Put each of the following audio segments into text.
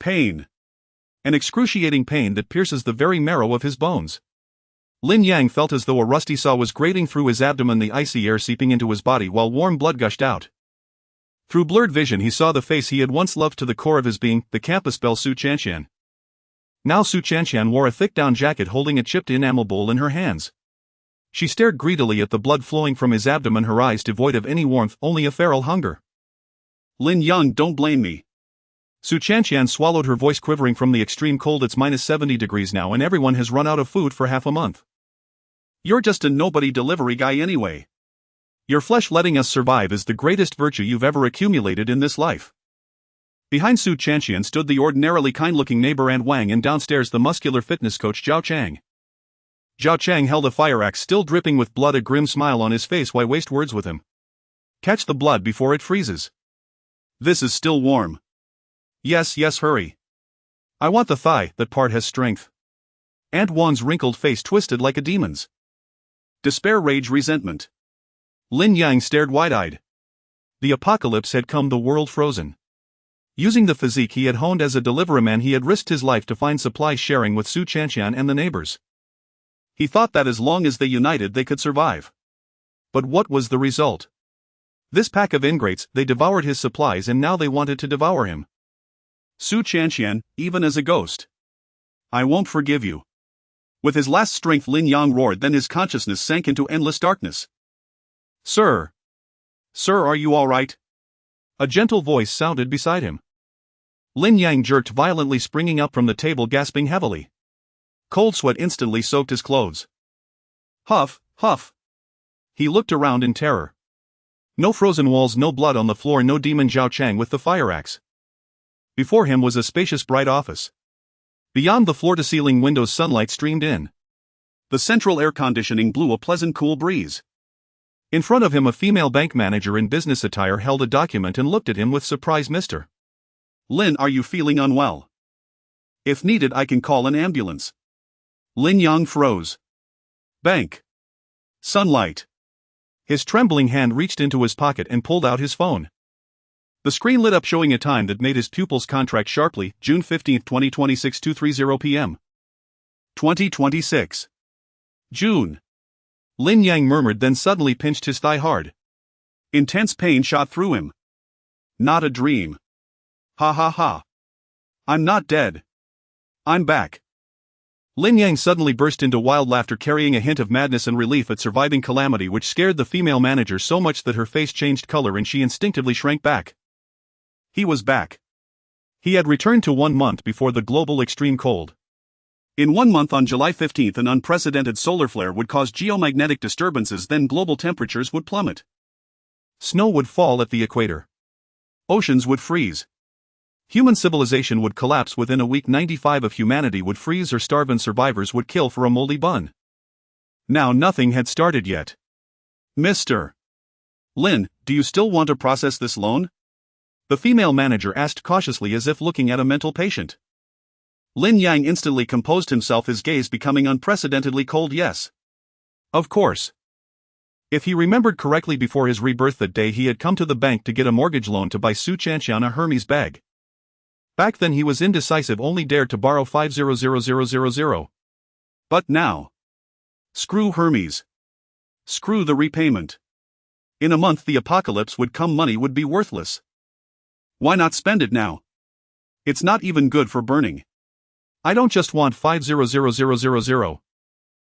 Pain. An excruciating pain that pierces the very marrow of his bones. Lin Yang felt as though a rusty saw was grating through his abdomen, the icy air seeping into his body while warm blood gushed out. Through blurred vision he saw the face he had once loved to the core of his being, the campus belle Su Chanshan. Now Su Chanshan wore a thick down jacket holding a chipped enamel bowl in her hands. She stared greedily at the blood flowing from his abdomen, her eyes devoid of any warmth, only a feral hunger. Lin Yang, don't blame me. Su Chanshan swallowed, her voice quivering from the extreme cold. It's minus 70 degrees now and everyone has run out of food for half a month. You're just a nobody delivery guy anyway. Your flesh letting us survive is the greatest virtue you've ever accumulated in this life. Behind Su Chanshan stood the ordinarily kind-looking neighbor Aunt Wang, and downstairs the muscular fitness coach Zhao Chang. Zhao Chang held a fire axe still dripping with blood, a grim smile on his face. Why waste words with him? Catch the blood before it freezes. This is still warm. Yes, hurry. I want the thigh, that part has strength. Aunt Wang's wrinkled face twisted like a demon's. Despair, rage, resentment. Lin Yang stared wide-eyed. The apocalypse had come, the world frozen. Using the physique he had honed as a deliveryman, he had risked his life to find supplies, sharing with Su Chanshan and the neighbors. He thought that as long as they united they could survive. But what was the result? This pack of ingrates, they devoured his supplies and now they wanted to devour him. Su Chanshan, even as a ghost. I won't forgive you. With his last strength Lin Yang roared, then his consciousness sank into endless darkness. Sir, are you all right? A gentle voice sounded beside him. Lin Yang jerked violently, springing up from the table, gasping heavily. Cold sweat instantly soaked his clothes. Huff, huff. He looked around in terror. No frozen walls, no blood on the floor, no demon Zhao Chang with the fire axe. Before him was a spacious bright office. Beyond the floor-to-ceiling windows sunlight streamed in. The central air conditioning blew a pleasant cool breeze. In front of him a female bank manager in business attire held a document and looked at him with surprise. Mr. Lin, are you feeling unwell? If needed I can call an ambulance. Lin Yang froze. Bank. Sunlight. His trembling hand reached into his pocket and pulled out his phone. The screen lit up, showing a time that made his pupils contract sharply. June 15, 2026, 2:30 p.m. 2026. June. Lin Yang murmured, then suddenly pinched his thigh hard. Intense pain shot through him. Not a dream. Ha ha ha. I'm not dead. I'm back. Lin Yang suddenly burst into wild laughter, carrying a hint of madness and relief at surviving calamity, which scared the female manager so much that her face changed color and she instinctively shrank back. He was back. He had returned to 1 month before the global extreme cold. In 1 month, on July 15, an unprecedented solar flare would cause geomagnetic disturbances, then global temperatures would plummet. Snow would fall at the equator. Oceans would freeze. Human civilization would collapse within a week. 95% of humanity would freeze or starve and survivors would kill for a moldy bun. Now nothing had started yet. Mr. Lin, do you still want to process this loan? The female manager asked cautiously, as if looking at a mental patient. Lin Yang instantly composed himself, his gaze becoming unprecedentedly cold. Yes. Of course. If he remembered correctly, before his rebirth that day he had come to the bank to get a mortgage loan to buy Su Chanshan a Hermes bag. Back then he was indecisive, only dared to borrow 500,000. But now. Screw Hermes. Screw the repayment. In a month the apocalypse would come, money would be worthless. Why not spend it now? It's not even good for burning. I don't just want 500,000.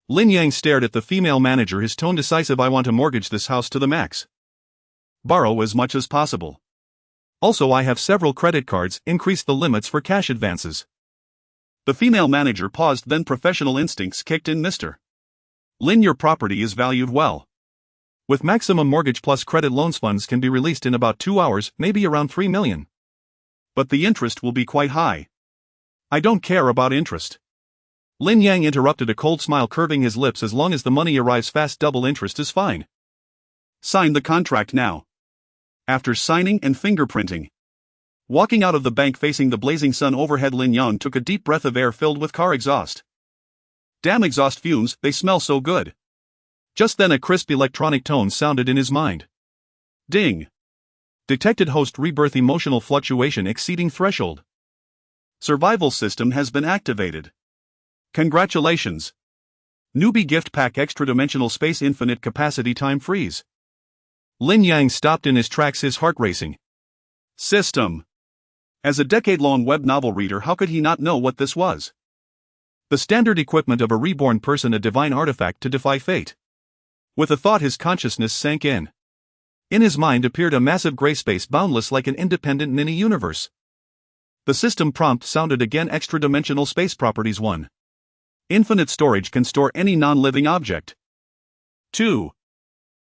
Lin Yang stared at the female manager, his tone decisive. I want to mortgage this house to the max. Borrow as much as possible. Also, I have several credit cards, increase the limits for cash advances. The female manager paused, then professional instincts kicked in. Mr. Lin, your property is valued well. With maximum mortgage plus credit loans, funds can be released in about 2 hours, maybe around 3 million. But the interest will be quite high. I don't care about interest. Lin Yang interrupted, a cold smile curving his lips. As long as the money arrives fast, double interest is fine. Sign the contract now. After signing and fingerprinting. Walking out of the bank facing the blazing sun overhead, Lin Yang took a deep breath of air filled with car exhaust. Damn exhaust fumes, they smell so good. Just then a crisp electronic tone sounded in his mind. Ding. Detected host rebirth, emotional fluctuation exceeding threshold. Survival system has been activated. Congratulations! Newbie gift pack extra dimensional space infinite capacity time freeze. Lin Yang stopped in his tracks, his heart racing. System. As a decade-long web novel reader, how could he not know what this was? The standard equipment of a reborn person, a divine artifact to defy fate. With a thought, his consciousness sank in. In his mind appeared a massive gray space, boundless like an independent mini-universe. The system prompt sounded again. Extra dimensional space properties. 1. Infinite storage, can store any non-living object. 2.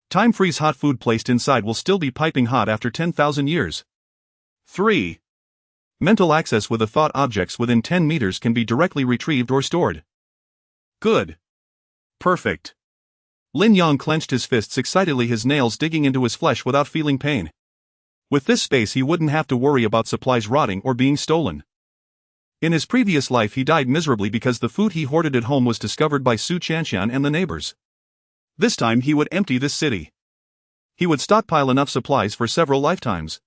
Time freeze, hot food placed inside will still be piping hot after 10,000 years. 3. Mental access with a thought, objects within 10 meters can be directly retrieved or stored. Good. Perfect. Lin Yang clenched his fists excitedly, his nails digging into his flesh without feeling pain. With this space he wouldn't have to worry about supplies rotting or being stolen. In his previous life he died miserably because the food he hoarded at home was discovered by Su Qianxian and the neighbors. This time he would empty this city. He would stockpile enough supplies for several lifetimes.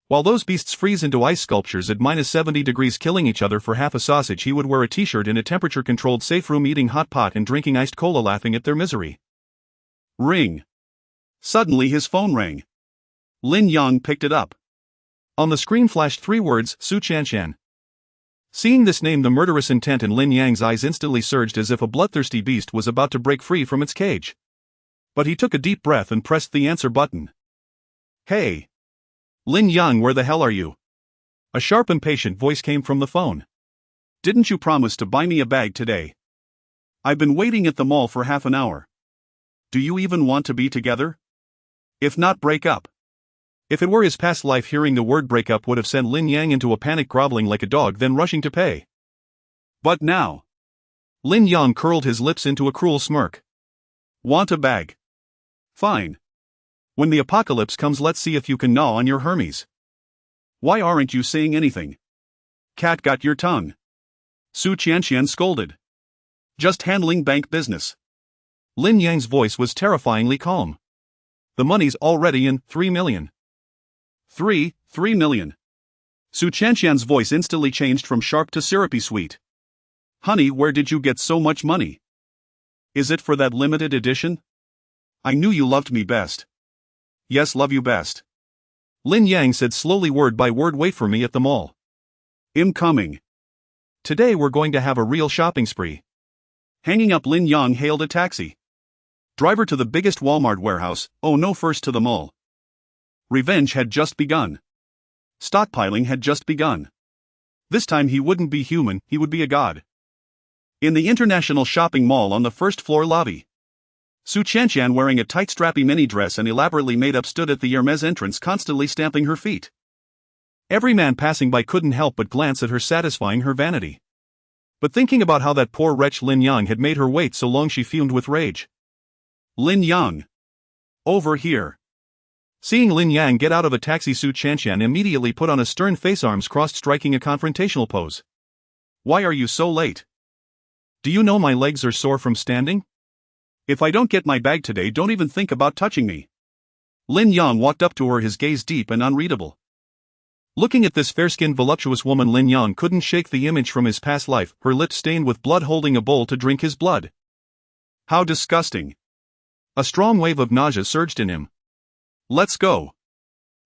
While those beasts freeze into ice sculptures at -70 degrees, killing each other for half a sausage, he would wear a t-shirt in a temperature-controlled safe room, eating hot pot and drinking iced cola, laughing at their misery. Ring. Suddenly his phone rang. Lin Yang picked it up. On the screen flashed 3 words, Su Qianxian. Seeing this name, the murderous intent in Lin Yang's eyes instantly surged as if a bloodthirsty beast was about to break free from its cage. But he took a deep breath and pressed the answer button. Hey! Lin Yang, where the hell are you? A sharp, impatient voice came from the phone. Didn't you promise to buy me a bag today? I've been waiting at the mall for half an hour. Do you even want to be together? If not, break up. If it were his past life, hearing the word break up would have sent Lin Yang into a panic, groveling like a dog, then rushing to pay. But now. Lin Yang curled his lips into a cruel smirk. Want a bag? Fine. When the apocalypse comes, let's see if you can gnaw on your Hermes. Why aren't you saying anything? Cat got your tongue. Su Qianxian scolded. Just handling bank business. Lin Yang's voice was terrifyingly calm. The money's already in, 3 million. 3 million. Su Qianxian's voice instantly changed from sharp to syrupy sweet. Honey, where did you get so much money? Is it for that limited edition? I knew you loved me best. Yes, love you best. Lin Yang said slowly, word by word. Wait for me at the mall. I'm coming. Today we're going to have a real shopping spree. Hanging up, Lin Yang hailed a taxi. Driver to the biggest Walmart warehouse. Oh no, first to the mall. Revenge had just begun. Stockpiling had just begun. This time he wouldn't be human, he would be a god. In the International Shopping Mall, on the first floor lobby, Su Qianxian, wearing a tight strappy mini dress and elaborately made up, stood at the Hermes entrance, constantly stamping her feet. Every man passing by couldn't help but glance at her, satisfying her vanity. But thinking about how that poor wretch Lin Yang had made her wait so long, she fumed with rage. Lin Yang! Over here! Seeing Lin Yang get out of a taxi, Su Qianxian immediately put on a stern face, arms crossed, striking a confrontational pose. Why are you so late? Do you know my legs are sore from standing? If I don't get my bag today, don't even think about touching me. Lin Yang walked up to her, his gaze deep and unreadable. Looking at this fair-skinned, voluptuous woman, Lin Yang couldn't shake the image from his past life, her lips stained with blood, holding a bowl to drink his blood. How disgusting. A strong wave of nausea surged in him. Let's go.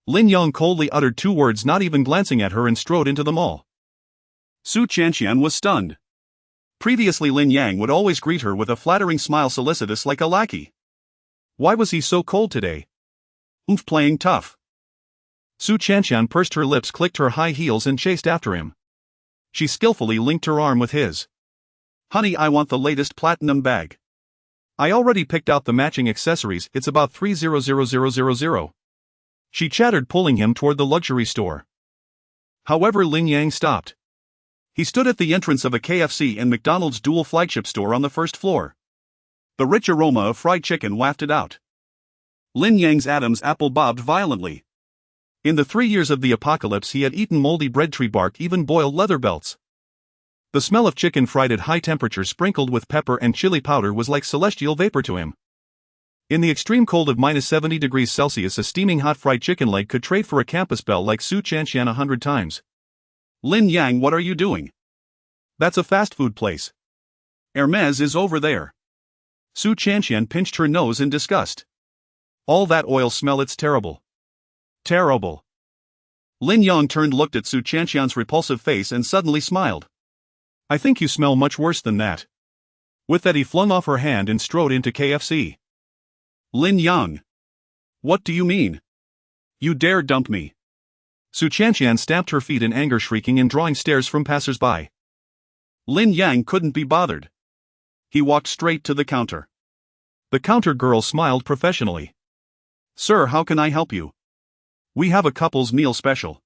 Lin Yang coldly uttered 2 words, not even glancing at her, and strode into the mall. Su Qianxian was stunned. Previously, Lin Yang would always greet her with a flattering smile, solicitous like a lackey. Why was he so cold today? Playing tough. Su Qianxian pursed her lips, clicked her high heels, and chased after him. She skillfully linked her arm with his. Honey, I want the latest platinum bag. I already picked out the matching accessories, it's about 300,000. She chattered, pulling him toward the luxury store. However, Lin Yang stopped. He stood at the entrance of a KFC and McDonald's dual flagship store on the first floor. The rich aroma of fried chicken wafted out. Lin Yang's Adam's apple bobbed violently. In the 3 years of the apocalypse, he had eaten moldy bread, tree bark, even boiled leather belts. The smell of chicken fried at high temperature, sprinkled with pepper and chili powder, was like celestial vapor to him. In the extreme cold of -70 degrees Celsius, a steaming hot fried chicken leg could trade for a campus bell like Su Qianxian 100 times. Lin Yang, what are you doing? That's a fast food place. Hermes is over there. Su Chanxian pinched her nose in disgust. All that oil smell, it's terrible. Terrible. Lin Yang looked at Su Chanxian's repulsive face and suddenly smiled. I think you smell much worse than that. With that he flung off her hand and strode into KFC. Lin Yang. What do you mean? You dare dump me? Su Chanxian stamped her feet in anger, shrieking and drawing stares from passers-by. Lin Yang couldn't be bothered. He walked straight to the counter. The counter girl smiled professionally. Sir, how can I help you? We have a couple's meal special.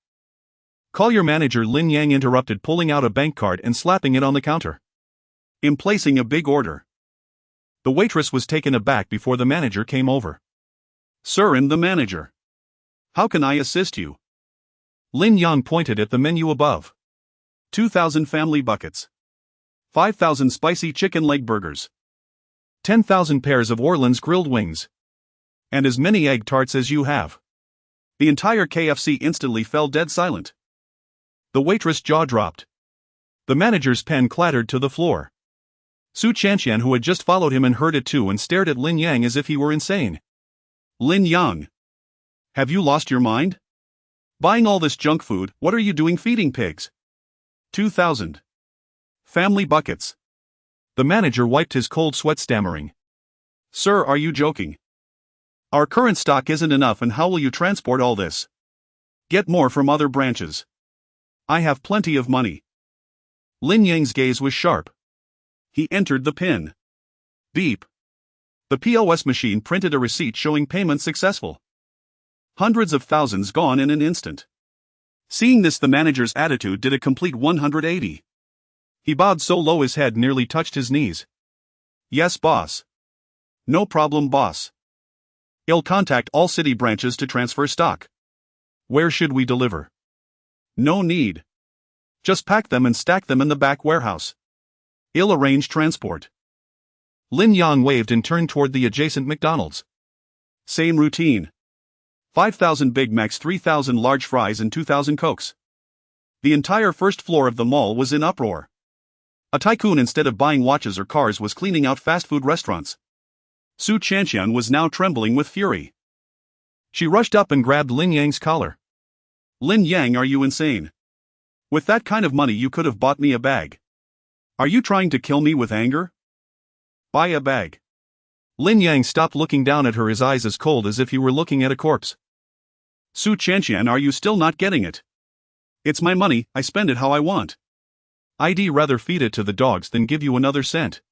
Call your manager, Lin Yang interrupted, pulling out a bank card and slapping it on the counter. I'm placing a big order. The waitress was taken aback before the manager came over. Sir, I'm the manager. How can I assist you? Lin Yang pointed at the menu above. 2,000 family buckets. 5,000 spicy chicken leg burgers. 10,000 pairs of Orleans grilled wings. And as many egg tarts as you have. The entire KFC instantly fell dead silent. The waitress' jaw dropped. The manager's pen clattered to the floor. Su Chanxian, who had just followed him and heard it too, and stared at Lin Yang as if he were insane. Lin Yang. Have you lost your mind? Buying all this junk food, what are you doing feeding pigs? 2,000 family buckets. The manager wiped his cold sweat, stammering. Sir, are you joking? Our current stock isn't enough, and how will you transport all this? Get more from other branches. I have plenty of money. Lin Yang's gaze was sharp. He entered the PIN. Beep. The POS machine printed a receipt showing payment successful. Hundreds of thousands gone in an instant. Seeing this, the manager's attitude did a complete 180. He bowed so low his head nearly touched his knees. Yes, boss. No problem, boss. I'll contact all city branches to transfer stock. Where should we deliver? No need. Just pack them and stack them in the back warehouse. I'll arrange transport. Lin Yang waved and turned toward the adjacent McDonald's. Same routine. 5,000 Big Macs, 3,000 large fries and 2,000 Cokes. The entire first floor of the mall was in uproar. A tycoon, instead of buying watches or cars, was cleaning out fast food restaurants. Su Chanxian was now trembling with fury. She rushed up and grabbed Lin Yang's collar. Lin Yang, are you insane? With that kind of money you could have bought me a bag. Are you trying to kill me with anger? Buy a bag. Lin Yang stopped looking down at her, his eyes as cold as if he were looking at a corpse. Su Chanxian, are you still not getting it? It's my money, I spend it how I want. I'd rather feed it to the dogs than give you another cent.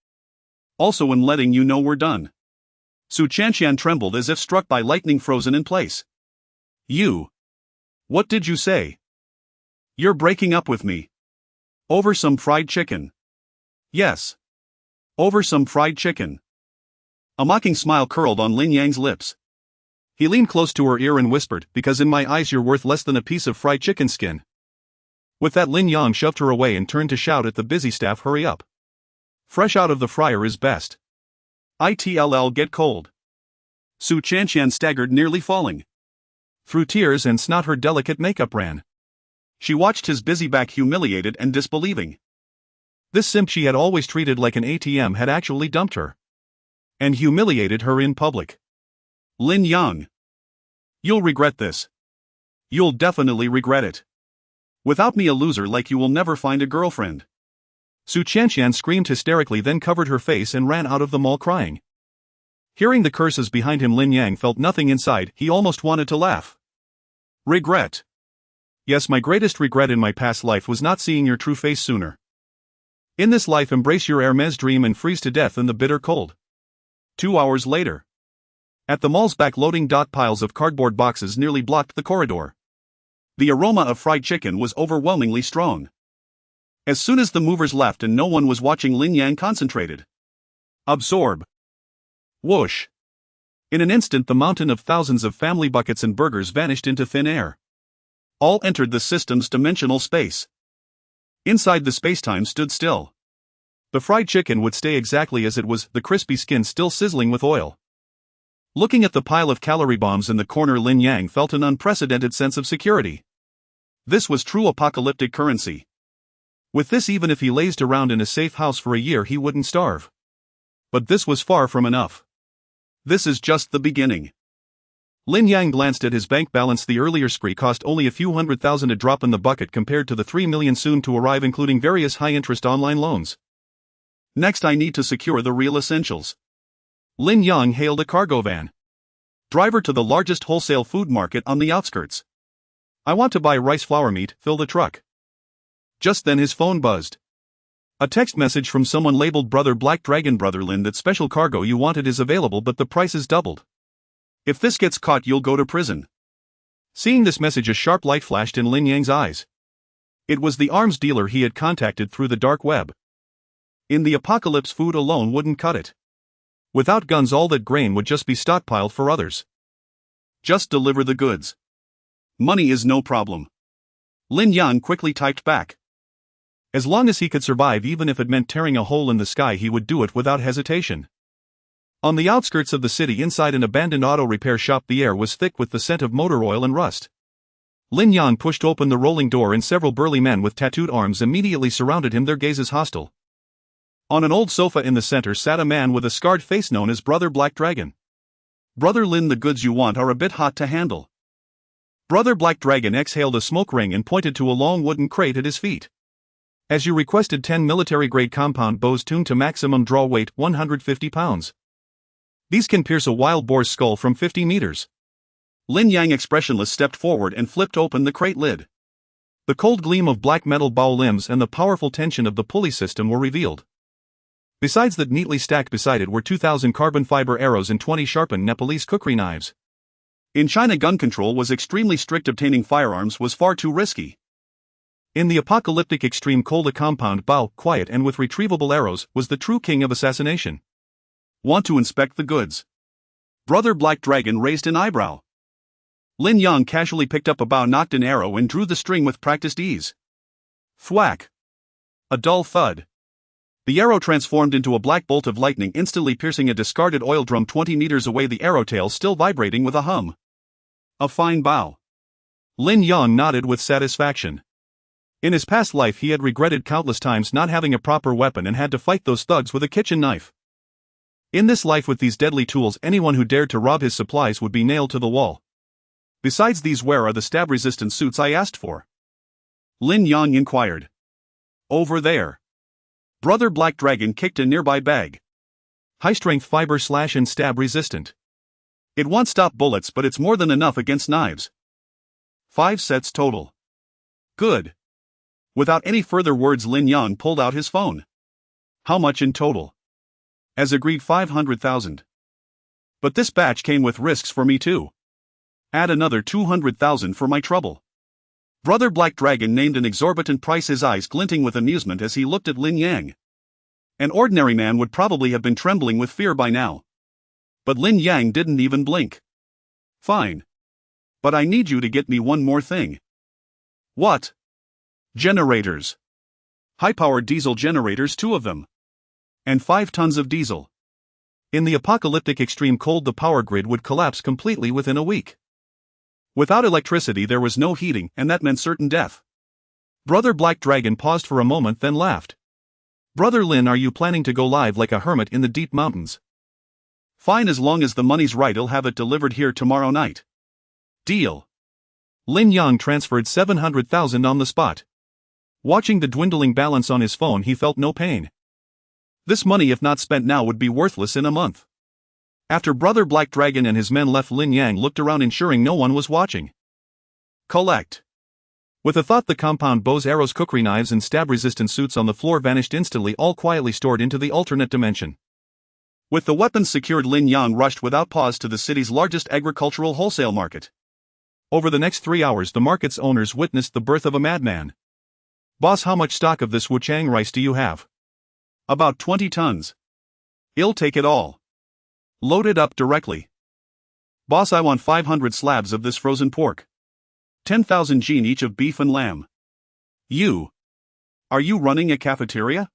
Also, I'm letting you know we're done. Su Chanxian trembled as if struck by lightning, frozen in place. You. What did you say? You're breaking up with me. Over some fried chicken. Yes. Over some fried chicken. A mocking smile curled on Lin Yang's lips. He leaned close to her ear and whispered, because in my eyes you're worth less than a piece of fried chicken skin. With that, Lin Yang shoved her away and turned to shout at the busy staff, hurry up. Fresh out of the fryer is best. ITLL get cold. Su Chanxian staggered, nearly falling. Through tears and snot her delicate makeup ran. She watched his busy back, humiliated and disbelieving. This simp she had always treated like an ATM had actually dumped her. And humiliated her in public. Lin Yang. You'll regret this. You'll definitely regret it. Without me, a loser like you will never find a girlfriend. Su Chanxian screamed hysterically, then covered her face and ran out of the mall crying. Hearing the curses behind him, Lin Yang felt nothing inside. He almost wanted to laugh. Regret. Yes, my greatest regret in my past life was not seeing your true face sooner. In this life, embrace your Hermes dream and freeze to death in the bitter cold. 2 hours later. At the mall's back, loading dock piles of cardboard boxes nearly blocked the corridor. The aroma of fried chicken was overwhelmingly strong. As soon as the movers left and no one was watching, Lin Yang concentrated. Absorb. Whoosh. In an instant, the mountain of thousands of family buckets and burgers vanished into thin air. All entered the system's dimensional space. Inside, the spacetime stood still. The fried chicken would stay exactly as it was, the crispy skin still sizzling with oil. Looking at the pile of calorie bombs in the corner, Lin Yang felt an unprecedented sense of security. This was true apocalyptic currency. With this, even if he lazed around in a safe house for a year, he wouldn't starve. But this was far from enough. This is just the beginning. Lin Yang glanced at his bank balance. The earlier spree cost only a few $100,000, a drop in the bucket compared to the $3 million soon to arrive, including various high-interest online loans. Next, I need to secure the real essentials. Lin Yang hailed a cargo van. Driver to the largest wholesale food market on the outskirts. I want to buy rice flour meat, fill the truck. Just then his phone buzzed. A text message from someone labeled Brother Black Dragon. Brother Lin, that special cargo you wanted is available, but the price is doubled. If this gets caught, you'll go to prison. Seeing this message, a sharp light flashed in Lin Yang's eyes. It was the arms dealer he had contacted through the dark web. In the apocalypse, food alone wouldn't cut it. Without guns, all that grain would just be stockpiled for others. Just deliver the goods. Money is no problem. Lin Yang quickly typed back. As long as he could survive, even if it meant tearing a hole in the sky, he would do it without hesitation. On the outskirts of the city, inside an abandoned auto repair shop, the air was thick with the scent of motor oil and rust. Lin Yang pushed open the rolling door, and several burly men with tattooed arms immediately surrounded him, their gazes hostile. On an old sofa in the center sat a man with a scarred face known as Brother Black Dragon. Brother Lin, the goods you want are a bit hot to handle. Brother Black Dragon exhaled a smoke ring and pointed to a long wooden crate at his feet. As you requested, 10 military-grade compound bows tuned to maximum draw weight, 150 pounds. These can pierce a wild boar's skull from 50 meters. Lin Yang, expressionless, stepped forward and flipped open the crate lid. The cold gleam of black metal bow limbs and the powerful tension of the pulley system were revealed. Besides that, neatly stacked beside it were 2,000 carbon fiber arrows and 20 sharpened Nepalese cookery knives. In China, gun control was extremely strict. Obtaining firearms was far too risky. In the apocalyptic extreme cold, a compound bow, quiet and with retrievable arrows, was the true king of assassination. Want to inspect the goods? Brother Black Dragon raised an eyebrow. Lin Yang casually picked up a bow, knocked an arrow and drew the string with practiced ease. Thwack! A dull thud. The arrow transformed into a black bolt of lightning, instantly piercing a discarded oil drum 20 meters away, the arrow tail still vibrating with a hum. A fine bow. Lin Yang nodded with satisfaction. In his past life, he had regretted countless times not having a proper weapon and had to fight those thugs with a kitchen knife. In this life, with these deadly tools, anyone who dared to rob his supplies would be nailed to the wall. Besides these, where are the stab-resistant suits I asked for? Lin Yang inquired. Over there. Brother Black Dragon kicked a nearby bag. High-strength fiber slash and stab resistant. It won't stop bullets, but it's more than enough against knives. 5 sets total. Good. Without any further words, Lin Yang pulled out his phone. How much in total? As agreed, 500,000. But this batch came with risks for me too. Add another 200,000 for my trouble. Brother Black Dragon named an exorbitant price, his eyes glinting with amusement as he looked at Lin Yang. An ordinary man would probably have been trembling with fear by now. But Lin Yang didn't even blink. Fine. But I need you to get me one more thing. What? Generators. High-powered diesel generators, 2 of them. And 5 tons of diesel. In the apocalyptic extreme cold, the power grid would collapse completely within a week. Without electricity, there was no heating, and that meant certain death. Brother Black Dragon paused for a moment, then laughed. Brother Lin, are you planning to go live like a hermit in the deep mountains? Fine, as long as the money's right, I'll have it delivered here tomorrow night. Deal. Lin Yang transferred 700,000 on the spot. Watching the dwindling balance on his phone, he felt no pain. This money, if not spent now, would be worthless in a month. After Brother Black Dragon and his men left, Lin Yang looked around, ensuring no one was watching. Collect. With a thought, the compound bows, arrows, cookery knives and stab-resistant suits on the floor vanished instantly, all quietly stored into the alternate dimension. With the weapons secured, Lin Yang rushed without pause to the city's largest agricultural wholesale market. Over the next 3 hours, the market's owners witnessed the birth of a madman. Boss, how much stock of this Wuchang rice do you have? About 20 tons. I'll take it all. Load it up directly. Boss, I want 500 slabs of this frozen pork. 10,000 jin each of beef and lamb. You. Are you running a cafeteria?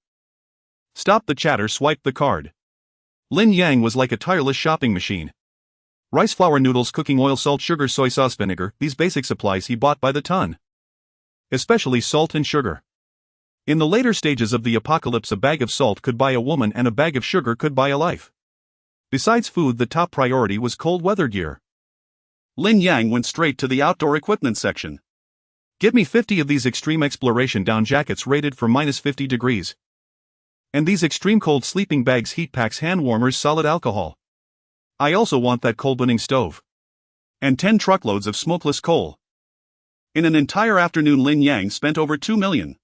Stop the chatter, swipe the card. Lin Yang was like a tireless shopping machine. Rice flour, noodles, cooking oil, salt, sugar, soy sauce, vinegar, these basic supplies he bought by the ton. especially salt and sugar. In the later stages of the apocalypse, a bag of salt could buy a woman and a bag of sugar could buy a life. Besides food, the top priority was cold weather gear. Lin Yang went straight to the outdoor equipment section. Get me 50 of these extreme exploration down jackets rated for -50 degrees. And these extreme cold sleeping bags, heat packs, hand warmers, solid alcohol. I also want that coal burning stove. And 10 truckloads of smokeless coal. In an entire afternoon, Lin Yang spent over 2 million.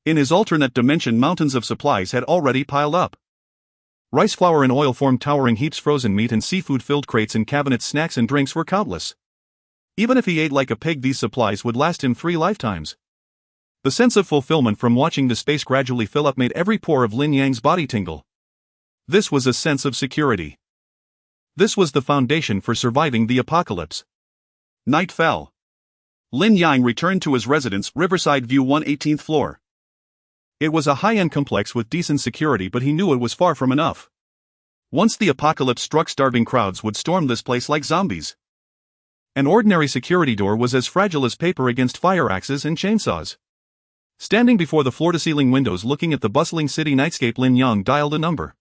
In his alternate dimension, mountains of supplies had already piled up. Rice flour in oil form, towering heaps, frozen meat and seafood filled crates and cabinets, snacks and drinks were countless. Even if he ate like a pig, these supplies would last him 3 lifetimes. The sense of fulfillment from watching the space gradually fill up made every pore of Lin Yang's body tingle. This was a sense of security. This was the foundation for surviving the apocalypse. Night fell. Lin Yang returned to his residence, Riverside View 118th floor. It was a high-end complex with decent security, but he knew it was far from enough. Once the apocalypse struck, starving crowds would storm this place like zombies. An ordinary security door was as fragile as paper against fire axes and chainsaws. Standing before the floor-to-ceiling windows looking at the bustling city nightscape, Lin Yang dialed a number.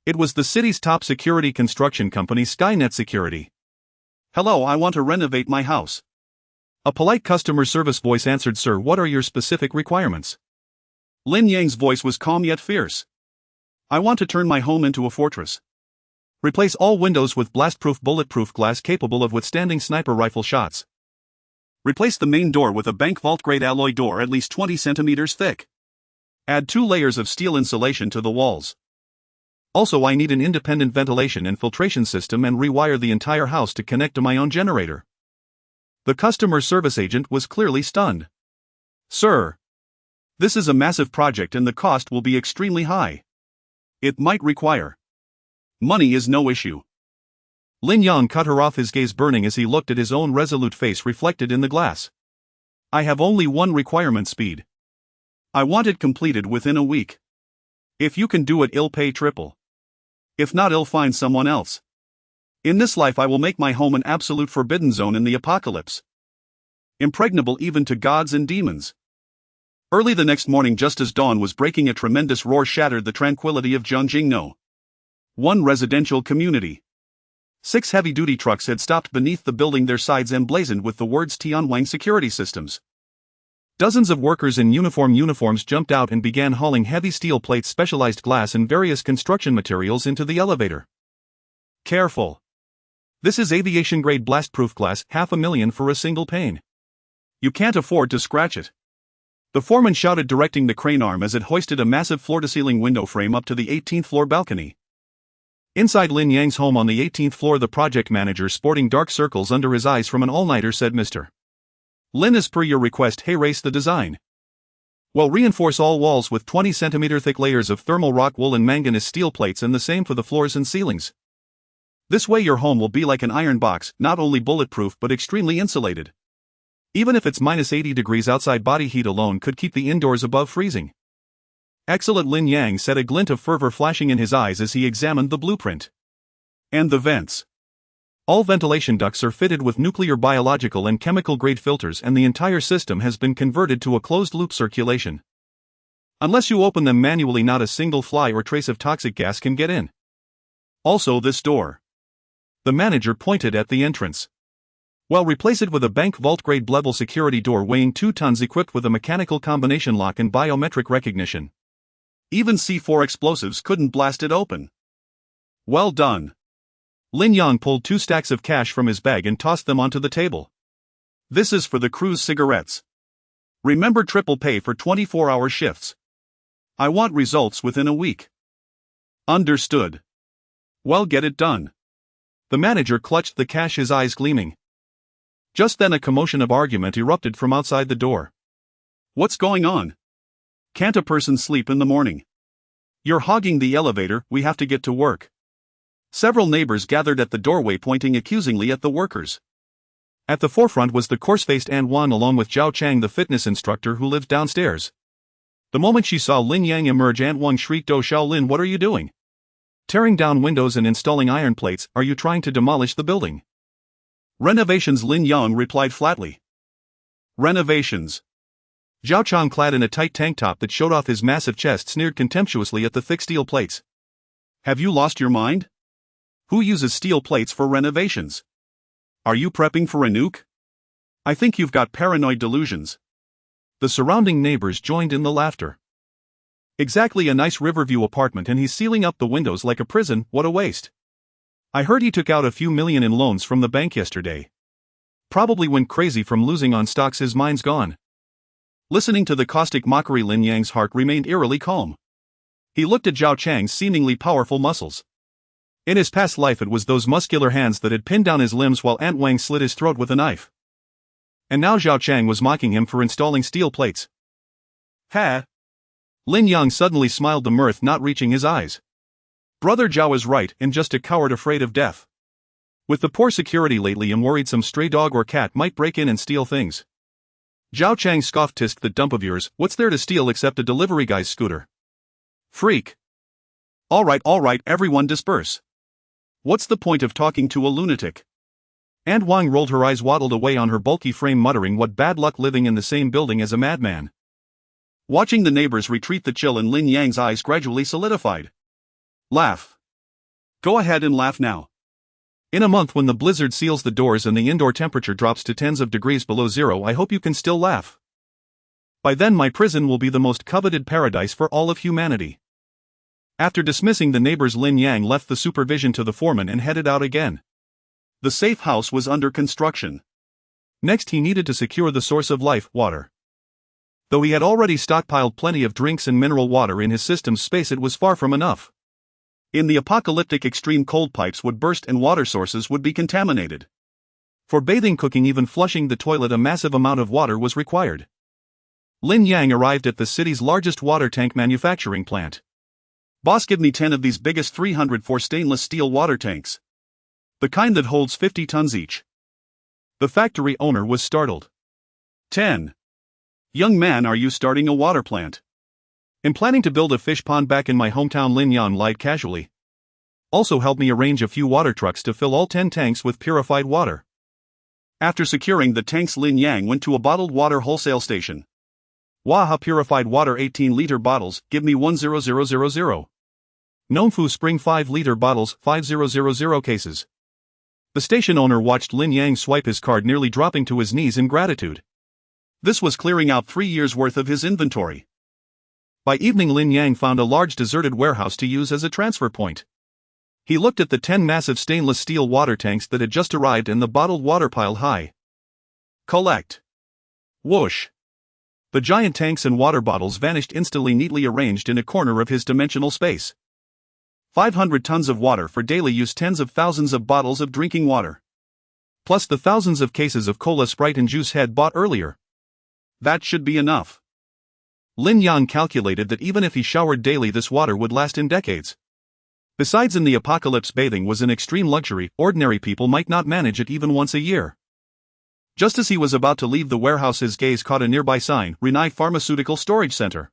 It was the city's top security construction company, Skynet Security. Hello, I want to renovate my house. A polite customer service voice answered. Sir, what are your specific requirements? Lin Yang's voice was calm yet fierce. I want to turn my home into a fortress. Replace all windows with blast-proof, bulletproof glass capable of withstanding sniper rifle shots. Replace the main door with a bank vault-grade alloy door at least 20 centimeters thick. Add 2 layers of steel insulation to the walls. Also, I need an independent ventilation and filtration system and rewire the entire house to connect to my own generator. The customer service agent was clearly stunned. Sir, this is a massive project and the cost will be extremely high. It might require. Money is no issue. Lin Yang cut her off, his gaze burning as he looked at his own resolute face reflected in the glass. I have only one requirement: speed. I want it completed within a week. If you can do it, I'll pay triple. If not, I'll find someone else. In this life, I will make my home an absolute forbidden zone in the apocalypse. Impregnable even to gods and demons. Early the next morning, just as dawn was breaking, a tremendous roar shattered the tranquility of Zhongjingno. One residential community. 6 heavy-duty trucks had stopped beneath the building, their sides emblazoned with the words Tianwang Security Systems. Dozens of workers in uniforms jumped out and began hauling heavy steel plates, specialized glass and various construction materials into the elevator. Careful. This is aviation-grade blast-proof glass, $500,000 for a single pane. You can't afford to scratch it. The foreman shouted, directing the crane arm as it hoisted a massive floor-to-ceiling window frame up to the 18th floor balcony. Inside Lin Yang's home on the 18th floor, the project manager, sporting dark circles under his eyes from an all-nighter, said, Mr. Lin, as per your request, hey, race the design. Well, reinforce all walls with 20 centimeter thick layers of thermal rock wool and manganese steel plates, and the same for the floors and ceilings. This way your home will be like an iron box, not only bulletproof but extremely insulated. Even if it's -80 degrees outside, body heat alone could keep the indoors above freezing. Excellent, Lin Yang said, a glint of fervor flashing in his eyes as he examined the blueprint. And the vents. All ventilation ducts are fitted with nuclear, biological and chemical grade filters, and the entire system has been converted to a closed-loop circulation. Unless you open them manually, not a single fly or trace of toxic gas can get in. Also, this door. The manager pointed at the entrance. Well, replace it with a bank vault-grade level security door weighing 2 tons, equipped with a mechanical combination lock and biometric recognition. Even C4 explosives couldn't blast it open. Well done. Lin Yang pulled 2 stacks of cash from his bag and tossed them onto the table. This is for the crew's cigarettes. Remember, triple pay for 24-hour shifts. I want results within a week. Understood. Well, get it done. The manager clutched the cash, his eyes gleaming. Just then a commotion of argument erupted from outside the door. What's going on? Can't a person sleep in the morning? You're hogging the elevator, we have to get to work. Several neighbors gathered at the doorway, pointing accusingly at the workers. At the forefront was the coarse-faced An Wan, along with Zhao Chang, the fitness instructor who lived downstairs. The moment she saw Lin Yang emerge, An Wan shrieked, "Oh, Shaolin, what are you doing? Tearing down windows and installing iron plates? Are you trying to demolish the building?" Renovations, Lin Yang replied flatly. Renovations. Zhao Chang, clad in a tight tank top that showed off his massive chest, sneered contemptuously at the thick steel plates. Have you lost your mind? Who uses steel plates for renovations? Are you prepping for a nuke? I think you've got paranoid delusions. The surrounding neighbors joined in the laughter. Exactly, a nice Riverview apartment and he's sealing up the windows like a prison, what a waste. I heard he took out a few million in loans from the bank yesterday. Probably went crazy from losing on stocks, his mind's gone. Listening to the caustic mockery, Lin Yang's heart remained eerily calm. He looked at Zhao Chang's seemingly powerful muscles. In his past life it was those muscular hands that had pinned down his limbs while Ant Wang slit his throat with a knife. And now Zhao Chang was mocking him for installing steel plates. Ha! Lin Yang suddenly smiled, the mirth not reaching his eyes. Brother Zhao is right, and just a coward afraid of death. With the poor security lately, I'm worried some stray dog or cat might break in and steal things. Zhao Chang scoffed. Tisk, that dump of yours, what's there to steal except a delivery guy's scooter? Freak. All right, everyone disperse. What's the point of talking to a lunatic? Ant Wang rolled her eyes, waddled away on her bulky frame, muttering, what bad luck living in the same building as a madman. Watching the neighbors retreat, the chill in Lin Yang's eyes gradually solidified. Laugh. Go ahead and laugh now. In a month, when the blizzard seals the doors and the indoor temperature drops to tens of degrees below zero, I hope you can still laugh. By then my prison will be the most coveted paradise for all of humanity. After dismissing the neighbors, Lin Yang left the supervision to the foreman and headed out again. The safe house was under construction. Next he needed to secure the source of life, water. Though he had already stockpiled plenty of drinks and mineral water in his system's space, it was far from enough. In the apocalyptic extreme, cold pipes would burst and water sources would be contaminated. For bathing, cooking, even flushing the toilet, a massive amount of water was required. Lin Yang arrived at the city's largest water tank manufacturing plant. Boss, give me 10 of these biggest 304 stainless steel water tanks. The kind that holds 50 tons each. The factory owner was startled. 10. Young man, are you starting a water plant? I'm planning to build a fish pond back in my hometown, Lin Yang lied casually. Also help me arrange a few water trucks to fill all 10 tanks with purified water. After securing the tanks, Lin Yang went to a bottled water wholesale station. Waha purified water 18-liter bottles, give me 10000. Nongfu Spring 5-liter bottles, 5000 cases. The station owner watched Lin Yang swipe his card, nearly dropping to his knees in gratitude. This was clearing out 3 years' worth of his inventory. By evening, Lin Yang found a large deserted warehouse to use as a transfer point. He looked at the 10 massive stainless steel water tanks that had just arrived and the bottled water piled high. Collect. Whoosh. The giant tanks and water bottles vanished instantly, neatly arranged in a corner of his dimensional space. 500 tons of water for daily use, tens of thousands of bottles of drinking water. Plus the thousands of cases of cola, Sprite and juice had bought earlier. That should be enough. Lin Yang calculated that even if he showered daily, this water would last him decades. Besides, in the apocalypse, bathing was an extreme luxury, ordinary people might not manage it even once a year. Just as he was about to leave the warehouse, his gaze caught a nearby sign, Renai Pharmaceutical Storage Center.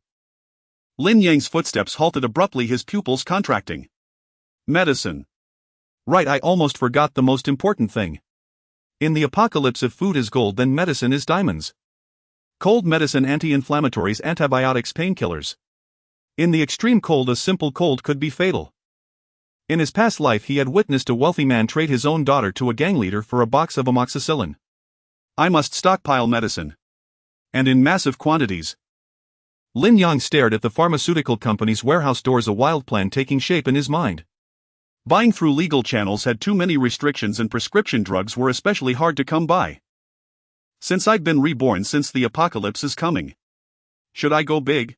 Lin Yang's footsteps halted abruptly, his pupils contracting. Medicine. Right, I almost forgot the most important thing. In the apocalypse, if food is gold, then medicine is diamonds. Cold medicine, anti-inflammatories, antibiotics, painkillers. In the extreme cold, a simple cold could be fatal. In his past life, he had witnessed a wealthy man trade his own daughter to a gang leader for a box of amoxicillin. I must stockpile medicine. And in massive quantities. Lin Yang stared at the pharmaceutical company's warehouse doors, a wild plan taking shape in his mind. Buying through legal channels had too many restrictions, and prescription drugs were especially hard to come by. Since I've been reborn, since the apocalypse is coming. Should I go big?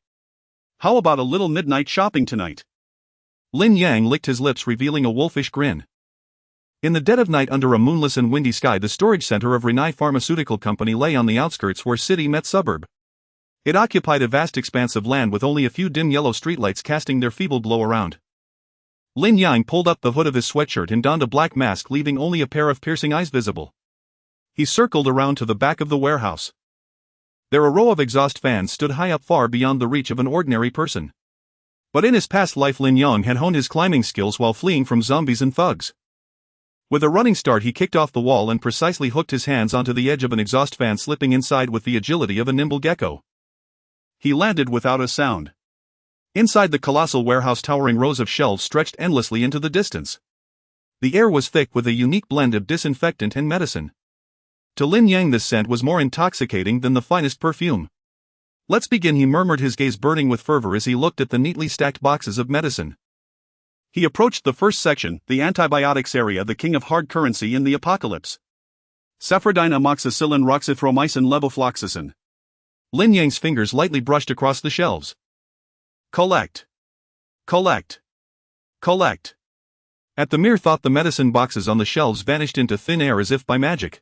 How about a little midnight shopping tonight? Lin Yang licked his lips, revealing a wolfish grin. In the dead of night, under a moonless and windy sky, the storage center of Renai Pharmaceutical Company lay on the outskirts where city met suburb. It occupied a vast expanse of land with only a few dim yellow streetlights casting their feeble glow around. Lin Yang pulled up the hood of his sweatshirt and donned a black mask, leaving only a pair of piercing eyes visible. He circled around to the back of the warehouse. There, a row of exhaust fans stood high up, far beyond the reach of an ordinary person. But in his past life, Lin Yang had honed his climbing skills while fleeing from zombies and thugs. With a running start, he kicked off the wall and precisely hooked his hands onto the edge of an exhaust fan, slipping inside with the agility of a nimble gecko. he landed without a sound. Inside the colossal warehouse, towering rows of shelves stretched endlessly into the distance. The air was thick with a unique blend of disinfectant and medicine. To Lin Yang, this scent was more intoxicating than the finest perfume. "Let's begin," he murmured, his gaze burning with fervor as he looked at the neatly stacked boxes of medicine. He approached the first section, the antibiotics area, the king of hard currency in the apocalypse. Safradine, amoxicillin, roxithromycin, levofloxacin. Lin Yang's fingers lightly brushed across the shelves. Collect. Collect. Collect. At the mere thought, the medicine boxes on the shelves vanished into thin air as if by magic.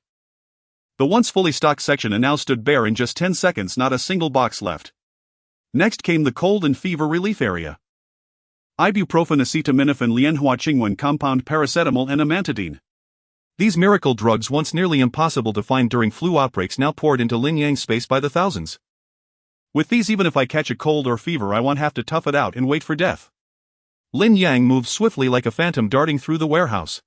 The once fully stocked section now stood bare. In just 10 seconds, not a single box left. Next came the cold and fever relief area. Ibuprofen, acetaminophen, Lianhua Qingwen compound, paracetamol and amantadine. These miracle drugs, once nearly impossible to find during flu outbreaks, now poured into Lin Yang's space by the thousands. "With these, even if I catch a cold or fever, I won't have to tough it out and wait for death." Lin Yang moved swiftly like a phantom, darting through the warehouse.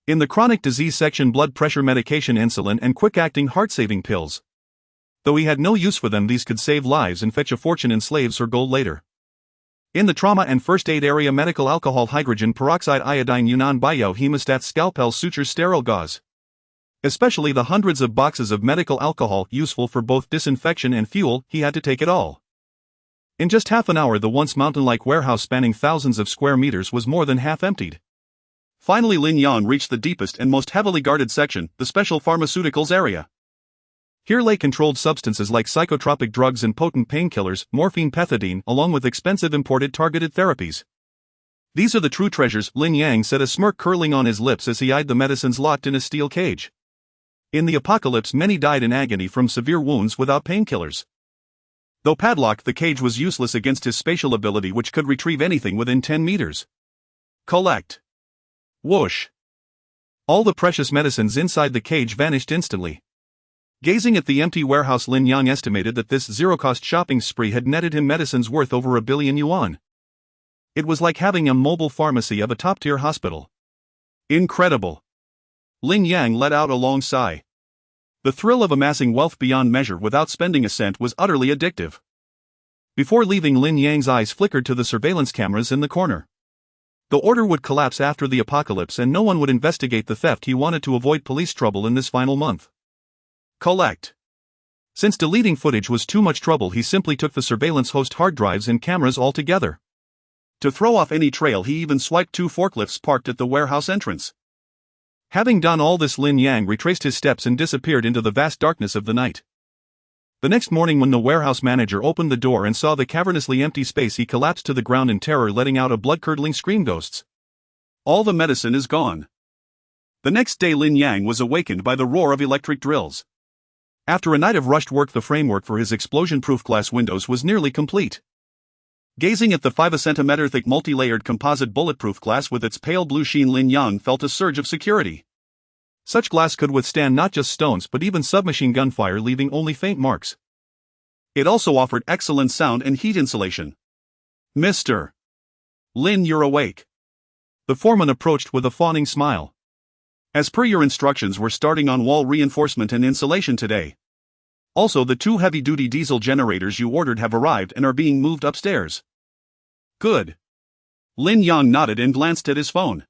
In the chronic disease section, blood pressure medication, insulin and quick-acting heart-saving pills. Though he had no use for them, these could save lives and fetch a fortune in slaves or gold later. In the trauma and first aid area, medical alcohol, hydrogen peroxide, iodine, Yunnan bio, hemostats, scalpels, sutures, sterile gauze. Especially the hundreds of boxes of medical alcohol, useful for both disinfection and fuel, he had to take it all. In just half an hour, the once mountain-like warehouse spanning thousands of square meters was more than half emptied. Finally, Lin Yang reached the deepest and most heavily guarded section, the special pharmaceuticals area. Here lay controlled substances like psychotropic drugs and potent painkillers, morphine, pethidine, along with expensive imported targeted therapies. "These are the true treasures," Lin Yang said, a smirk curling on his lips as he eyed the medicines locked in a steel cage. In the apocalypse, many died in agony from severe wounds without painkillers. Though padlocked, the cage was useless against his spatial ability, which could retrieve anything within 10 meters. Collect. Whoosh. All the precious medicines inside the cage vanished instantly. Gazing at the empty warehouse, Lin Yang estimated that this zero-cost shopping spree had netted him medicines worth over 1 billion yuan. It was like having a mobile pharmacy of a top-tier hospital. Incredible. Lin Yang let out a long sigh. The thrill of amassing wealth beyond measure without spending a cent was utterly addictive. Before leaving, Lin Yang's eyes flickered to the surveillance cameras in the corner. The order would collapse after the apocalypse and no one would investigate the theft. He wanted to avoid police trouble in this final month. Collect. Since deleting footage was too much trouble, he simply took the surveillance host hard drives and cameras altogether. To throw off any trail, he even swiped 2 forklifts parked at the warehouse entrance. Having done all this, Lin Yang retraced his steps and disappeared into the vast darkness of the night. The next morning, when the warehouse manager opened the door and saw the cavernously empty space, he collapsed to the ground in terror, letting out a blood-curdling scream. "Ghosts! All the medicine is gone." The next day, Lin Yang was awakened by the roar of electric drills. After a night of rushed work, the framework for his explosion-proof glass windows was nearly complete. Gazing at the 5 cm thick multi-layered composite bulletproof glass with its pale blue sheen, Lin Yang felt a surge of security. Such glass could withstand not just stones but even submachine gun fire, leaving only faint marks. It also offered excellent sound and heat insulation. "Mr. Lin, you're awake." The foreman approached with a fawning smile. "As per your instructions, we're starting on wall reinforcement and insulation today. Also, the 2 heavy-duty diesel generators you ordered have arrived and are being moved upstairs." "Good." Lin Yang nodded and glanced at his phone.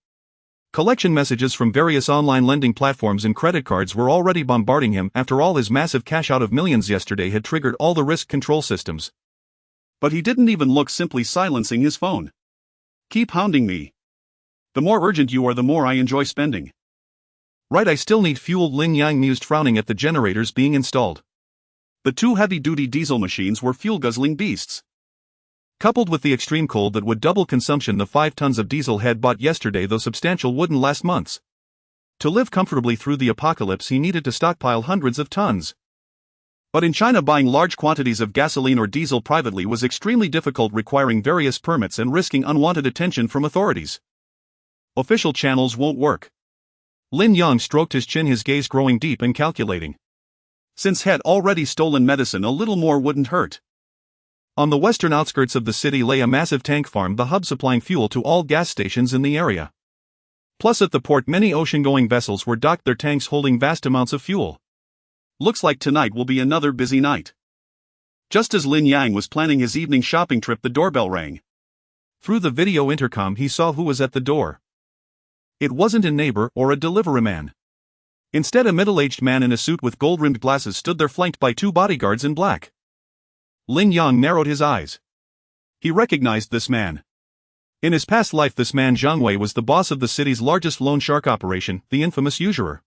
Collection messages from various online lending platforms and credit cards were already bombarding him. After all, his massive cash out of millions yesterday had triggered all the risk control systems. But he didn't even look, simply silencing his phone. "Keep hounding me. The more urgent you are, the more I enjoy spending." "Right, I still need fuel," Lin Yang mused, frowning at the generators being installed. The 2 heavy-duty diesel machines were fuel-guzzling beasts. Coupled with the extreme cold that would double consumption, the 5 tons of diesel had bought yesterday, though substantial, wouldn't last months. To live comfortably through the apocalypse, he needed to stockpile hundreds of tons. But in China, buying large quantities of gasoline or diesel privately was extremely difficult, requiring various permits and risking unwanted attention from authorities. Official channels won't work. Lin Yang stroked his chin, his gaze growing deep and calculating. Since had already stolen medicine, a little more wouldn't hurt. On the western outskirts of the city lay a massive tank farm, the hub supplying fuel to all gas stations in the area. Plus, at the port, many ocean-going vessels were docked, their tanks holding vast amounts of fuel. Looks like tonight will be another busy night. Just as Lin Yang was planning his evening shopping trip, the doorbell rang. Through the video intercom he saw who was at the door. It wasn't a neighbor or a delivery man. Instead, a middle-aged man in a suit with gold-rimmed glasses stood there, flanked by 2 bodyguards in black. Lin Yang narrowed his eyes. He recognized this man. In his past life, this man Zhang Wei was the boss of the city's largest loan shark operation, the infamous usurer.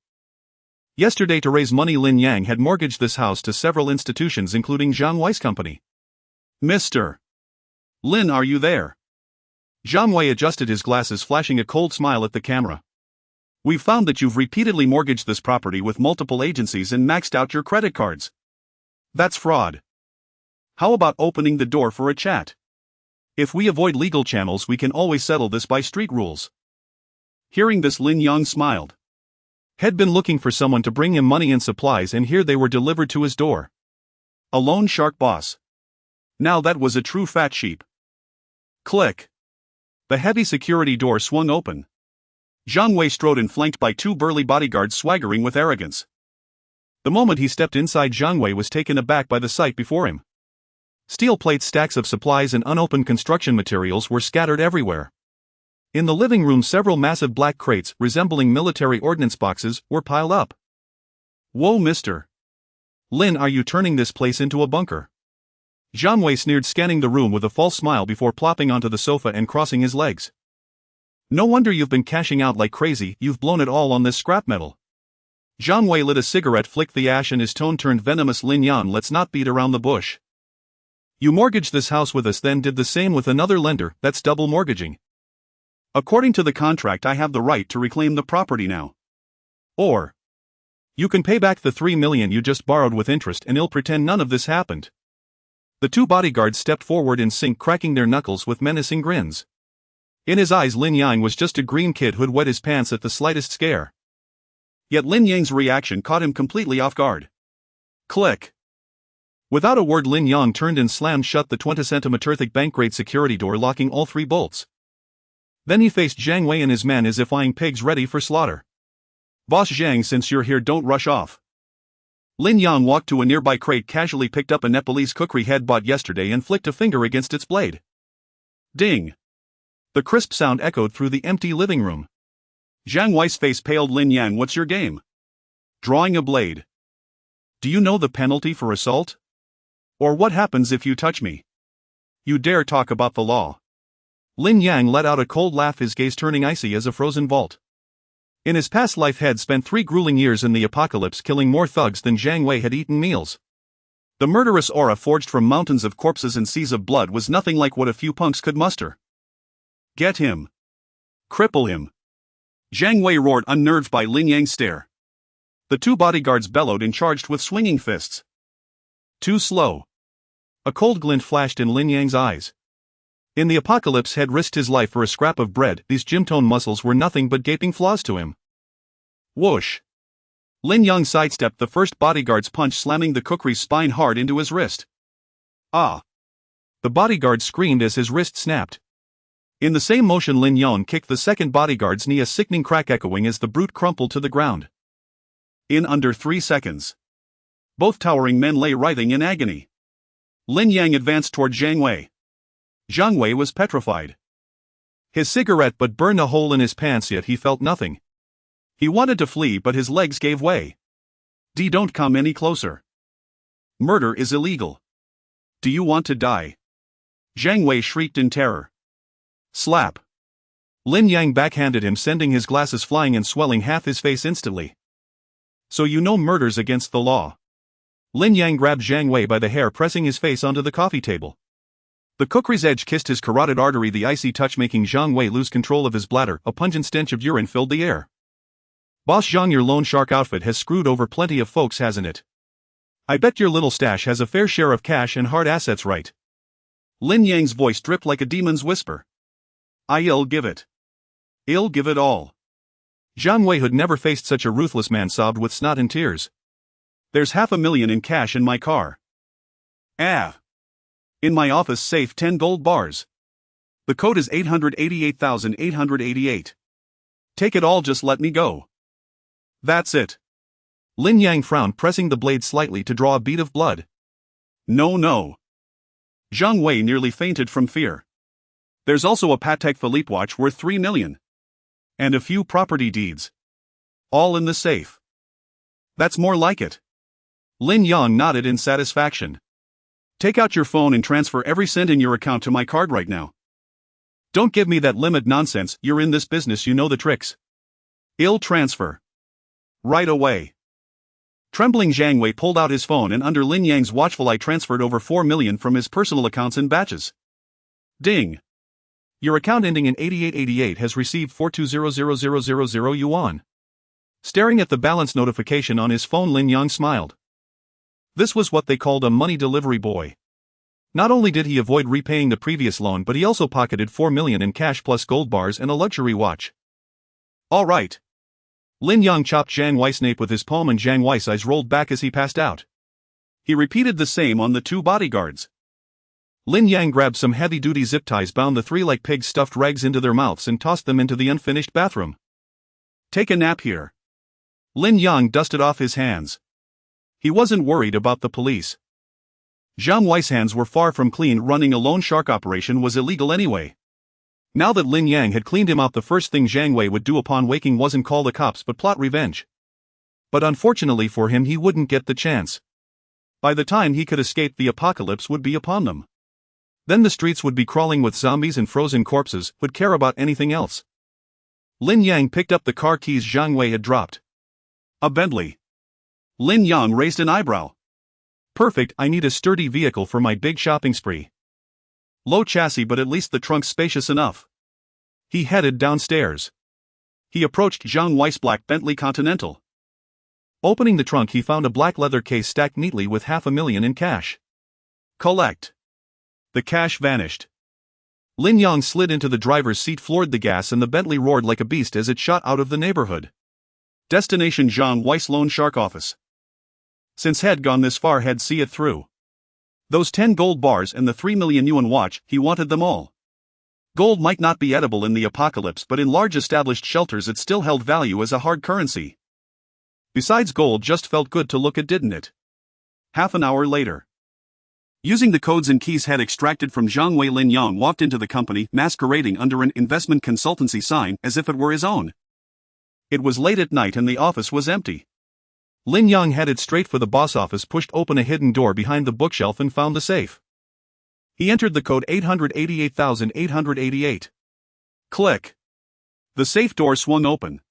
Yesterday, to raise money, Lin Yang had mortgaged this house to several institutions, including Zhang Wei's company. Mr. Lin, are you there? Zhang Wei adjusted his glasses, flashing a cold smile at the camera. We've found that you've repeatedly mortgaged this property with multiple agencies and maxed out your credit cards. That's fraud. How about opening the door for a chat? If we avoid legal channels, we can always settle this by street rules. Hearing this, Lin Yang smiled. Had been looking for someone to bring him money and supplies, and here they were delivered to his door. A loan shark boss. Now that was a true fat sheep. Click. The heavy security door swung open. Zhang Wei strode in, flanked by 2 burly bodyguards swaggering with arrogance. The moment he stepped inside, Zhang Wei was taken aback by the sight before him. Steel plates, stacks of supplies, and unopened construction materials were scattered everywhere. In the living room, several massive black crates, resembling military ordnance boxes, were piled up. Whoa, Mr. Lin, are you turning this place into a bunker? Zhang Wei sneered, scanning the room with a false smile before plopping onto the sofa and crossing his legs. No wonder you've been cashing out like crazy, you've blown it all on this scrap metal. Zhang Wei lit a cigarette, flicked the ash, and his tone turned venomous. Lin Yang, let's not beat around the bush. You mortgaged this house with us, then did the same with another lender, that's double mortgaging. According to the contract, I have the right to reclaim the property now. Or you can pay back the 3 million you just borrowed with interest, and I'll pretend none of this happened. The 2 bodyguards stepped forward in sync, cracking their knuckles with menacing grins. In his eyes, Lin Yang was just a green kid who'd wet his pants at the slightest scare. Yet Lin Yang's reaction caught him completely off guard. Click. Without a word, Lin Yang turned and slammed shut the 20-centimeter-thick bank-grade security door, locking all 3 bolts. Then he faced Zhang Wei and his men as if eyeing pigs ready for slaughter. Boss Zhang, since you're here, don't rush off. Lin Yang walked to a nearby crate, casually picked up a Nepalese cookery head bought yesterday, and flicked a finger against its blade. Ding! The crisp sound echoed through the empty living room. Zhang Wei's face paled. Lin Yang, what's your game? Drawing a blade. Do you know the penalty for assault? Or what happens if you touch me? You dare talk about the law? Lin Yang let out a cold laugh, his gaze turning icy as a frozen vault. In his past life, had spent 3 grueling years in the apocalypse, killing more thugs than Zhang Wei had eaten meals. The murderous aura forged from mountains of corpses and seas of blood was nothing like what a few punks could muster. Get him. Cripple him. Zhang Wei roared, unnerved by Lin Yang's stare. The 2 bodyguards bellowed and charged with swinging fists. Too slow. A cold glint flashed in Lin Yang's eyes. In the apocalypse, had risked his life for a scrap of bread. These gym-toned muscles were nothing but gaping flaws to him. Whoosh! Lin Yang sidestepped the first bodyguard's punch, slamming the cookery's spine hard into his wrist. Ah! The bodyguard screamed as his wrist snapped. In the same motion, Lin Yang kicked the second bodyguard's knee, a sickening crack echoing as the brute crumpled to the ground. In under 3 seconds, both towering men lay writhing in agony. Lin Yang advanced toward Zhang Wei. Zhang Wei was petrified. His cigarette butt burned a hole in his pants, yet he felt nothing. He wanted to flee, but his legs gave way. Don't come any closer. Murder is illegal. Do you want to die? Zhang Wei shrieked in terror. Slap. Lin Yang backhanded him, sending his glasses flying and swelling half his face instantly. So you know murder's against the law. Lin Yang grabbed Zhang Wei by the hair, pressing his face onto the coffee table. The cookery's edge kissed his carotid artery, the icy touch making Zhang Wei lose control of his bladder. A pungent stench of urine filled the air. Boss Zhang, your loan shark outfit has screwed over plenty of folks, hasn't it? I bet your little stash has a fair share of cash and hard assets, right? Lin Yang's voice dripped like a demon's whisper. I'll give it. I'll give it all. Zhang Wei had never faced such a ruthless man, sobbed with snot and tears. There's $500,000 in cash in my car. In my office safe, 10 gold bars. The code is 888,888. Take it all, just let me go. That's it. Lin Yang frowned, pressing the blade slightly to draw a bead of blood. No, no. Zhang Wei nearly fainted from fear. There's also a Patek Philippe watch worth 3 million. And a few property deeds. All in the safe. That's more like it. Lin Yang nodded in satisfaction. Take out your phone and transfer every cent in your account to my card right now. Don't give me that limit nonsense, you're in this business, you know the tricks. I'll transfer. Right away. Trembling Zhang Wei pulled out his phone and under Lin Yang's watchful eye transferred over 4 million from his personal accounts in batches. Ding. Your account ending in 8888 has received 4200000 yuan. Staring at the balance notification on his phone, Lin Yang smiled. This was what they called a money delivery boy. Not only did he avoid repaying the previous loan, but he also pocketed 4 million in cash plus gold bars and a luxury watch. All right. Lin Yang chopped Zhang Wei's nape with his palm and Zhang Wei's eyes rolled back as he passed out. He repeated the same on the two bodyguards. Lin Yang grabbed some heavy-duty zip ties, bound the three like pigs, stuffed rags into their mouths and tossed them into the unfinished bathroom. Take a nap here. Lin Yang dusted off his hands. He wasn't worried about the police. Zhang Wei's hands were far from clean. Running a loan shark operation was illegal anyway. Now that Lin Yang had cleaned him out, the first thing Zhang Wei would do upon waking wasn't call the cops but plot revenge. But unfortunately for him, he wouldn't get the chance. By the time he could escape, the apocalypse would be upon them. Then the streets would be crawling with zombies and frozen corpses. Would care about anything else. Lin Yang picked up the car keys Zhang Wei had dropped. A Bentley. Lin Yang raised an eyebrow. Perfect, I need a sturdy vehicle for my big shopping spree. Low chassis, but at least the trunk's spacious enough. He headed downstairs. He approached Zhang Wei's black Bentley Continental. Opening the trunk, he found a black leather case stacked neatly with 500,000 in cash. Collect. The cash vanished. Lin Yang slid into the driver's seat, floored the gas, and the Bentley roared like a beast as it shot out of the neighborhood. Destination Zhang Wei's loan shark office. Since he'd gone this far, he'd see it through. Those 10 gold bars and the 3 million yuan watch, he wanted them all. Gold might not be edible in the apocalypse, but in large established shelters it still held value as a hard currency. Besides, gold just felt good to look at, didn't it? Half an hour later. Using the codes and keys had extracted from Zhang Wei, Lin Yang walked into the company, masquerading under an investment consultancy sign as if it were his own. It was late at night and the office was empty. Lin Yang headed straight for the boss office, pushed open a hidden door behind the bookshelf and found the safe. He entered the code 888,888. Click. The safe door swung open.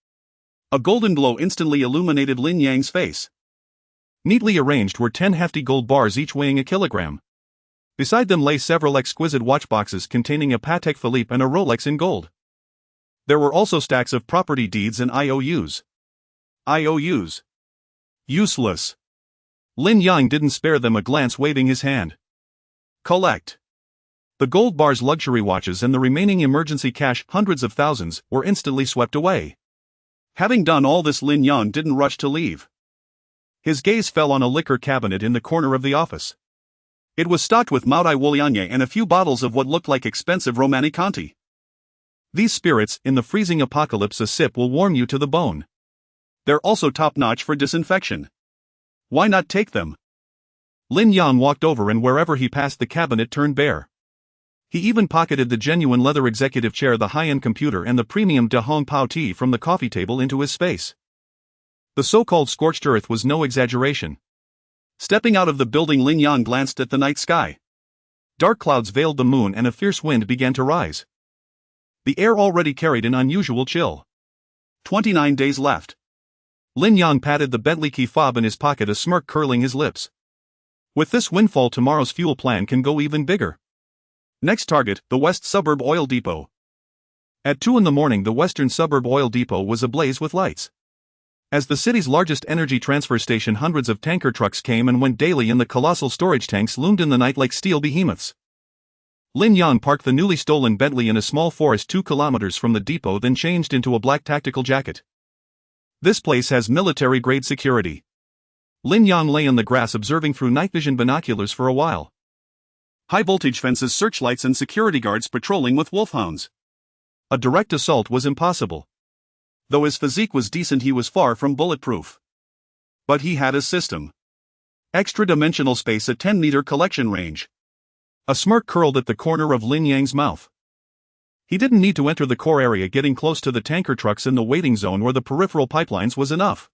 A golden glow instantly illuminated Lin Yang's face. Neatly arranged were 10 hefty gold bars, each weighing a kilogram. Beside them lay several exquisite watchboxes containing a Patek Philippe and a Rolex in gold. There were also stacks of property deeds and IOUs. IOUs. Useless. Lin Yang didn't spare them a glance, waving his hand. Collect. The gold bars, luxury watches, and the remaining emergency cash, hundreds of thousands, were instantly swept away. Having done all this, Lin Yang didn't rush to leave. His gaze fell on a liquor cabinet in the corner of the office. It was stocked with Maodai Wulianye and a few bottles of what looked like expensive Romani Conti. These spirits, in the freezing apocalypse, a sip will warm you to the bone. They're also top-notch for disinfection. Why not take them? Lin Yang walked over and wherever he passed, the cabinet turned bare. He even pocketed the genuine leather executive chair, the high-end computer, and the premium De Hong Pao tea from the coffee table into his space. The so-called scorched earth was no exaggeration. Stepping out of the building, Lin Yang glanced at the night sky. Dark clouds veiled the moon and a fierce wind began to rise. The air already carried an unusual chill. 29 days left. Lin Yang patted the Bentley key fob in his pocket, a smirk curling his lips. With this windfall, tomorrow's fuel plan can go even bigger. Next target, the West Suburb Oil Depot. At 2 in the morning, the Western Suburb Oil Depot was ablaze with lights. As the city's largest energy transfer station, hundreds of tanker trucks came and went daily, and the colossal storage tanks loomed in the night like steel behemoths. Lin Yang parked the newly stolen Bentley in a small forest 2 kilometers from the depot, then changed into a black tactical jacket. This place has military-grade security. Lin Yang lay in the grass observing through night vision binoculars for a while. High-voltage fences, searchlights, and security guards patrolling with wolfhounds. A direct assault was impossible. Though his physique was decent, he was far from bulletproof. But he had a system. Extra-dimensional space at 10-meter collection range. A smirk curled at the corner of Lin Yang's mouth. He didn't need to enter the core area. Getting close to the tanker trucks in the waiting zone or the peripheral pipelines was enough.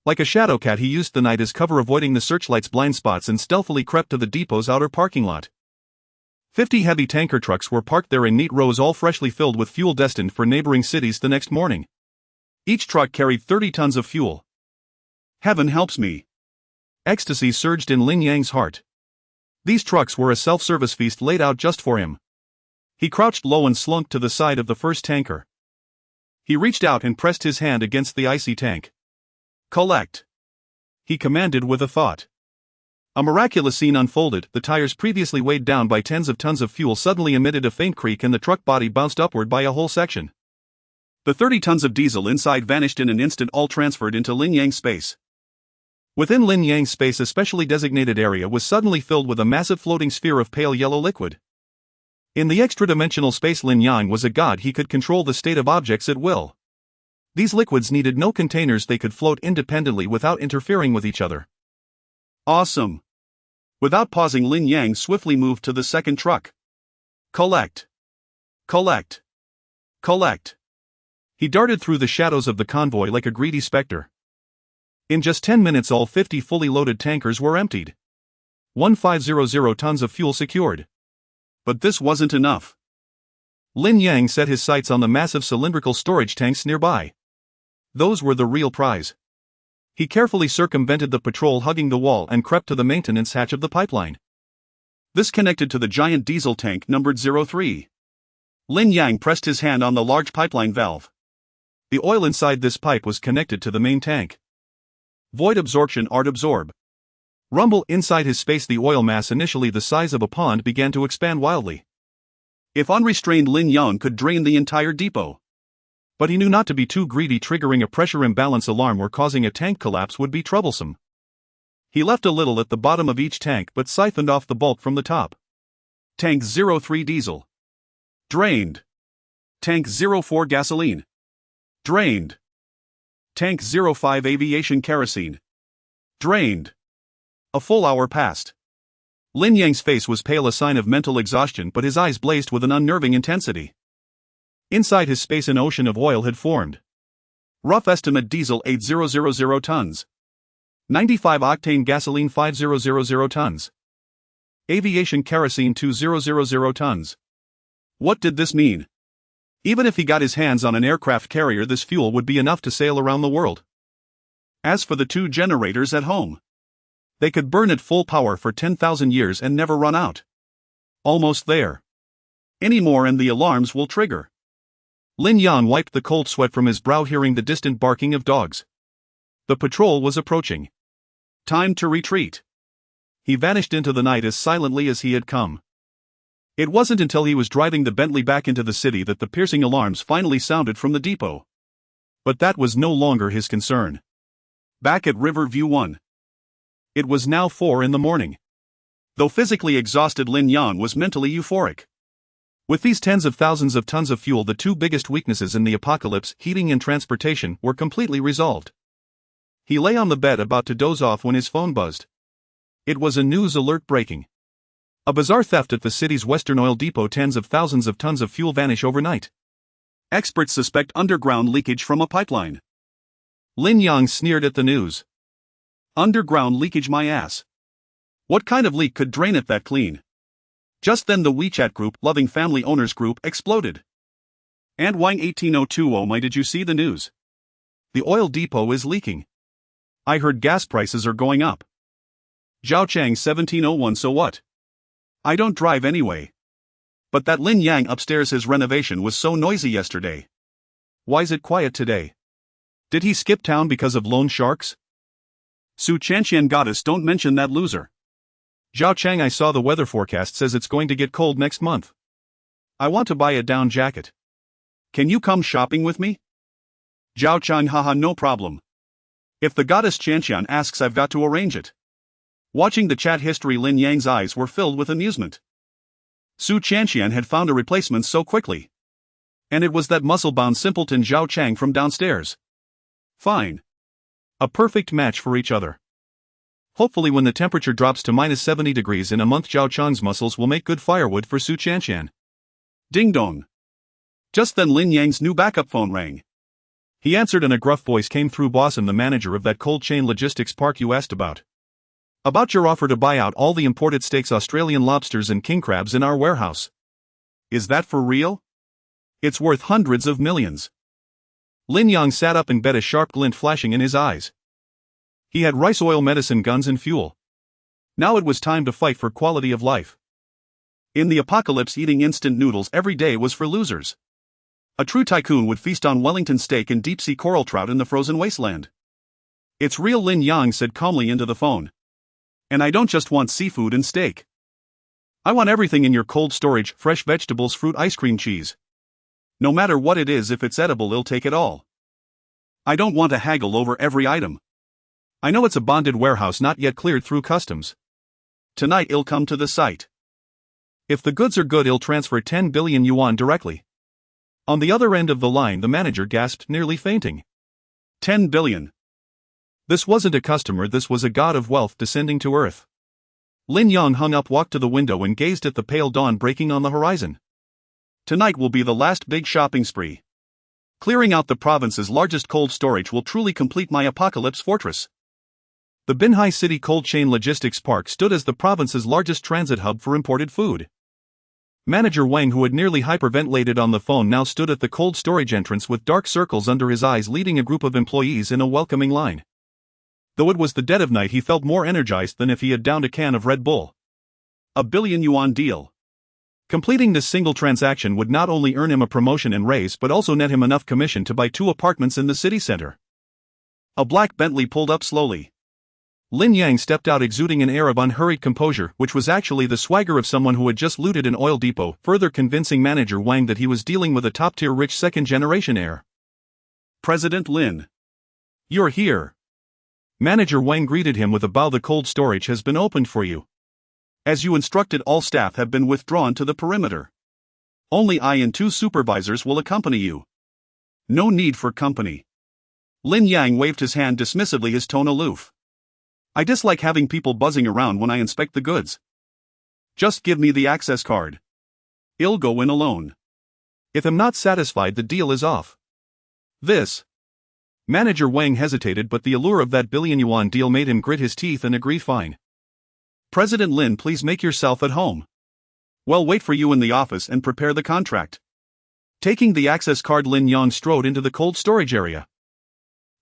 Like a shadow cat, he used the night as cover, avoiding the searchlight's blind spots, and stealthily crept to the depot's outer parking lot. 50 heavy tanker trucks were parked there in neat rows, all freshly filled with fuel destined for neighboring cities the next morning. Each truck carried 30 tons of fuel. Heaven helps me. Ecstasy surged in Lin Yang's heart. These trucks were a self-service feast laid out just for him. He crouched low and slunk to the side of the first tanker. He reached out and pressed his hand against the icy tank. "Collect," he commanded with a thought. A miraculous scene unfolded. The tires, previously weighed down by tens of tons of fuel, suddenly emitted a faint creak and the truck body bounced upward by a whole section. The 30 tons of diesel inside vanished in an instant, all transferred into Lin Yang's space. Within Lin Yang's space, a specially designated area was suddenly filled with a massive floating sphere of pale yellow liquid. In the extra-dimensional space, Lin Yang was a god. He could control the state of objects at will. These liquids needed no containers. They could float independently without interfering with each other. Awesome. Without pausing, Lin Yang swiftly moved to the second truck. Collect. Collect. Collect. He darted through the shadows of the convoy like a greedy specter. In just 10 minutes, all 50 fully loaded tankers were emptied. 1500 tons of fuel secured. But this wasn't enough. Lin Yang set his sights on the massive cylindrical storage tanks nearby. Those were the real prize. He carefully circumvented the patrol hugging the wall and crept to the maintenance hatch of the pipeline. This connected to the giant diesel tank numbered 03. Lin Yang pressed his hand on the large pipeline valve. The oil inside this pipe was connected to the main tank. Void absorption. Art absorb. Rumble. Inside his space, the oil mass, initially the size of a pond, began to expand wildly. If unrestrained, Lin Yang could drain the entire depot. But he knew not to be too greedy. Triggering a pressure imbalance alarm or causing a tank collapse would be troublesome. He left a little at the bottom of each tank but siphoned off the bulk from the top. Tank 03 diesel. Drained. Tank 04 gasoline. Drained. Tank 05 aviation kerosene. Drained. A full hour passed. Lin Yang's face was pale, a sign of mental exhaustion, but his eyes blazed with an unnerving intensity. Inside his space, an ocean of oil had formed. Rough estimate: diesel 8,000 tons. 95-octane gasoline 5,000 tons. Aviation kerosene 2,000 tons. What did this mean? Even if he got his hands on an aircraft carrier, this fuel would be enough to sail around the world. As for the 2 generators at home, they could burn at full power for 10,000 years and never run out. Almost there. Any more and the alarms will trigger. Lin Yang wiped the cold sweat from his brow, hearing the distant barking of dogs. The patrol was approaching. Time to retreat. He vanished into the night as silently as he had come. It wasn't until he was driving the Bentley back into the city that the piercing alarms finally sounded from the depot. But that was no longer his concern. Back at Riverview 1. It was now 4 in the morning. Though physically exhausted, Lin Yang was mentally euphoric. With these tens of thousands of tons of fuel, the 2 biggest weaknesses in the apocalypse, heating and transportation, were completely resolved. He lay on the bed about to doze off when his phone buzzed. It was a news alert breaking. A bizarre theft at the city's Western Oil Depot. Tens of thousands of tons of fuel vanish overnight. Experts suspect underground leakage from a pipeline. Lin Yang sneered at the news. Underground leakage, my ass. What kind of leak could drain it that clean? Just then the WeChat group, Loving Family Owners Group, exploded. And Wang 18020, my, did you see the news? The oil depot is leaking. I heard gas prices are going up. Zhao Chang 1701, so what? I don't drive anyway. But that Lin Yang upstairs, his renovation was so noisy yesterday. Why's it quiet today? Did he skip town because of loan sharks? Su Chanqian goddess, don't mention that loser. Zhao Chang, I saw the weather forecast says it's going to get cold next month. I want to buy a down jacket. Can you come shopping with me? Zhao Chang, haha, no problem. If the goddess Chanqian asks, I've got to arrange it. Watching the chat history, Lin Yang's eyes were filled with amusement. Su Chanqian had found a replacement so quickly. And it was that muscle-bound simpleton Zhao Chang from downstairs. Fine. A perfect match for each other. Hopefully when the temperature drops to minus 70 degrees in a month, Zhao Chang's muscles will make good firewood for Su Chanshan. Ding dong. Just then Lin Yang's new backup phone rang. He answered and a gruff voice came through. Boss, I'm the manager of that cold chain logistics park you asked about. About your offer to buy out all the imported steaks, Australian lobsters and king crabs in our warehouse. Is that for real? It's worth hundreds of millions. Lin Yang sat up in bed, a sharp glint flashing in his eyes. He had rice oil, medicine, guns and fuel. Now it was time to fight for quality of life. In the apocalypse, eating instant noodles every day was for losers. A true tycoon would feast on Wellington steak and deep-sea coral trout in the frozen wasteland. It's real, Lin Yang said calmly into the phone. And I don't just want seafood and steak. I want everything in your cold storage: fresh vegetables, fruit, ice cream, cheese. No matter what it is, if it's edible, I'll take it all. I don't want to haggle over every item. I know it's a bonded warehouse not yet cleared through customs. Tonight I'll come to the site. If the goods are good, I'll transfer 10 billion yuan directly. On the other end of the line, the manager gasped, nearly fainting. 10 billion. This wasn't a customer, this was a god of wealth descending to earth. Lin Yang hung up, walked to the window and gazed at the pale dawn breaking on the horizon. Tonight will be the last big shopping spree. Clearing out the province's largest cold storage will truly complete my apocalypse fortress. The Binhai City Cold Chain Logistics Park stood as the province's largest transit hub for imported food. Manager Wang, who had nearly hyperventilated on the phone, now stood at the cold storage entrance with dark circles under his eyes, leading a group of employees in a welcoming line. Though it was the dead of night, he felt more energized than if he had downed a can of Red Bull. A billion-yuan deal. Completing this single transaction would not only earn him a promotion and raise but also net him enough commission to buy 2 apartments in the city center. A black Bentley pulled up slowly. Lin Yang stepped out, exuding an air of unhurried composure, which was actually the swagger of someone who had just looted an oil depot, further convincing manager Wang that he was dealing with a top-tier rich second-generation heir. President Lin. You're here. Manager Wang greeted him with a bow. The cold storage has been opened for you. As you instructed, all staff have been withdrawn to the perimeter. Only I and 2 supervisors will accompany you. No need for company. Lin Yang waved his hand dismissively, his tone aloof. I dislike having people buzzing around when I inspect the goods. Just give me the access card. I'll go in alone. If I'm not satisfied, the deal is off. This. Manager Wang hesitated, but the allure of that billion-yuan deal made him grit his teeth and agree. Fine. President Lin, please make yourself at home. We'll wait for you in the office and prepare the contract. Taking the access card, Lin Yang strode into the cold storage area.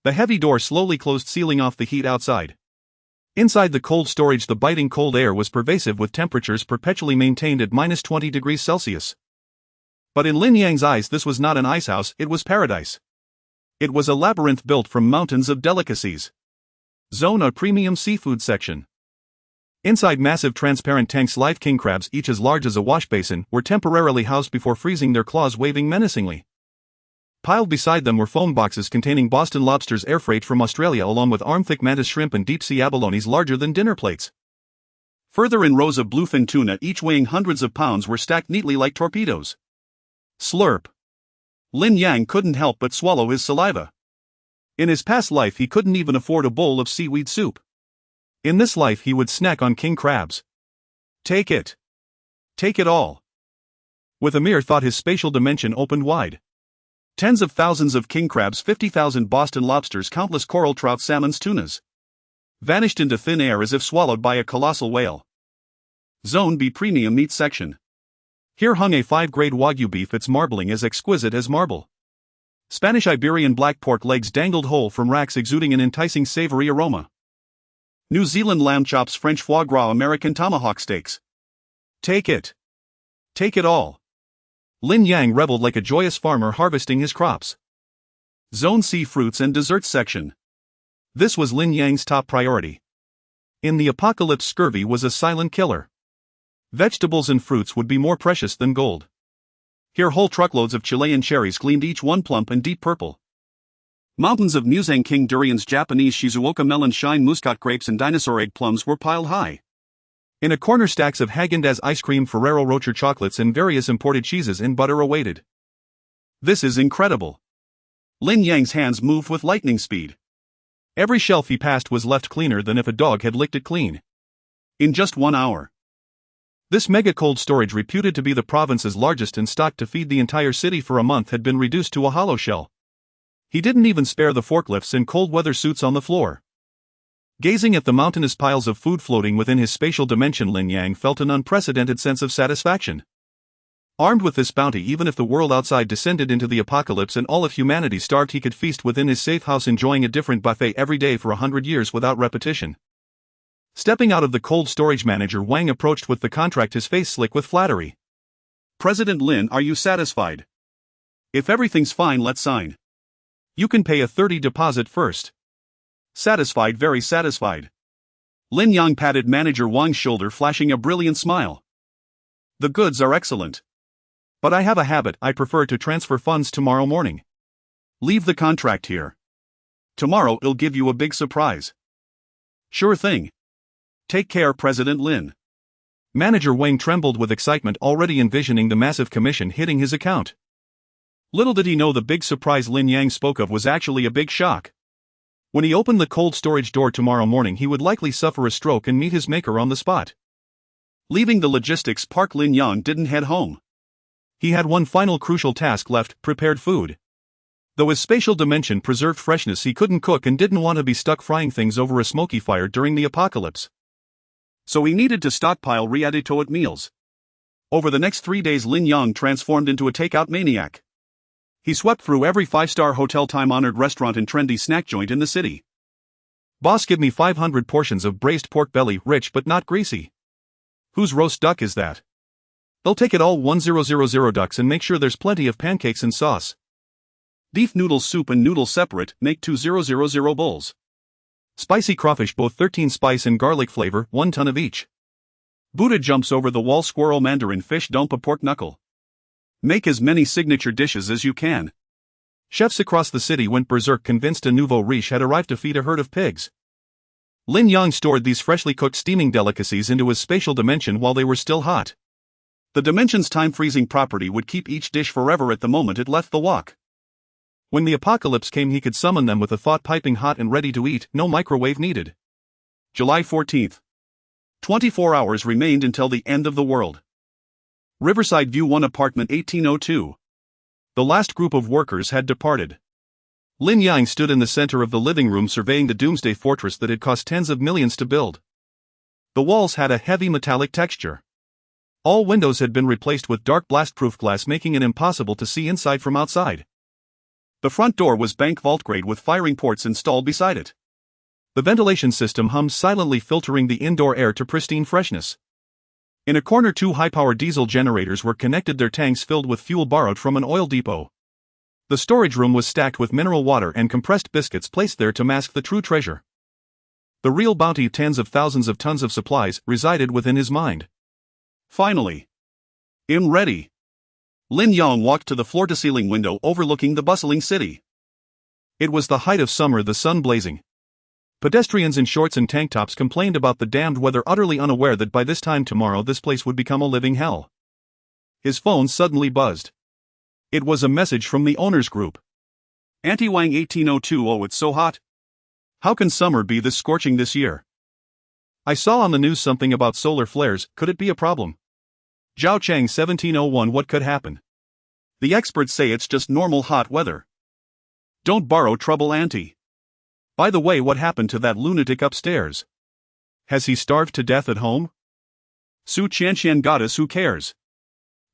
The heavy door slowly closed, sealing off the heat outside. Inside the cold storage, the biting cold air was pervasive, with temperatures perpetually maintained at minus 20 degrees Celsius. But in Lin Yang's eyes, this was not an icehouse, it was paradise. It was a labyrinth built from mountains of delicacies. Zone A Premium Seafood Section. Inside, massive transparent tanks, live king crabs, each as large as a wash basin, were temporarily housed before freezing, their claws waving menacingly. Piled beside them were foam boxes containing Boston lobsters, air freight from Australia, along with arm-thick mantis shrimp and deep-sea abalones larger than dinner plates. Further in, rows of bluefin tuna, each weighing hundreds of pounds, were stacked neatly like torpedoes. Slurp. Lin Yang couldn't help but swallow his saliva. In his past life, he couldn't even afford a bowl of seaweed soup. In this life, he would snack on king crabs. Take it. Take it all. With a mere thought, his spatial dimension opened wide. Tens of thousands of king crabs, 50,000 Boston lobsters, countless coral trout, salmons, tunas, vanished into thin air as if swallowed by a colossal whale. Zone B Premium Meat Section. Here hung a 5-grade Wagyu beef, its marbling as exquisite as marble. Spanish Iberian black pork legs dangled whole from racks, exuding an enticing savory aroma. New Zealand lamb chops, French foie gras, American tomahawk steaks. Take it. Take it all. Lin Yang reveled like a joyous farmer harvesting his crops. Zone C Fruits and Desserts Section. This was Lin Yang's top priority. In the apocalypse, scurvy was a silent killer. Vegetables and fruits would be more precious than gold. Here whole truckloads of Chilean cherries gleamed, each one plump and deep purple. Mountains of Muzang King durians, Japanese Shizuoka melon, shine muscat grapes and dinosaur egg plums were piled high. In a corner, stacks of Häagen-Dazs ice cream, Ferrero Rocher chocolates and various imported cheeses in butter awaited. This is incredible. Lin Yang's hands moved with lightning speed. Every shelf he passed was left cleaner than if a dog had licked it clean. In just 1 hour. This mega cold storage, reputed to be the province's largest and stocked to feed the entire city for a month, had been reduced to a hollow shell. He didn't even spare the forklifts and cold weather suits on the floor. Gazing at the mountainous piles of food floating within his spatial dimension, Lin Yang felt an unprecedented sense of satisfaction. Armed with this bounty, even if the world outside descended into the apocalypse and all of humanity starved, he could feast within his safe house, enjoying a different buffet every day for 100 years without repetition. Stepping out of the cold storage, Manager Wang approached with the contract, his face slick with flattery. President Lin, are you satisfied? If everything's fine, let's sign. You can pay a 30 deposit first. Satisfied, very satisfied. Lin Yang patted Manager Wang's shoulder, flashing a brilliant smile. The goods are excellent. But I have a habit, I prefer to transfer funds tomorrow morning. Leave the contract here. Tomorrow it'll give you a big surprise. Sure thing. Take care, President Lin. Manager Wang trembled with excitement, already envisioning the massive commission hitting his account. Little did he know the big surprise Lin Yang spoke of was actually a big shock. When he opened the cold storage door tomorrow morning, he would likely suffer a stroke and meet his maker on the spot. Leaving the logistics park, Lin Yang didn't head home. He had one final crucial task left: prepared food. Though his spatial dimension preserved freshness, he couldn't cook and didn't want to be stuck frying things over a smoky fire during the apocalypse. So he needed to stockpile ready-to-eat meals. Over the next 3 days, Lin Yang transformed into a takeout maniac. He swept through every 5-star hotel, time-honored restaurant and trendy snack joint in the city. Boss, give me 500 portions of braised pork belly, rich but not greasy. Whose roast duck is that? They'll take it all. 1000 ducks, and make sure there's plenty of pancakes and sauce. Beef noodle soup and noodles separate, make 2000 bowls. Spicy crawfish, both 13 spice and garlic flavor, 1 ton of each. Buddha jumps over the wall, squirrel mandarin fish dump, a pork knuckle. Make as many signature dishes as you can. Chefs across the city went berserk, convinced a nouveau riche had arrived to feed a herd of pigs. Lin Yang stored these freshly cooked steaming delicacies into his spatial dimension while they were still hot. The dimension's time-freezing property would keep each dish forever at the moment it left the wok. When the apocalypse came, he could summon them with a thought, piping hot and ready to eat, no microwave needed. July 14th. 24 hours remained until the end of the world. Riverside View 1 apartment, 1802. The last group of workers had departed. Lin Yang stood in the center of the living room, surveying the doomsday fortress that had cost tens of millions to build. The walls had a heavy metallic texture. All windows had been replaced with dark blast-proof glass, making it impossible to see inside from outside. The front door was bank vault grade with firing ports installed beside it. The ventilation system hummed silently, filtering the indoor air to pristine freshness. In a corner, 2 high-powered diesel generators were connected, their tanks filled with fuel borrowed from an oil depot. The storage room was stacked with mineral water and compressed biscuits, placed there to mask the true treasure. The real bounty, tens of thousands of tons of supplies, resided within his mind. Finally. I'm ready. Lin Yang walked to the floor-to-ceiling window overlooking the bustling city. It was the height of summer, the sun blazing. Pedestrians in shorts and tank tops complained about the damned weather, utterly unaware that by this time tomorrow this place would become a living hell. His phone suddenly buzzed. It was a message from the owners group. Auntie Wang, 1802. Oh, it's so hot. How can summer be this scorching this year? I saw on the news something about solar flares, could it be a problem? Zhao Chang, 1701. What could happen? The experts say it's just normal hot weather. Don't borrow trouble, Auntie. By the way, what happened to that lunatic upstairs? Has he starved to death at home? Su Qianqian, goddess, who cares?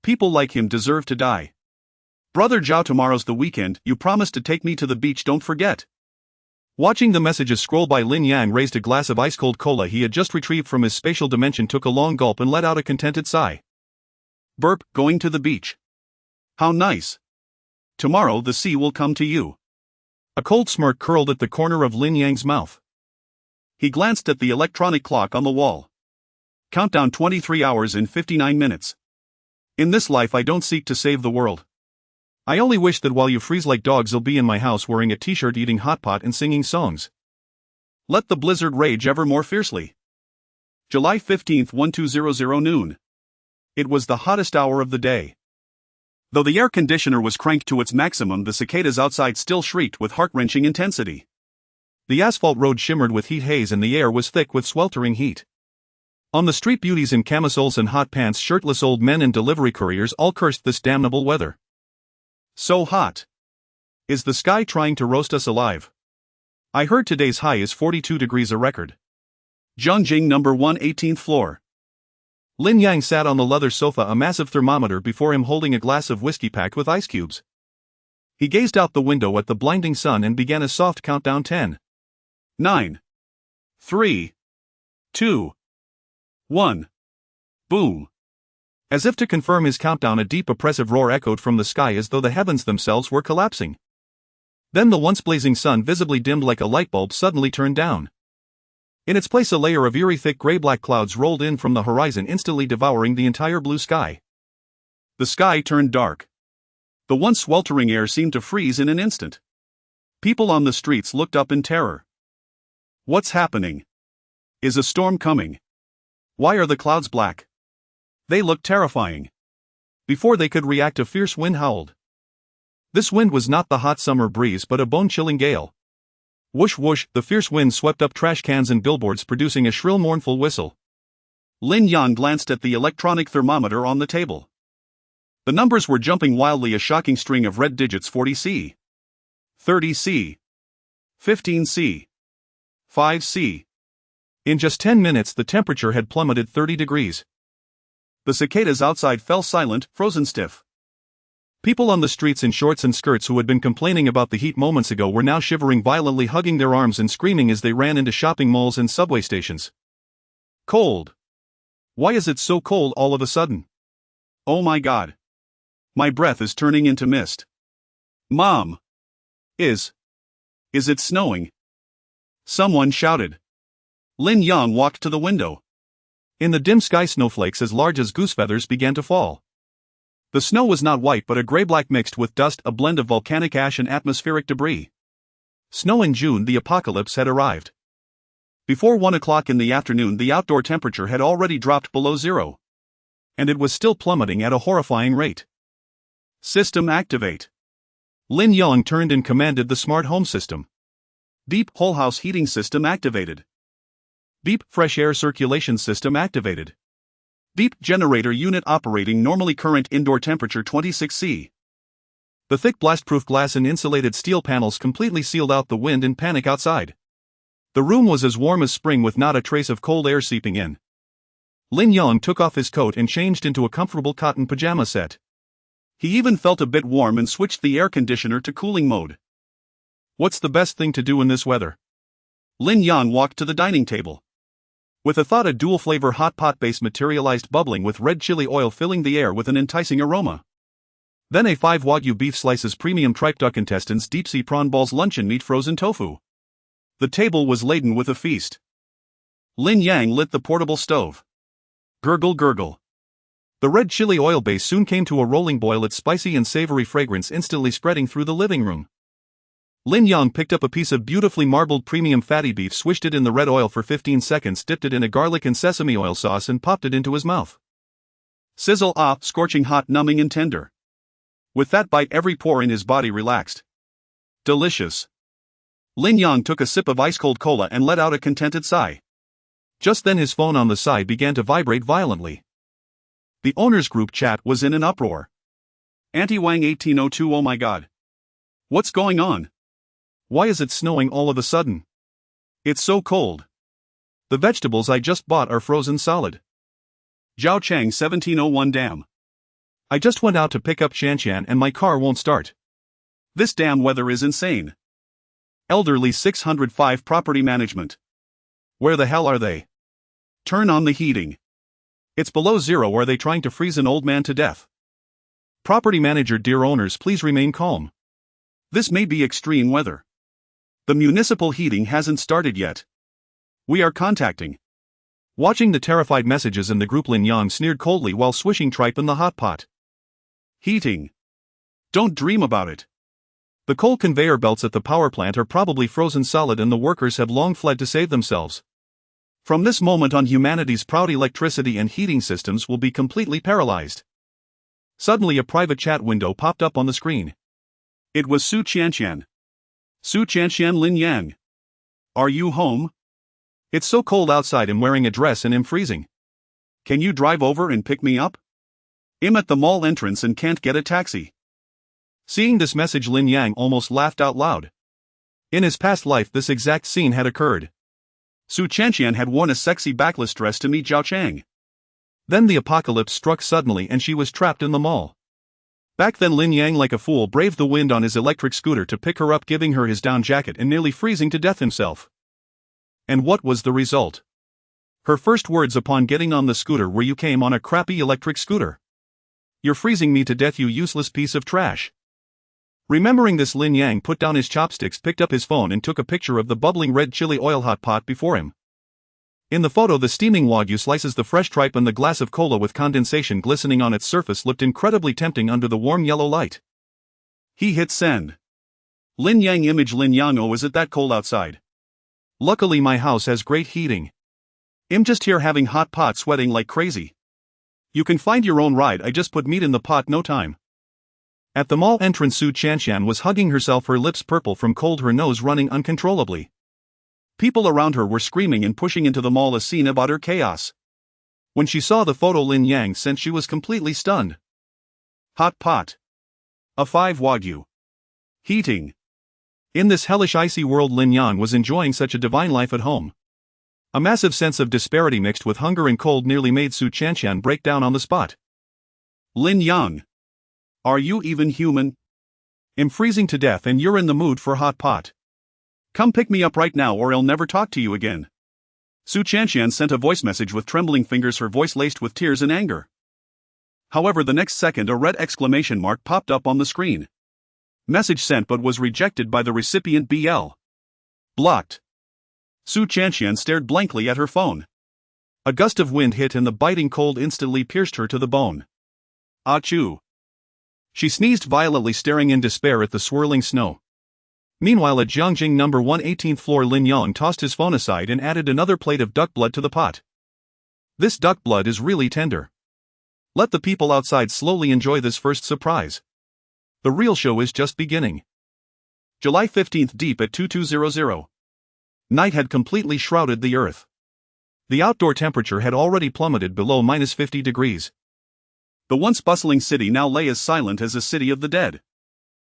People like him deserve to die. Brother Zhao, tomorrow's the weekend, you promised to take me to the beach, don't forget. Watching the messages scroll by, Lin Yang raised a glass of ice-cold cola he had just retrieved from his spatial dimension, took a long gulp and let out a contented sigh. Burp, going to the beach. How nice. Tomorrow the sea will come to you. A cold smirk curled at the corner of Lin Yang's mouth. He glanced at the electronic clock on the wall. Countdown, 23 hours and 59 minutes. In this life I don't seek to save the world. I only wish that while you freeze like dogs you'll be in my house wearing a t-shirt, eating hot pot and singing songs. Let the blizzard rage ever more fiercely. July 15th, 1200 noon. It was the hottest hour of the day. Though the air conditioner was cranked to its maximum, the cicadas outside still shrieked with heart-wrenching intensity. The asphalt road shimmered with heat haze and the air was thick with sweltering heat. On the street, beauties in camisoles and hot pants, shirtless old men and delivery couriers all cursed this damnable weather. So hot. Is the sky trying to roast us alive? I heard today's high is 42 degrees, a record. Zhongjing number 1, 18th floor. Lin Yang sat on the leather sofa, a massive thermometer before him, holding a glass of whiskey packed with ice cubes. He gazed out the window at the blinding sun and began a soft countdown. 10, 9, 3, 2, 1. Boom. As if to confirm his countdown, a deep oppressive roar echoed from the sky as though the heavens themselves were collapsing. Then the once blazing sun, visibly dimmed like a light bulb, suddenly turned down. In its place, a layer of eerie thick gray-black clouds rolled in from the horizon, instantly devouring the entire blue sky. The sky turned dark. The once sweltering air seemed to freeze in an instant. People on the streets looked up in terror. What's happening? Is a storm coming? Why are the clouds black? They looked terrifying. Before they could react, a fierce wind howled. This wind was not the hot summer breeze but a bone-chilling gale. Whoosh whoosh, the fierce wind swept up trash cans and billboards, producing a shrill mournful whistle. Lin Yang glanced at the electronic thermometer on the table. The numbers were jumping wildly, a shocking string of red digits: 40°C, 30°C, 15°C, 5°C. In just 10 minutes the temperature had plummeted 30 degrees. The cicadas outside fell silent, frozen stiff. People on the streets in shorts and skirts who had been complaining about the heat moments ago were now shivering violently, hugging their arms and screaming as they ran into shopping malls and subway stations. Cold. Why is it so cold all of a sudden? Oh my God. My breath is turning into mist. Mom. Is it snowing? Someone shouted. Lin Yang walked to the window. In the dim sky, snowflakes as large as goose feathers began to fall. The snow was not white but a gray-black mixed with dust, a blend of volcanic ash and atmospheric debris. Snow in June, the apocalypse had arrived. Before 1 o'clock in the afternoon, the outdoor temperature had already dropped below zero. And it was still plummeting at a horrifying rate. System activate. Lin Yang turned and commanded the smart home system. Deep whole house heating system activated. Deep fresh air circulation system activated. Deep generator unit operating normally, current indoor temperature 26°C. The thick blast-proof glass and insulated steel panels completely sealed out the wind and panic outside. The room was as warm as spring with not a trace of cold air seeping in. Lin Yang took off his coat and changed into a comfortable cotton pajama set. He even felt a bit warm and switched the air conditioner to cooling mode. What's the best thing to do in this weather? Lin Yang walked to the dining table. With a thought, a dual-flavor hot pot base materialized, bubbling with red chili oil, filling the air with an enticing aroma. Then a 5 Wagyu beef slices, premium tripe duck intestines, deep-sea prawn balls, luncheon meat, frozen tofu. The table was laden with a feast. Lin Yang lit the portable stove. Gurgle gurgle. The red chili oil base soon came to a rolling boil, its spicy and savory fragrance instantly spreading through the living room. Lin Yang picked up a piece of beautifully marbled premium fatty beef, swished it in the red oil for 15 seconds, dipped it in a garlic and sesame oil sauce and popped it into his mouth. Sizzle, ah, scorching hot, numbing and tender. With that bite, every pore in his body relaxed. Delicious. Lin Yang took a sip of ice-cold cola and let out a contented sigh. Just then his phone on the side began to vibrate violently. The owner's group chat was in an uproar. Auntie Wang 1802, oh my God. What's going on? Why is it snowing all of a sudden? It's so cold. The vegetables I just bought are frozen solid. Zhao Chang 1701 damn. I just went out to pick up Shanshan and my car won't start. This damn weather is insane. Elderly 605 property management. Where the hell are they? Turn on the heating. It's below zero. Are they trying to freeze an old man to death? Property manager, dear owners, please remain calm. This may be extreme weather. The municipal heating hasn't started yet. We are contacting. Watching the terrified messages in the group, Lin Yang sneered coldly while swishing tripe in the hot pot. Heating. Don't dream about it. The coal conveyor belts at the power plant are probably frozen solid and the workers have long fled to save themselves. From this moment on, humanity's proud electricity and heating systems will be completely paralyzed. Suddenly a private chat window popped up on the screen. It was Su Qianqian. Su Qianqian, Lin Yang. Are you home? It's so cold outside. I'm wearing a dress and I'm freezing. Can you drive over and pick me up? I'm at the mall entrance and can't get a taxi. Seeing this message, Lin Yang almost laughed out loud. In his past life, this exact scene had occurred. Su Chanqian had worn a sexy backless dress to meet Zhao Chang. Then the apocalypse struck suddenly and she was trapped in the mall. Back then, Lin Yang, like a fool, braved the wind on his electric scooter to pick her up, giving her his down jacket and nearly freezing to death himself. And what was the result? Her first words upon getting on the scooter were, "You came on a crappy electric scooter. You're freezing me to death, you useless piece of trash." Remembering this, Lin Yang put down his chopsticks, picked up his phone and took a picture of the bubbling red chili oil hot pot before him. In the photo, the steaming wagyu slices, the fresh tripe and the glass of cola with condensation glistening on its surface looked incredibly tempting under the warm yellow light. He hit send. Lin Yang image Lin Yang, oh, is it that cold outside? Luckily my house has great heating. I'm just here having hot pot, sweating like crazy. You can find your own ride, I just put meat in the pot, no time. At the mall entrance, Su Chanqian was hugging herself, her lips purple from cold, her nose running uncontrollably. People around her were screaming and pushing into the mall, a scene of utter chaos. When she saw the photo Lin Yang sent, she was completely stunned. Hot pot. A 5 wagyu. Heating. In this hellish icy world, Lin Yang was enjoying such a divine life at home. A massive sense of disparity mixed with hunger and cold nearly made Su Chanqian break down on the spot. Lin Yang. Are you even human? I'm freezing to death and you're in the mood for hot pot. Come pick me up right now or I'll never talk to you again. Su Chanqian sent a voice message with trembling fingers, her voice laced with tears and anger. However, the next second a red exclamation mark popped up on the screen. Message sent but was rejected by the recipient. BL. Blocked. Su Chanqian stared blankly at her phone. A gust of wind hit and the biting cold instantly pierced her to the bone. Achoo. She sneezed violently, staring in despair at the swirling snow. Meanwhile, at Jiangjing No. 1 18th floor, Lin Yang tossed his phone aside and added another plate of duck blood to the pot. This duck blood is really tender. Let the people outside slowly enjoy this first surprise. The real show is just beginning. July 15th, deep at 2200. Night had completely shrouded the earth. The outdoor temperature had already plummeted below -50 degrees. The once bustling city now lay as silent as a city of the dead.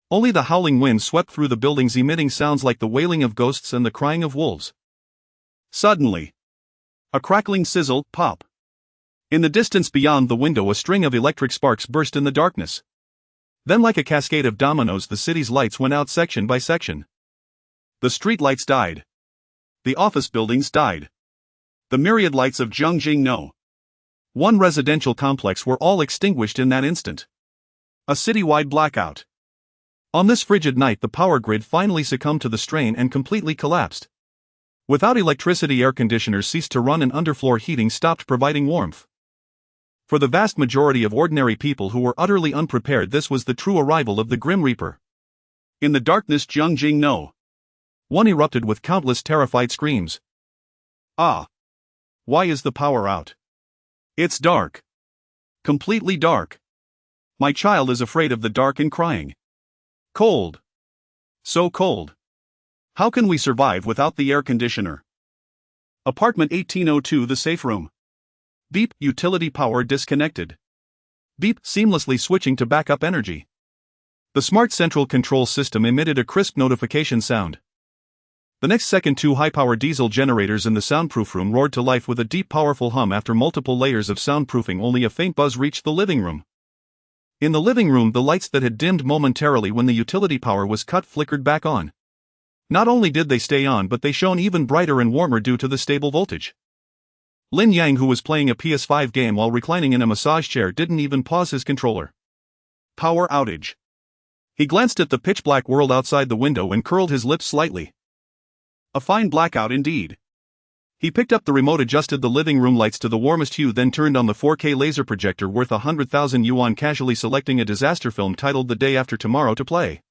Only the howling wind swept through the buildings, emitting sounds like the wailing of ghosts and the crying of wolves. Suddenly, a crackling sizzle, pop. In the distance beyond the window, a string of electric sparks burst in the darkness. Then, like a cascade of dominoes, the city's lights went out section by section. The street lights died. The office buildings died. The myriad lights of Jiangjing No. 1 residential complex were all extinguished in that instant. A citywide blackout. On this frigid night, the power grid finally succumbed to the strain and completely collapsed. Without electricity, air conditioners ceased to run and underfloor heating stopped providing warmth. For the vast majority of ordinary people who were utterly unprepared, this was the true arrival of the Grim Reaper. In the darkness, Jiangjing No. 1 erupted with countless terrified screams. Ah! Why is the power out? It's dark. Completely dark. My child is afraid of the dark and crying. Cold. So cold. How can we survive without the air conditioner? Apartment 1802, the safe room. Beep, utility power disconnected. Beep, seamlessly switching to backup energy. The smart central control system emitted a crisp notification sound. The next second, 2 high-power diesel generators in the soundproof room roared to life with a deep, powerful hum. After multiple layers of soundproofing, only a faint buzz reached the living room. In the living room, the lights that had dimmed momentarily when the utility power was cut flickered back on. Not only did they stay on, but they shone even brighter and warmer due to the stable voltage. Lin Yang, who was playing a PS5 game while reclining in a massage chair, didn't even pause his controller. Power outage. He glanced at the pitch-black world outside the window and curled his lips slightly. A fine blackout indeed. He picked up the remote, adjusted the living room lights to the warmest hue, then turned on the 4K laser projector worth 100,000 yuan, casually selecting a disaster film titled The Day After Tomorrow to play.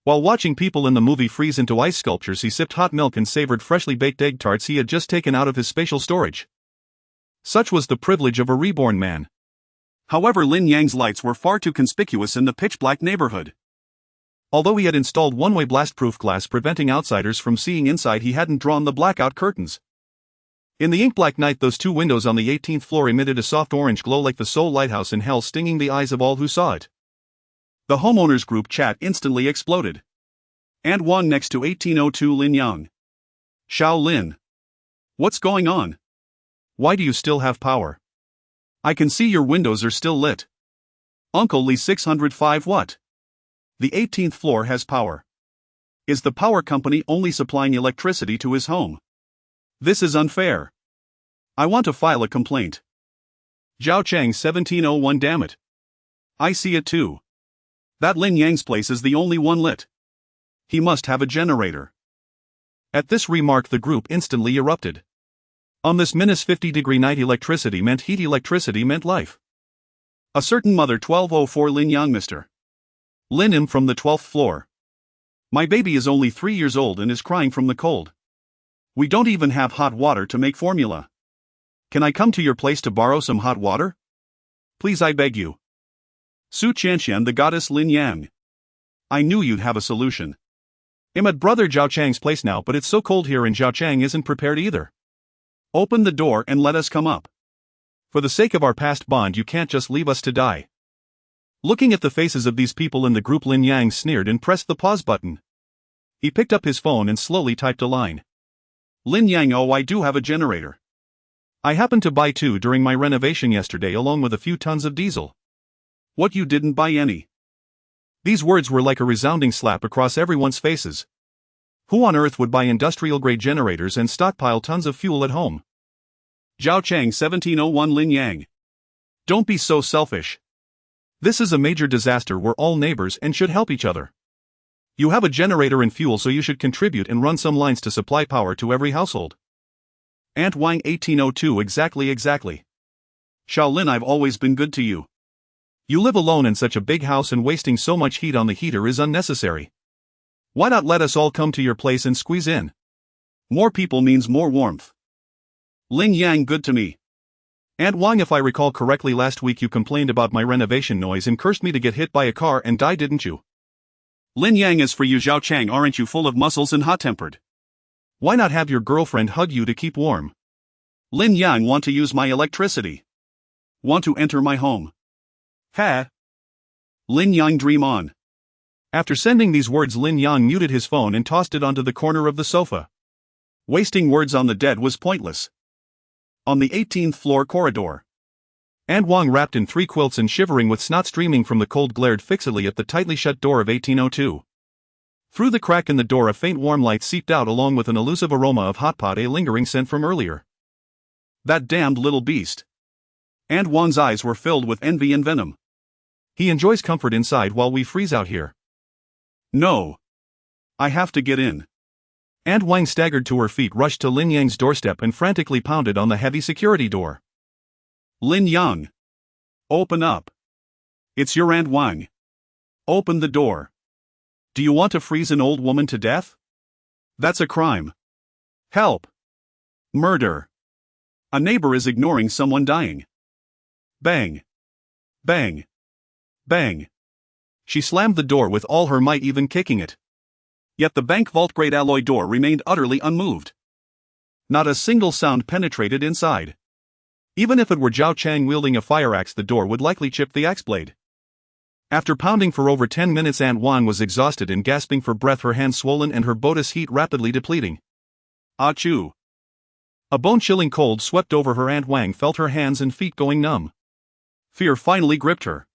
While watching people in the movie freeze into ice sculptures, he sipped hot milk and savored freshly baked egg tarts he had just taken out of his spatial storage. Such was the privilege of a reborn man. However, Lin Yang's lights were far too conspicuous in the pitch-black neighborhood. Although he had installed one-way blast-proof glass preventing outsiders from seeing inside, he hadn't drawn the blackout curtains. In the ink-black night, those two windows on the 18th floor emitted a soft orange glow like the sole lighthouse in hell, stinging the eyes of all who saw it. The homeowners group chat instantly exploded. And Wang next to 1802 Lin Yang. Xiao Lin. What's going on? Why do you still have power? I can see your windows are still lit. Uncle Lee 605 what? The 18th floor has power. Is the power company only supplying electricity to his home? This is unfair. I want to file a complaint. Zhao Chang 1701 damn it. I see it too. That Lin Yang's place is the only one lit. He must have a generator. At this remark the group instantly erupted. On this minus 50-degree night, electricity meant heat, electricity meant life. A certain mother 1204 Lin Yang Mr. Lin Im from the 12th floor. My baby is only 3 years old and is crying from the cold. We don't even have hot water to make formula. Can I come to your place to borrow some hot water? Please, I beg you. Su Qianxian, the goddess Lin Yang. I knew you'd have a solution. I'm at brother Zhao Chang's place now, but it's so cold here and Zhao Chang isn't prepared either. Open the door and let us come up. For the sake of our past bond, you can't just leave us to die. Looking at the faces of these people in the group, Lin Yang sneered and pressed the pause button. He picked up his phone and slowly typed a line. Lin Yang, oh, I do have a generator. I happened to buy 2 during my renovation yesterday along with a few tons of diesel. What, you didn't buy any? These words were like a resounding slap across everyone's faces. Who on earth would buy industrial-grade generators and stockpile tons of fuel at home? Zhao Chang 1701 Lin Yang. Don't be so selfish. This is a major disaster, we're all neighbors and should help each other. You have a generator and fuel, so you should contribute and run some lines to supply power to every household. Aunt Wang 1802 exactly. Shaolin, I've always been good to you. You live alone in such a big house and wasting so much heat on the heater is unnecessary. Why not let us all come to your place and squeeze in? More people means more warmth. Lin Yang, good to me. Aunt Wang, if I recall correctly, last week you complained about my renovation noise and cursed me to get hit by a car and die, didn't you? Lin Yang, as for you Zhao Chang, aren't you full of muscles and hot-tempered? Why not have your girlfriend hug you to keep warm? Lin Yang, want to use my electricity? Want to enter my home? Ha! Lin Yang, dream on. After sending these words, Lin Yang muted his phone and tossed it onto the corner of the sofa. Wasting words on the dead was pointless. On the 18th floor corridor, Aunt Wang, wrapped in 3 quilts and shivering with snot streaming from the cold, glared fixedly at the tightly shut door of 1802. Through the crack in the door a faint warm light seeped out along with an elusive aroma of hot pot, a lingering scent from earlier. That damned little beast. Aunt Wang's eyes were filled with envy and venom. He enjoys comfort inside while we freeze out here. No. I have to get in. Aunt Wang staggered to her feet, rushed to Lin Yang's doorstep and frantically pounded on the heavy security door. Lin Yang. Open up. It's your Aunt Wang. Open the door. Do you want to freeze an old woman to death? That's a crime. Help. Murder. A neighbor is ignoring someone dying. Bang. Bang. Bang. She slammed the door with all her might, even kicking it. Yet the bank vault-grade alloy door remained utterly unmoved. Not a single sound penetrated inside. Even if it were Zhao Chang wielding a fire axe, the door would likely chip the axe blade. After pounding for over 10 minutes, Aunt Wang was exhausted and gasping for breath, her hands swollen and her bodice heat rapidly depleting. Achoo! A bone-chilling cold swept over her. Aunt Wang felt her hands and feet going numb. Fear finally gripped her.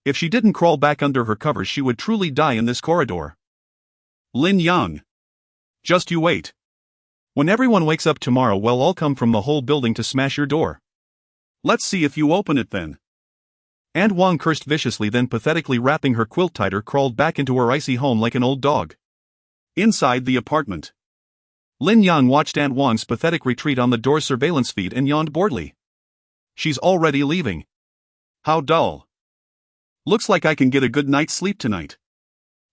If she didn't crawl back under her covers, she would truly die in this corridor. Lin Yang. Just you wait. When everyone wakes up tomorrow, we'll all come from the whole building to smash your door. Let's see if you open it then. Aunt Wang cursed viciously, then pathetically wrapping her quilt tighter, crawled back into her icy home like an old dog. Inside the apartment, Lin Yang watched Aunt Wang's pathetic retreat on the door's surveillance feed and yawned boredly. She's already leaving. How dull. Looks like I can get a good night's sleep tonight.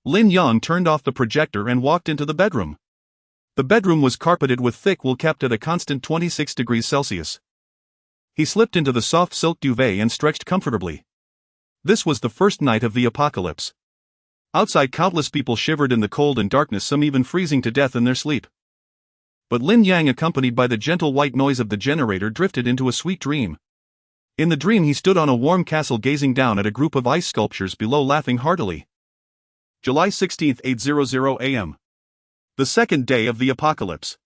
Lin Yang turned off the projector and walked into the bedroom. The bedroom was carpeted with thick wool kept at a constant 26 degrees Celsius. He slipped into the soft silk duvet and stretched comfortably. This was the first night of the apocalypse. Outside, countless people shivered in the cold and darkness, some even freezing to death in their sleep. But Lin Yang, accompanied by the gentle white noise of the generator, drifted into a sweet dream. In the dream, he stood on a warm castle gazing down at a group of ice sculptures below, laughing heartily. July 16, 8:00 a.m. The second day of the apocalypse.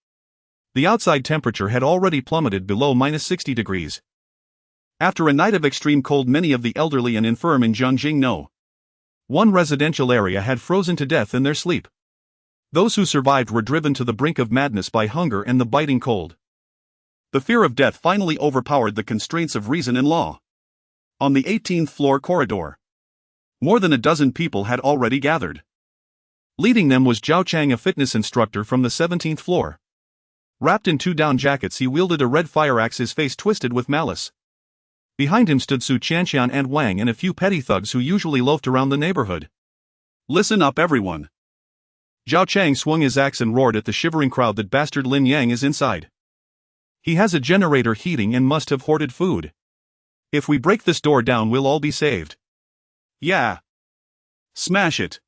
The outside temperature had already plummeted below -60 degrees. After a night of extreme cold, many of the elderly and infirm in Jiangjing one residential area had frozen to death in their sleep. Those who survived were driven to the brink of madness by hunger and the biting cold. The fear of death finally overpowered the constraints of reason and law. On the 18th floor corridor, more than a dozen people had already gathered. Leading them was Zhao Chang, a fitness instructor from the 17th floor. Wrapped in 2 down jackets, he wielded a red fire axe, his face twisted with malice. Behind him stood Su Qianqian and Wang and a few petty thugs who usually loafed around the neighborhood. "Listen up, everyone." Zhao Chang swung his axe and roared at the shivering crowd. "That bastard Lin Yang is inside. He has a generator heating and must have hoarded food. If we break this door down, we'll all be saved." "Yeah. Smash it."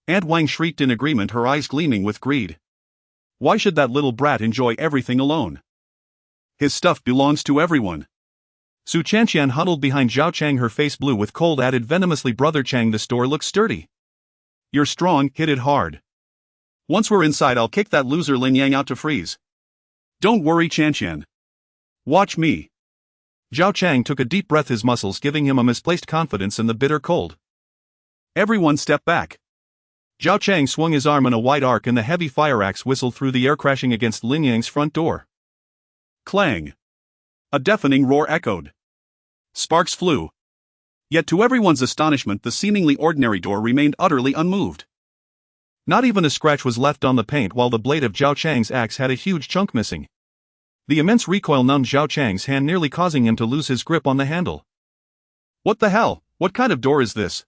Aunt Wang shrieked in agreement, her eyes gleaming with greed. "Why should that little brat enjoy everything alone? His stuff belongs to everyone." Su Qianqian huddled behind Zhao Chang, her face blue with cold, added venomously, "Brother Chang, this door looks sturdy. You're strong, hit it hard. Once we're inside, I'll kick that loser Lin Yang out to freeze. Don't worry, Qianqian. Watch me." Zhao Chang took a deep breath, his muscles giving him a misplaced confidence in the bitter cold. "Everyone step back." Zhao Chang swung his arm in a wide arc and the heavy fire axe whistled through the air, crashing against Lin Yang's front door. Clang! A deafening roar echoed. Sparks flew. Yet to everyone's astonishment, the seemingly ordinary door remained utterly unmoved. Not even a scratch was left on the paint, while the blade of Zhao Chang's axe had a huge chunk missing. The immense recoil numbed Zhao Chang's hand, nearly causing him to lose his grip on the handle. "What the hell? What kind of door is this?"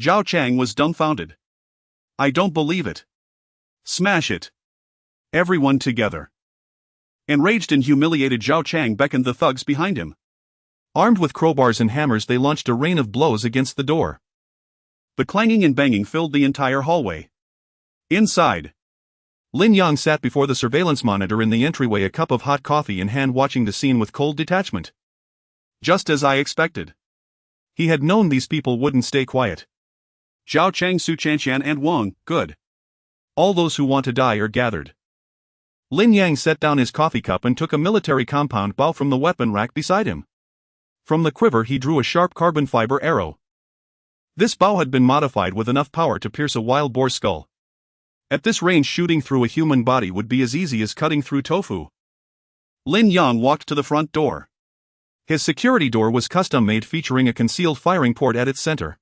Zhao Chang was dumbfounded. "I don't believe it. Smash it. Everyone together." Enraged and humiliated, Zhao Chang beckoned the thugs behind him. Armed with crowbars and hammers, they launched a rain of blows against the door. The clanging and banging filled the entire hallway. Inside, Lin Yang sat before the surveillance monitor in the entryway, a cup of hot coffee in hand, watching the scene with cold detachment. Just as I expected. He had known these people wouldn't stay quiet. Zhao Chang, Su Qianqian and Wang, good. All those who want to die are gathered. Lin Yang set down his coffee cup and took a military compound bow from the weapon rack beside him. From the quiver he drew a sharp carbon fiber arrow. This bow had been modified with enough power to pierce a wild boar's skull. At this range, shooting through a human body would be as easy as cutting through tofu. Lin Yang walked to the front door. His security door was custom-made, featuring a concealed firing port at its center.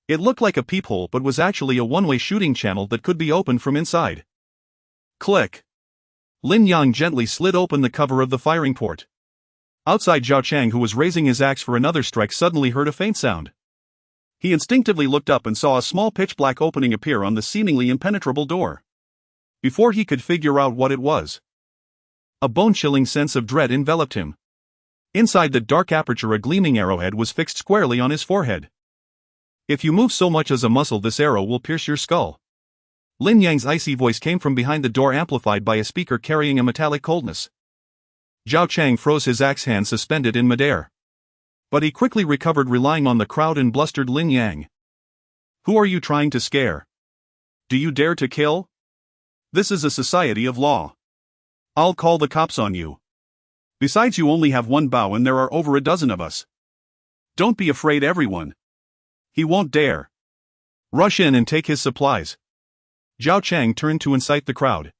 It looked like a peephole but was actually a one-way shooting channel that could be opened from inside. Click! Lin Yang gently slid open the cover of the firing port. Outside, Zhao Chang, who was raising his axe for another strike, suddenly heard a faint sound. He instinctively looked up and saw a small pitch-black opening appear on the seemingly impenetrable door. Before he could figure out what it was, a bone-chilling sense of dread enveloped him. Inside the dark aperture, a gleaming arrowhead was fixed squarely on his forehead. "If you move so much as a muscle, this arrow will pierce your skull." Lin Yang's icy voice came from behind the door, amplified by a speaker carrying a metallic coldness. Zhao Chang froze, his axe hand suspended in midair. But he quickly recovered, relying on the crowd, and blustered, "Lin Yang, who are you trying to scare? Do you dare to kill? This is a society of law. I'll call the cops on you. Besides, you only have one bow and there are over a dozen of us. Don't be afraid, everyone. He won't dare. Rush in and take his supplies." Zhao Chang turned to incite the crowd.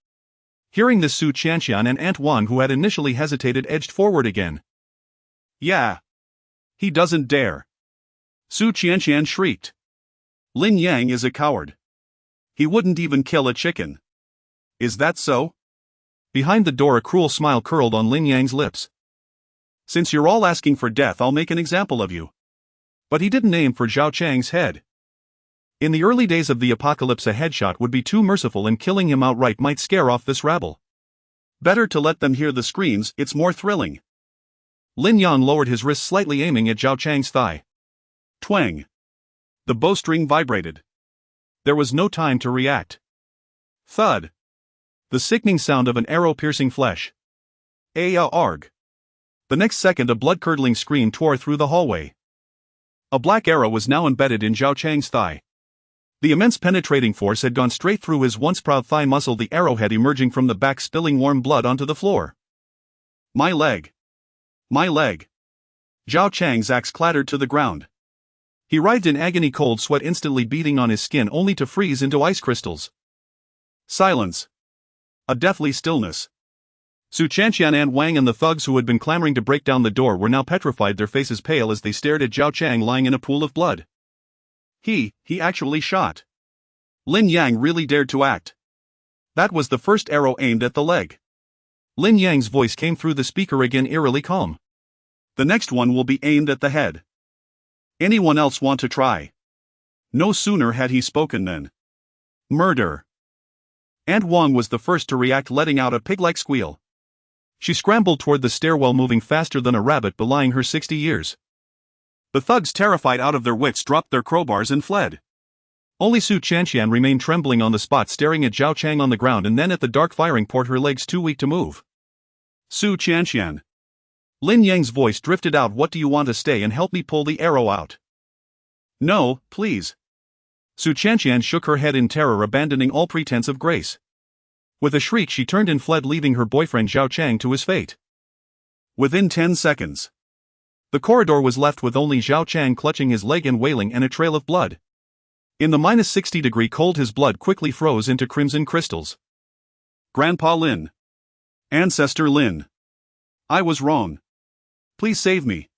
Hearing this, Su Qianqian and Aunt Wan, who had initially hesitated, edged forward again. "Yeah. He doesn't dare." Su Qianqian shrieked. "Lin Yang is a coward. He wouldn't even kill a chicken. Is that so?" Behind the door, a cruel smile curled on Lin Yang's lips. "Since you're all asking for death, I'll make an example of you." But he didn't aim for Zhao Chang's head. In the early days of the apocalypse, a headshot would be too merciful, and killing him outright might scare off this rabble. Better to let them hear the screams, it's more thrilling. Lin Yang lowered his wrist slightly, aiming at Zhao Chang's thigh. Twang! The bowstring vibrated. There was no time to react. Thud. The sickening sound of an arrow piercing flesh. Arg. The next second a blood-curdling scream tore through the hallway. A black arrow was now embedded in Zhao Chang's thigh. The immense penetrating force had gone straight through his once proud thigh muscle, the arrowhead emerging from the back, spilling warm blood onto the floor. My leg. My leg. Zhao Chang's axe clattered to the ground. He writhed in agony, cold sweat instantly beading on his skin, only to freeze into ice crystals. Silence. A deathly stillness. Su Chanqian and Wang and the thugs who had been clamoring to break down the door were now petrified, their faces pale as they stared at Zhao Chang lying in a pool of blood. He actually shot. Lin Yang really dared to act. That was the first arrow aimed at the leg. Lin Yang's voice came through the speaker again, eerily calm. The next one will be aimed at the head. Anyone else want to try? No sooner had he spoken than murder. Aunt Wang was the first to react, letting out a pig-like squeal. She scrambled toward the stairwell, moving faster than a rabbit, belying her 60 years. The thugs, terrified out of their wits, dropped their crowbars and fled. Only Su Chanqian remained trembling on the spot, staring at Zhao Chang on the ground and then at the dark firing port, her legs too weak to move. Su Chanqian. Lin Yang's voice drifted out. What do you want to stay and help me pull the arrow out? No, please. Su Chanqian shook her head in terror, abandoning all pretense of grace. With a shriek she turned and fled, leaving her boyfriend Zhao Chang to his fate. Within 10 seconds. The corridor was left with only Zhao Chang clutching his leg and wailing, and a trail of blood. In the -60-degree cold his blood quickly froze into crimson crystals. Grandpa Lin. Ancestor Lin. I was wrong. Please save me.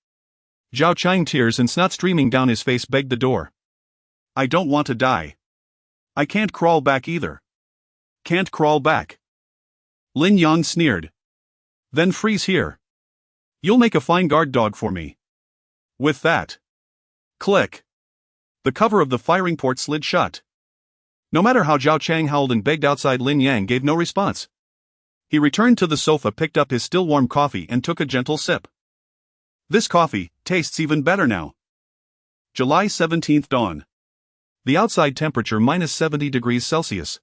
Zhao Chang, tears and snot streaming down his face, begged the door. I don't want to die. I can't crawl back either. Can't crawl back. Lin Yang sneered. Then freeze here. You'll make a fine guard dog for me. With that. Click. The cover of the firing port slid shut. No matter how Zhao Chang howled and begged outside, Lin Yang gave no response. He returned to the sofa, picked up his still warm coffee and took a gentle sip. This coffee tastes even better now. July 17th dawn. The outside temperature -70 degrees Celsius.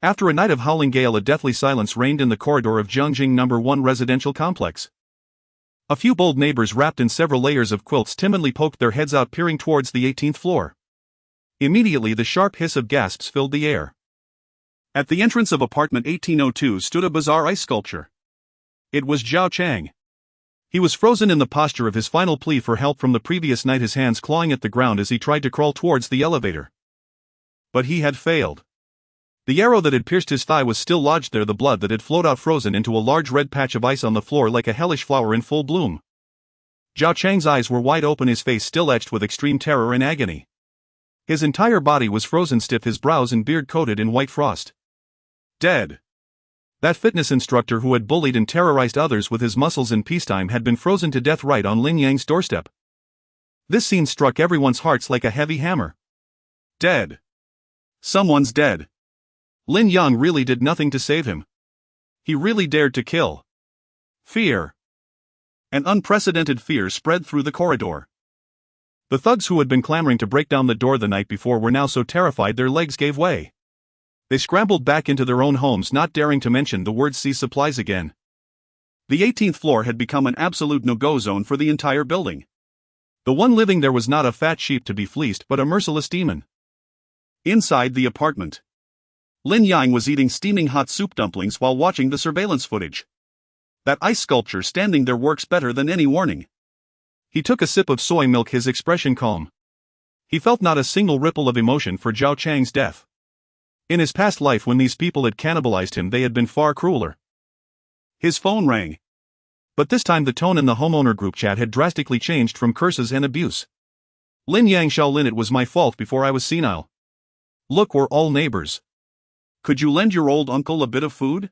After a night of howling gale, a deathly silence reigned in the corridor of Jiangjing No. 1 residential complex. A few bold neighbors wrapped in several layers of quilts timidly poked their heads out, peering towards the 18th floor. Immediately the sharp hiss of gasps filled the air. At the entrance of apartment 1802 stood a bizarre ice sculpture. It was Zhao Chang. He was frozen in the posture of his final plea for help from the previous night, his hands clawing at the ground as he tried to crawl towards the elevator. But he had failed. The arrow that had pierced his thigh was still lodged there, the blood that had flowed out frozen into a large red patch of ice on the floor like a hellish flower in full bloom. Zhao Chang's eyes were wide open, his face still etched with extreme terror and agony. His entire body was frozen stiff, his brows and beard coated in white frost. Dead. That fitness instructor who had bullied and terrorized others with his muscles in peacetime had been frozen to death right on Lin Yang's doorstep. This scene struck everyone's hearts like a heavy hammer. Dead. Someone's dead. Lin Yang really did nothing to save him. He really dared to kill. Fear. An unprecedented fear spread through the corridor. The thugs who had been clamoring to break down the door the night before were now so terrified their legs gave way. They scrambled back into their own homes, not daring to mention the word "see supplies" again. The 18th floor had become an absolute no-go zone for the entire building. The one living there was not a fat sheep to be fleeced, but a merciless demon. Inside the apartment, Lin Yang was eating steaming hot soup dumplings while watching the surveillance footage. That ice sculpture standing there works better than any warning. He took a sip of soy milk, his expression calm. He felt not a single ripple of emotion for Zhao Chang's death. In his past life, when these people had cannibalized him, they had been far crueler. His phone rang. But this time the tone in the homeowner group chat had drastically changed from curses and abuse. Lin Yang, Shaolin, it was my fault before I was senile. Look, we're all neighbors. Could you lend your old uncle a bit of food?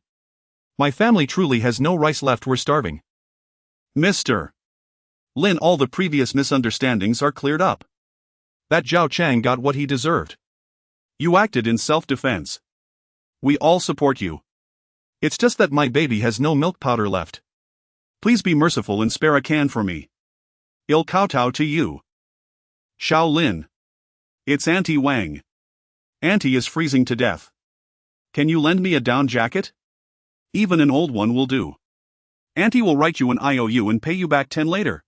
My family truly has no rice left, we're starving. Mr. Lin, all the previous misunderstandings are cleared up. That Zhao Chang got what he deserved. You acted in self-defense. We all support you. It's just that my baby has no milk powder left. Please be merciful and spare a can for me. I'll kowtow to you. Shaolin. It's Auntie Wang. Auntie is freezing to death. Can you lend me a down jacket? Even an old one will do. Auntie will write you an IOU and pay you back 10 later.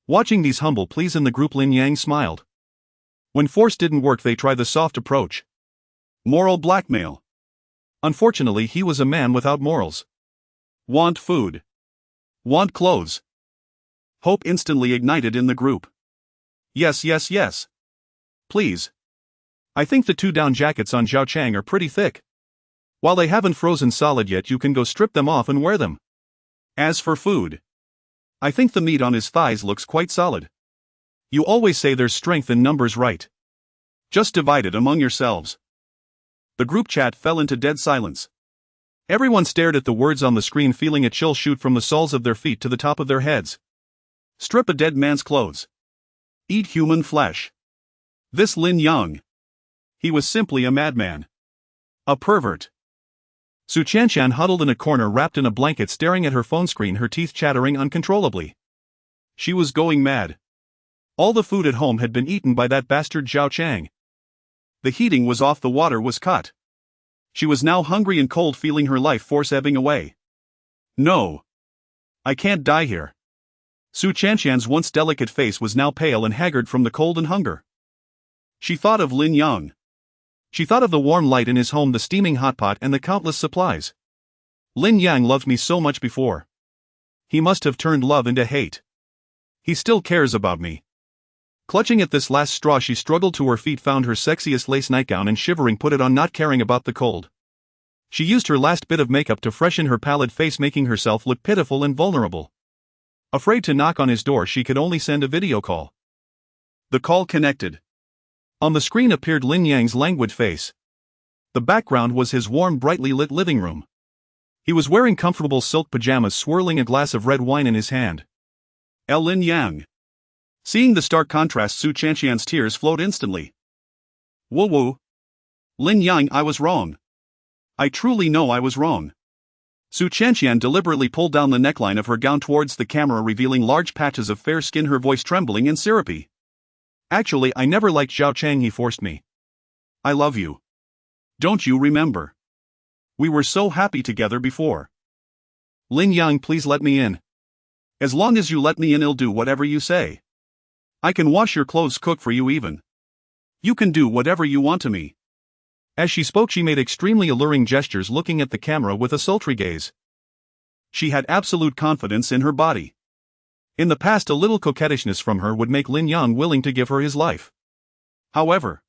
Watching these humble pleas in the group, Lin Yang smiled. When force didn't work, they tried the soft approach. Moral blackmail. Unfortunately, he was a man without morals. Want food. Want clothes. Hope instantly ignited in the group. Yes, yes, yes. Please. I think the 2 down jackets on Zhao Chang are pretty thick. While they haven't frozen solid yet, you can go strip them off and wear them. As for food, I think the meat on his thighs looks quite solid. You always say there's strength in numbers, right? Just divide it among yourselves. The group chat fell into dead silence. Everyone stared at the words on the screen, feeling a chill shoot from the soles of their feet to the top of their heads. Strip a dead man's clothes. Eat human flesh. This Lin Yang. He was simply a madman. A pervert. Su Chanshan huddled in a corner, wrapped in a blanket, staring at her phone screen, her teeth chattering uncontrollably. She was going mad. All the food at home had been eaten by that bastard Zhao Chang. The heating was off, the water was cut. She was now hungry and cold, feeling her life force ebbing away. No. I can't die here. Su Chanshan's once delicate face was now pale and haggard from the cold and hunger. She thought of Lin Yang. She thought of the warm light in his home, the steaming hot pot, and the countless supplies. Lin Yang loved me so much before. He must have turned love into hate. He still cares about me. Clutching at this last straw, she struggled to her feet, found her sexiest lace nightgown, and shivering put it on, not caring about the cold. She used her last bit of makeup to freshen her pallid face, making herself look pitiful and vulnerable. Afraid to knock on his door, she could only send a video call. The call connected. On the screen appeared Lin Yang's languid face. The background was his warm, brightly lit living room. He was wearing comfortable silk pajamas, swirling a glass of red wine in his hand. Lin Yang. Seeing the stark contrast, Su Chanshan's tears flowed instantly. Woo woo. Lin Yang, I was wrong. I truly know I was wrong. Su Chanshan deliberately pulled down the neckline of her gown towards the camera, revealing large patches of fair skin, her voice trembling and syrupy. Actually, I never liked Zhao Chang, he forced me. I love you. Don't you remember? We were so happy together before. Lin Yang, please let me in. As long as you let me in, I'll do whatever you say. I can wash your clothes, cook for you even. You can do whatever you want to me. As she spoke, she made extremely alluring gestures, looking at the camera with a sultry gaze. She had absolute confidence in her body. In the past, a little coquettishness from her would make Lin Yang willing to give her his life. However,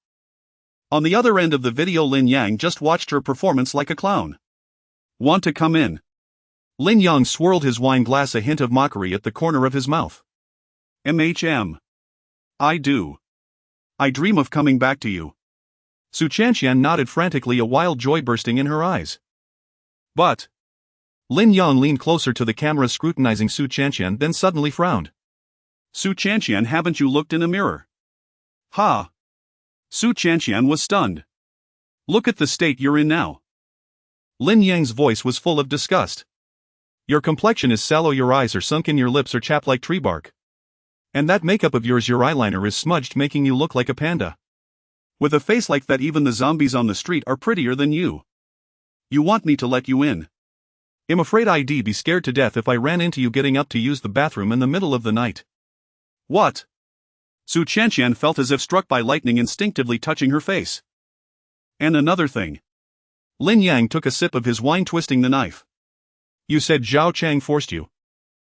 on the other end of the video, Lin Yang just watched her performance like a clown. Want to come in? Lin Yang swirled his wine glass, a hint of mockery at the corner of his mouth. I do. I dream of coming back to you. Su Chanshan nodded frantically, a wild joy bursting in her eyes. But Lin Yang leaned closer to the camera, scrutinizing Su Chanshan, then suddenly frowned. Su Chanshan, haven't you looked in a mirror? Ha! Su Chanshan was stunned. Look at the state you're in now. Lin Yang's voice was full of disgust. Your complexion is sallow, your eyes are sunken, your lips are chapped like tree bark. And that makeup of yours, your eyeliner is smudged, making you look like a panda. With a face like that, even the zombies on the street are prettier than you. You want me to let you in? I'm afraid I'd be scared to death if I ran into you getting up to use the bathroom in the middle of the night. What? Su Chanshan felt as if struck by lightning, instinctively touching her face. And another thing. Lin Yang took a sip of his wine, twisting the knife. You said Zhao Chang forced you.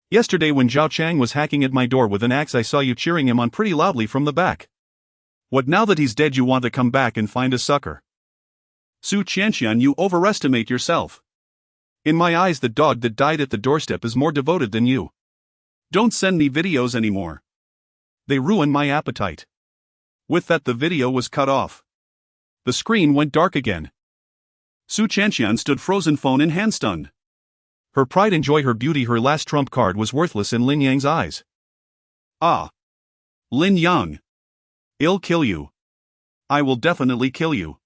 Yesterday when Zhao Chang was hacking at my door with an axe, I saw you cheering him on pretty loudly from the back. What, now that he's dead, you want to come back and find a sucker? Su Chanshan, you overestimate yourself. In my eyes, the dog that died at the doorstep is more devoted than you. Don't send me videos anymore. They ruin my appetite. With that, the video was cut off. The screen went dark again. Su Chanshan stood frozen, phone in hand, stunned. Her pride and joy, her beauty, her last trump card was worthless in Lin Yang's eyes. Ah. Lin Yang. I'll kill you. I will definitely kill you.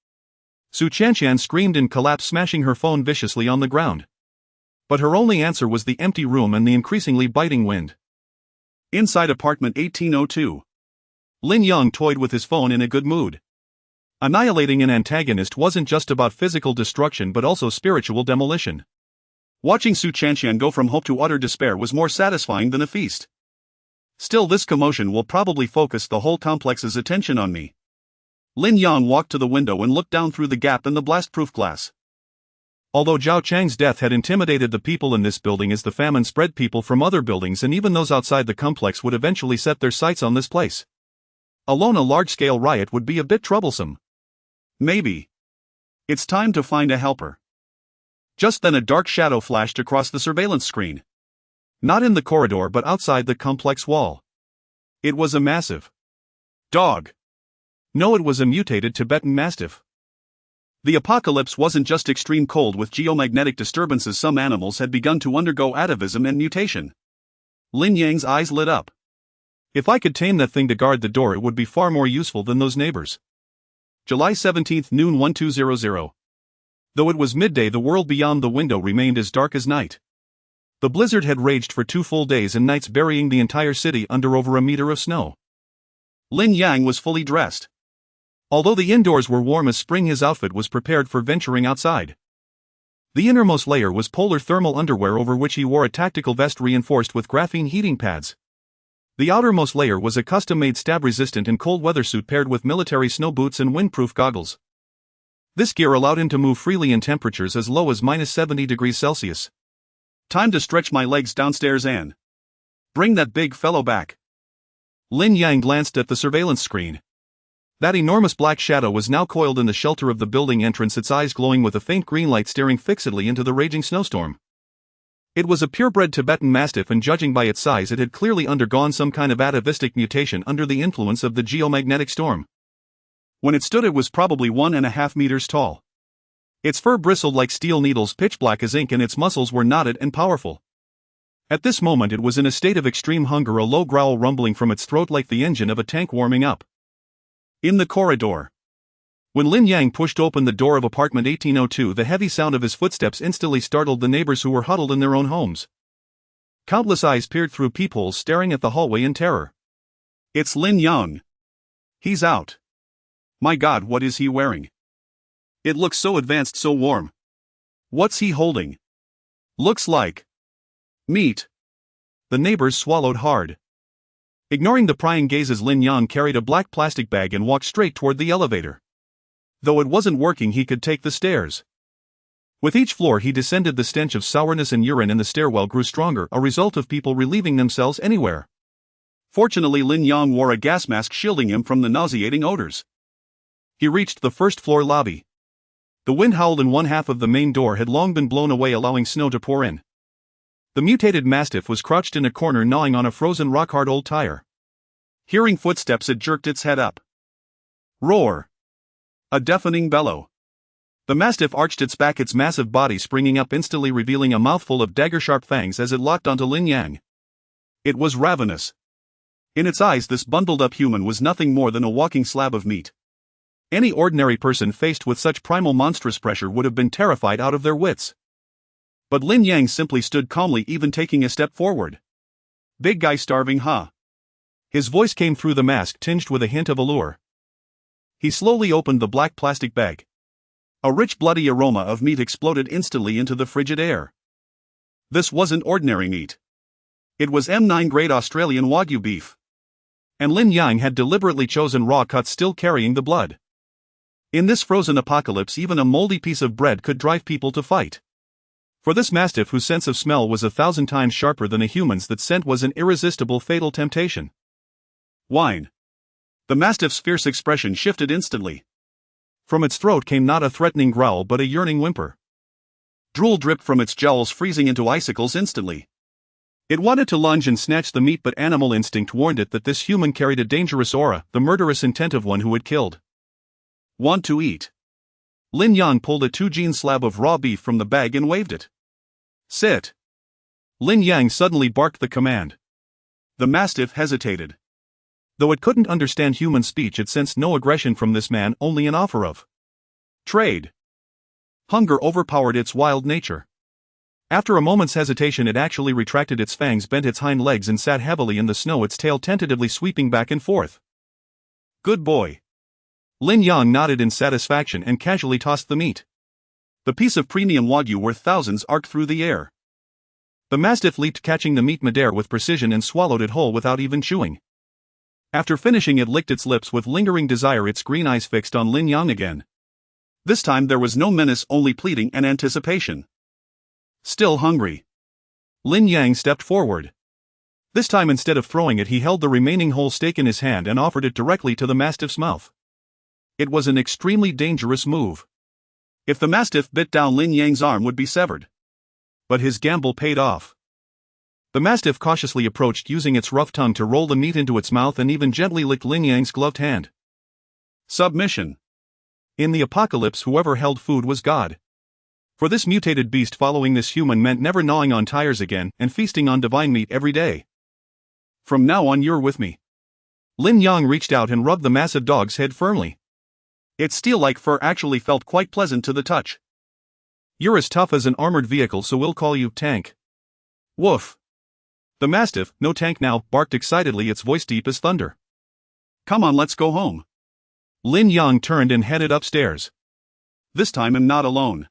Su Chanshan screamed and collapsed, smashing her phone viciously on the ground. But her only answer was the empty room and the increasingly biting wind. Inside apartment 1802. Lin Yang toyed with his phone in a good mood. Annihilating an antagonist wasn't just about physical destruction but also spiritual demolition. Watching Su Chanxian go from hope to utter despair was more satisfying than a feast. Still, this commotion will probably focus the whole complex's attention on me. Lin Yang walked to the window and looked down through the gap in the blast-proof glass. Although Zhao Chang's death had intimidated the people in this building as the famine spread, people from other buildings and even those outside the complex would eventually set their sights on this place. Alone, a large-scale riot would be a bit troublesome. Maybe it's time to find a helper. Just then a dark shadow flashed across the surveillance screen. Not in the corridor but outside the complex wall. It was a massive dog. No, it was a mutated Tibetan Mastiff. The apocalypse wasn't just extreme cold with geomagnetic disturbances, some animals had begun to undergo atavism and mutation. Lin Yang's eyes lit up. If I could tame that thing to guard the door, it would be far more useful than those neighbors. July 17, noon 1200. Though it was midday, the world beyond the window remained as dark as night. The blizzard had raged for 2 full days and nights, burying the entire city under over a meter of snow. Lin Yang was fully dressed. Although the indoors were warm as spring, his outfit was prepared for venturing outside. The innermost layer was polar thermal underwear, over which he wore a tactical vest reinforced with graphene heating pads. The outermost layer was a custom-made stab-resistant and cold weather suit paired with military snow boots and windproof goggles. This gear allowed him to move freely in temperatures as low as -70 degrees Celsius. Time to stretch my legs downstairs and bring that big fellow back. Lin Yang glanced at the surveillance screen. That enormous black shadow was now coiled in the shelter of the building entrance, its eyes glowing with a faint green light, staring fixedly into the raging snowstorm. It was a purebred Tibetan Mastiff, and judging by its size, it had clearly undergone some kind of atavistic mutation under the influence of the geomagnetic storm. When it stood, it was probably 1.5 meters tall. Its fur bristled like steel needles, pitch black as ink, and its muscles were knotted and powerful. At this moment it was in a state of extreme hunger, a low growl rumbling from its throat like the engine of a tank warming up. In the corridor. When Lin Yang pushed open the door of apartment 1802, the heavy sound of his footsteps instantly startled the neighbors who were huddled in their own homes. Countless eyes peered through peepholes, staring at the hallway in terror. It's Lin Yang. He's out. My God, what is he wearing? It looks so advanced, so warm. What's he holding? Looks like meat. The neighbors swallowed hard. Ignoring the prying gazes, Lin Yang carried a black plastic bag and walked straight toward the elevator. Though it wasn't working, he could take the stairs. With each floor he descended, the stench of sourness and urine in the stairwell grew stronger, a result of people relieving themselves anywhere. Fortunately, Lin Yang wore a gas mask shielding him from the nauseating odors. He reached the first floor lobby. The wind howled and one half of the main door had long been blown away, allowing snow to pour in. The mutated Mastiff was crouched in a corner, gnawing on a frozen rock-hard old tire. Hearing footsteps, it jerked its head up. Roar! A deafening bellow. The Mastiff arched its back, its massive body springing up, instantly revealing a mouthful of dagger-sharp fangs as it locked onto Lin Yang. It was ravenous. In its eyes, this bundled-up human was nothing more than a walking slab of meat. Any ordinary person faced with such primal monstrous pressure would have been terrified out of their wits. But Lin Yang simply stood calmly, even taking a step forward. Big guy starving, huh? His voice came through the mask, tinged with a hint of allure. He slowly opened the black plastic bag. A rich bloody aroma of meat exploded instantly into the frigid air. This wasn't ordinary meat. It was M9 grade Australian Wagyu beef. And Lin Yang had deliberately chosen raw cuts, still carrying the blood. In this frozen apocalypse, even a moldy piece of bread could drive people to fight. For this Mastiff, whose sense of smell was 1,000 times sharper than a human's, that scent was an irresistible, fatal temptation. Whine. The Mastiff's fierce expression shifted instantly. From its throat came not a threatening growl but a yearning whimper. Drool dripped from its jowls, freezing into icicles instantly. It wanted to lunge and snatch the meat, but animal instinct warned it that this human carried a dangerous aura, the murderous intent of one who had killed. Want to eat? Lin Yang pulled a 2-gene slab of raw beef from the bag and waved it. Sit. Lin Yang suddenly barked the command. The Mastiff hesitated. Though it couldn't understand human speech, it sensed no aggression from this man, only an offer of trade. Hunger overpowered its wild nature. After a moment's hesitation, it actually retracted its fangs, bent its hind legs, and sat heavily in the snow, its tail tentatively sweeping back and forth. Good boy. Lin Yang nodded in satisfaction and casually tossed the meat. The piece of premium wagyu worth thousands arced through the air. The mastiff leaped, catching the meat midair with precision and swallowed it whole without even chewing. After finishing, it licked its lips with lingering desire, its green eyes fixed on Lin Yang again. This time there was no menace, only pleading and anticipation. Still hungry. Lin Yang stepped forward. This time, instead of throwing it, he held the remaining whole steak in his hand and offered it directly to the mastiff's mouth. It was an extremely dangerous move. If the mastiff bit down, Lin Yang's arm would be severed. But his gamble paid off. The mastiff cautiously approached, using its rough tongue to roll the meat into its mouth and even gently licked Lin Yang's gloved hand. Submission. In the apocalypse, whoever held food was God. For this mutated beast, following this human meant never gnawing on tires again and feasting on divine meat every day. From now on, you're with me. Lin Yang reached out and rubbed the massive dog's head firmly. Its steel-like fur actually felt quite pleasant to the touch. You're as tough as an armored vehicle, so we'll call you Tank. Woof. The mastiff, no Tank now, barked excitedly, its voice deep as thunder. Come on, let's go home. Lin Yang turned and headed upstairs. This time I'm not alone.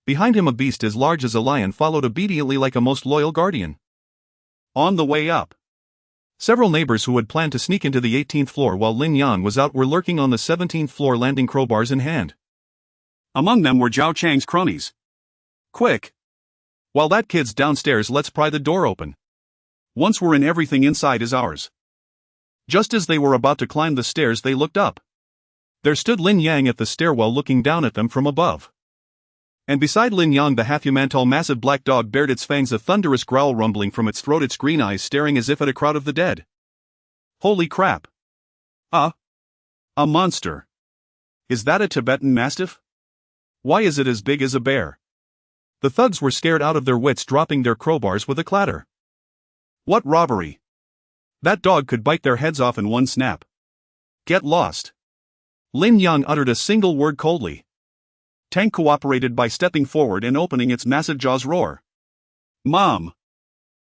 Behind him, a beast as large as a lion followed obediently like a most loyal guardian. On the way up, several neighbors who had planned to sneak into the 18th floor while Lin Yang was out were lurking on the 17th floor landing, crowbars in hand. Among them were Zhao Chang's cronies. Quick! While that kid's downstairs, let's pry the door open. Once we're in, everything inside is ours. Just as they were about to climb the stairs, they looked up. There stood Lin Yang at the stairwell, looking down at them from above. And beside Lin Yang, the half-human-tall massive black dog bared its fangs, a thunderous growl rumbling from its throat, its green eyes staring as if at a crowd of the dead. Holy crap! A monster. Is that a Tibetan Mastiff? Why is it as big as a bear? The thugs were scared out of their wits, dropping their crowbars with a clatter. What robbery! That dog could bite their heads off in one snap. Get lost. Lin Yang uttered a single word coldly. Tank cooperated by stepping forward and opening its massive jaws. Roar. Mom!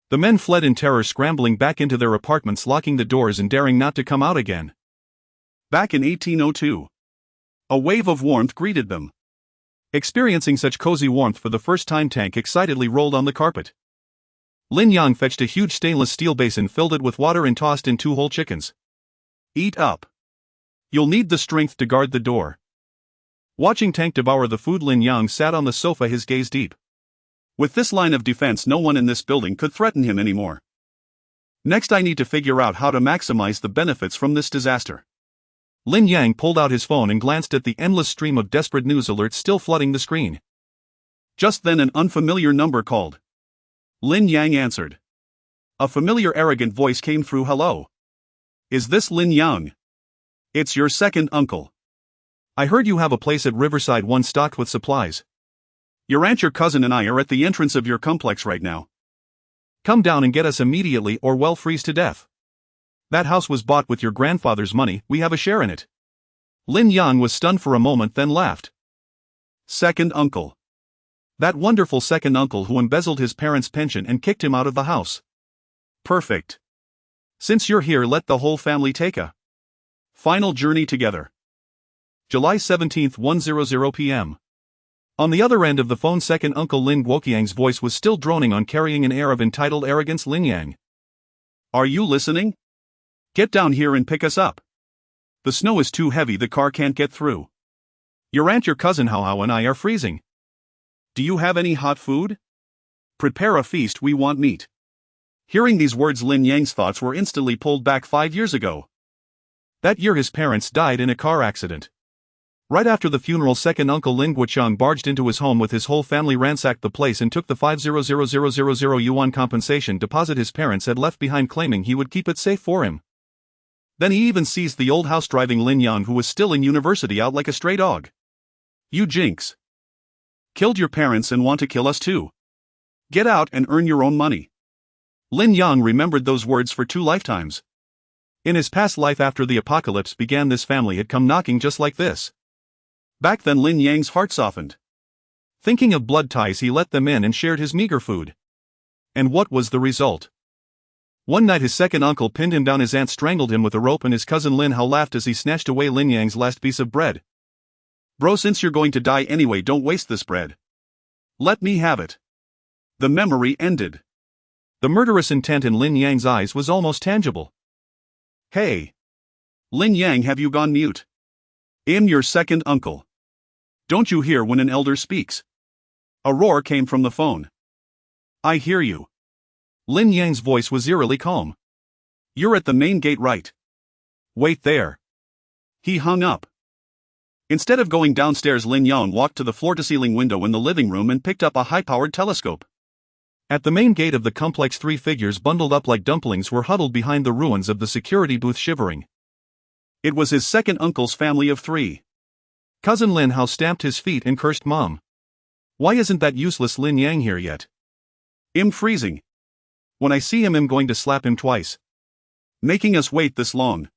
The men fled in terror, scrambling back into their apartments, locking the doors and daring not to come out again. Back in 1802, a wave of warmth greeted them. Experiencing such cozy warmth for the first time, Tank excitedly rolled on the carpet. Lin Yang fetched a huge stainless steel basin, filled it with water and tossed in 2 whole chickens. Eat up. You'll need the strength to guard the door. Watching Tank devour the food, Lin Yang sat on the sofa, his gaze deep. With this line of defense, no one in this building could threaten him anymore. Next, I need to figure out how to maximize the benefits from this disaster. Lin Yang pulled out his phone and glanced at the endless stream of desperate news alerts still flooding the screen. Just then an unfamiliar number called. Lin Yang answered. A familiar, arrogant voice came through. Hello. Is this Lin Yang? It's your second uncle. I heard you have a place at Riverside 1 stocked with supplies. Your aunt, your cousin, and I are at the entrance of your complex right now. Come down and get us immediately, or we'll freeze to death. That house was bought with your grandfather's money, we have a share in it. Lin Yang was stunned for a moment, then laughed. Second uncle. That wonderful second uncle who embezzled his parents' pension and kicked him out of the house. Perfect. Since you're here, let the whole family take a final journey together. July 17, 1:00 p.m. On the other end of the phone, second uncle Lin Guoqiang's voice was still droning on, carrying an air of entitled arrogance. Lin Yang. Are you listening? Get down here and pick us up. The snow is too heavy, the car can't get through. Your aunt, your cousin Hao Hao, and I are freezing. Do you have any hot food? Prepare a feast, we want meat. Hearing these words, Lin Yang's thoughts were instantly pulled back 5 years ago. That year his parents died in a car accident. Right after the funeral, second uncle Lin Guoqiang barged into his home with his whole family, ransacked the place, and took the 500,000 yuan compensation deposit his parents had left behind, claiming he would keep it safe for him. Then he even seized the old house, driving Lin Yang, who was still in university, out like a stray dog. You jinx. Killed your parents and want to kill us too. Get out and earn your own money. Lin Yang remembered those words for 2 lifetimes. In his past life, after the apocalypse began, this family had come knocking just like this. Back then, Lin Yang's heart softened. Thinking of blood ties, he let them in and shared his meager food. And what was the result? One night his second uncle pinned him down, his aunt strangled him with a rope, and his cousin Lin Hao laughed as he snatched away Lin Yang's last piece of bread. Bro, since you're going to die anyway, don't waste this bread. Let me have it. The memory ended. The murderous intent in Lin Yang's eyes was almost tangible. Hey! Lin Yang, have you gone mute? I'm your second uncle. Don't you hear when an elder speaks? A roar came from the phone. I hear you. Lin Yang's voice was eerily calm. You're at the main gate, right? Wait there. He hung up. Instead of going downstairs, Lin Yang walked to the floor-to-ceiling window in the living room and picked up a high-powered telescope. At the main gate of the complex, 3 figures bundled up like dumplings were huddled behind the ruins of the security booth, shivering. It was his second uncle's family of 3. Cousin Lin Hao stamped his feet and cursed Mom. Why isn't that useless Lin Yang here yet? I'm freezing. When I see him, I'm going to slap him twice. Making us wait this long.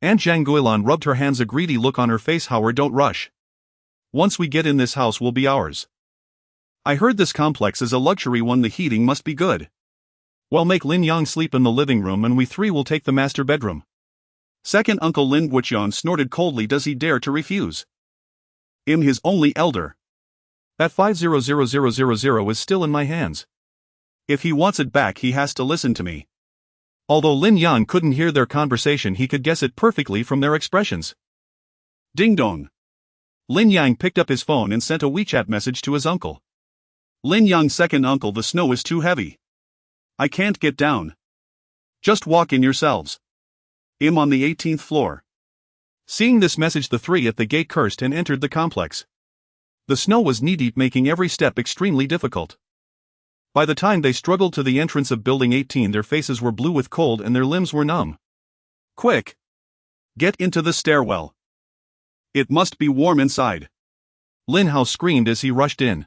Aunt Zhang Guilan rubbed her hands, a greedy look on her face. Howard, don't rush. Once we get in, this house will be ours. I heard this complex is a luxury one, the heating must be good. Well, make Lin Yang sleep in the living room and we 3 will take the master bedroom. Second uncle Lin Guoqian snorted coldly. Does he dare to refuse? I'm his only elder. That 500000 is still in my hands. If he wants it back, he has to listen to me. Although Lin Yang couldn't hear their conversation, he could guess it perfectly from their expressions. Ding dong. Lin Yang picked up his phone and sent a WeChat message to his uncle. Lin Yang, second uncle, the snow is too heavy. I can't get down. Just walk in yourselves. I'm on the 18th floor. Seeing this message, the 3 at the gate cursed and entered the complex. The snow was knee-deep, making every step extremely difficult. By the time they struggled to the entrance of Building 18, their faces were blue with cold and their limbs were numb. Quick! Get into the stairwell. It must be warm inside. Lin Hao screamed as he rushed in.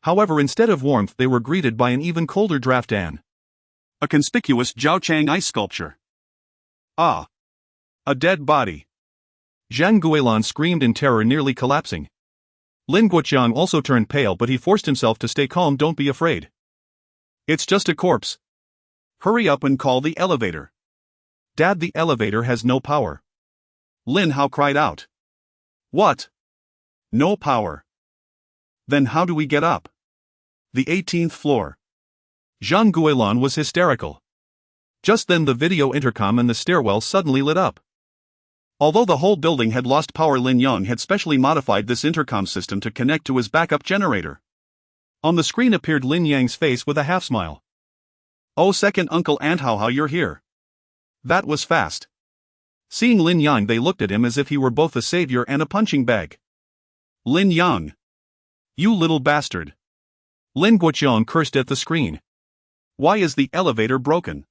However, instead of warmth, they were greeted by an even colder draft. A conspicuous Zhaochang ice sculpture. Ah! A dead body. Zhang Guilan screamed in terror, nearly collapsing. Lin Guoqiang also turned pale, but he forced himself to stay calm. Don't be afraid. It's just a corpse. Hurry up and call the elevator. Dad, the elevator has no power. Lin Hao cried out. What? No power? Then how do we get up? The 18th floor. Zhang Guilan was hysterical. Just then the video intercom in the stairwell suddenly lit up. Although the whole building had lost power, Lin Yang had specially modified this intercom system to connect to his backup generator. On the screen appeared Lin Yang's face with a half-smile. Oh, second uncle Aunt Hao, you're here. That was fast. Seeing Lin Yang, they looked at him as if he were both a savior and a punching bag. Lin Yang. You little bastard. Lin Guoqiang cursed at the screen. Why is the elevator broken?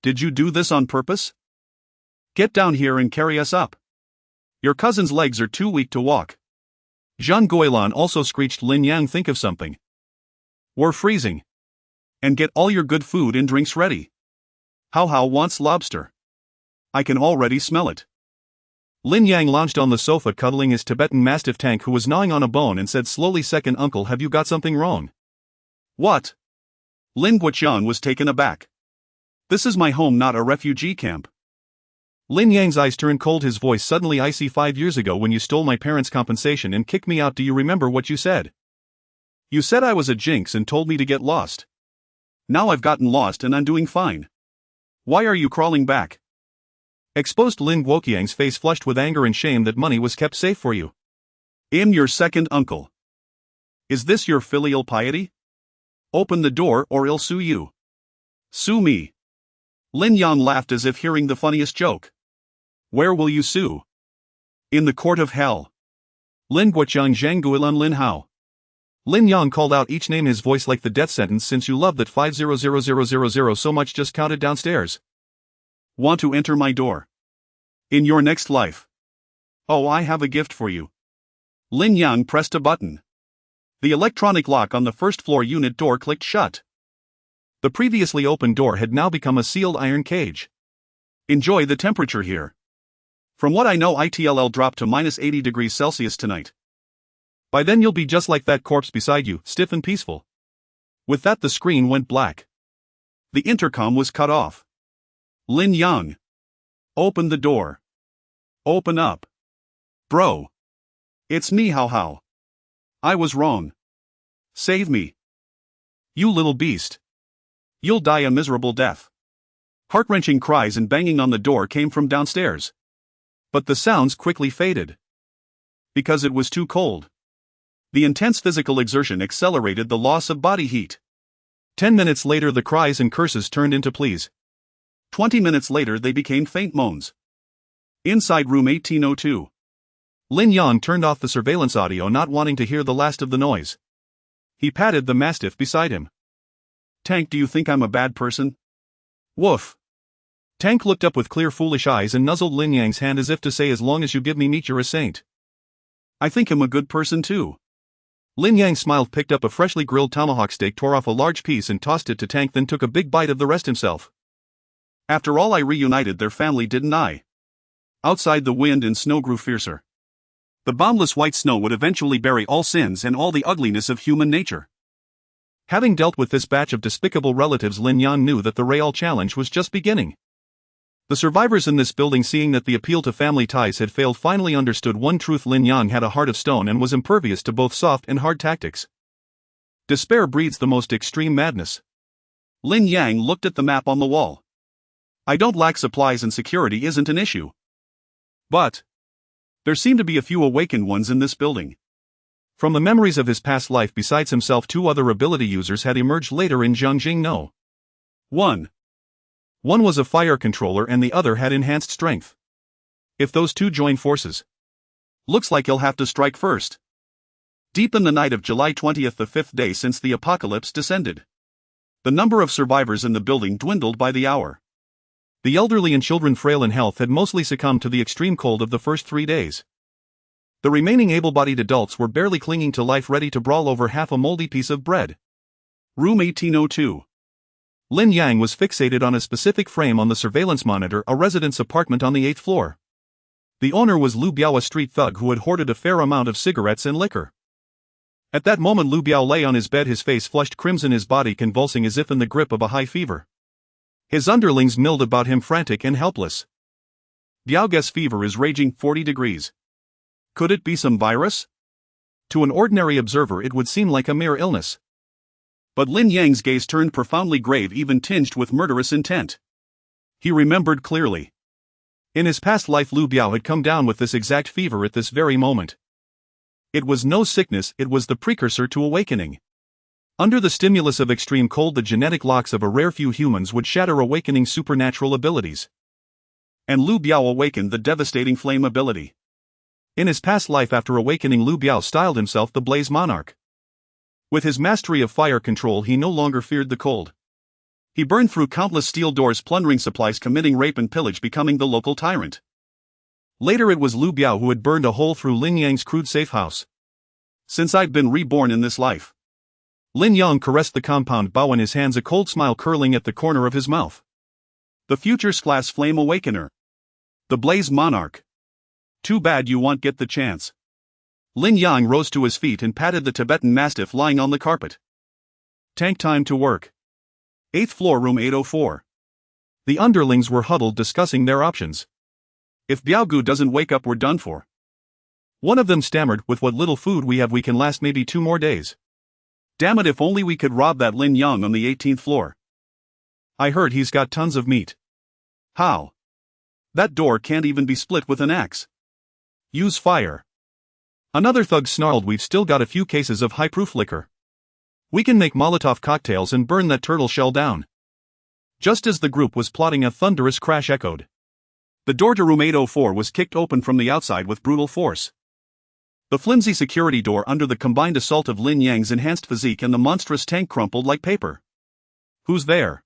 Did you do this on purpose? Get down here and carry us up. Your cousin's legs are too weak to walk. Zhang Guilan also screeched. Lin Yang, think of something. We're freezing. And get all your good food and drinks ready. Hao wants lobster. I can already smell it. Lin Yang lounged on the sofa, cuddling his Tibetan Mastiff Tank, who was gnawing on a bone, and said slowly, second uncle, have you got something wrong? What? Lin Guoqiang was taken aback. This is my home, not a refugee camp. Lin Yang's eyes turned cold, his voice suddenly icy. 5 years ago, when you stole my parents' compensation and kicked me out, do you remember what you said? You said I was a jinx and told me to get lost. Now I've gotten lost and I'm doing fine. Why are you crawling back? Exposed. Lin Guoqiang's face flushed with anger and shame that money was kept safe for you. I'm your second uncle. Is this your filial piety? Open the door or I'll sue you. Sue me. Lin Yang laughed as if hearing the funniest joke. Where will you sue? In the court of hell. Lin Guoqiang, Zhang Guilan, Lin Hao. Lin Yang called out each name, his voice like the death sentence. Since you love that 500000 so much, just count it downstairs. Want to enter my door? In your next life. Oh, I have a gift for you. Lin Yang pressed a button. The electronic lock on the first floor unit door clicked shut. The previously open door had now become a sealed iron cage. Enjoy the temperature here. From what I know, it'll drop to minus 80 degrees Celsius tonight. By then you'll be just like that corpse beside you, stiff and peaceful. With that, the screen went black. The intercom was cut off. Lin Yang. Open the door. Open up. Bro. It's me, How. I was wrong. Save me. You little beast. You'll die a miserable death. Heart-wrenching cries and banging on the door came from downstairs. But the sounds quickly faded. Because it was too cold. The intense physical exertion accelerated the loss of body heat. 10 minutes later the cries and curses turned into pleas. 20 minutes later they became faint moans. Inside room 1802. Lin Yang turned off the surveillance audio, not wanting to hear the last of the noise. He patted the mastiff beside him. Tank, do you think I'm a bad person? Woof. Tank looked up with clear foolish eyes and nuzzled Lin Yang's hand as if to say, as long as you give me meat you're a saint. I think I'm a good person too. Lin Yang smiled, picked up a freshly grilled tomahawk steak, tore off a large piece and tossed it to Tank, then took a big bite of the rest himself. After all, I reunited their family, didn't I? Outside, the wind and snow grew fiercer. The boundless white snow would eventually bury all sins and all the ugliness of human nature. Having dealt with this batch of despicable relatives, Lin Yang knew that the real challenge was just beginning. The survivors in this building, seeing that the appeal to family ties had failed, finally understood one truth: Lin Yang had a heart of stone and was impervious to both soft and hard tactics. Despair breeds the most extreme madness. Lin Yang looked at the map on the wall. I don't lack supplies and security isn't an issue. But there seemed to be a few awakened ones in this building. From the memories of his past life, besides himself, 2 other ability users had emerged later in Jiangjing No. One was a fire controller and the other had enhanced strength. If those 2 join forces, looks like he'll have to strike first. Deep in the night of July 20th, the 5th day since the apocalypse descended, the number of survivors in the building dwindled by the hour. The elderly and children, frail in health, had mostly succumbed to the extreme cold of the first 3 days. The remaining able-bodied adults were barely clinging to life, ready to brawl over half a moldy piece of bread. Room 1802. Lin Yang was fixated on a specific frame on the surveillance monitor, a residence apartment on the 8th floor. The owner was Lu Biao, a street thug who had hoarded a fair amount of cigarettes and liquor. At that moment Lu Biao lay on his bed, his face flushed crimson, his body convulsing as if in the grip of a high fever. His underlings milled about him, frantic and helpless. Biao's fever is raging 40 degrees. Could it be some virus? To an ordinary observer it would seem like a mere illness. But Lin Yang's gaze turned profoundly grave, even tinged with murderous intent. He remembered clearly. In his past life Lu Biao had come down with this exact fever at this very moment. It was no sickness, it was the precursor to awakening. Under the stimulus of extreme cold, the genetic locks of a rare few humans would shatter, awakening supernatural abilities. And Lu Biao awakened the devastating flame ability. In his past life, after awakening, Lu Biao styled himself the Blaze Monarch. With his mastery of fire control, he no longer feared the cold. He burned through countless steel doors, plundering supplies, committing rape and pillage, becoming the local tyrant. Later it was Lu Biao who had burned a hole through Lin Yang's crude safehouse. Since I've been reborn in this life. Lin Yang caressed the compound bow in his hands, a cold smile curling at the corner of his mouth. The future's class flame awakener. The Blaze Monarch. Too bad you won't get the chance. Lin Yang rose to his feet and patted the Tibetan Mastiff lying on the carpet. Tank, time to work. 8th floor, room 804. The underlings were huddled, discussing their options. If Biaogu doesn't wake up, we're done for. One of them stammered, with what little food we have, we can last maybe 2 more days. Damn it, if only we could rob that Lin Yang on the 18th floor. I heard he's got tons of meat. How? That door can't even be split with an axe. Use fire. Another thug snarled, we've still got a few cases of high-proof liquor. We can make Molotov cocktails and burn that turtle shell down. Just as the group was plotting, a thunderous crash echoed. The door to room 804 was kicked open from the outside with brutal force. The flimsy security door, under the combined assault of Lin Yang's enhanced physique and the monstrous tank, crumpled like paper. Who's there?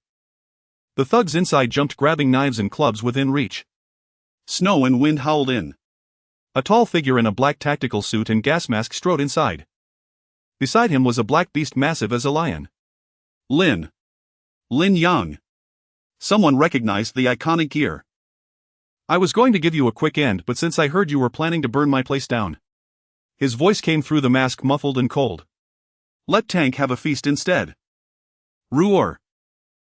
The thugs inside jumped, grabbing knives and clubs within reach. Snow and wind howled in. A tall figure in a black tactical suit and gas mask strode inside. Beside him was a black beast, massive as a lion. Lin Yang. Someone recognized the iconic gear. I was going to give you a quick end, but since I heard you were planning to burn my place down. His voice came through the mask, muffled and cold. Let Tank have a feast instead. Roar.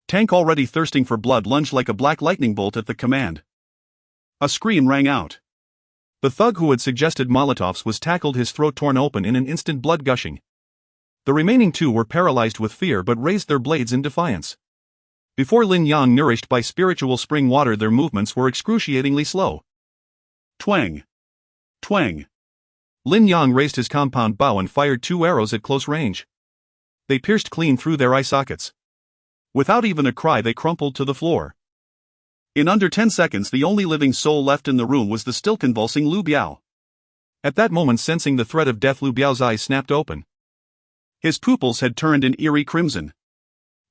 Tank, already thirsting for blood, lunged like a black lightning bolt at the command. A scream rang out. The thug who had suggested Molotovs was tackled, his throat torn open in an instant, blood gushing. The remaining two were paralyzed with fear but raised their blades in defiance. Before Lin Yang, nourished by spiritual spring water, their movements were excruciatingly slow. Twang! Twang! Lin Yang raised his compound bow and fired 2 arrows at close range. They pierced clean through their eye sockets. Without even a cry, they crumpled to the floor. In under 10 seconds, the only living soul left in the room was the still convulsing Lu Biao. At that moment, sensing the threat of death, Lu Biao's eyes snapped open. His pupils had turned an eerie crimson.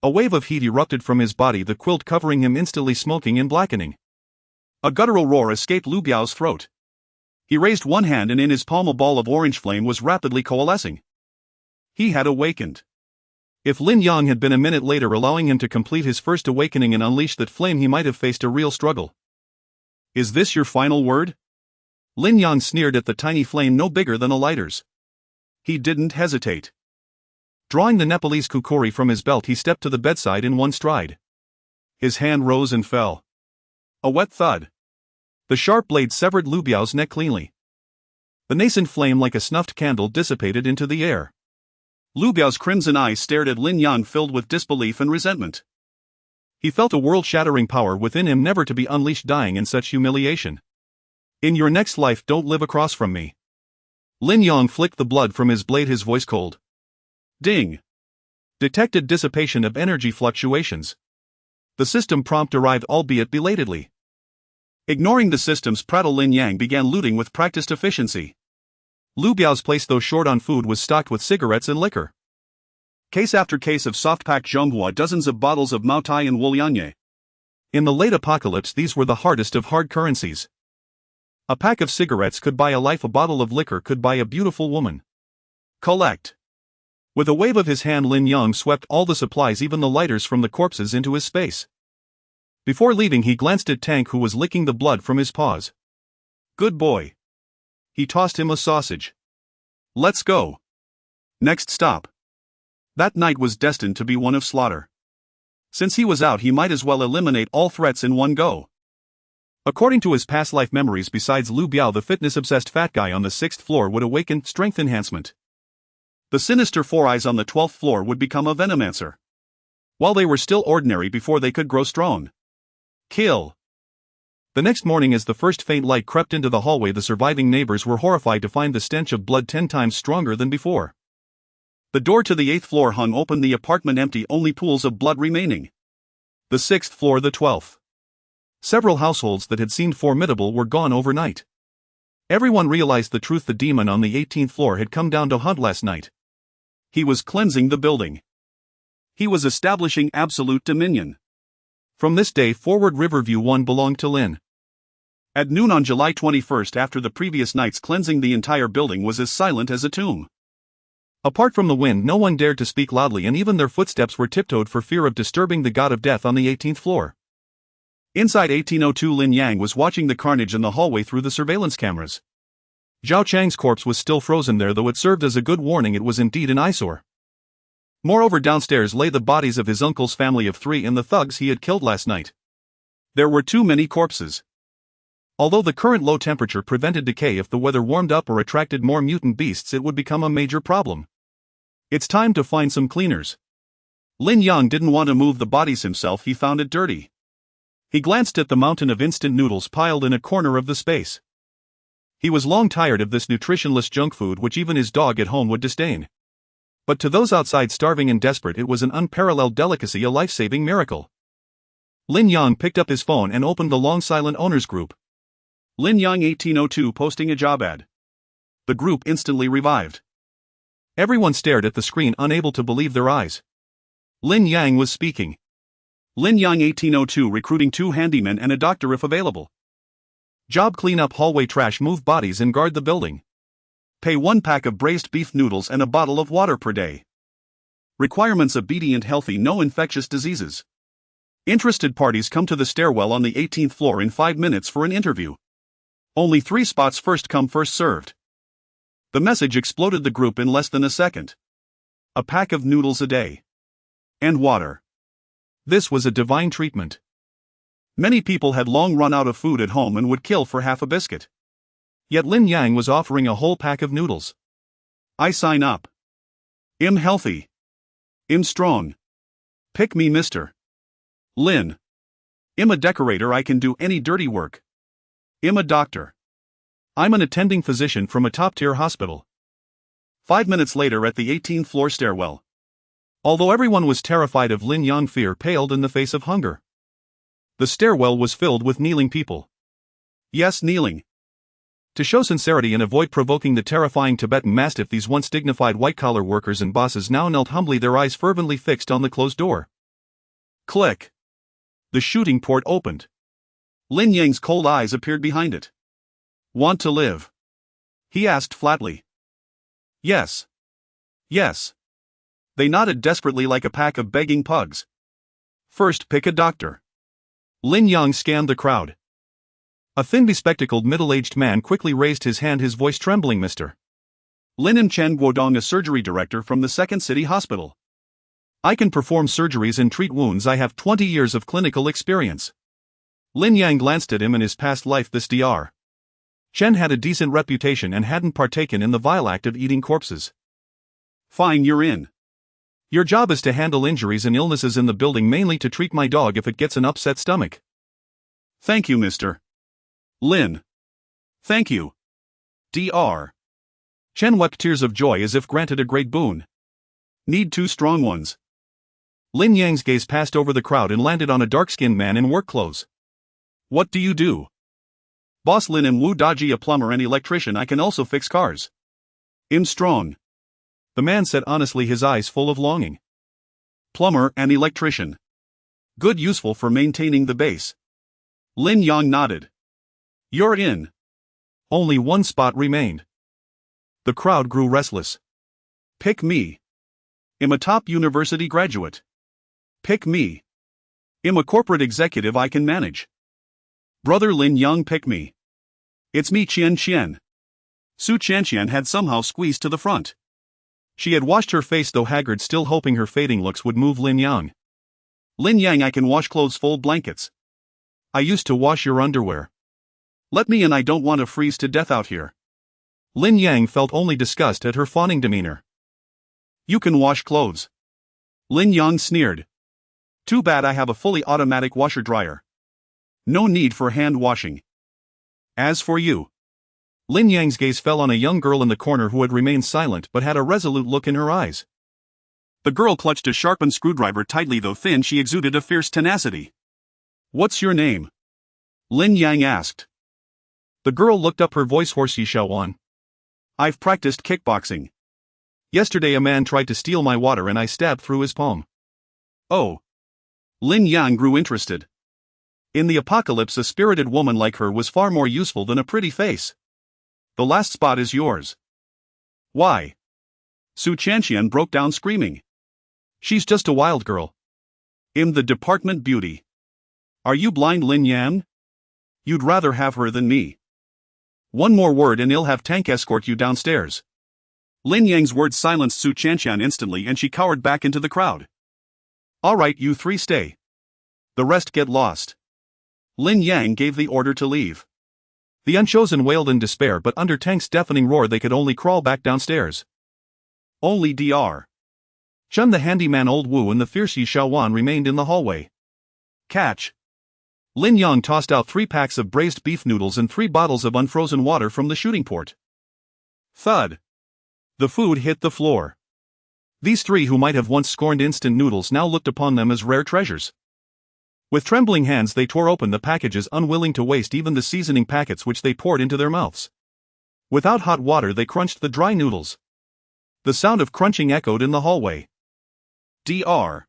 A wave of heat erupted from his body, the quilt covering him instantly smoking and blackening. A guttural roar escaped Lu Biao's throat. He raised one hand, and in his palm a ball of orange flame was rapidly coalescing. He had awakened. If Lin Yang had been a minute later, allowing him to complete his first awakening and unleash that flame, he might have faced a real struggle. "Is this your final word?" Lin Yang sneered at the tiny flame no bigger than a lighter's. He didn't hesitate. Drawing the Nepalese kukuri from his belt, he stepped to the bedside in one stride. His hand rose and fell. A wet thud. The sharp blade severed Lu Biao's neck cleanly. The nascent flame, like a snuffed candle, dissipated into the air. Lu Biao's crimson eyes stared at Lin Yang, filled with disbelief and resentment. He felt a world-shattering power within him, never to be unleashed, dying in such humiliation. "In your next life, don't live across from me." Lin Yang flicked the blood from his blade, his voice cold. Ding. Detected dissipation of energy fluctuations. The system prompt arrived, albeit belatedly. Ignoring the system's prattle, Lin Yang began looting with practiced efficiency. Lu Biao's place, though short on food, was stocked with cigarettes and liquor. Case after case of soft-packed Zhonghua, dozens of bottles of Maotai and Wulianye. In the late apocalypse, these were the hardest of hard currencies. A pack of cigarettes could buy a life, a bottle of liquor could buy a beautiful woman. Collect. With a wave of his hand, Lin Yang swept all the supplies, even the lighters, from the corpses into his space. Before leaving, he glanced at Tank, who was licking the blood from his paws. "Good boy." He tossed him a sausage. "Let's go. Next stop." That night was destined to be one of slaughter. Since he was out, he might as well eliminate all threats in one go. According to his past life memories, besides Lu Biao, the fitness-obsessed fat guy on the 6th floor would awaken strength enhancement. The sinister Four Eyes on the 12th floor would become a venomancer. While they were still ordinary before they could grow strong. Kill. The next morning, as the first faint light crept into the hallway, the surviving neighbors were horrified to find the stench of blood 10 times stronger than before. The door to the 8th floor hung open, the apartment empty, only pools of blood remaining. The 6th floor, the 12th. Several households that had seemed formidable were gone overnight. Everyone realized the truth: the demon on the 18th floor had come down to hunt last night. He was cleansing the building. He was establishing absolute dominion. From this day forward, Riverview 1 belonged to Lin. At noon on July 21st, after the previous night's cleansing, the entire building was as silent as a tomb. Apart from the wind, no one dared to speak loudly, and even their footsteps were tiptoed for fear of disturbing the god of death on the 18th floor. Inside 1802, Lin Yang was watching the carnage in the hallway through the surveillance cameras. Zhao Chang's corpse was still frozen there, though it served as a good warning. It was indeed an eyesore. Moreover, downstairs lay the bodies of his uncle's family of 3 and the thugs he had killed last night. There were too many corpses. Although the current low temperature prevented decay, if the weather warmed up or attracted more mutant beasts, it would become a major problem. It's time to find some cleaners. Lin Yang didn't want to move the bodies himself, he found it dirty. He glanced at the mountain of instant noodles piled in a corner of the space. He was long tired of this nutritionless junk food, which even his dog at home would disdain. But to those outside, starving and desperate, it was an unparalleled delicacy, a life-saving miracle. Lin Yang picked up his phone and opened the long silent owners group. Lin Yang 1802 posting a job ad. The group instantly revived. Everyone stared at the screen, unable to believe their eyes. Lin Yang was speaking. Lin Yang 1802 recruiting 2 handymen and a doctor if available. Job: clean up hallway trash, move bodies, and guard the building. Pay 1 pack of braised beef noodles and a bottle of water per day. Requirements: obedient, healthy, no infectious diseases. Interested parties come to the stairwell on the 18th floor in 5 minutes for an interview. Only 3 spots, first come first served. The message exploded the group in less than a second. A pack of noodles a day. And water. This was a divine treatment. Many people had long run out of food at home and would kill for half a biscuit. Yet Lin Yang was offering a whole pack of noodles. I sign up. I'm healthy. I'm strong. Pick me, Mr. Lin. I'm a decorator, I can do any dirty work. I'm a doctor. I'm an attending physician from a top-tier hospital. 5 minutes later at the 18th floor stairwell. Although everyone was terrified of Lin Yang, fear paled in the face of hunger. The stairwell was filled with kneeling people. Yes, kneeling. To show sincerity and avoid provoking the terrifying Tibetan Mastiff, these once dignified white-collar workers and bosses now knelt humbly, their eyes fervently fixed on the closed door. Click. The shooting port opened. Lin Yang's cold eyes appeared behind it. Want to live? He asked flatly. Yes. Yes. They nodded desperately like a pack of begging pugs. First, pick a doctor. Lin Yang scanned the crowd. A thin, bespectacled, middle-aged man quickly raised his hand, his voice trembling. Mr. Lin Chen Guodong, a surgery director from the Second City Hospital. I can perform surgeries and treat wounds. I have 20 years of clinical experience. Lin Yang glanced at him. In his past life, this Dr. Chen had a decent reputation and hadn't partaken in the vile act of eating corpses. Fine, you're in. Your job is to handle injuries and illnesses in the building, mainly to treat my dog if it gets an upset stomach. Thank you, Mr. Lin. Thank you. Dr. Chen wept tears of joy as if granted a great boon. Need 2 strong ones. Lin Yang's gaze passed over the crowd and landed on a dark-skinned man in work clothes. What do you do? Boss Lin, am Wu Daji, a plumber and electrician. I can also fix cars. I'm strong. The man said honestly, his eyes full of longing. Plumber and electrician. Good, useful for maintaining the base. Lin Yang nodded. You're in. Only one spot remained. The crowd grew restless. Pick me. I'm a top university graduate. Pick me. I'm a corporate executive, I can manage. Brother Lin Yang, pick me. It's me, Qian Qian. Su Qianqian had somehow squeezed to the front. She had washed her face, though haggard, still hoping her fading looks would move Lin Yang. Lin Yang, I can wash clothes, fold blankets. I used to wash your underwear. Let me in, I don't want to freeze to death out here. Lin Yang felt only disgust at her fawning demeanor. You can wash clothes. Lin Yang sneered. Too bad I have a fully automatic washer-dryer. No need for hand washing. As for you. Lin Yang's gaze fell on a young girl in the corner who had remained silent but had a resolute look in her eyes. The girl clutched a sharpened screwdriver tightly, though thin, she exuded a fierce tenacity. What's your name? Lin Yang asked. The girl looked up, her voice hoarse. Xiaowan. I've practiced kickboxing. Yesterday a man tried to steal my water and I stabbed through his palm. Oh. Lin Yang grew interested. In the apocalypse, a spirited woman like her was far more useful than a pretty face. The last spot is yours. Why? Su Qianqian broke down screaming. She's just a wild girl. I'm the department beauty. Are you blind, Lin Yang? You'd rather have her than me. One more word and I'll have Tank escort you downstairs. Lin Yang's words silenced Su Qianqian instantly and she cowered back into the crowd. All right, you 3 stay. The rest get lost. Lin Yang gave the order to leave. The unchosen wailed in despair, but under Tank's deafening roar they could only crawl back downstairs. Only Dr. Chen, the handyman, old Wu, and the fierce Yi Xiaowan remained in the hallway. Catch. Lin Yang tossed out 3 packs of braised beef noodles and 3 bottles of unfrozen water from the shooting port. Thud. The food hit the floor. These 3 who might have once scorned instant noodles now looked upon them as rare treasures. With trembling hands they tore open the packages, unwilling to waste even the seasoning packets which they poured into their mouths. Without hot water they crunched the dry noodles. The sound of crunching echoed in the hallway. Dr.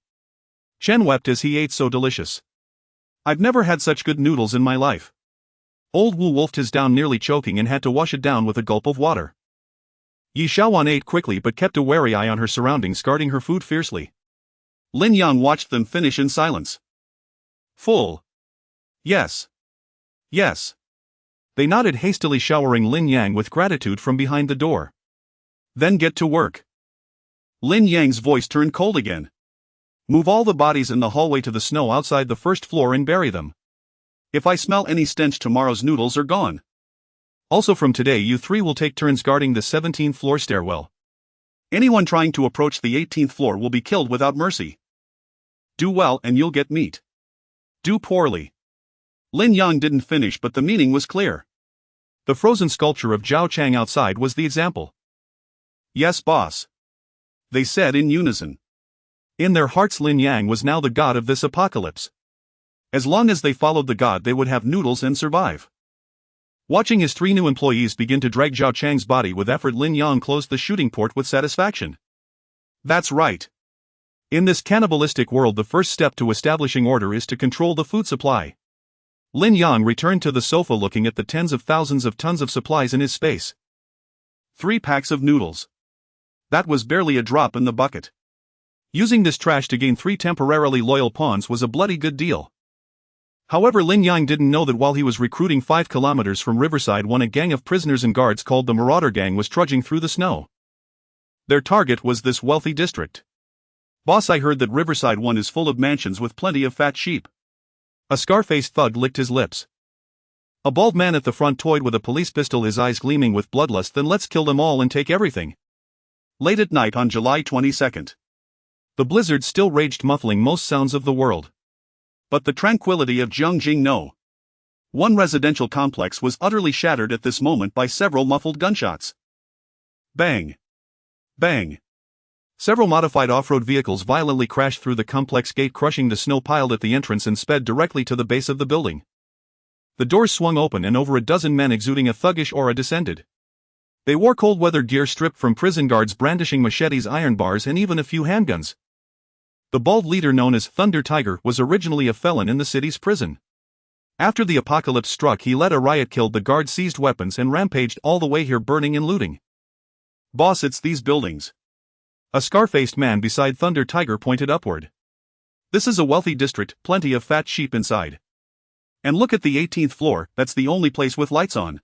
Chen wept as he ate, so delicious. I've never had such good noodles in my life. Old Wu wolfed his down, nearly choking, and had to wash it down with a gulp of water. Yi Xiaowan ate quickly but kept a wary eye on her surroundings, guarding her food fiercely. Lin Yang watched them finish in silence. Full. Yes. Yes. They nodded hastily, showering Lin Yang with gratitude from behind the door. Then get to work. Lin Yang's voice turned cold again. Move all the bodies in the hallway to the snow outside the first floor and bury them. If I smell any stench, tomorrow's noodles are gone. Also from today you three will take turns guarding the 17th floor stairwell. Anyone trying to approach the 18th floor will be killed without mercy. Do well and you'll get meat. Do poorly. Lin Yang didn't finish, but the meaning was clear. The frozen sculpture of Zhao Chang outside was the example. Yes, boss. They said in unison. In their hearts Lin Yang was now the god of this apocalypse. As long as they followed the god they would have noodles and survive. Watching his three new employees begin to drag Zhao Chang's body with effort, Lin Yang closed the shooting port with satisfaction. That's right. In this cannibalistic world the first step to establishing order is to control the food supply. Lin Yang returned to the sofa looking at the tens of thousands of tons of supplies in his space. 3 packs of noodles. That was barely a drop in the bucket. Using this trash to gain 3 temporarily loyal pawns was a bloody good deal. However, Lin Yang didn't know that while he was recruiting 5 kilometers from Riverside 1, a gang of prisoners and guards called the Marauder Gang was trudging through the snow. Their target was this wealthy district. Boss, I heard that Riverside 1 is full of mansions with plenty of fat sheep. A scar-faced thug licked his lips. A bald man at the front toyed with a police pistol, his eyes gleaming with bloodlust. Then let's kill them all and take everything. Late at night on July 22nd. The blizzard still raged, muffling most sounds of the world. But the tranquility of Jiangjing no. One residential complex was utterly shattered at this moment by several muffled gunshots. Bang! Bang! Several modified off-road vehicles violently crashed through the complex gate, crushing the snow piled at the entrance, and sped directly to the base of the building. The doors swung open and over a dozen men exuding a thuggish aura descended. They wore cold-weather gear stripped from prison guards brandishing machetes, iron bars, and even a few handguns. The bald leader, known as Thunder Tiger, was originally a felon in the city's prison. After the apocalypse struck, he led a riot, killed the guards, seized weapons, and rampaged all the way here, burning and looting. Boss, it's these buildings. A scar-faced man beside Thunder Tiger pointed upward. This is a wealthy district, plenty of fat sheep inside. And look at the 18th floor, that's the only place with lights on.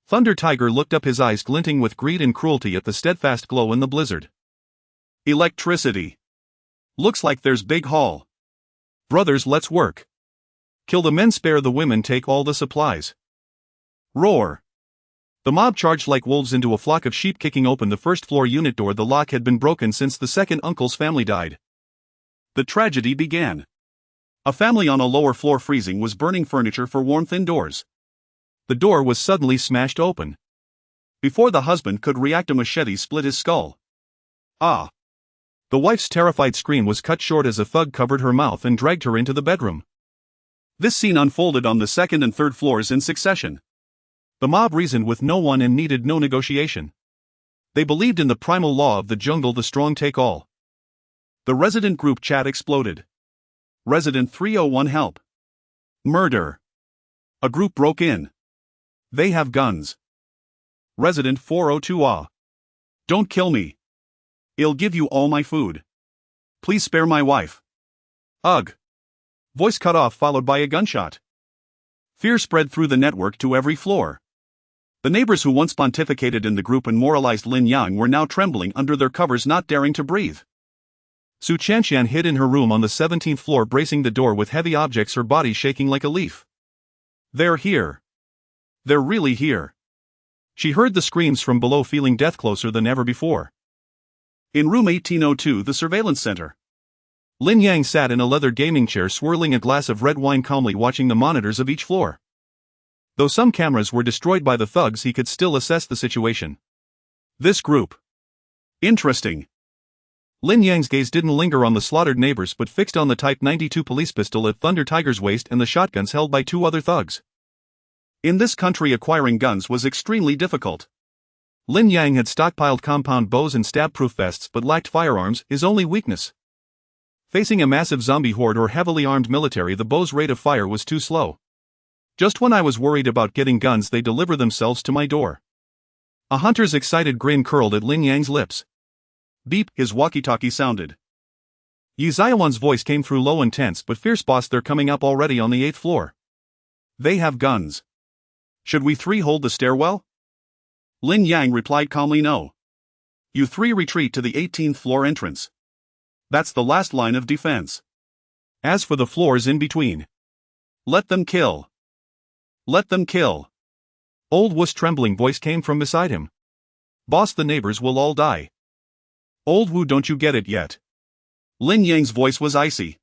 Thunder Tiger looked up, his eyes glinting with greed and cruelty at the steadfast glow in the blizzard. Electricity. Looks like there's big haul. Brothers, let's work. Kill the men, spare the women, take all the supplies. Roar. The mob charged like wolves into a flock of sheep, kicking open the first floor unit door. The lock had been broken since the second uncle's family died. The tragedy began. A family on a lower floor freezing was burning furniture for warmth indoors. The door was suddenly smashed open. Before the husband could react, a machete split his skull. Ah! The wife's terrified scream was cut short as a thug covered her mouth and dragged her into the bedroom. This scene unfolded on the 2nd and 3rd floors in succession. The mob reasoned with no one and needed no negotiation. They believed in the primal law of the jungle, the strong take all. The resident group chat exploded. Resident 301, help. Murder. A group broke in. They have guns. Resident 402, don't kill me. I'll give you all my food. Please spare my wife. Ugh. Voice cut off, followed by a gunshot. Fear spread through the network to every floor. The neighbors who once pontificated in the group and moralized Lin Yang were now trembling under their covers, not daring to breathe. Su Chanshan hid in her room on the 17th floor, bracing the door with heavy objects, her body shaking like a leaf. They're here. They're really here. She heard the screams from below, feeling death closer than ever before. In room 1802, the surveillance center. Lin Yang sat in a leather gaming chair, swirling a glass of red wine, calmly watching the monitors of each floor. Though some cameras were destroyed by the thugs, he could still assess the situation. This group. Interesting. Lin Yang's gaze didn't linger on the slaughtered neighbors but fixed on the Type 92 police pistol at Thunder Tiger's waist and the shotguns held by 2 other thugs. In this country, acquiring guns was extremely difficult. Lin Yang had stockpiled compound bows and stab-proof vests but lacked firearms, his only weakness. Facing a massive zombie horde or heavily armed military, the bow's rate of fire was too slow. Just when I was worried about getting guns, they deliver themselves to my door. A hunter's excited grin curled at Lin Yang's lips. Beep, his walkie-talkie sounded. Yi Zaiwan's voice came through low and tense but fierce. Boss, they're coming up already on the 8th floor. They have guns. Should we 3 hold the stairwell? Lin Yang replied calmly, no. You 3 retreat to the 18th floor entrance. That's the last line of defense. As for the floors in between, Let them kill. Let them kill. Old Wu's trembling voice came from beside him. Boss, the neighbors will all die. Old Wu, don't you get it yet? Lin Yang's voice was icy.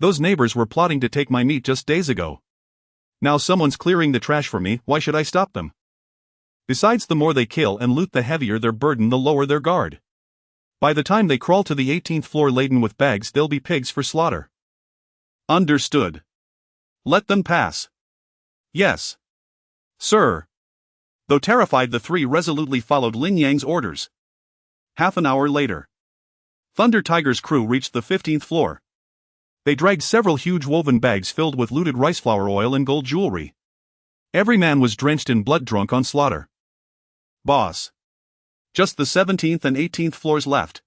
Those neighbors were plotting to take my meat just days ago. Now someone's clearing the trash for me, why should I stop them? Besides, the more they kill and loot, the heavier their burden, the lower their guard. By the time they crawl to the 18th floor laden with bags, they'll be pigs for slaughter. Understood. Let them pass. Yes, sir. Though terrified, the three resolutely followed Lin Yang's orders. Half an hour later, Thunder Tiger's crew reached the 15th floor. They dragged several huge woven bags filled with looted rice flour oil and gold jewelry. Every man was drenched in blood, drunk on slaughter. Boss. Just the 17th and 18th floors left.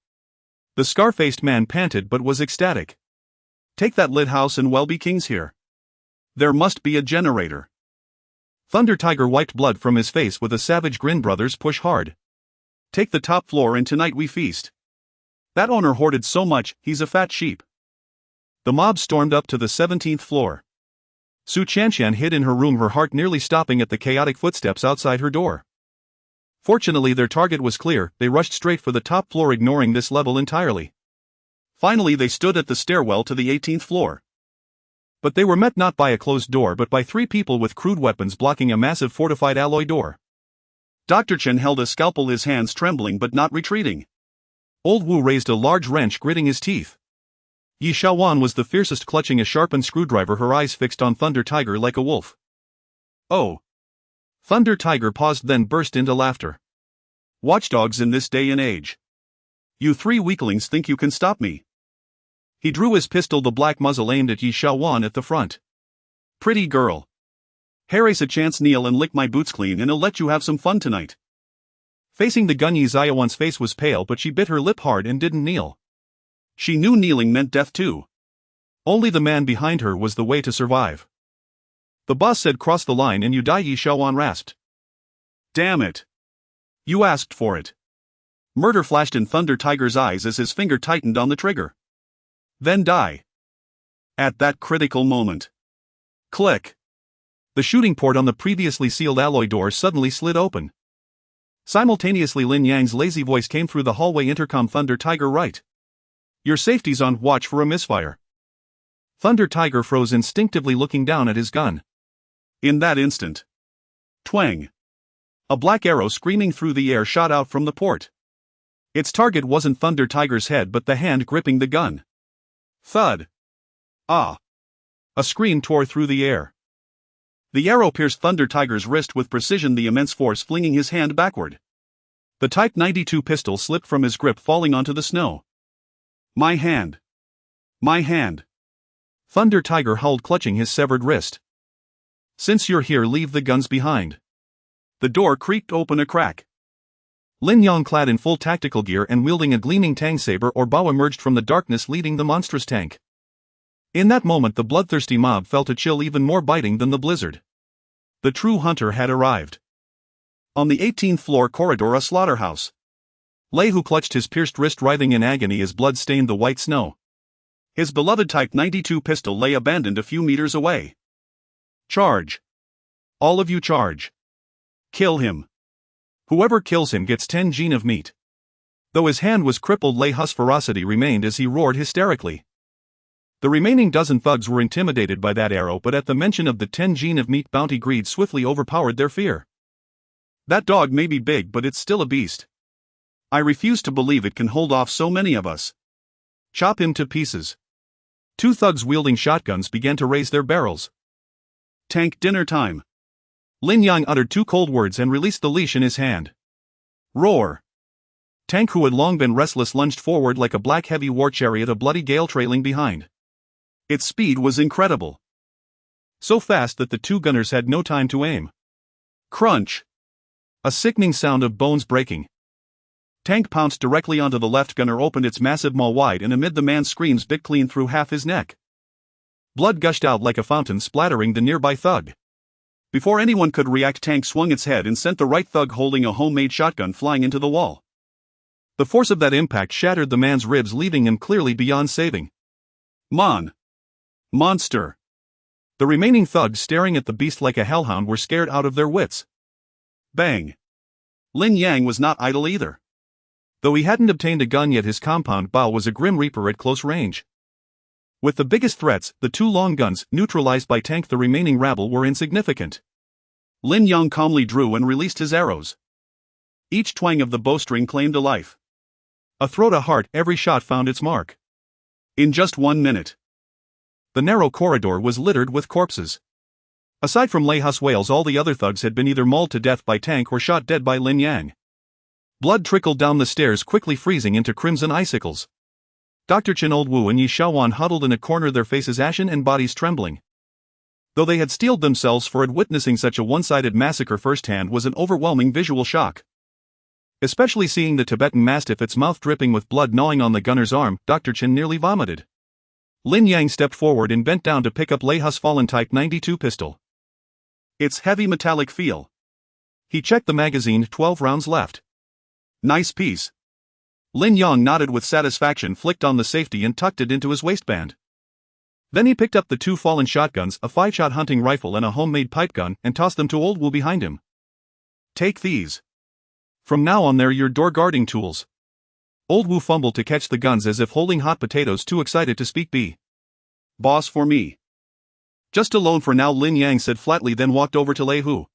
The scar-faced man panted but was ecstatic. Take that lit house and we'll be kings here. There must be a generator. Thunder Tiger wiped blood from his face with a savage grin. Brothers, push hard. Take the top floor and tonight we feast. That owner hoarded so much, he's a fat sheep. The mob stormed up to the 17th floor. Su Chanshan hid in her room, her heart nearly stopping at the chaotic footsteps outside her door. Fortunately, their target was clear. They rushed straight for the top floor, ignoring this level entirely. Finally, they stood at the stairwell to the 18th floor. But they were met not by a closed door but by three people with crude weapons blocking a massive fortified alloy door. Dr. Chen held a scalpel, his hands trembling but not retreating. Old Wu raised a large wrench, gritting his teeth. Yi Xiaowan was the fiercest, clutching a sharpened screwdriver, her eyes fixed on Thunder Tiger like a wolf. Oh! Thunder Tiger paused, then burst into laughter. Watchdogs in this day and age. You three weaklings think you can stop me. He drew his pistol, the black muzzle aimed at Yi Xiaowan at the front. Pretty girl. Harry's a chance, kneel and lick my boots clean and I'll let you have some fun tonight. Facing the gun, Yi Xiaowan's face was pale, but she bit her lip hard and didn't kneel. She knew kneeling meant death too. Only the man behind her was the way to survive. The boss said, cross the line and you die, Yi Xiaowan rasped. Damn it. You asked for it. Murder flashed in Thunder Tiger's eyes as his finger tightened on the trigger. Then die. At that critical moment. Click. The shooting port on the previously sealed alloy door suddenly slid open. Simultaneously, Lin Yang's lazy voice came through the hallway intercom. Thunder Tiger, right. Your safety's on, watch for a misfire. Thunder Tiger froze, instinctively looking down at his gun. In that instant. Twang. A black arrow screaming through the air shot out from the port. Its target wasn't Thunder Tiger's head but the hand gripping the gun. Thud. Ah. A scream tore through the air. The arrow pierced Thunder Tiger's wrist with precision, the immense force flinging his hand backward. The Type 92 pistol slipped from his grip, falling onto the snow. My hand. My hand. Thunder Tiger howled, clutching his severed wrist. Since you're here, leave the guns behind. The door creaked open a crack. Lin Yang, clad in full tactical gear and wielding a gleaming tang saber or bow, emerged from the darkness, leading the monstrous tank. In that moment, the bloodthirsty mob felt a chill even more biting than the blizzard. The true hunter had arrived. On the 18th floor corridor, a slaughterhouse. Lei Hu clutched his pierced wrist, writhing in agony as blood stained the white snow. His beloved Type 92 pistol lay abandoned a few meters away. Charge. All of you charge. Kill him. Whoever kills him gets 10 gene of meat. Though his hand was crippled, Lei Hu's ferocity remained as he roared hysterically. The remaining dozen thugs were intimidated by that arrow, but at the mention of the 10 gene of meat bounty, greed swiftly overpowered their fear. That dog may be big, but it's still a beast. I refuse to believe it can hold off so many of us. Chop him to pieces. Two thugs wielding shotguns began to raise their barrels. Tank, dinner time. Lin Yang uttered two cold words and released the leash in his hand. Roar. Tank, who had long been restless, lunged forward like a black heavy war chariot, a bloody gale trailing behind. Its speed was incredible. So fast that the two gunners had no time to aim. Crunch. A sickening sound of bones breaking. Tank pounced directly onto the left gunner, opened its massive maw wide, and amid the man's screams bit clean through half his neck. Blood gushed out like a fountain, splattering the nearby thug. Before anyone could react, Tank swung its head and sent the right thug holding a homemade shotgun flying into the wall. The force of that impact shattered the man's ribs, leaving him clearly beyond saving. Monster! The remaining thugs, staring at the beast like a hellhound, were scared out of their wits. Bang! Lin Yang was not idle either. Though he hadn't obtained a gun yet, his compound bow was a grim reaper at close range. With the biggest threats, the two long guns, neutralized by tank, the remaining rabble were insignificant. Lin Yang calmly drew and released his arrows. Each twang of the bowstring claimed a life. A throat, a heart, every shot found its mark. In just 1 minute, the narrow corridor was littered with corpses. Aside from Lehus Wales, all the other thugs had been either mauled to death by tank or shot dead by Lin Yang. Blood trickled down the stairs, quickly freezing into crimson icicles. Dr. Chen, Old Wu and Yi Xiaowan huddled in a corner, their faces ashen and bodies trembling. Though they had steeled themselves for it, witnessing such a one-sided massacre firsthand was an overwhelming visual shock. Especially seeing the Tibetan Mastiff, its mouth dripping with blood, gnawing on the gunner's arm, Dr. Chen nearly vomited. Lin Yang stepped forward and bent down to pick up Lehus' fallen Type 92 pistol. Its heavy metallic feel. He checked the magazine, 12 rounds left. Nice piece. Lin Yang nodded with satisfaction, flicked on the safety and tucked it into his waistband. Then he picked up the two fallen shotguns, a 5-shot hunting rifle and a homemade pipe gun, and tossed them to Old Wu behind him. Take these. From now on, they're your door guarding tools. Old Wu fumbled to catch the guns as if holding hot potatoes, too excited to speak. Boss, for me. Just a loan for now, Lin Yang said flatly, then walked over to Lei Hu.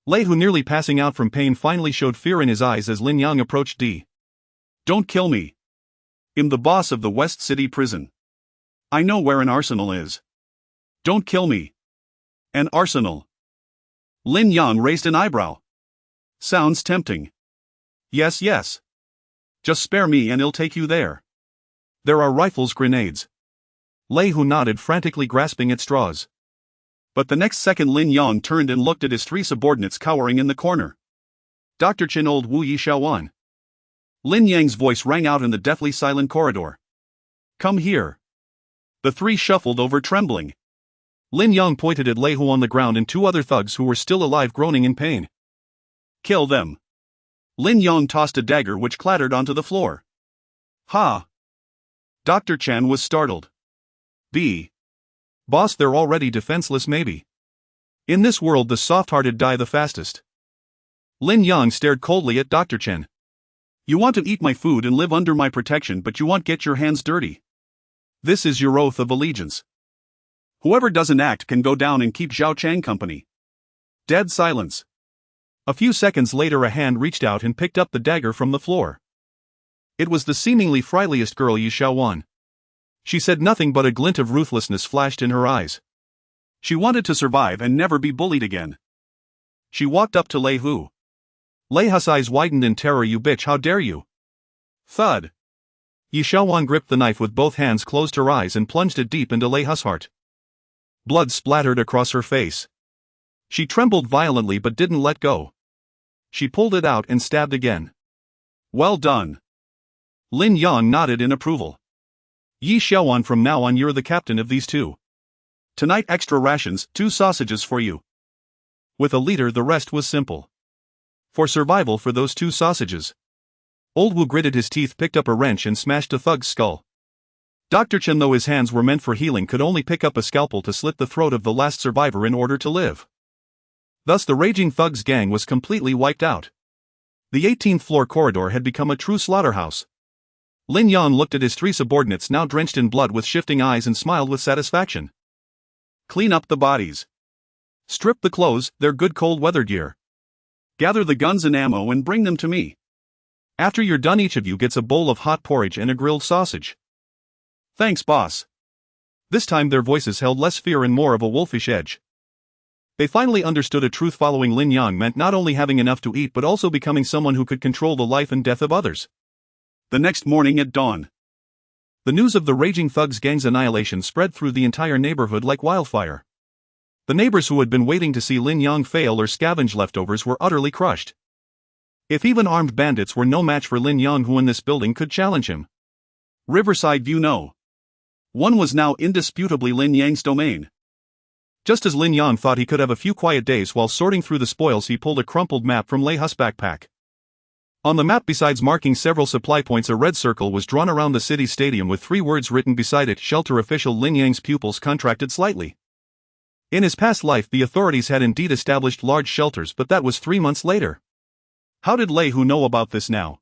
Lei Hu, nearly passing out from pain, finally showed fear in his eyes as Lin Yang approached. Don't kill me. I'm the boss of the West City prison. I know where an arsenal is. Don't kill me. An arsenal. Lin Yang raised an eyebrow. Sounds tempting. Yes. Just spare me and I'll take you there. There are rifles, grenades. Lei Hu nodded, frantically grasping at straws. But the next second Lin Yang turned and looked at his three subordinates cowering in the corner. Dr. Chen, Old Wu, Yi Xiaowan. Lin Yang's voice rang out in the deathly silent corridor. Come here. The three shuffled over, trembling. Lin Yang pointed at Lei Hu on the ground and two other thugs who were still alive, groaning in pain. Kill them. Lin Yang tossed a dagger which clattered onto the floor. Ha! Dr. Chan was startled. Boss, they're already defenseless, maybe. In this world, the soft-hearted die the fastest. Lin Yang stared coldly at Dr. Chen. You want to eat my food and live under my protection, but you won't get your hands dirty. This is your oath of allegiance. Whoever doesn't act can go down and keep Zhao Chang company. Dead silence. A few seconds later, a hand reached out and picked up the dagger from the floor. It was the seemingly friendliest girl, Yi Xiaowan. She said nothing, but a glint of ruthlessness flashed in her eyes. She wanted to survive and never be bullied again. She walked up to Lei Hu. Lei's eyes widened in terror. You bitch, how dare you? Thud. Yi Xiaowan gripped the knife with both hands, closed her eyes and plunged it deep into Lei's heart. Blood splattered across her face. She trembled violently but didn't let go. She pulled it out and stabbed again. Well done. Lin Yang nodded in approval. Yi Xiaowan, from now on you're the captain of these two. Tonight extra rations, 2 sausages for you. With a leader, the rest was simple. For survival, for those 2 sausages. Old Wu gritted his teeth, picked up a wrench and smashed a thug's skull. Dr. Chen, though his hands were meant for healing, could only pick up a scalpel to slit the throat of the last survivor in order to live. Thus the raging thugs gang was completely wiped out. The 18th floor corridor had become a true slaughterhouse. Lin Yang looked at his 3 subordinates, now drenched in blood, with shifting eyes, and smiled with satisfaction. Clean up the bodies. Strip the clothes, their good cold weather gear. Gather the guns and ammo and bring them to me. After you're done, each of you gets a bowl of hot porridge and a grilled sausage. Thanks, boss. This time their voices held less fear and more of a wolfish edge. They finally understood a truth: following Lin Yang meant not only having enough to eat but also becoming someone who could control the life and death of others. The next morning at dawn, the news of the raging thugs gang's annihilation spread through the entire neighborhood like wildfire. The neighbors who had been waiting to see Lin Yang fail or scavenge leftovers were utterly crushed. If even armed bandits were no match for Lin Yang, who in this building could challenge him? Riverside View No. 1 was now indisputably Lin Yang's domain. Just as Lin Yang thought he could have a few quiet days while sorting through the spoils, he pulled a crumpled map from Lei's backpack. On the map, besides marking several supply points, a red circle was drawn around the city stadium with 3 words written beside it: Shelter official Lin Yang's pupils contracted slightly. In his past life, the authorities had indeed established large shelters, but that was 3 months later. How did Lei Hu know about this now?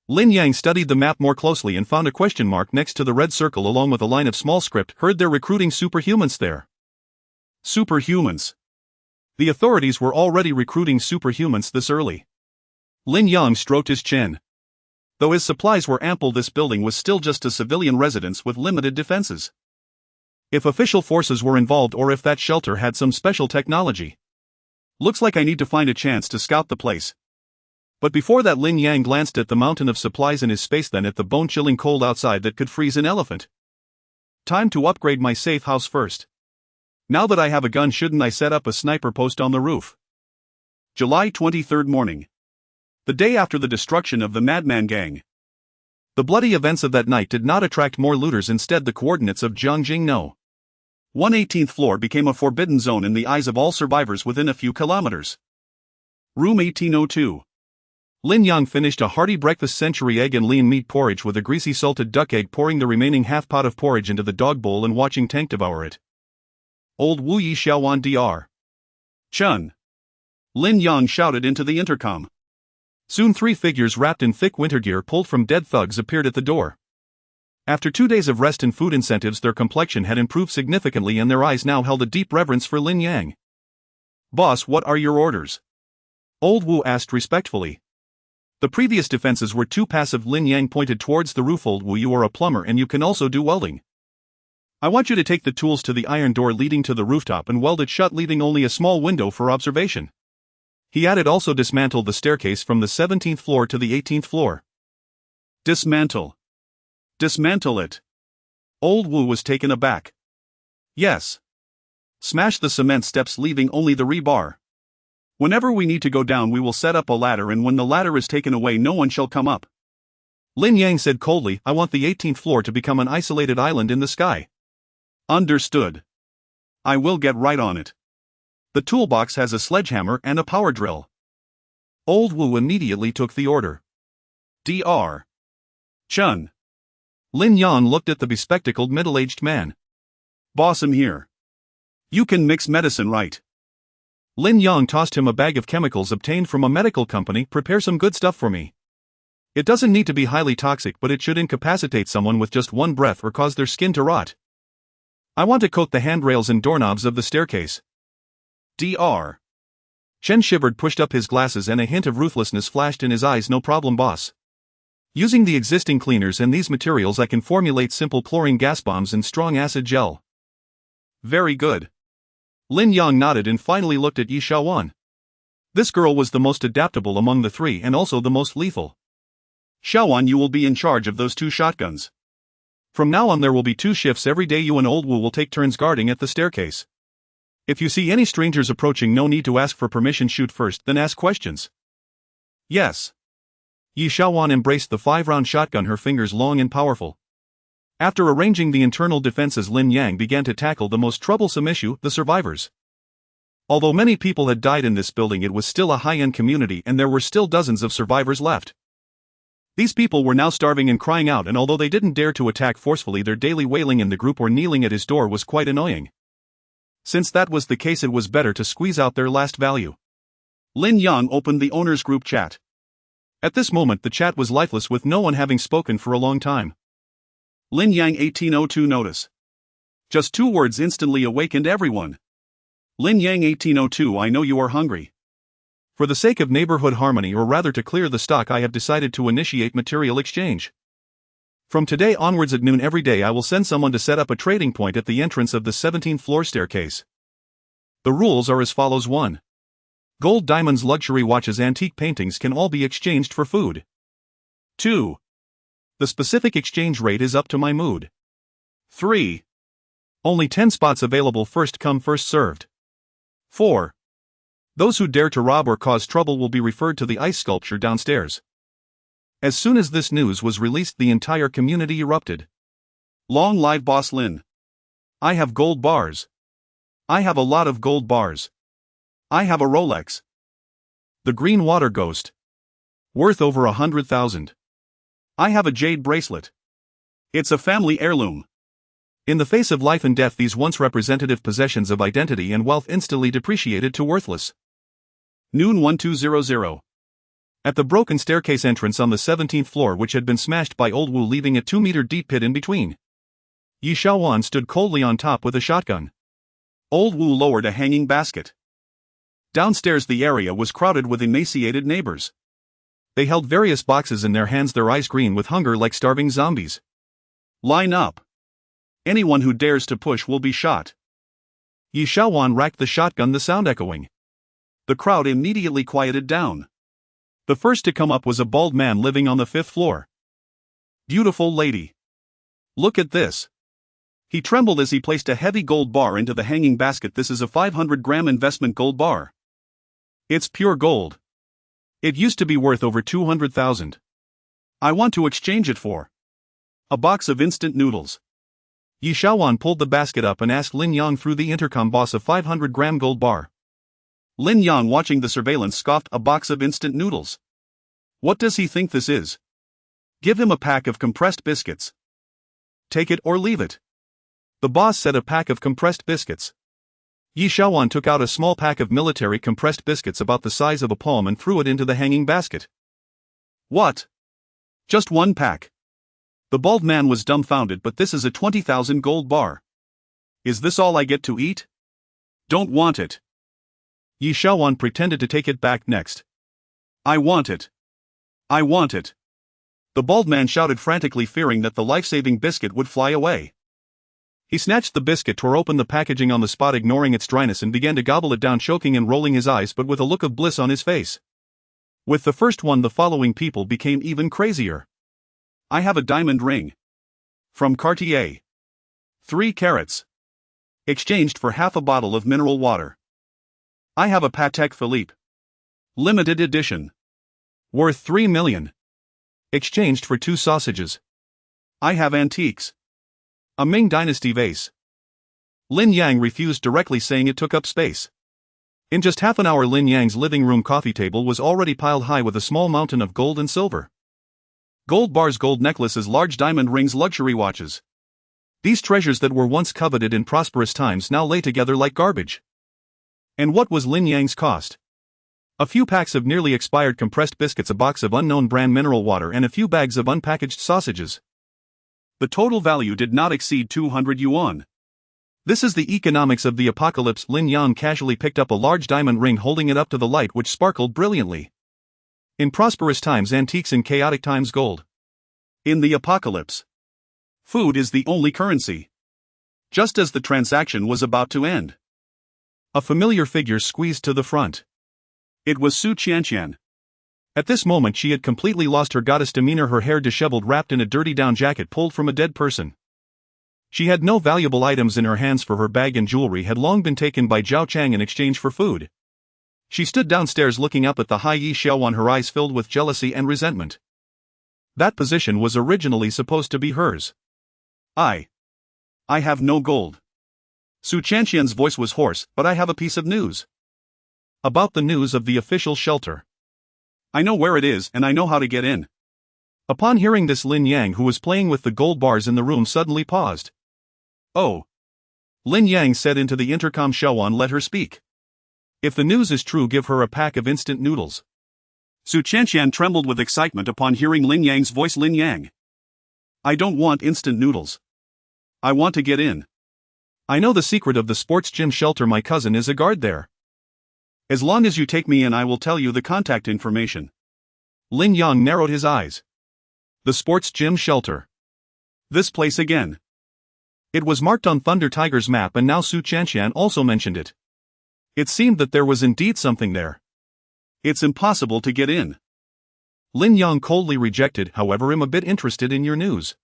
Lin Yang studied the map more closely and found a question mark next to the red circle along with a line of small script. Heard they're recruiting superhumans there. Superhumans. The authorities were already recruiting superhumans this early. Lin Yang stroked his chin. Though his supplies were ample, this building was still just a civilian residence with limited defenses. If official forces were involved, or if that shelter had some special technology. Looks like I need to find a chance to scout the place. But before that, Lin Yang glanced at the mountain of supplies in his space, then at the bone-chilling cold outside that could freeze an elephant. Time to upgrade my safe house first. Now that I have a gun, shouldn't I set up a sniper post on the roof? July 23rd morning. The day after the destruction of the Madman Gang. The bloody events of that night did not attract more looters. Instead, the coordinates of Jiangjing-no 118th floor became a forbidden zone in the eyes of all survivors within a few kilometers. Room 1802. Lin Yang finished a hearty breakfast: century egg and lean meat porridge with a greasy salted duck egg, pouring the remaining half pot of porridge into the dog bowl and watching Tank devour it. Old Wu Yi Xiaowan Dr. Chun. Lin Yang shouted into the intercom. Soon 3 figures wrapped in thick winter gear pulled from dead thugs appeared at the door. After 2 days of rest and food incentives, their complexion had improved significantly and their eyes now held a deep reverence for Lin Yang. "Boss, what are your orders?" Old Wu asked respectfully. The previous defenses were too passive. Lin Yang pointed towards the roof. "Old Wu, you are a plumber and you can also do welding. I want you to take the tools to the iron door leading to the rooftop and weld it shut, leaving only a small window for observation." He added, "Also dismantle the staircase from the 17th floor to the 18th floor. Dismantle. Dismantle it." Old Wu was taken aback. "Yes. Smash the cement steps, leaving only the rebar. Whenever we need to go down, we will set up a ladder, and when the ladder is taken away, no one shall come up." Lin Yang said coldly, "I want the 18th floor to become an isolated island in the sky." "Understood. I will get right on it. The toolbox has a sledgehammer and a power drill." Old Wu immediately took the order. Dr. Chun. Lin Yang looked at the bespectacled middle-aged man. "Boss, I'm here. You can mix medicine, right?" Lin Yang tossed him a bag of chemicals obtained from a medical company. "Prepare some good stuff for me. It doesn't need to be highly toxic, but it should incapacitate someone with just one breath or cause their skin to rot. I want to coat the handrails and doorknobs of the staircase." Dr. Chen shivered, pushed up his glasses, and a hint of ruthlessness flashed in his eyes. "No problem, boss. Using the existing cleaners and these materials, I can formulate simple chlorine gas bombs and strong acid gel." "Very good." Lin Yang nodded and finally looked at Yi Xiaowan. This girl was the most adaptable among the 3 and also the most lethal. "Xiaowan, you will be in charge of those 2 shotguns. From now on there will be 2 shifts every day. You and Old Wu will take turns guarding at the staircase. If you see any strangers approaching, no need to ask for permission. Shoot first, then ask questions." "Yes." Yi Xiaowan embraced the 5-round shotgun, her fingers long and powerful. After arranging the internal defenses, Lin Yang began to tackle the most troublesome issue: the survivors. Although many people had died in this building, it was still a high-end community and there were still dozens of survivors left. These people were now starving and crying out, and although they didn't dare to attack forcefully, their daily wailing in the group or kneeling at his door was quite annoying. Since that was the case, it was better to squeeze out their last value. Lin Yang opened the owner's group chat. At this moment the chat was lifeless, with no one having spoken for a long time. Lin Yang 1802 notice. Just 2 words instantly awakened everyone. Lin Yang 1802, I know you are hungry. For the sake of neighborhood harmony, or rather to clear the stock, I have decided to initiate material exchange. From today onwards at noon every day I will send someone to set up a trading point at the entrance of the 17th floor staircase. The rules are as follows: 1. Gold, diamonds, luxury watches, antique paintings can all be exchanged for food. 2. The specific exchange rate is up to my mood. 3. Only 10 spots available, first come first served. 4. Those who dare to rob or cause trouble will be referred to the ice sculpture downstairs. As soon as this news was released, the entire community erupted. Long live Boss Lin. I have gold bars. I have a lot of gold bars. I have a Rolex. The green water ghost. Worth over 100,000. I have a jade bracelet. It's a family heirloom. In the face of life and death, these once representative possessions of identity and wealth instantly depreciated to worthless. Noon 1200. At the broken staircase entrance on the 17th floor, which had been smashed by Old Wu, leaving a 2-meter deep pit in between, Yi Xiaowan stood coldly on top with a shotgun. Old Wu lowered a hanging basket. Downstairs the area was crowded with emaciated neighbors. They held various boxes in their hands, their eyes green with hunger like starving zombies. Line up. Anyone who dares to push will be shot. Yi Xiaowan racked the shotgun, the sound echoing. The crowd immediately quieted down. The first to come up was a bald man living on the 5th floor. Beautiful lady. Look at this. He trembled as he placed a heavy gold bar into the hanging basket. This is a 500-gram investment gold bar. It's pure gold. It used to be worth over 200,000. I want to exchange it for a box of instant noodles. Yi Xiaowan pulled the basket up and asked Lin Yang through the intercom, boss, a 500-gram gold bar. Lin Yang, watching the surveillance, scoffed. A box of instant noodles. What does he think this is? Give him a pack of compressed biscuits. Take it or leave it. The boss said, a pack of compressed biscuits. Yi Xiaowan took out a small pack of military compressed biscuits about the size of a palm and threw it into the hanging basket. What? Just one pack? The bald man was dumbfounded. But this is a 20,000 gold bar. Is this all I get to eat? Don't want it. Yi Xiaowan pretended to take it back next. I want it. I want it. The bald man shouted frantically, fearing that the life-saving biscuit would fly away. He snatched the biscuit, tore open the packaging on the spot, ignoring its dryness, and began to gobble it down, choking and rolling his eyes, but with a look of bliss on his face. With the first one, the following people became even crazier. I have a diamond ring. From Cartier. 3 carats. Exchanged for half a bottle of mineral water. I have a Patek Philippe. Limited edition. Worth 3 million. Exchanged for 2 sausages. I have antiques. A Ming Dynasty vase. Lin Yang refused directly, saying it took up space. In just half an hour, Lin Yang's living room coffee table was already piled high with a small mountain of gold and silver. Gold bars, gold necklaces, large diamond rings, luxury watches. These treasures that were once coveted in prosperous times now lay together like garbage. And what was Lin Yang's cost? A few packs of nearly expired compressed biscuits, a box of unknown brand mineral water, and a few bags of unpackaged sausages. The total value did not exceed 200 yuan. This is the economics of the apocalypse. Lin Yang casually picked up a large diamond ring, holding it up to the light, which sparkled brilliantly. In prosperous times, antiques; in chaotic times, gold. In the apocalypse, food is the only currency. Just as the transaction was about to end, a familiar figure squeezed to the front. It was Su Qianqian. At this moment she had completely lost her goddess demeanor, her hair disheveled, wrapped in a dirty down jacket pulled from a dead person. She had no valuable items in her hands, for her bag and jewelry had long been taken by Zhao Chang in exchange for food. She stood downstairs looking up at the high Yi Xiaowan, her eyes filled with jealousy and resentment. That position was originally supposed to be hers. I have no gold. Su Qianqian's voice was hoarse. But I have a piece of news. About the news of the official shelter. I know where it is, and I know how to get in. Upon hearing this, Lin Yang, who was playing with the gold bars in the room, suddenly paused. Oh. Lin Yang said into the intercom. Xiaowan, let her speak. If the news is true, give her a pack of instant noodles. Su Qianqian trembled with excitement upon hearing Lin Yang's voice. Lin Yang. I don't want instant noodles. I want to get in. I know the secret of the sports gym shelter. My cousin is a guard there. As long as you take me in, I will tell you the contact information. Lin Yang narrowed his eyes. The sports gym shelter. This place again. It was marked on Thunder Tiger's map, and now Su Qianqian also mentioned it. It seemed that there was indeed something there. It's impossible to get in. Lin Yang coldly rejected. However, I'm a bit interested in your news.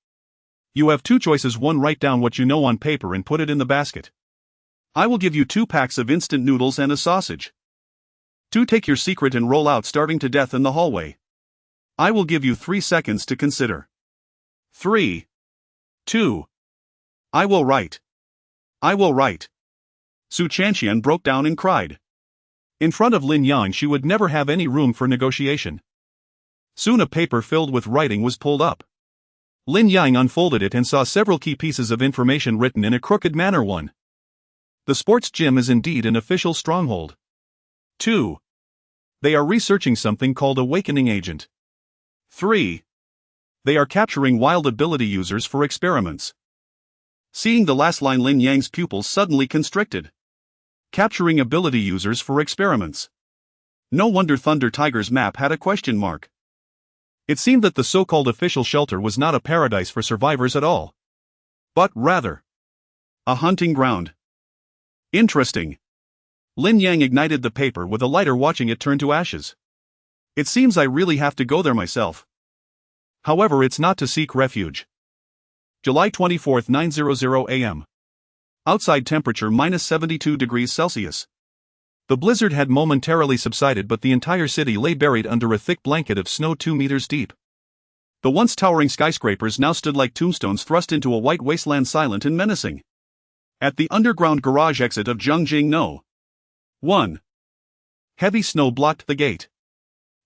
You have 2 choices. 1, write down what you know on paper and put it in the basket. I will give you 2 packs of instant noodles and a sausage. 2, take your secret and roll out starving to death in the hallway. I will give you 3 seconds to consider. 3, 2. I will write. I will write. Su Qianqian broke down and cried. In front of Lin Yang she would never have any room for negotiation. Soon a paper filled with writing was pulled up. Lin Yang unfolded it and saw several key pieces of information written in a crooked manner. 1. The sports gym is indeed an official stronghold. 2. They are researching something called awakening agent. 3. They are capturing wild ability users for experiments. Seeing the last line, Lin Yang's pupils suddenly constricted. Capturing ability users for experiments. No wonder Thunder Tiger's map had a question mark. It seemed that the so-called official shelter was not a paradise for survivors at all, but rather a hunting ground. Interesting. Lin Yang ignited the paper with a lighter, watching it turn to ashes. It seems I really have to go there myself. However, it's not to seek refuge. July 24, 9:00 a.m. Outside temperature minus 72 degrees Celsius. The blizzard had momentarily subsided, but the entire city lay buried under a thick blanket of snow 2 meters deep. The once towering skyscrapers now stood like tombstones thrust into a white wasteland, silent and menacing. At the underground garage exit of Zhongjing No. 1. Heavy snow blocked the gate.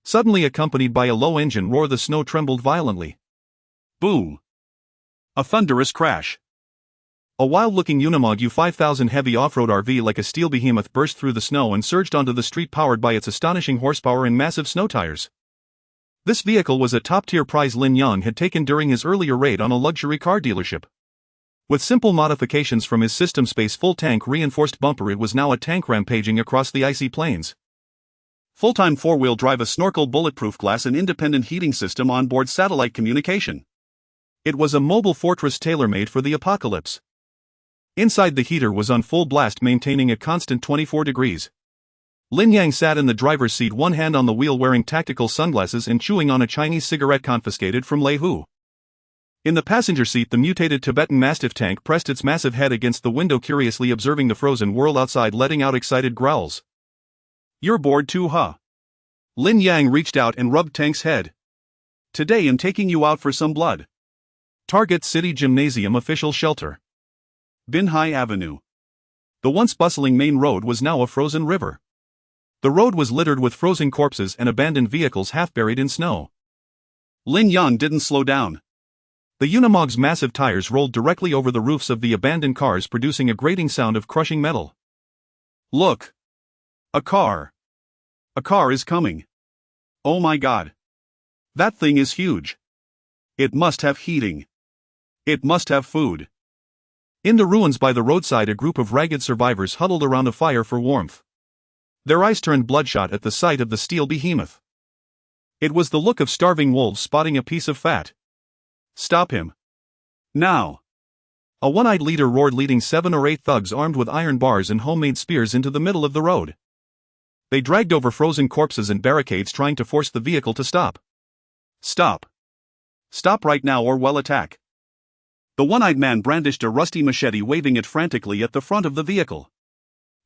Suddenly, accompanied by a low engine roar, the snow trembled violently. Boom! A thunderous crash. A wild-looking Unimog U5000 heavy off-road RV like a steel behemoth burst through the snow and surged onto the street, powered by its astonishing horsepower and massive snow tires. This vehicle was a top-tier prize Lin Yang had taken during his earlier raid on a luxury car dealership. With simple modifications from his system space full-tank reinforced bumper, it was now a tank rampaging across the icy plains. Full-time four-wheel drive, a snorkel, bulletproof glass, and independent heating system on board, satellite communication. It was a mobile fortress tailor-made for the apocalypse. Inside, the heater was on full blast, maintaining a constant 24 degrees. Lin Yang sat in the driver's seat, one hand on the wheel, wearing tactical sunglasses and chewing on a Chinese cigarette confiscated from Lei Hu. In the passenger seat, the mutated Tibetan Mastiff tank pressed its massive head against the window, curiously observing the frozen world outside, letting out excited growls. You're bored too, huh? Lin Yang reached out and rubbed Tank's head. Today I'm taking you out for some blood. Target City Gymnasium official shelter. Binhai Avenue. The once bustling main road was now a frozen river. The road was littered with frozen corpses and abandoned vehicles half buried in snow. Lin Yang didn't slow down. The Unimog's massive tires rolled directly over the roofs of the abandoned cars, producing a grating sound of crushing metal. Look! A car! A car is coming! Oh my god! That thing is huge! It must have heating! It must have food! In the ruins by the roadside, a group of ragged survivors huddled around a fire for warmth. Their eyes turned bloodshot at the sight of the steel behemoth. It was the look of starving wolves spotting a piece of fat. Stop him! Now! A one-eyed leader roared, leading 7 or 8 thugs armed with iron bars and homemade spears into the middle of the road. They dragged over frozen corpses and barricades, trying to force the vehicle to stop. Stop! Stop right now or we'll attack! The one-eyed man brandished a rusty machete, waving it frantically at the front of the vehicle.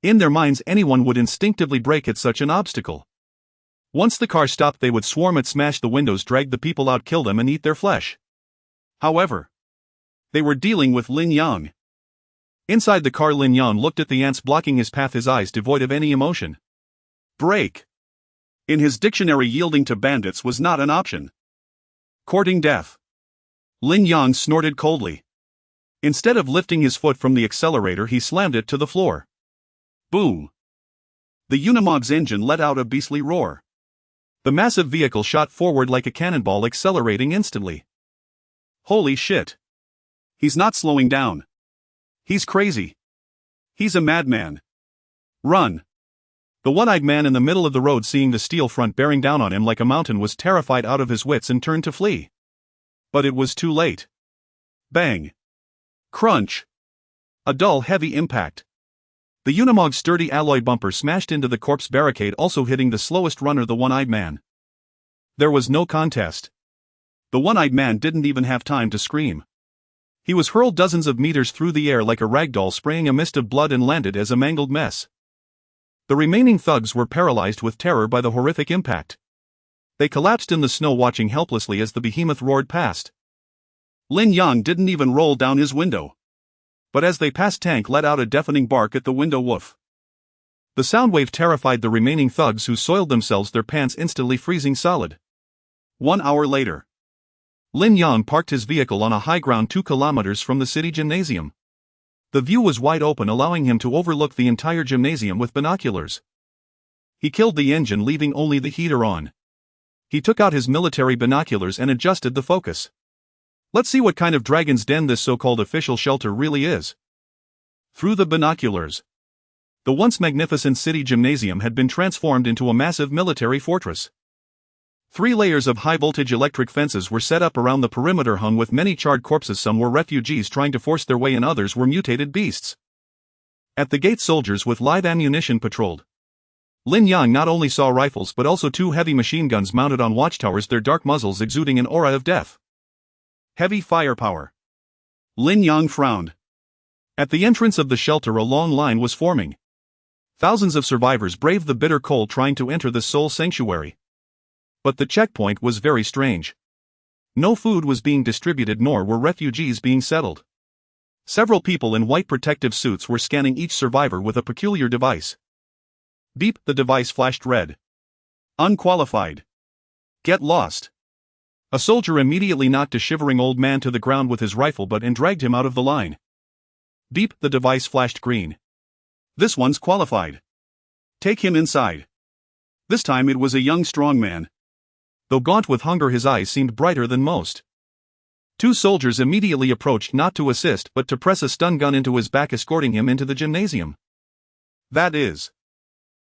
In their minds, anyone would instinctively brake at such an obstacle. Once the car stopped, they would swarm it, smash the windows, drag the people out, kill them, and eat their flesh. However, they were dealing with Lin Yang. Inside the car, Lin Yang looked at the ants blocking his path, his eyes devoid of any emotion. Break! In his dictionary, yielding to bandits was not an option. Courting death. Lin Yang snorted coldly. Instead of lifting his foot from the accelerator, he slammed it to the floor. Boom! The Unimog's engine let out a beastly roar. The massive vehicle shot forward like a cannonball, accelerating instantly. Holy shit! He's not slowing down. He's crazy. He's a madman. Run! The one-eyed man in the middle of the road, seeing the steel front bearing down on him like a mountain, was terrified out of his wits and turned to flee. But it was too late. Bang! Crunch! A dull, heavy impact. The Unimog's sturdy alloy bumper smashed into the corpse barricade, also hitting the slowest runner, the one-eyed man. There was no contest. The one-eyed man didn't even have time to scream. He was hurled dozens of meters through the air like a ragdoll, spraying a mist of blood, and landed as a mangled mess. The remaining thugs were paralyzed with terror by the horrific impact. They collapsed in the snow, watching helplessly as the behemoth roared past. Lin Yang didn't even roll down his window. But as they passed, Tank let out a deafening bark at the window. Woof! The sound wave terrified the remaining thugs who soiled themselves, their pants instantly freezing solid. 1 hour later. Lin Yang parked his vehicle on a high ground 2 kilometers from the city gymnasium. The view was wide open, allowing him to overlook the entire gymnasium with binoculars. He killed the engine, leaving only the heater on. He took out his military binoculars and adjusted the focus. Let's see what kind of dragon's den this so-called official shelter really is. Through the binoculars, the once magnificent city gymnasium had been transformed into a massive military fortress. 3 layers of high-voltage electric fences were set up around the perimeter, hung with many charred corpses. Some were refugees trying to force their way in, others were mutated beasts. At the gate, soldiers with live ammunition patrolled. Lin Yang not only saw rifles but also 2 heavy machine guns mounted on watchtowers, their dark muzzles exuding an aura of death. Heavy firepower. Lin Yang frowned. At the entrance of the shelter, a long line was forming. Thousands of survivors braved the bitter cold trying to enter this soul sanctuary. But the checkpoint was very strange. No food was being distributed, nor were refugees being settled. Several people in white protective suits were scanning each survivor with a peculiar device. Beep, the device flashed red. Unqualified. Get lost. A soldier immediately knocked a shivering old man to the ground with his rifle butt and dragged him out of the line. Beep, the device flashed green. This one's qualified. Take him inside. This time it was a young strong man. Though gaunt with hunger, his eyes seemed brighter than most. 2 soldiers immediately approached, not to assist but to press a stun gun into his back, escorting him into the gymnasium. That is.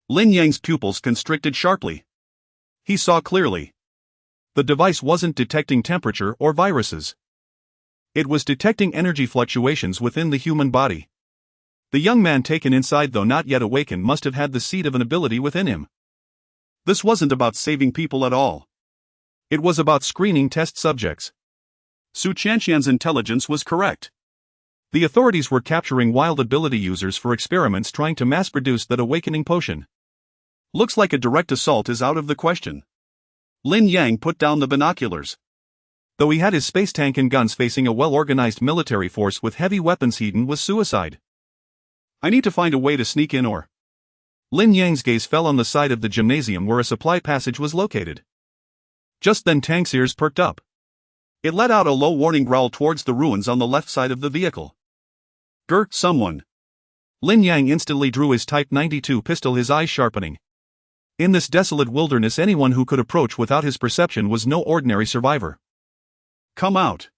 Lin Yang's pupils constricted sharply. He saw clearly. The device wasn't detecting temperature or viruses. It was detecting energy fluctuations within the human body. The young man taken inside, though not yet awakened, must have had the seed of an ability within him. This wasn't about saving people at all. It was about screening test subjects. Su Chanxian's intelligence was correct. The authorities were capturing wild ability users for experiments, trying to mass-produce that awakening potion. Looks like a direct assault is out of the question. Lin Yang put down the binoculars. Though he had his space tank and guns, facing a well-organized military force with heavy weapons, hidden was suicide. I need to find a way to sneak in or... Lin Yang's gaze fell on the side of the gymnasium where a supply passage was located. Just then Tang's ears perked up. It let out a low warning growl towards the ruins on the left side of the vehicle. Grr, someone. Lin Yang instantly drew his Type 92 pistol, his eyes sharpening. In this desolate wilderness, anyone who could approach without his perception was no ordinary survivor. Come out.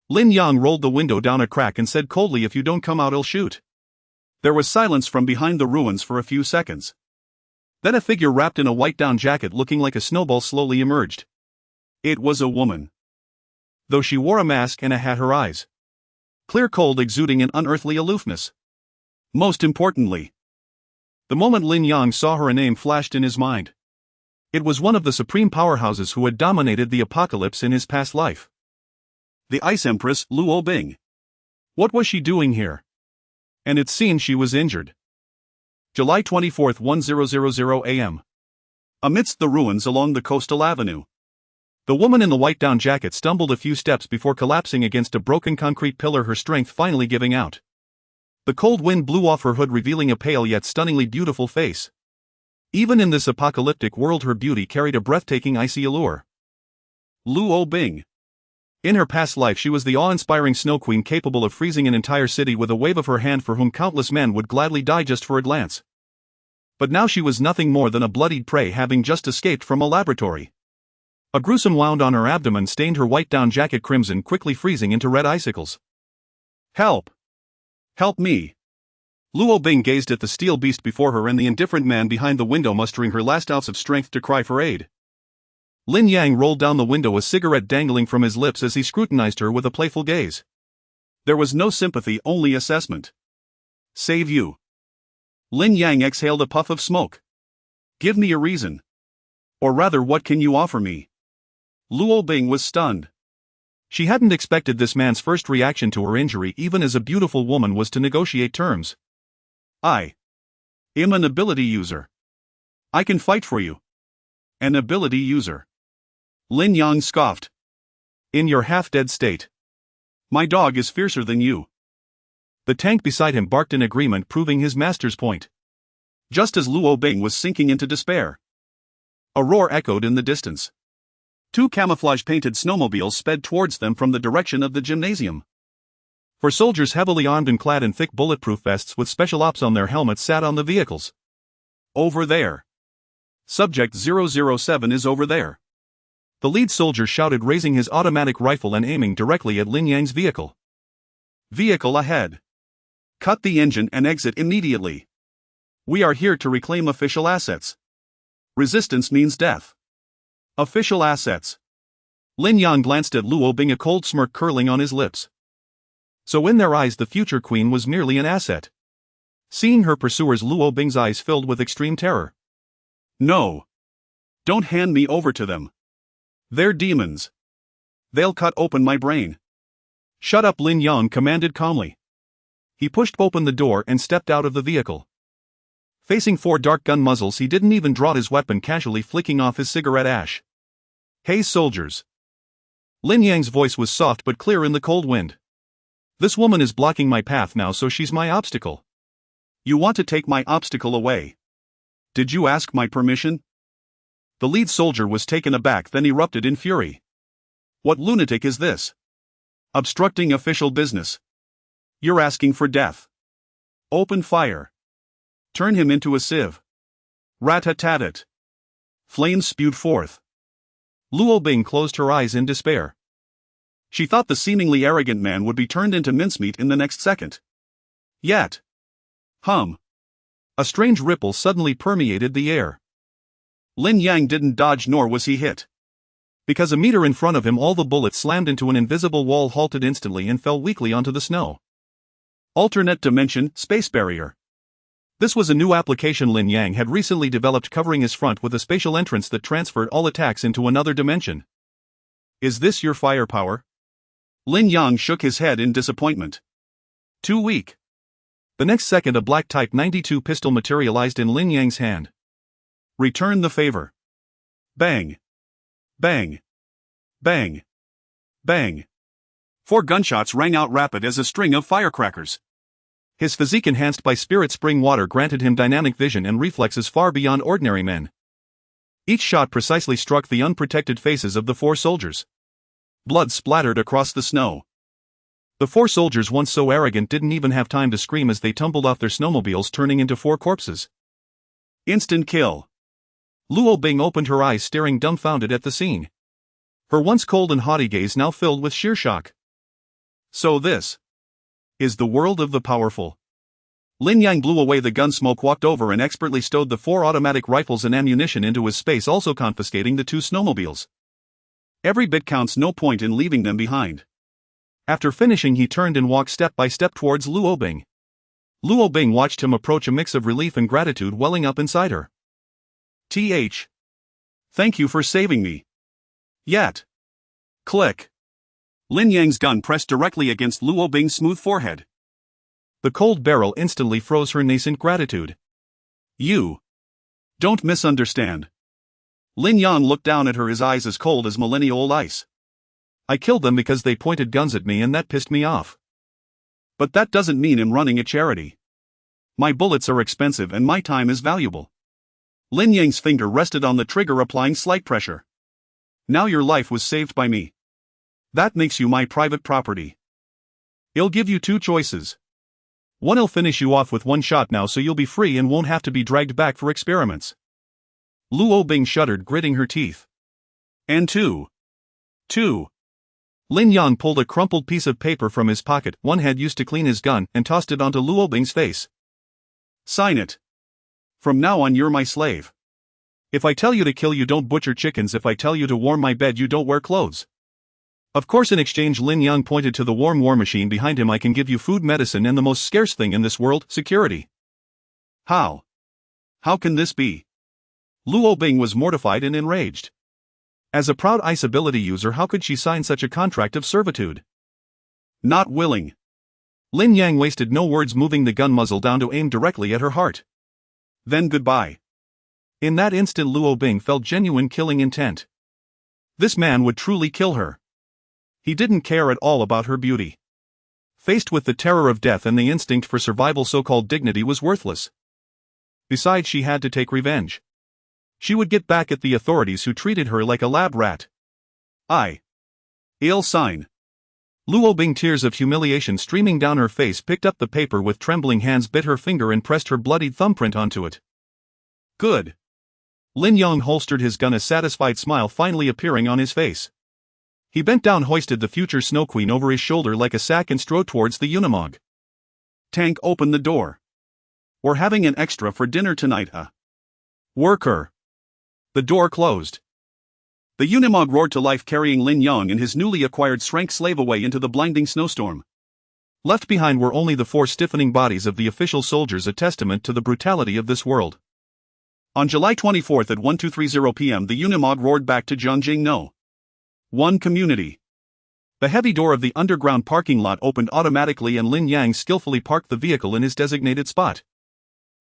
Lin Yang rolled the window down a crack and said coldly, if you don't come out, I'll shoot. There was silence from behind the ruins for a few seconds. Then a figure wrapped in a white down jacket looking like a snowball slowly emerged. It was a woman. Though she wore a mask and a hat, her eyes clear, cold, exuding an unearthly aloofness. Most importantly, the moment Lin Yang saw her, a name flashed in his mind. It was one of the supreme powerhouses who had dominated the apocalypse in his past life. The Ice Empress, Luo Bing. What was she doing here? And it seemed she was injured. July 24, 1000 a.m. Amidst the ruins along the coastal avenue, the woman in the white down jacket stumbled a few steps before collapsing against a broken concrete pillar, her strength finally giving out. The cold wind blew off her hood, revealing a pale yet stunningly beautiful face. Even in this apocalyptic world, her beauty carried a breathtaking icy allure. Luo Bing. In her past life, she was the awe-inspiring Snow Queen, capable of freezing an entire city with a wave of her hand, for whom countless men would gladly die just for a glance. But now she was nothing more than a bloodied prey, having just escaped from a laboratory. A gruesome wound on her abdomen stained her white down jacket crimson, quickly freezing into red icicles. Help! Help me! Luo Bing gazed at the steel beast before her and the indifferent man behind the window, mustering her last ounce of strength to cry for aid. Lin Yang rolled down the window, a cigarette dangling from his lips as he scrutinized her with a playful gaze. There was no sympathy, only assessment. Save you. Lin Yang exhaled a puff of smoke. Give me a reason. Or rather, what can you offer me? Luo Bing was stunned. She hadn't expected this man's first reaction to her injury, even as a beautiful woman, was to negotiate terms. I am an ability user. I can fight for you. An ability user. Lin Yang scoffed. In your half-dead state. My dog is fiercer than you. The tank beside him barked in agreement, proving his master's point. just as Luo Bing was sinking into despair. A roar echoed in the distance. Two camouflage-painted snowmobiles sped towards them from the direction of the gymnasium. Four soldiers heavily armed and clad in thick bulletproof vests with special ops on their helmets sat on the vehicles. Over there. Subject 007 is over there. The lead soldier shouted, raising his automatic rifle and aiming directly at Lin Yang's vehicle. Vehicle ahead. Cut the engine and exit immediately. We are here to reclaim official assets. Resistance means death. Official assets. Lin Yang glanced at Luo Bing, a cold smirk curling on his lips. So in their eyes the future queen was merely an asset. Seeing her pursuers, Luo Bing's eyes filled with extreme terror. No. Don't hand me over to them. They're demons. They'll cut open my brain. Shut up, Lin Yang commanded calmly. He pushed open the door and stepped out of the vehicle. Facing four dark gun muzzles, he didn't even draw his weapon, casually flicking off his cigarette ash. Hey soldiers. Lin Yang's voice was soft but clear in the cold wind. This woman is blocking my path now, so she's my obstacle. You want to take my obstacle away? Did you ask my permission? The lead soldier was taken aback, then erupted in fury. What lunatic is this? Obstructing official business. You're asking for death. Open fire. Turn him into a sieve. Rat-a-tat-tat. Flames spewed forth. Luo Bing closed her eyes in despair. She thought the seemingly arrogant man would be turned into mincemeat in the next second. Yet. A strange ripple suddenly permeated the air. Lin Yang didn't dodge, nor was he hit. Because a meter in front of him, all the bullets slammed into an invisible wall, halted instantly, and fell weakly onto the snow. Alternate dimension, space barrier. This was a new application Lin Yang had recently developed, covering his front with a spatial entrance that transferred all attacks into another dimension. Is this your firepower? Lin Yang shook his head in disappointment. Too weak. The next second, a black Type 92 pistol materialized in Lin Yang's hand. Return the favor. Bang. Bang. Bang. Bang. 4 gunshots rang out, rapid as a string of firecrackers. His physique, enhanced by spirit spring water, granted him dynamic vision and reflexes far beyond ordinary men. Each shot precisely struck the unprotected faces of the 4 soldiers. Blood splattered across the snow. The 4 soldiers, once so arrogant, didn't even have time to scream as they tumbled off their snowmobiles, turning into 4 corpses. Instant kill. Luo Bing opened her eyes, staring dumbfounded at the scene. Her once cold and haughty gaze now filled with sheer shock. So this is the world of the powerful. Lin Yang blew away the gun smoke, walked over and expertly stowed the 4 automatic rifles and ammunition into his space, also confiscating the 2 snowmobiles. Every bit counts, no point in leaving them behind. After finishing, he turned and walked step by step towards Luo Bing. Luo Bing watched him approach, a mix of relief and gratitude welling up inside her. Thank you for saving me. Yet. Click. Lin Yang's gun pressed directly against Luo Bing's smooth forehead. The cold barrel instantly froze her nascent gratitude. You don't misunderstand. Lin Yang looked down at her, his eyes as cold as millennia-old ice. I killed them because they pointed guns at me, and that pissed me off. But that doesn't mean I'm running a charity. My bullets are expensive and my time is valuable. Lin Yang's finger rested on the trigger, applying slight pressure. Now your life was saved by me. That makes you my private property. I'll give you 2 choices. One, I'll finish you off with 1 shot now, so you'll be free and won't have to be dragged back for experiments. Luo Bing shuddered, gritting her teeth. And 2. Lin Yang pulled a crumpled piece of paper from his pocket, one had used to clean his gun, and tossed it onto Luo Bing's face. Sign it. From now on, you're my slave. If I tell you to kill, you don't butcher chickens. If I tell you to warm my bed, you don't wear clothes. Of course, in exchange, Lin Yang pointed to the warm war machine behind him, I can give you food, medicine, and the most scarce thing in this world, security. How? How can this be? Luo Bing was mortified and enraged. As a proud ice ability user, how could she sign such a contract of servitude? Not willing. Lin Yang wasted no words, moving the gun muzzle down to aim directly at her heart. Then goodbye. In that instant, Luo Bing felt genuine killing intent. This man would truly kill her. He didn't care at all about her beauty. Faced with the terror of death and the instinct for survival, so-called dignity was worthless. Besides, she had to take revenge. She would get back at the authorities who treated her like a lab rat. I'll sign. Luo Bing, tears of humiliation streaming down her face, picked up the paper with trembling hands, bit her finger and pressed her bloodied thumbprint onto it. Good. Lin Yong holstered his gun, a satisfied smile finally appearing on his face. He bent down, hoisted the future Snow Queen over his shoulder like a sack and strode towards the Unimog. Tank, open the door. We're having an extra for dinner tonight, Worker. The door closed. The Unimog roared to life, carrying Lin Yong and his newly acquired Shrank slave away into the blinding snowstorm. Left behind were only the 4 stiffening bodies of the official soldiers, a testament to the brutality of this world. On July 24 at 1230 p.m. the Unimog roared back to Jiangjing No. 1 community. The heavy door of the underground parking lot opened automatically and Lin Yang skillfully parked the vehicle in his designated spot.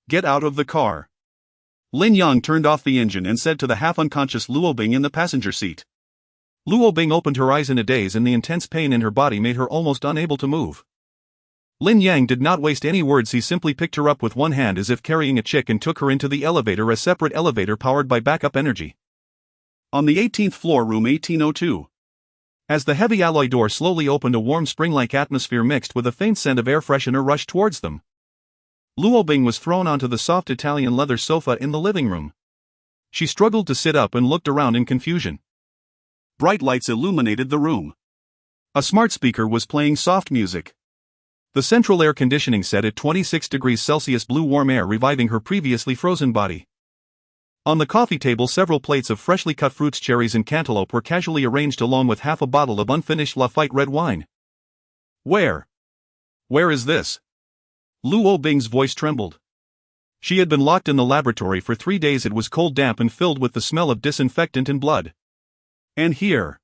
Get out of the car. Lin Yang turned off the engine and said to the half-unconscious Luo Bing in the passenger seat. Luo Bing opened her eyes in a daze, and the intense pain in her body made her almost unable to move. Lin Yang did not waste any words. He simply picked her up with one hand as if carrying a chick and took her into the elevator, a separate elevator powered by backup energy. On the 18th floor, room 1802. As the heavy alloy door slowly opened, a warm spring-like atmosphere mixed with a faint scent of air freshener rushed towards them. Luo Bing was thrown onto the soft Italian leather sofa in the living room. She struggled to sit up and looked around in confusion. Bright lights illuminated the room. A smart speaker was playing soft music. The central air conditioning set at 26 degrees Celsius blew warm air, reviving her previously frozen body. On the coffee table, several plates of freshly cut fruits, cherries and cantaloupe were casually arranged along with half a bottle of unfinished Lafite red wine. Where is this? Luo Bing's voice trembled. She had been locked in the laboratory for 3 days. It was cold, damp and filled with the smell of disinfectant and blood. And here.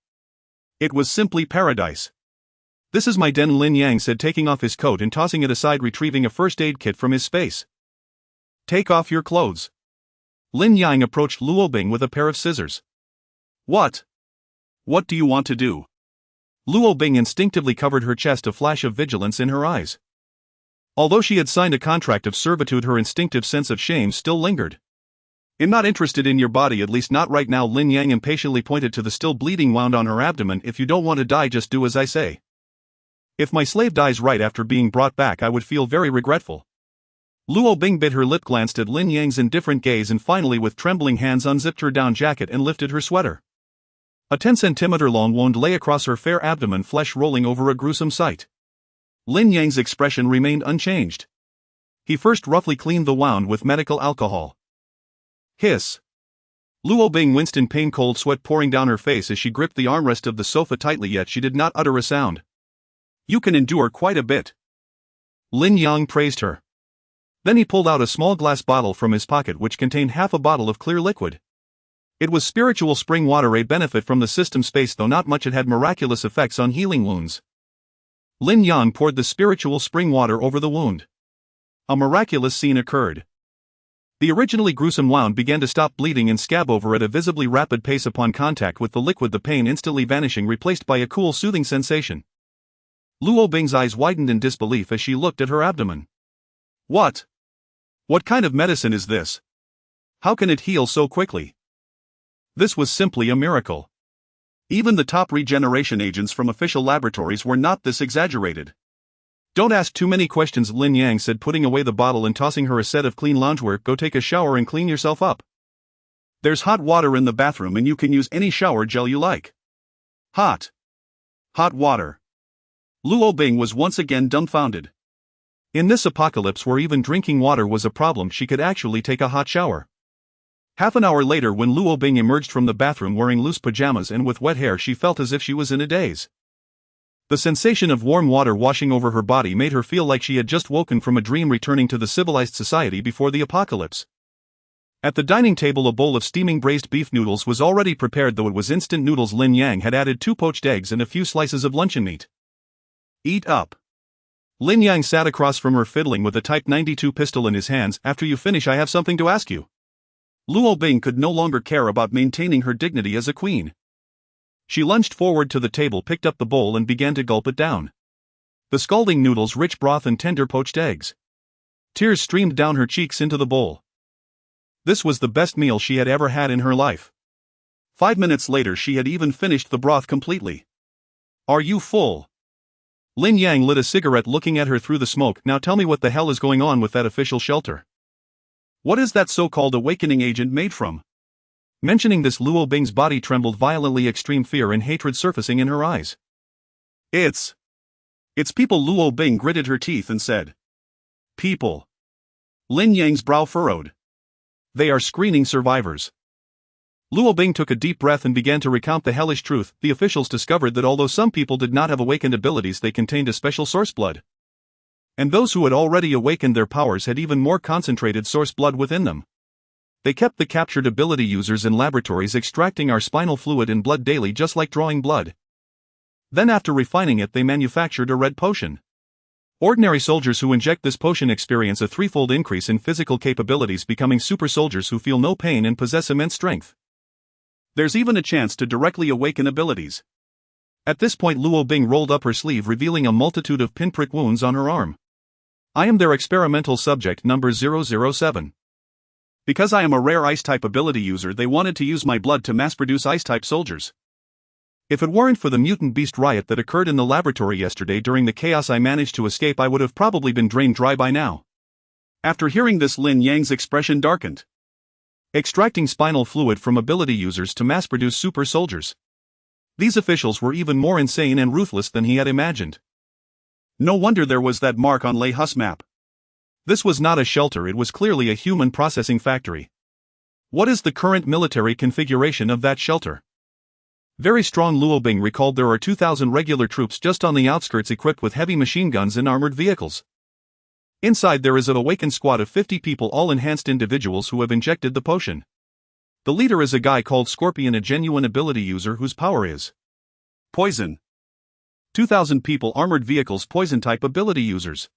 It was simply paradise. This is my den, Lin Yang said, taking off his coat and tossing it aside, retrieving a first aid kit from his space. Take off your clothes. Lin Yang approached Luo Bing with a pair of scissors. What do you want to do? Luo Bing instinctively covered her chest, a flash of vigilance in her eyes. Although she had signed a contract of servitude, her instinctive sense of shame still lingered. I'm not interested in your body, at least not right now. Lin Yang impatiently pointed to the still bleeding wound on her abdomen. If you don't want to die, just do as I say. If my slave dies right after being brought back, I would feel very regretful. Luo Bing bit her lip, glanced at Lin Yang's indifferent gaze, and finally with trembling hands unzipped her down jacket and lifted her sweater. A 10-centimeter long wound lay across her fair abdomen, flesh rolling over, a gruesome sight. Lin Yang's expression remained unchanged. He first roughly cleaned the wound with medical alcohol. Hiss. Luo Bing winced in pain, cold sweat pouring down her face as she gripped the armrest of the sofa tightly, yet she did not utter a sound. You can endure quite a bit. Lin Yang praised her. Then he pulled out a small glass bottle from his pocket which contained half a bottle of clear liquid. It was spiritual spring water, a benefit from the system space, though not much. It had miraculous effects on healing wounds. Lin Yang poured the spiritual spring water over the wound. A miraculous scene occurred. The originally gruesome wound began to stop bleeding and scab over at a visibly rapid pace upon contact with the liquid, the pain instantly vanishing, replaced by a cool, soothing sensation. Luo Bing's eyes widened in disbelief as she looked at her abdomen. What kind of medicine is this? How can it heal so quickly? This was simply a miracle. Even the top regeneration agents from official laboratories were not this exaggerated. Don't ask too many questions, Lin Yang said, putting away the bottle and tossing her a set of clean loungewear. Go take a shower and clean yourself up. There's hot water in the bathroom and you can use any shower gel you like. Hot water. Luo Bing was once again dumbfounded. In this apocalypse where even drinking water was a problem, she could actually take a hot shower. Half an hour later, when Luo Bing emerged from the bathroom wearing loose pajamas and with wet hair, she felt as if she was in a daze. The sensation of warm water washing over her body made her feel like she had just woken from a dream, returning to the civilized society before the apocalypse. At the dining table, a bowl of steaming braised beef noodles was already prepared, though it was instant noodles. Lin Yang had added 2 poached eggs and a few slices of luncheon meat. Eat up. Lin Yang sat across from her, fiddling with a Type 92 pistol in his hands. After you finish, I have something to ask you. Luo Bing could no longer care about maintaining her dignity as a queen. She lunged forward to the table, picked up the bowl and began to gulp it down. The scalding noodles, rich broth and tender poached eggs. Tears streamed down her cheeks into the bowl. This was the best meal she had ever had in her life. 5 minutes later she had even finished the broth completely. Are you full? Lin Yang lit a cigarette looking at her through the smoke. Now tell me what the hell is going on with that official shelter. What is that so-called awakening agent made from? Mentioning this, Luo Bing's body trembled violently, extreme fear and hatred surfacing in her eyes. It's people. Luo Bing gritted her teeth and said. People. Lin Yang's brow furrowed. They are screening survivors. Luo Bing took a deep breath and began to recount the hellish truth. The officials discovered that although some people did not have awakened abilities, they contained a special source blood. And those who had already awakened their powers had even more concentrated source blood within them. They kept the captured ability users in laboratories extracting our spinal fluid and blood daily, just like drawing blood. Then after refining it, they manufactured a red potion. Ordinary soldiers who inject this potion experience a threefold increase in physical capabilities, becoming super soldiers who feel no pain and possess immense strength. There's even a chance to directly awaken abilities. At this point Luo Bing rolled up her sleeve, revealing a multitude of pinprick wounds on her arm. I am their experimental subject number 007. Because I am a rare ice-type ability user, they wanted to use my blood to mass-produce ice-type soldiers. If it weren't for the mutant beast riot that occurred in the laboratory yesterday, during the chaos I managed to escape, I would have probably been drained dry by now. After hearing this, Lin Yang's expression darkened. Extracting spinal fluid from ability users to mass-produce super soldiers. These officials were even more insane and ruthless than he had imagined. No wonder there was that mark on Lei Hus map. This was not a shelter, it was clearly a human processing factory. What is the current military configuration of that shelter? Very strong. Luo Bing recalled there are 2,000 regular troops just on the outskirts equipped with heavy machine guns and armored vehicles. Inside there is an awakened squad of 50 people, all enhanced individuals who have injected the potion. The leader is a guy called Scorpion, a genuine ability user whose power is poison. 2,000 people, armored vehicles, poison-type ability users.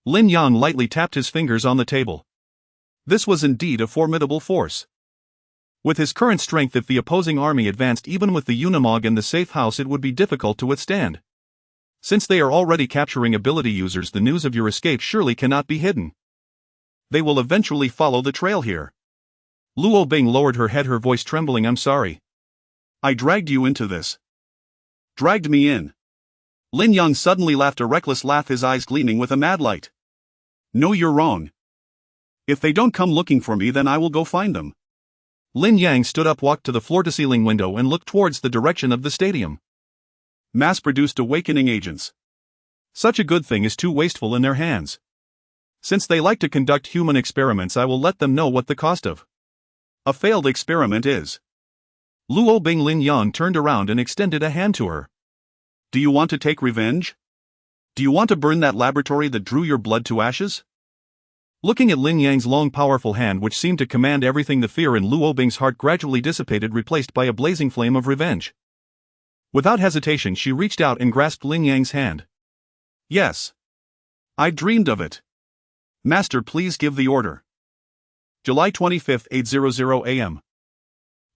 Lin Yang lightly tapped his fingers on the table. This was indeed a formidable force. With his current strength, if the opposing army advanced even with the Unimog and the safe house, it would be difficult to withstand. Since they are already capturing ability users, the news of your escape surely cannot be hidden. They will eventually follow the trail here. Luo Bing lowered her head, her voice trembling. I'm sorry. I dragged you into this. Dragged me in. Lin Yang suddenly laughed a reckless laugh, his eyes gleaming with a mad light. No, you're wrong. If they don't come looking for me, then I will go find them. Lin Yang stood up, walked to the floor-to-ceiling window and looked towards the direction of the stadium. Mass-produced awakening agents. Such a good thing is too wasteful in their hands. Since they like to conduct human experiments, I will let them know what the cost of a failed experiment is. Luo Bing. Lin Yang turned around and extended a hand to her. Do you want to take revenge? Do you want to burn that laboratory that drew your blood to ashes? Looking at Lin Yang's long, powerful hand, which seemed to command everything, the fear in Luo Bing's heart gradually dissipated, replaced by a blazing flame of revenge. Without hesitation, she reached out and grasped Lin Yang's hand. Yes. I dreamed of it. Master, please give the order. July 25, 8:00 a.m.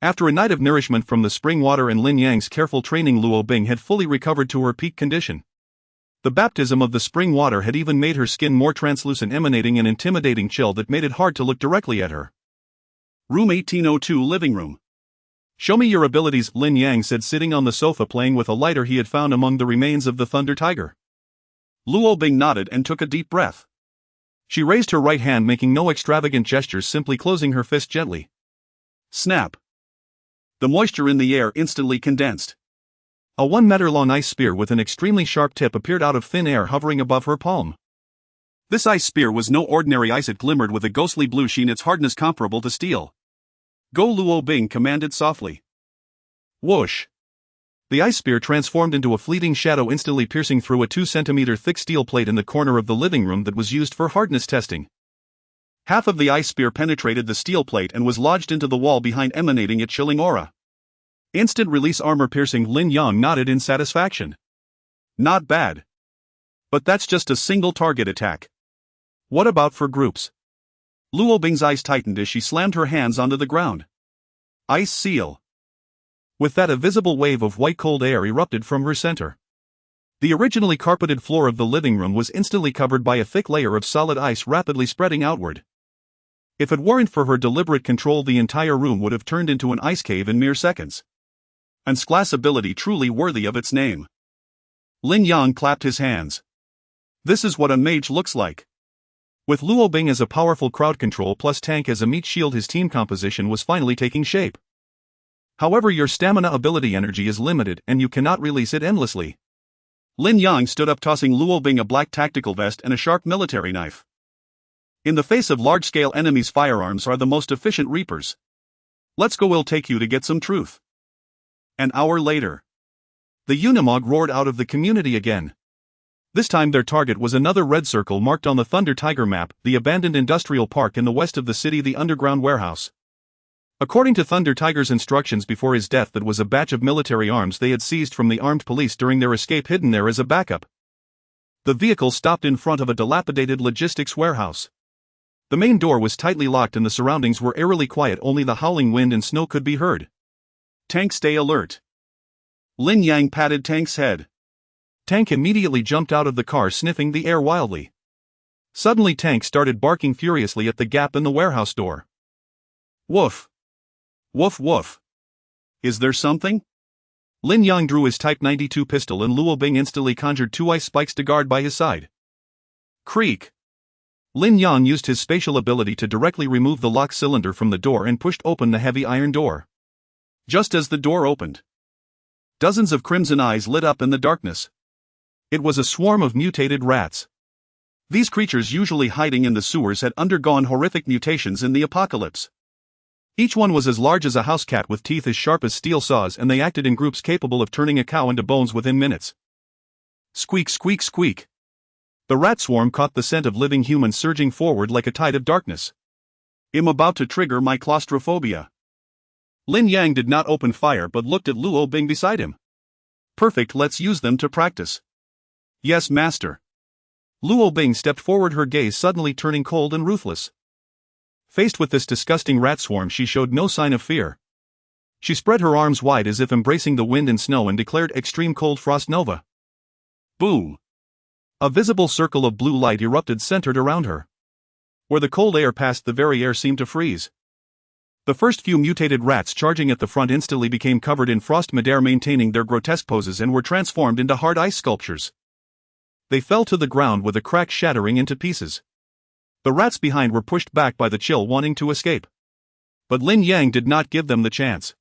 After a night of nourishment from the spring water and Lin Yang's careful training, Luo Bing had fully recovered to her peak condition. The baptism of the spring water had even made her skin more translucent, emanating an intimidating chill that made it hard to look directly at her. Room 1802, living room. Show me your abilities, Lin Yang said, sitting on the sofa playing with a lighter he had found among the remains of the Thunder Tiger. Luo Bing nodded and took a deep breath. She raised her right hand, making no extravagant gestures, simply closing her fist gently. Snap. The moisture in the air instantly condensed. A 1-meter-long ice spear with an extremely sharp tip appeared out of thin air, hovering above her palm. This ice spear was no ordinary ice. It glimmered with a ghostly blue sheen, its hardness comparable to steel. Go, Luo Bing commanded softly. Whoosh! The ice spear transformed into a fleeting shadow, instantly piercing through a 2-centimeter thick steel plate in the corner of the living room that was used for hardness testing. Half of the ice spear penetrated the steel plate and was lodged into the wall behind, emanating a chilling aura. Instant release armor piercing. Lin Yang nodded in satisfaction. Not bad. But that's just a single target attack. What about for groups? Luo Bing's eyes tightened as she slammed her hands onto the ground. Ice seal. With that, a visible wave of white cold air erupted from her center. The originally carpeted floor of the living room was instantly covered by a thick layer of solid ice, rapidly spreading outward. If it weren't for her deliberate control, the entire room would have turned into an ice cave in mere seconds. An's class ability truly worthy of its name. Lin Yang clapped his hands. This is what a mage looks like. With Luo Bing as a powerful crowd control plus tank as a meat shield, his team composition was finally taking shape. However, your stamina ability energy is limited and you cannot release it endlessly. Lin Yang stood up, tossing Luo Bing a black tactical vest and a sharp military knife. In the face of large-scale enemies, firearms are the most efficient reapers. Let's go, we'll take you to get some truth. An hour later. The Unimog roared out of the community again. This time their target was another red circle marked on the Thunder Tiger map, the abandoned industrial park in the west of the city, the underground warehouse. According to Thunder Tiger's instructions before his death, that was a batch of military arms they had seized from the armed police during their escape, hidden there as a backup. The vehicle stopped in front of a dilapidated logistics warehouse. The main door was tightly locked and the surroundings were eerily quiet, only the howling wind and snow could be heard. Tank, stay alert. Lin Yang patted Tank's head. Tank immediately jumped out of the car, sniffing the air wildly. Suddenly Tank started barking furiously at the gap in the warehouse door. Woof. Woof woof. Is there something? Lin Yang drew his Type 92 pistol and Luo Bing instantly conjured 2 ice spikes to guard by his side. Creak. Lin Yang used his spatial ability to directly remove the lock cylinder from the door and pushed open the heavy iron door. Just as the door opened, dozens of crimson eyes lit up in the darkness. It was a swarm of mutated rats. These creatures, usually hiding in the sewers, had undergone horrific mutations in the apocalypse. Each one was as large as a house cat with teeth as sharp as steel saws, and they acted in groups capable of turning a cow into bones within minutes. Squeak, squeak, squeak. The rat swarm caught the scent of living humans surging forward like a tide of darkness. I'm about to trigger my claustrophobia. Lin Yang did not open fire but looked at Luo Bing beside him. Perfect, let's use them to practice. Yes, master. Luo Bing stepped forward, her gaze suddenly turning cold and ruthless. Faced with this disgusting rat swarm, she showed no sign of fear. She spread her arms wide as if embracing the wind and snow and declared, extreme cold frost nova. Boom. A visible circle of blue light erupted, centered around her. Where the cold air passed, the very air seemed to freeze. The first few mutated rats charging at the front instantly became covered in frost midair, maintaining their grotesque poses, and were transformed into hard ice sculptures. They fell to the ground with a crack, shattering into pieces. The rats behind were pushed back by the chill, wanting to escape. But Lin Yang did not give them the chance.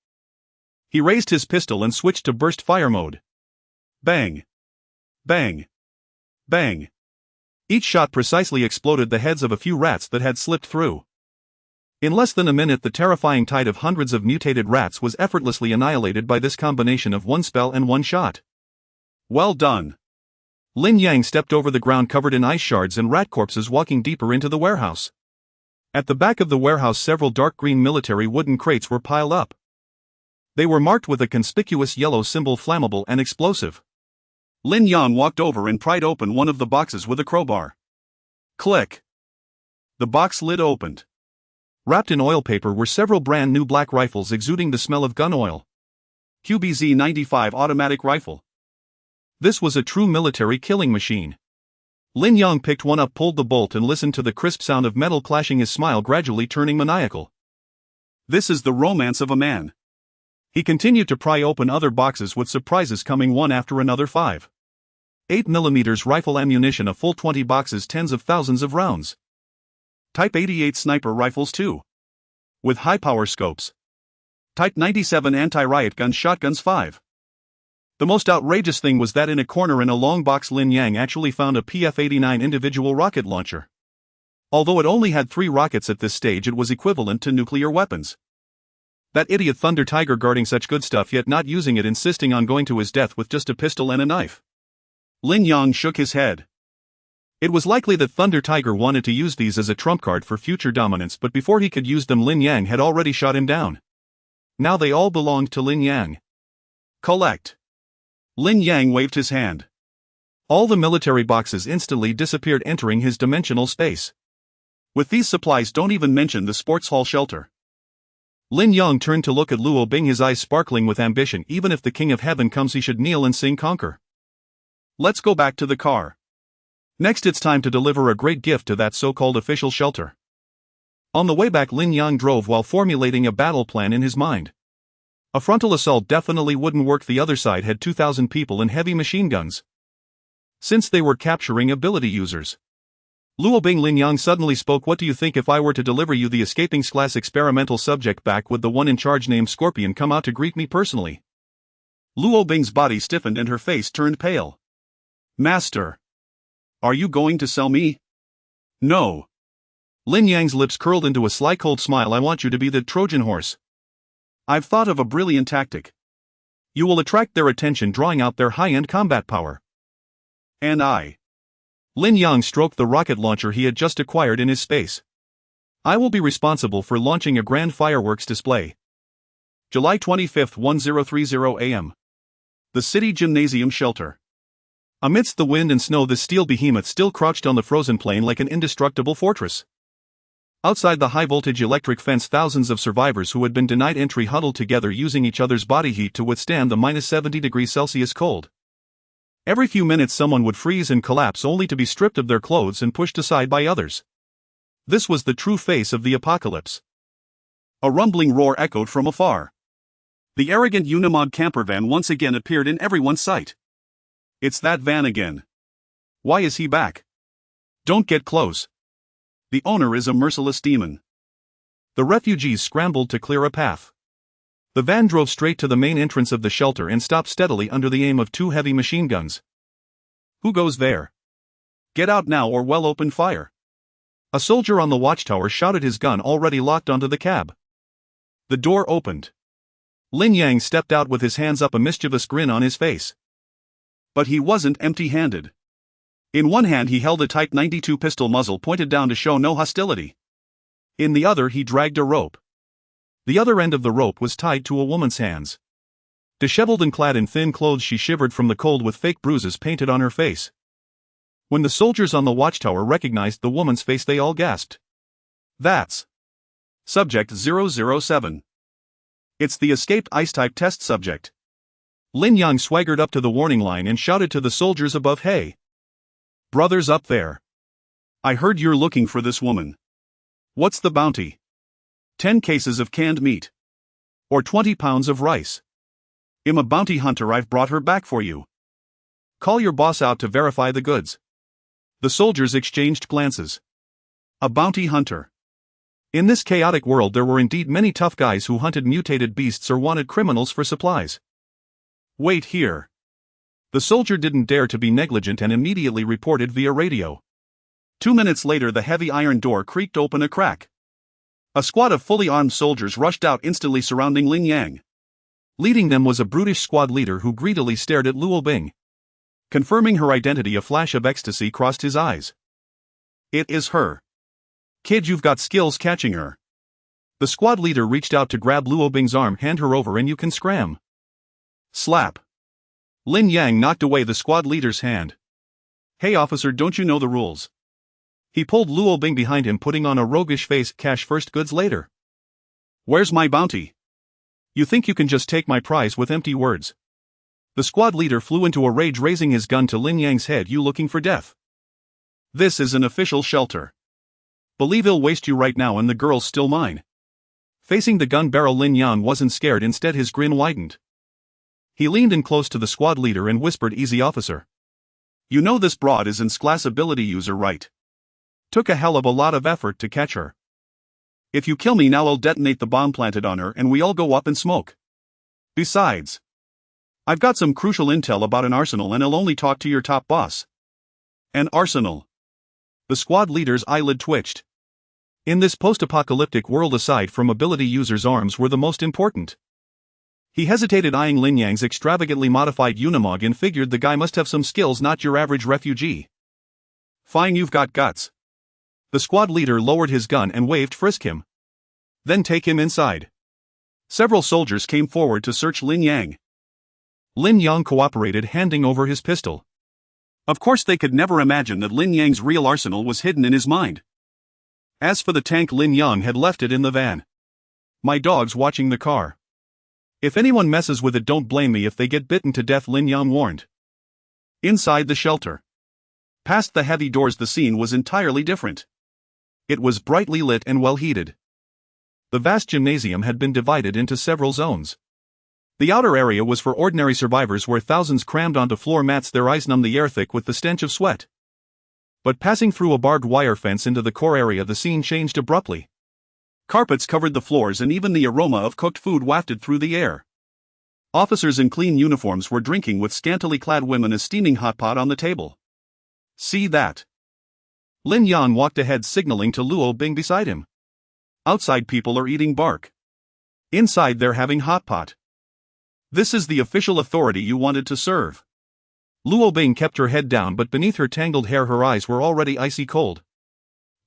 He raised his pistol and switched to burst fire mode. Bang! Bang! Bang! Each shot precisely exploded the heads of a few rats that had slipped through. In less than a minute, the terrifying tide of hundreds of mutated rats was effortlessly annihilated by this combination of one spell and one shot. Well done! Lin Yang stepped over the ground covered in ice shards and rat corpses, walking deeper into the warehouse. At the back of the warehouse, several dark green military wooden crates were piled up. They were marked with a conspicuous yellow symbol, flammable and explosive. Lin Yang walked over and pried open one of the boxes with a crowbar. Click! The box lid opened. Wrapped in oil paper were several brand new black rifles exuding the smell of gun oil. QBZ-95 automatic rifle. This was a true military killing machine. Lin Yang picked one up, pulled the bolt, and listened to the crisp sound of metal clashing, his smile gradually turning maniacal. This is the romance of a man. He continued to pry open other boxes, with surprises coming one after another. 5.8mm rifle ammunition, a full 20 boxes, tens of thousands of rounds. Type 88 sniper rifles too. With high-power scopes. Type 97 anti-riot gun shotguns. 5. The most outrageous thing was that in a corner in a long box, Lin Yang actually found a PF-89 individual rocket launcher. Although it only had 3 rockets at this stage, it was equivalent to nuclear weapons. That idiot Thunder Tiger guarding such good stuff yet not using it, insisting on going to his death with just a pistol and a knife. Lin Yang shook his head. It was likely that Thunder Tiger wanted to use these as a trump card for future dominance, but before he could use them, Lin Yang had already shot him down. Now they all belonged to Lin Yang. Collect. Lin Yang waved his hand. All the military boxes instantly disappeared, entering his dimensional space. With these supplies, don't even mention the sports hall shelter. Lin Yang turned to look at Luo Bing, his eyes sparkling with ambition. Even if the King of Heaven comes, he should kneel and sing conquer. Let's go back to the car. Next, it's time to deliver a great gift to that so-called official shelter. On the way back, Lin Yang drove while formulating a battle plan in his mind. A frontal assault definitely wouldn't work. The other side had 2,000 people and heavy machine guns. Since they were capturing ability users. Luo Bing. Lin Yang suddenly spoke. What do you think if I were to deliver you the escaping class experimental subject back? Would the one in charge named Scorpion come out to greet me personally? Luo Bing's body stiffened and her face turned pale. Master. Are you going to sell me? No. Lin Yang's lips curled into a sly cold smile. I want you to be the Trojan horse. I've thought of a brilliant tactic. You will attract their attention, drawing out their high-end combat power. And I. Lin Yang stroked the rocket launcher he had just acquired in his space. I will be responsible for launching a grand fireworks display. July 25, 1030 a.m. The city gymnasium shelter. Amidst the wind and snow, the steel behemoth still crouched on the frozen plain like an indestructible fortress. Outside the high-voltage electric fence, thousands of survivors who had been denied entry huddled together, using each other's body heat to withstand the minus 70 degrees Celsius cold. Every few minutes someone would freeze and collapse, only to be stripped of their clothes and pushed aside by others. This was the true face of the apocalypse. A rumbling roar echoed from afar. The arrogant Unimog camper van once again appeared in everyone's sight. It's that van again. Why is he back? Don't get close. The owner is a merciless demon. The refugees scrambled to clear a path. The van drove straight to the main entrance of the shelter and stopped steadily under the aim of 2 heavy machine guns. Who goes there? Get out now or we'll open fire. A soldier on the watchtower shouted, his gun already locked onto the cab. The door opened. Lin Yang stepped out with his hands up, a mischievous grin on his face. But he wasn't empty-handed. In one hand he held a Type 92 pistol, muzzle pointed down to show no hostility. In the other he dragged a rope. The other end of the rope was tied to a woman's hands. Disheveled and clad in thin clothes, she shivered from the cold with fake bruises painted on her face. When the soldiers on the watchtower recognized the woman's face, they all gasped. That's Subject 007. It's the escaped ice-type test subject. Lin Yang swaggered up to the warning line and shouted to the soldiers above, hey, brothers up there. I heard you're looking for this woman. What's the bounty? 10 cases of canned meat. Or 20 pounds of rice. I'm a bounty hunter, I've brought her back for you. Call your boss out to verify the goods. The soldiers exchanged glances. A bounty hunter. In this chaotic world there were indeed many tough guys who hunted mutated beasts or wanted criminals for supplies. Wait here. The soldier didn't dare to be negligent and immediately reported via radio. 2 minutes later the heavy iron door creaked open a crack. A squad of fully armed soldiers rushed out, instantly surrounding Lin Yang. Leading them was a brutish squad leader who greedily stared at Luo Bing. Confirming her identity, a flash of ecstasy crossed his eyes. It is her. Kid, you've got skills catching her. The squad leader reached out to grab Luo Bing's arm. Hand her over and you can scram. Slap. Lin Yang knocked away the squad leader's hand. Hey officer, don't you know the rules? He pulled Luo Bing behind him, putting on a roguish face. Cash first, goods later. Where's my bounty? You think you can just take my prize with empty words? The squad leader flew into a rage, raising his gun to Lin Yang's head. You looking for death? This is an official shelter. Believe I'll waste you right now and the girl's still mine. Facing the gun barrel, Lin Yang wasn't scared, instead his grin widened. He leaned in close to the squad leader and whispered, easy officer. You know this broad is N's class ability user, right? Took a hell of a lot of effort to catch her. If you kill me now I'll detonate the bomb planted on her and we all go up in smoke. Besides, I've got some crucial intel about an arsenal and I'll only talk to your top boss. An arsenal. The squad leader's eyelid twitched. In this post-apocalyptic world, aside from ability users, arms were the most important. He hesitated, eyeing Lin Yang's extravagantly modified Unimog, and figured the guy must have some skills, not your average refugee. Fine, you've got guts. The squad leader lowered his gun and waved, frisk him. Then take him inside. Several soldiers came forward to search Lin Yang. Lin Yang cooperated, handing over his pistol. Of course they could never imagine that Lin Yang's real arsenal was hidden in his mind. As for the tank, Lin Yang had left it in the van. My dog's watching the car. If anyone messes with it, don't blame me if they get bitten to death, Lin Yang warned. Inside the shelter, past the heavy doors, the scene was entirely different. It was brightly lit and well heated. The vast gymnasium had been divided into several zones. The outer area was for ordinary survivors where thousands crammed onto floor mats, their eyes numb, the air thick with the stench of sweat. But passing through a barbed wire fence into the core area, the scene changed abruptly. Carpets covered the floors and even the aroma of cooked food wafted through the air. Officers in clean uniforms were drinking with scantily clad women, a steaming hot pot on the table. See that? Lin Yang walked ahead, signaling to Luo Bing beside him. Outside people are eating bark. Inside they're having hot pot. This is the official authority you wanted to serve. Luo Bing kept her head down, but beneath her tangled hair her eyes were already icy cold.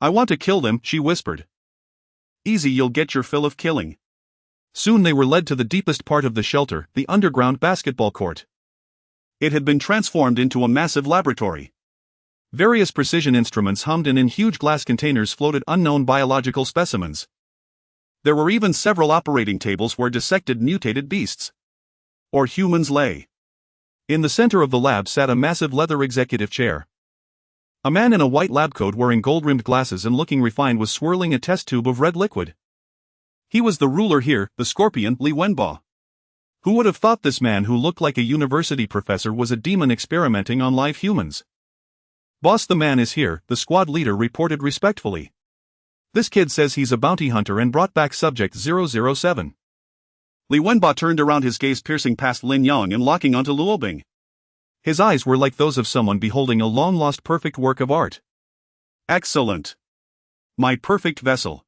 I want to kill them, she whispered. Easy, you'll get your fill of killing. Soon they were led to the deepest part of the shelter, the underground basketball court. It had been transformed into a massive laboratory. Various precision instruments hummed, and in huge glass containers floated unknown biological specimens. There were even several operating tables where dissected mutated beasts or humans lay. In the center of the lab sat a massive leather executive chair. A man in a white lab coat wearing gold-rimmed glasses and looking refined was swirling a test tube of red liquid. He was the ruler here, the scorpion, Li Wenbo. Who would have thought this man, who looked like a university professor, was a demon experimenting on live humans? Boss, the man is here, the squad leader reported respectfully. This kid says he's a bounty hunter and brought back subject 007. Li Wenbo turned around, his gaze piercing past Lin Yang and locking onto Luo Bing. His eyes were like those of someone beholding a long-lost perfect work of art. Excellent. My perfect vessel.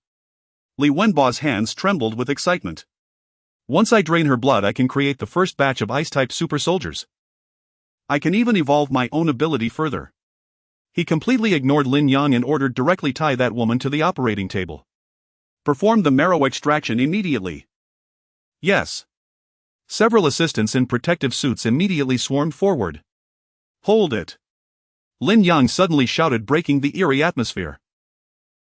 Li Wenbo's hands trembled with excitement. Once I drain her blood, I can create the first batch of ice-type super soldiers. I can even evolve my own ability further. He completely ignored Lin Yang and ordered, directly tie that woman to the operating table. Perform the marrow extraction immediately. Yes. Several assistants in protective suits immediately swarmed forward. Hold it. Lin Yang suddenly shouted, breaking the eerie atmosphere.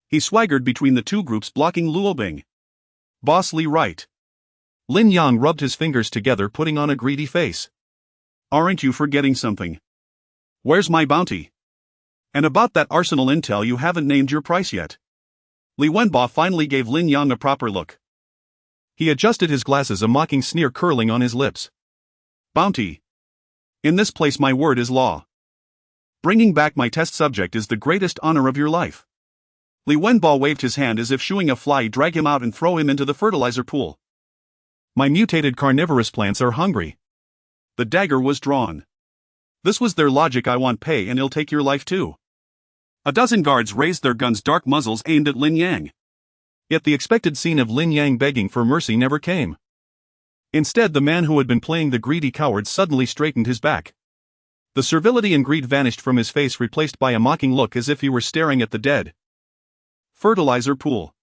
He swaggered between the two groups, blocking Luo Bing. Boss Li, right. Lin Yang rubbed his fingers together, putting on a greedy face. Aren't you forgetting something? Where's my bounty? And about that arsenal intel, you haven't named your price yet. Li Wenbo finally gave Lin Yang a proper look. He adjusted his glasses, a mocking sneer curling on his lips. Bounty. In this place my word is law. Bringing back my test subject is the greatest honor of your life. Li Wenbo waved his hand as if shooing a fly. Drag him out and throw him into the fertilizer pool. My mutated carnivorous plants are hungry. The dagger was drawn. This was their logic. I want pay and he'll take your life too. A dozen guards raised their guns, dark muzzles aimed at Lin Yang. Yet the expected scene of Lin Yang begging for mercy never came. Instead, the man who had been playing the greedy coward suddenly straightened his back. The servility and greed vanished from his face, replaced by a mocking look as if he were staring at the dead. Fertilizer pool.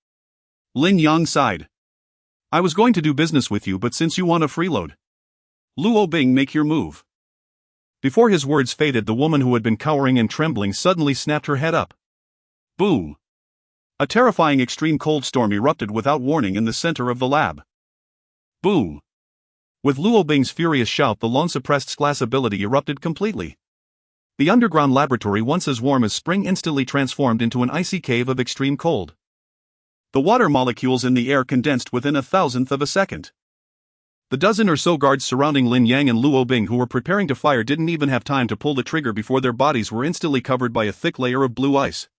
Lin Yang sighed. I was going to do business with you, but since you want a freeload. Luo Bing, make your move. Before his words faded, the woman who had been cowering and trembling suddenly snapped her head up. Boom. A terrifying extreme cold storm erupted without warning in the center of the lab. Boom. With Luo Bing's furious shout, the long-suppressed glass ability erupted completely. The underground laboratory, once as warm as spring, instantly transformed into an icy cave of extreme cold. The water molecules in the air condensed within 1,000th of a second. The dozen or so guards surrounding Lin Yang and Luo Bing, who were preparing to fire, didn't even have time to pull the trigger before their bodies were instantly covered by a thick layer of blue ice.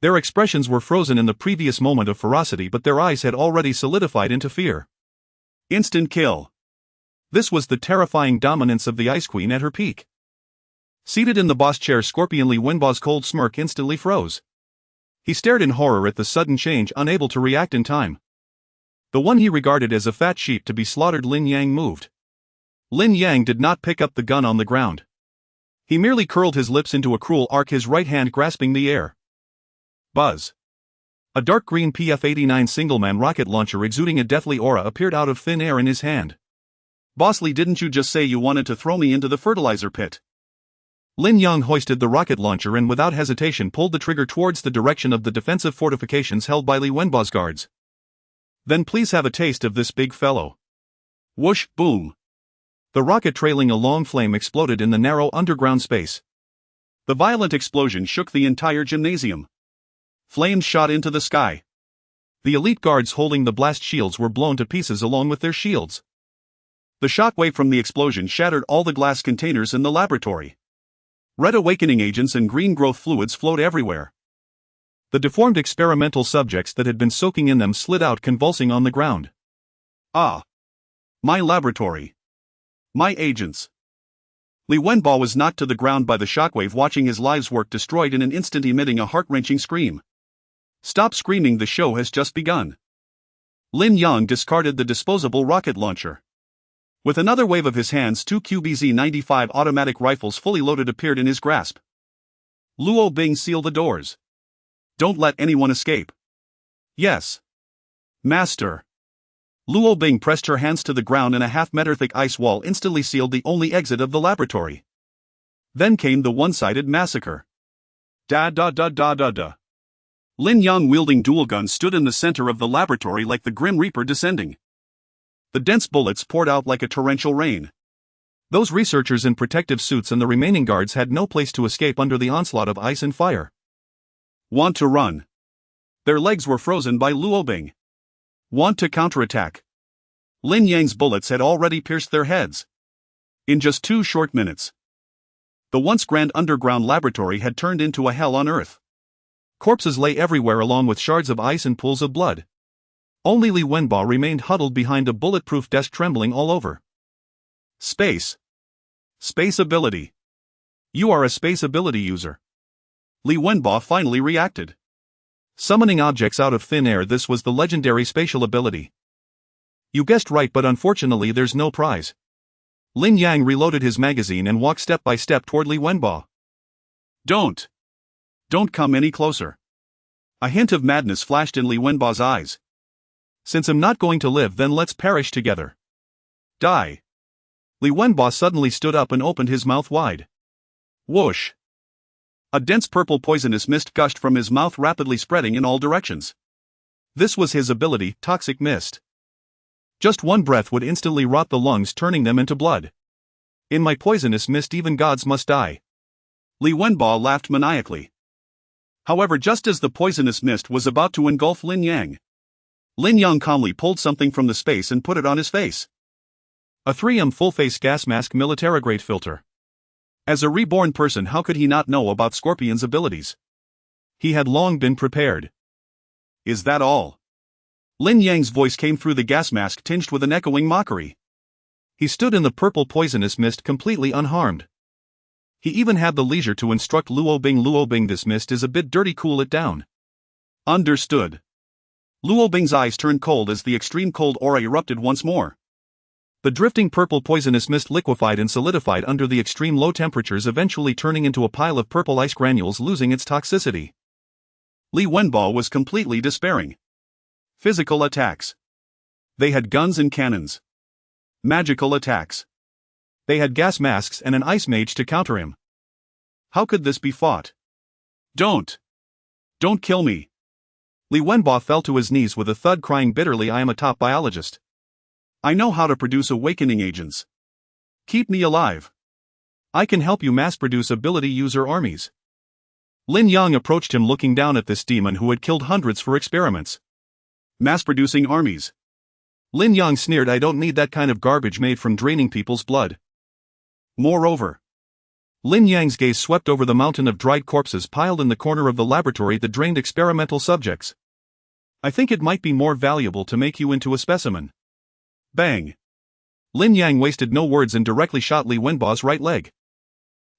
Their expressions were frozen in the previous moment of ferocity, but their eyes had already solidified into fear. Instant kill. This was the terrifying dominance of the Ice Queen at her peak. Seated in the boss chair, Scorpion Li Wenbo's cold smirk instantly froze. He stared in horror at the sudden change, unable to react in time. The one he regarded as a fat sheep to be slaughtered, Lin Yang, moved. Lin Yang did not pick up the gun on the ground. He merely curled his lips into a cruel arc, his right hand grasping the air. Buzz. A dark green PF-89 single-man rocket launcher exuding a deathly aura appeared out of thin air in his hand. Boss Li, didn't you just say you wanted to throw me into the fertilizer pit? Lin Yang hoisted the rocket launcher and without hesitation pulled the trigger towards the direction of the defensive fortifications held by Li Wenbo's guards. Then please have a taste of this, big fellow. Whoosh, boom. The rocket, trailing a long flame, exploded in the narrow underground space. The violent explosion shook the entire gymnasium. Flames shot into the sky. The elite guards holding the blast shields were blown to pieces along with their shields. The shockwave from the explosion shattered all the glass containers in the laboratory. Red awakening agents and green growth fluids flowed everywhere. The deformed experimental subjects that had been soaking in them slid out convulsing on the ground. Ah! My laboratory. My agents. Li Wenbo was knocked to the ground by the shockwave, watching his life's work destroyed in an instant, emitting a heart-wrenching scream. Stop screaming, the show has just begun. Lin Yang discarded the disposable rocket launcher. With another wave of his hands, two QBZ-95 automatic rifles fully loaded appeared in his grasp. Luo Bing, seal the doors. Don't let anyone escape. Yes. Master. Luo Bing pressed her hands to the ground, and a half-meter thick ice wall instantly sealed the only exit of the laboratory. Then came the one-sided massacre. Da-da-da-da-da-da. Lin Yang, wielding dual guns, stood in the center of the laboratory like the Grim Reaper descending. The dense bullets poured out like a torrential rain. Those researchers in protective suits and the remaining guards had no place to escape under the onslaught of ice and fire. Want to run? Their legs were frozen by Luo Bing. Want to counterattack? Lin Yang's bullets had already pierced their heads. In just 2 short minutes, the once grand underground laboratory had turned into a hell on earth. Corpses lay everywhere along with shards of ice and pools of blood. Only Li Wenbo remained huddled behind a bulletproof desk, trembling all over. Space. Space ability. You are a space ability user. Li Wenbo finally reacted. Summoning objects out of thin air, this was the legendary spatial ability. You guessed right, but unfortunately there's no prize. Lin Yang reloaded his magazine and walked step by step toward Li Wenbo. Don't come any closer. A hint of madness flashed in Li Wenbo's eyes. Since I'm not going to live, then let's perish together. Die. Li Wenbo suddenly stood up and opened his mouth wide. Whoosh. A dense purple poisonous mist gushed from his mouth, rapidly spreading in all directions. This was his ability, toxic mist. Just one breath would instantly rot the lungs, turning them into blood. In my poisonous mist, even gods must die. Li Wenbo laughed maniacally. However, just as the poisonous mist was about to engulf Lin Yang, Lin Yang calmly pulled something from the space and put it on his face. A 3M full-face gas mask, military-grade filter. As a reborn person, how could he not know about Scorpion's abilities? He had long been prepared. Is that all? Lin Yang's voice came through the gas mask, tinged with an echoing mockery. He stood in the purple poisonous mist completely unharmed. He even had the leisure to instruct Luo Bing, this mist is a bit dirty, cool it down. Understood. Luo Bing's eyes turned cold as the extreme cold aura erupted once more. The drifting purple poisonous mist liquefied and solidified under the extreme low temperatures, eventually turning into a pile of purple ice granules, losing its toxicity. Li Wenbo was completely despairing. Physical attacks. They had guns and cannons. Magical attacks. They had gas masks and an ice mage to counter him. How could this be fought? Don't kill me. Li Wenbo fell to his knees with a thud, crying bitterly, I am a top biologist. I know how to produce awakening agents. Keep me alive. I can help you mass produce ability user armies. Lin Yang approached him, looking down at this demon who had killed hundreds for experiments. Mass producing armies. Lin Yang sneered, I don't need that kind of garbage made from draining people's blood. Moreover, Lin Yang's gaze swept over the mountain of dried corpses piled in the corner of the laboratory that drained experimental subjects. I think it might be more valuable to make you into a specimen. Bang. Lin Yang wasted no words and directly shot Li Wenbo's right leg.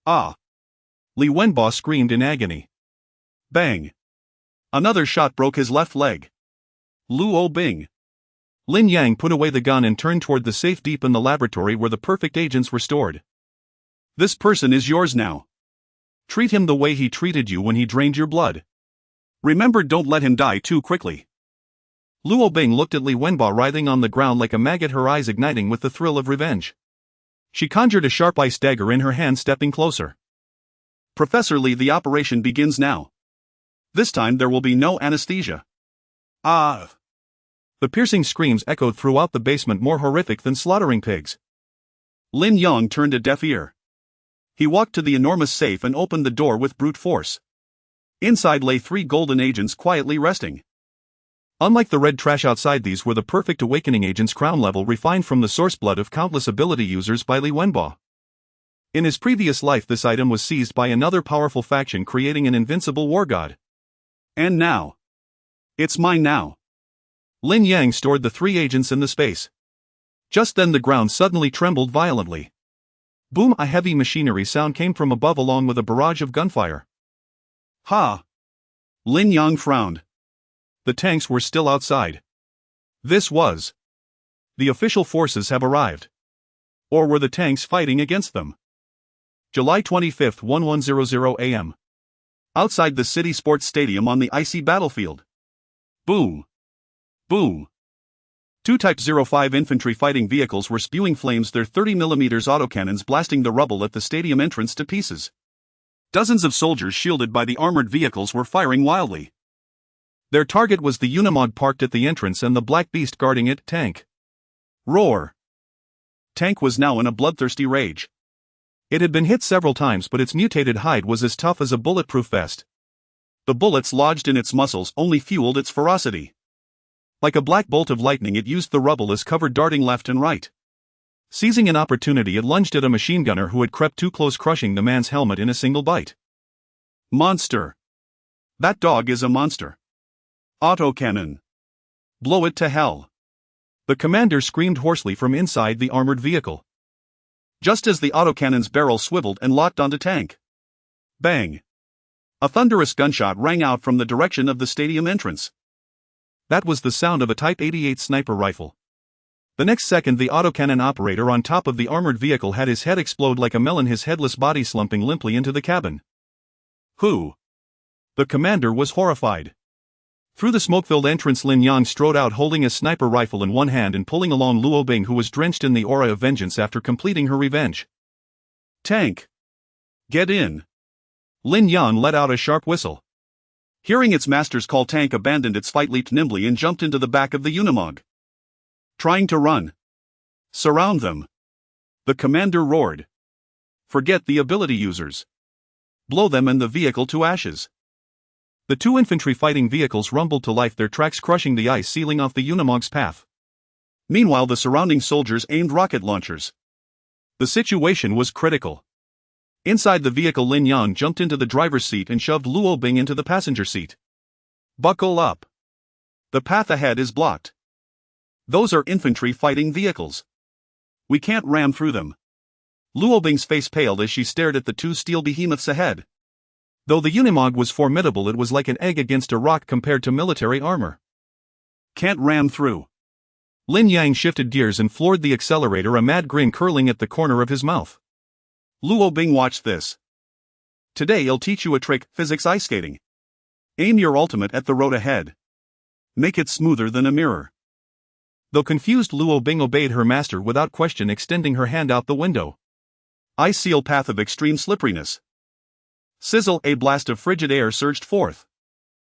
Ah. Li Wenbo screamed in agony. Bang. Another shot broke his left leg. Luo Bing. Lin Yang put away the gun and turned toward the safe deep in the laboratory where the perfect agents were stored. This person is yours now. Treat him the way he treated you when he drained your blood. Remember, don't let him die too quickly. Luo Bing looked at Li Wenbo writhing on the ground like a maggot, her eyes igniting with the thrill of revenge. She conjured a sharp ice dagger in her hand, stepping closer. Professor Li, the operation begins now. This time there will be no anesthesia. Ah! The piercing screams echoed throughout the basement, more horrific than slaughtering pigs. Lin Yang turned a deaf ear. He walked to the enormous safe and opened the door with brute force. Inside lay 3 golden agents quietly resting. Unlike the red trash outside, these were the perfect awakening agents, crown level, refined from the source blood of countless ability users by Li Wenbo. In his previous life, this item was seized by another powerful faction, creating an invincible war god. And now, it's mine now. Lin Yang stored the 3 agents in the space. Just then the ground suddenly trembled violently. Boom! A heavy machinery sound came from above along with a barrage of gunfire. Ha! Lin Yang frowned. The tanks were still outside. This was. The official forces have arrived. Or were the tanks fighting against them? July 25, 1100 a.m. Outside the city sports stadium on the icy battlefield. Boom! Boom! 2 Type 05 infantry fighting vehicles were spewing flames, their 30mm autocannons blasting the rubble at the stadium entrance to pieces. Dozens of soldiers shielded by the armored vehicles were firing wildly. Their target was the Unimog parked at the entrance and the black beast guarding it, Tank. Roar! Tank was now in a bloodthirsty rage. It had been hit several times, but its mutated hide was as tough as a bulletproof vest. The bullets lodged in its muscles only fueled its ferocity. Like a black bolt of lightning, it used the rubble as cover, darting left and right. Seizing an opportunity, it lunged at a machine gunner who had crept too close, crushing the man's helmet in a single bite. Monster! That dog is a monster. Autocannon! Blow it to hell! The commander screamed hoarsely from inside the armored vehicle. Just as the autocannon's barrel swiveled and locked onto Tank. Bang! A thunderous gunshot rang out from the direction of the stadium entrance. That was the sound of a Type 88 sniper rifle. The next second, the autocannon operator on top of the armored vehicle had his head explode like a melon, his headless body slumping limply into the cabin. Who? The commander was horrified. Through the smoke-filled entrance, Lin Yang strode out holding a sniper rifle in one hand and pulling along Luo Bing, who was drenched in the aura of vengeance after completing her revenge. Tank! Get in! Lin Yang let out a sharp whistle. Hearing its master's call, Tank abandoned its fight, leaped nimbly and jumped into the back of the Unimog. Trying to run. Surround them! The commander roared. Forget the ability users. Blow them and the vehicle to ashes. The 2 infantry fighting vehicles rumbled to life, their tracks crushing the ice, sealing off the Unimog's path. Meanwhile, the surrounding soldiers aimed rocket launchers. The situation was critical. Inside the vehicle, Lin Yang jumped into the driver's seat and shoved Luo Bing into the passenger seat. Buckle up. The path ahead is blocked. Those are infantry fighting vehicles. We can't ram through them. Luo Bing's face paled as she stared at the 2 steel behemoths ahead. Though the Unimog was formidable, it was like an egg against a rock compared to military armor. Can't ram through. Lin Yang shifted gears and floored the accelerator, a mad grin curling at the corner of his mouth. Luo Bing, watch this. Today I'll teach you a trick, physics ice skating. Aim your ultimate at the road ahead. Make it smoother than a mirror. Though confused, Luo Bing obeyed her master without question, extending her hand out the window. Ice seal path of extreme slipperiness. Sizzle, a blast of frigid air surged forth.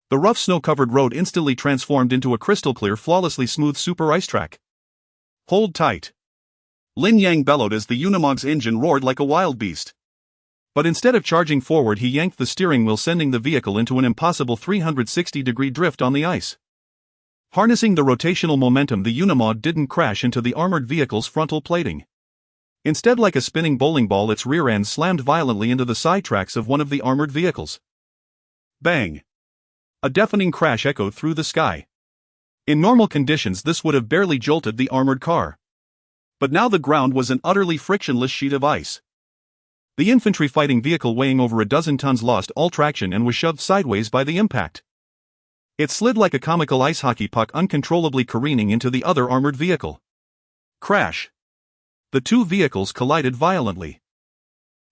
The rough snow-covered road instantly transformed into a crystal-clear, flawlessly smooth super ice track. Hold tight. Lin Yang bellowed as the Unimog's engine roared like a wild beast. But instead of charging forward, he yanked the steering wheel, sending the vehicle into an impossible 360-degree drift on the ice. Harnessing the rotational momentum, the Unimog didn't crash into the armored vehicle's frontal plating. Instead, like a spinning bowling ball, its rear end slammed violently into the side tracks of one of the armored vehicles. Bang! A deafening crash echoed through the sky. In normal conditions, this would have barely jolted the armored car. But now the ground was an utterly frictionless sheet of ice. The infantry fighting vehicle, weighing over a dozen tons, lost all traction and was shoved sideways by the impact. It slid like a comical ice hockey puck, uncontrollably careening into the other armored vehicle. Crash! The 2 vehicles collided violently.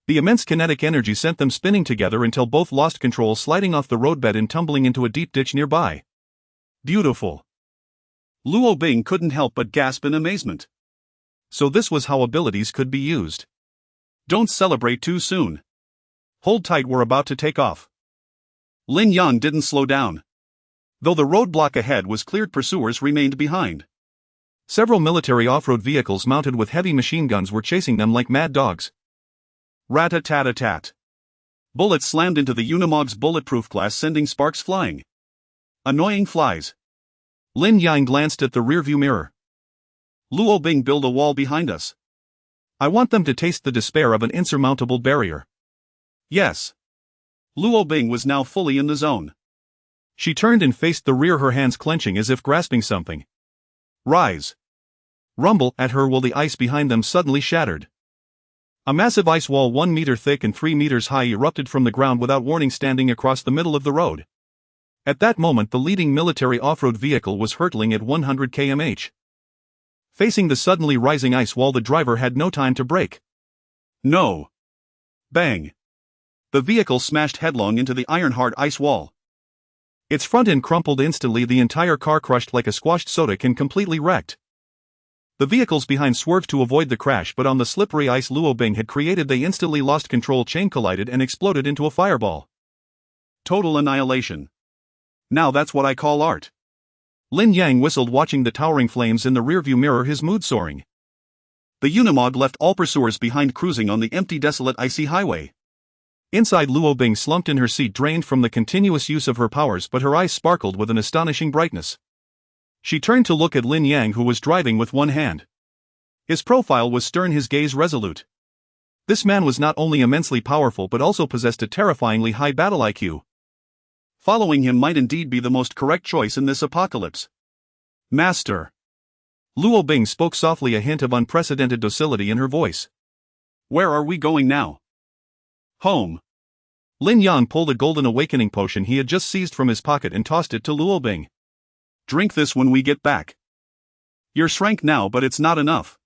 The immense kinetic energy sent them spinning together until both lost control, sliding off the roadbed and tumbling into a deep ditch nearby. Beautiful! Luo Bing couldn't help but gasp in amazement. So this was how abilities could be used. Don't celebrate too soon. Hold tight, we're about to take off. Lin Yang didn't slow down. Though the roadblock ahead was cleared, pursuers remained behind. Several military off-road vehicles mounted with heavy machine guns were chasing them like mad dogs. Rat-a-tat-a-tat. Bullets slammed into the Unimog's bulletproof glass, sending sparks flying. Annoying flies. Lin Yang glanced at the rearview mirror. Luo Bing built a wall behind us. I want them to taste the despair of an insurmountable barrier. Yes. Luo Bing was now fully in the zone. She turned and faced the rear, her hands clenching as if grasping something. Rise. Rumble at her while the ice behind them suddenly shattered. A massive ice wall 1 meter thick and 3 meters high erupted from the ground without warning, standing across the middle of the road. At that moment, the leading military off-road vehicle was hurtling at 100 km/h. Facing the suddenly rising ice wall, the driver had no time to brake. No. Bang. The vehicle smashed headlong into the iron-hard ice wall. Its front end crumpled instantly, the entire car crushed like a squashed soda can, completely wrecked. The vehicles behind swerved to avoid the crash, but on the slippery ice Luo Bing had created they instantly lost control, chain collided and exploded into a fireball. Total annihilation. Now that's what I call art. Lin Yang whistled, watching the towering flames in the rearview mirror, his mood soaring. The Unimog left all pursuers behind, cruising on the empty, desolate, icy highway. Inside, Luo Bing slumped in her seat, drained from the continuous use of her powers, but her eyes sparkled with an astonishing brightness. She turned to look at Lin Yang, who was driving with one hand. His profile was stern, his gaze resolute. This man was not only immensely powerful but also possessed a terrifyingly high battle IQ. Following him might indeed be the most correct choice in this apocalypse. Master. Luo Bing spoke softly, a hint of unprecedented docility in her voice. Where are we going now? Home. Lin Yang pulled a golden awakening potion he had just seized from his pocket and tossed it to Luo Bing. Drink this when we get back. You're shrank now, but it's not enough.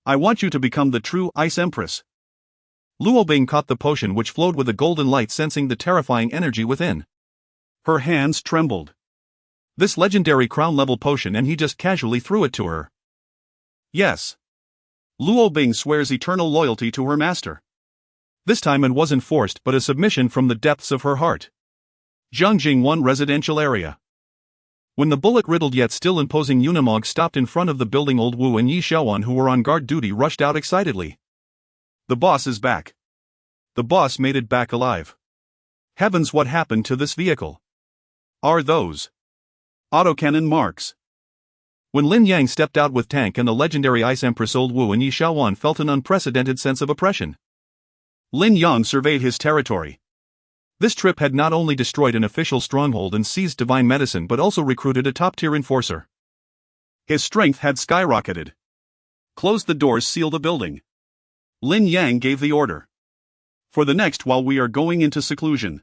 I want you to become the true Ice Empress. Luo Bing caught the potion, which flowed with a golden light, sensing the terrifying energy within. Her hands trembled. This legendary crown-level potion, and he just casually threw it to her. Yes. Luo Bing swears eternal loyalty to her master. This time it wasn't forced, but a submission from the depths of her heart. Zhongjing 1 residential area. When the bullet-riddled yet still imposing Unimog stopped in front of the building, old Wu and Yi Xiaoan, who were on guard duty, rushed out excitedly. The boss is back. The boss made it back alive. Heavens, what happened to this vehicle? Are those autocannon marks? When Lin Yang stepped out with Tank and the legendary Ice Empress, old Wu and Yi Xiaoan felt an unprecedented sense of oppression. Lin Yang surveyed his territory. This trip had not only destroyed an official stronghold and seized divine medicine, but also recruited a top-tier enforcer. His strength had skyrocketed. Close the doors, seal the building. Lin Yang gave the order. For the next while we are going into seclusion.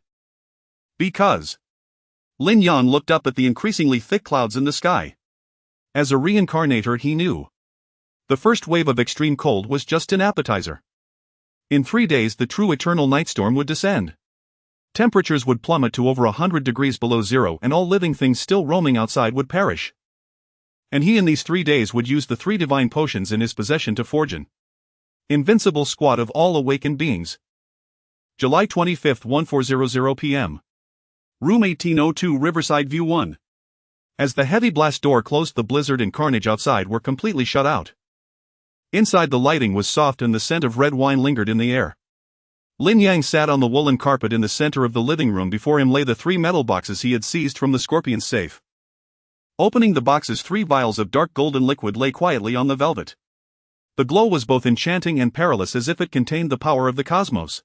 Because. Lin Yang looked up at the increasingly thick clouds in the sky. As a reincarnator, he knew. The first wave of extreme cold was just an appetizer. In 3 days the true eternal night storm would descend. Temperatures would plummet to over 100 degrees below zero, and all living things still roaming outside would perish. And he in these 3 days would use the 3 divine potions in his possession to forge an invincible squad of all awakened beings. July 25, 1400 p.m. Room 1802, Riverside View 1. As the heavy blast door closed, the blizzard and carnage outside were completely shut out. Inside, the lighting was soft and the scent of red wine lingered in the air. Lin Yang sat on the woolen carpet in the center of the living room. Before him lay the 3 metal boxes he had seized from the scorpion's safe. Opening the boxes, 3 vials of dark golden liquid lay quietly on the velvet. The glow was both enchanting and perilous, as if it contained the power of the cosmos.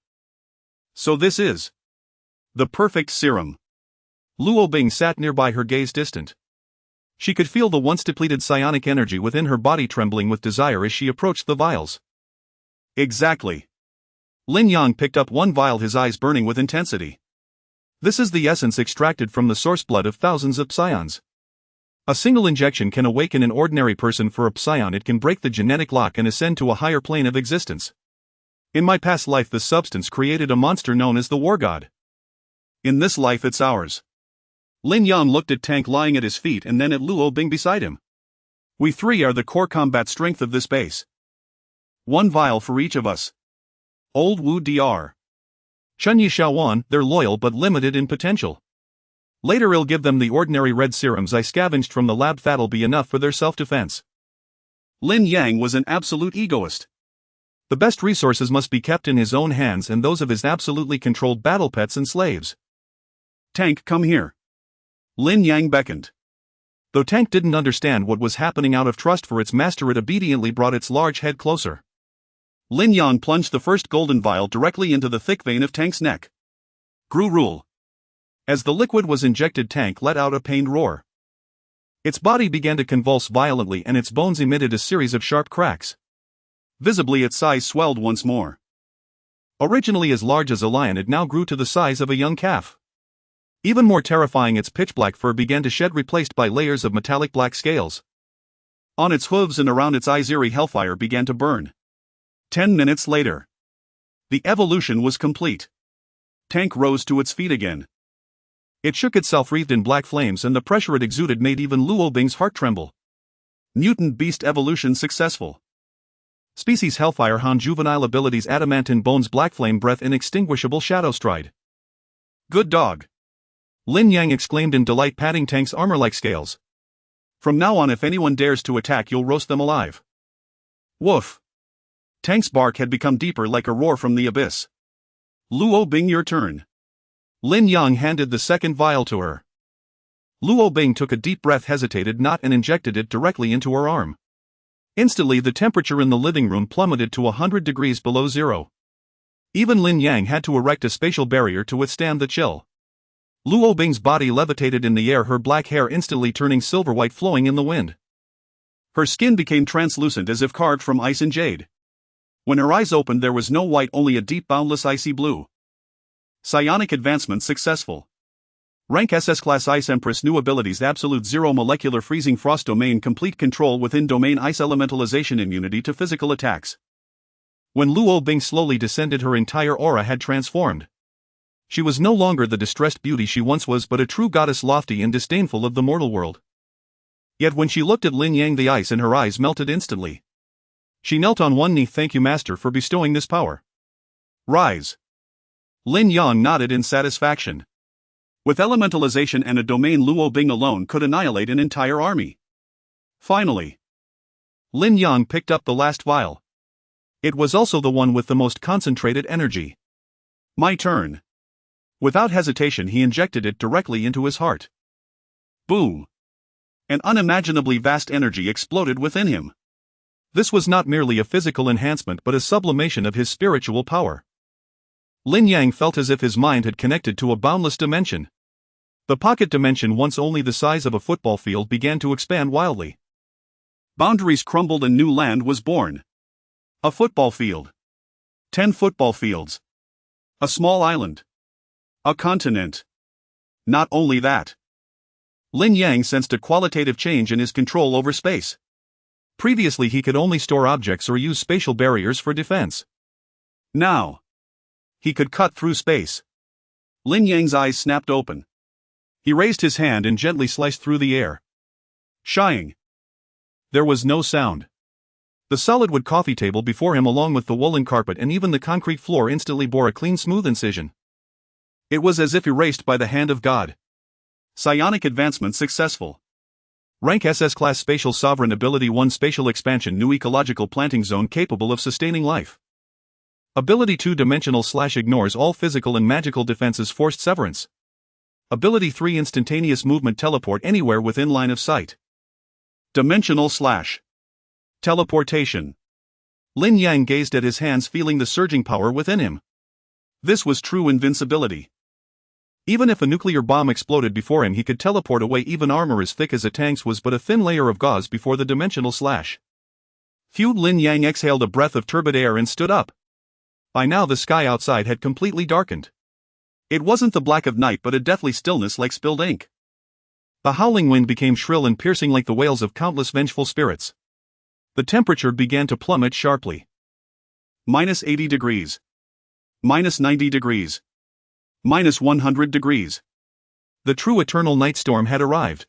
So this is the perfect serum. Luo Bing sat nearby, her gaze distant. She could feel the once depleted psionic energy within her body trembling with desire as she approached the vials. Exactly. Lin Yang picked up 1 vial, his eyes burning with intensity. This is the essence extracted from the source blood of thousands of psions. A single injection can awaken an ordinary person for a psion. It can break the genetic lock and ascend to a higher plane of existence. In my past life, the substance created a monster known as the War God. In this life, it's ours. Lin Yang looked at Tank lying at his feet and then at Luo Bing beside him. We 3 are the core combat strength of this base. 1 vial for each of us. Old Wu Dr. Chun Yi Xiaoan, they're loyal but limited in potential. Later I'll give them the ordinary red serums I scavenged from the lab. That'll be enough for their self-defense. Lin Yang was an absolute egoist. The best resources must be kept in his own hands and those of his absolutely controlled battle pets and slaves. Tank, come here. Lin Yang beckoned. Though Tank didn't understand what was happening, out of trust for its master, it obediently brought its large head closer. Lin Yang plunged the first golden vial directly into the thick vein of Tank's neck. Gru rule. As the liquid was injected, Tank let out a pained roar. Its body began to convulse violently and its bones emitted a series of sharp cracks. Visibly, its size swelled once more. Originally as large as a lion, it now grew to the size of a young calf. Even more terrifying, its pitch-black fur began to shed, replaced by layers of metallic black scales. On its hooves and around its eyes, eerie hellfire began to burn. 10 minutes later. The evolution was complete. Tank rose to its feet again. It shook itself, wreathed in black flames, and the pressure it exuded made even Luo Bing's heart tremble. Mutant beast evolution successful. Species Hellfire Hound, juvenile abilities adamantine bones, black flame breath, inextinguishable shadow stride. Good dog. Lin Yang exclaimed in delight, patting Tank's armor-like scales. From now on, if anyone dares to attack, you'll roast them alive. Woof. Tank's bark had become deeper, like a roar from the abyss. Luo Bing, your turn. Lin Yang handed the second vial to her. Luo Bing took a deep breath, hesitated not, and injected it directly into her arm. Instantly, the temperature in the living room plummeted to 100 degrees below zero. Even Lin Yang had to erect a spatial barrier to withstand the chill. Luo Bing's body levitated in the air, her black hair instantly turning silver-white, flowing in the wind. Her skin became translucent as if carved from ice and jade. When her eyes opened, there was no white, only a deep, boundless icy blue. Psionic advancement successful. Rank SS Class Ice Empress. New abilities: Absolute Zero Molecular Freezing, Frost Domain, Complete Control within Domain, Ice Elementalization, Immunity to physical attacks. When Luo Bing slowly descended, her entire aura had transformed. She was no longer the distressed beauty she once was, but a true goddess, lofty and disdainful of the mortal world. Yet when she looked at Lin Yang, the ice in her eyes melted instantly. She knelt on one knee. Thank you, Master, for bestowing this power. Rise. Lin Yang nodded in satisfaction. With elementalization and a domain, Luo Bing alone could annihilate an entire army. Finally, Lin Yang picked up the last vial. It was also the one with the most concentrated energy. My turn. Without hesitation, he injected it directly into his heart. Boom! An unimaginably vast energy exploded within him. This was not merely a physical enhancement but a sublimation of his spiritual power. Lin Yang felt as if his mind had connected to a boundless dimension. The pocket dimension, once only the size of a football field, began to expand wildly. Boundaries crumbled and new land was born. A football field. 10 football fields. A small island. A continent. Not only that. Lin Yang sensed a qualitative change in his control over space. Previously, he could only store objects or use spatial barriers for defense. Now, he could cut through space. Lin Yang's eyes snapped open. He raised his hand and gently sliced through the air. Shying. There was no sound. The solid wood coffee table before him, along with the woolen carpet and even the concrete floor, instantly bore a clean, smooth incision. It was as if erased by the hand of God. Psionic advancement successful. Rank SS Class Spatial Sovereign Ability 1, Spatial Expansion, New Ecological Planting Zone capable of sustaining life. Ability 2, Dimensional / ignores all physical and magical defenses, Forced Severance. Ability 3, Instantaneous Movement, Teleport anywhere within line of sight. Dimensional / teleportation. Lin Yang gazed at his hands, feeling the surging power within him. This was true invincibility. Even if a nuclear bomb exploded before him, he could teleport away. Even armor as thick as a tank's was but a thin layer of gauze before the dimensional slash. Phew! Lin Yang exhaled a breath of turbid air and stood up. By now the sky outside had completely darkened. It wasn't the black of night but a deathly stillness like spilled ink. The howling wind became shrill and piercing like the wails of countless vengeful spirits. The temperature began to plummet sharply. -80 degrees. -90 degrees. -100 degrees. The true eternal night storm had arrived.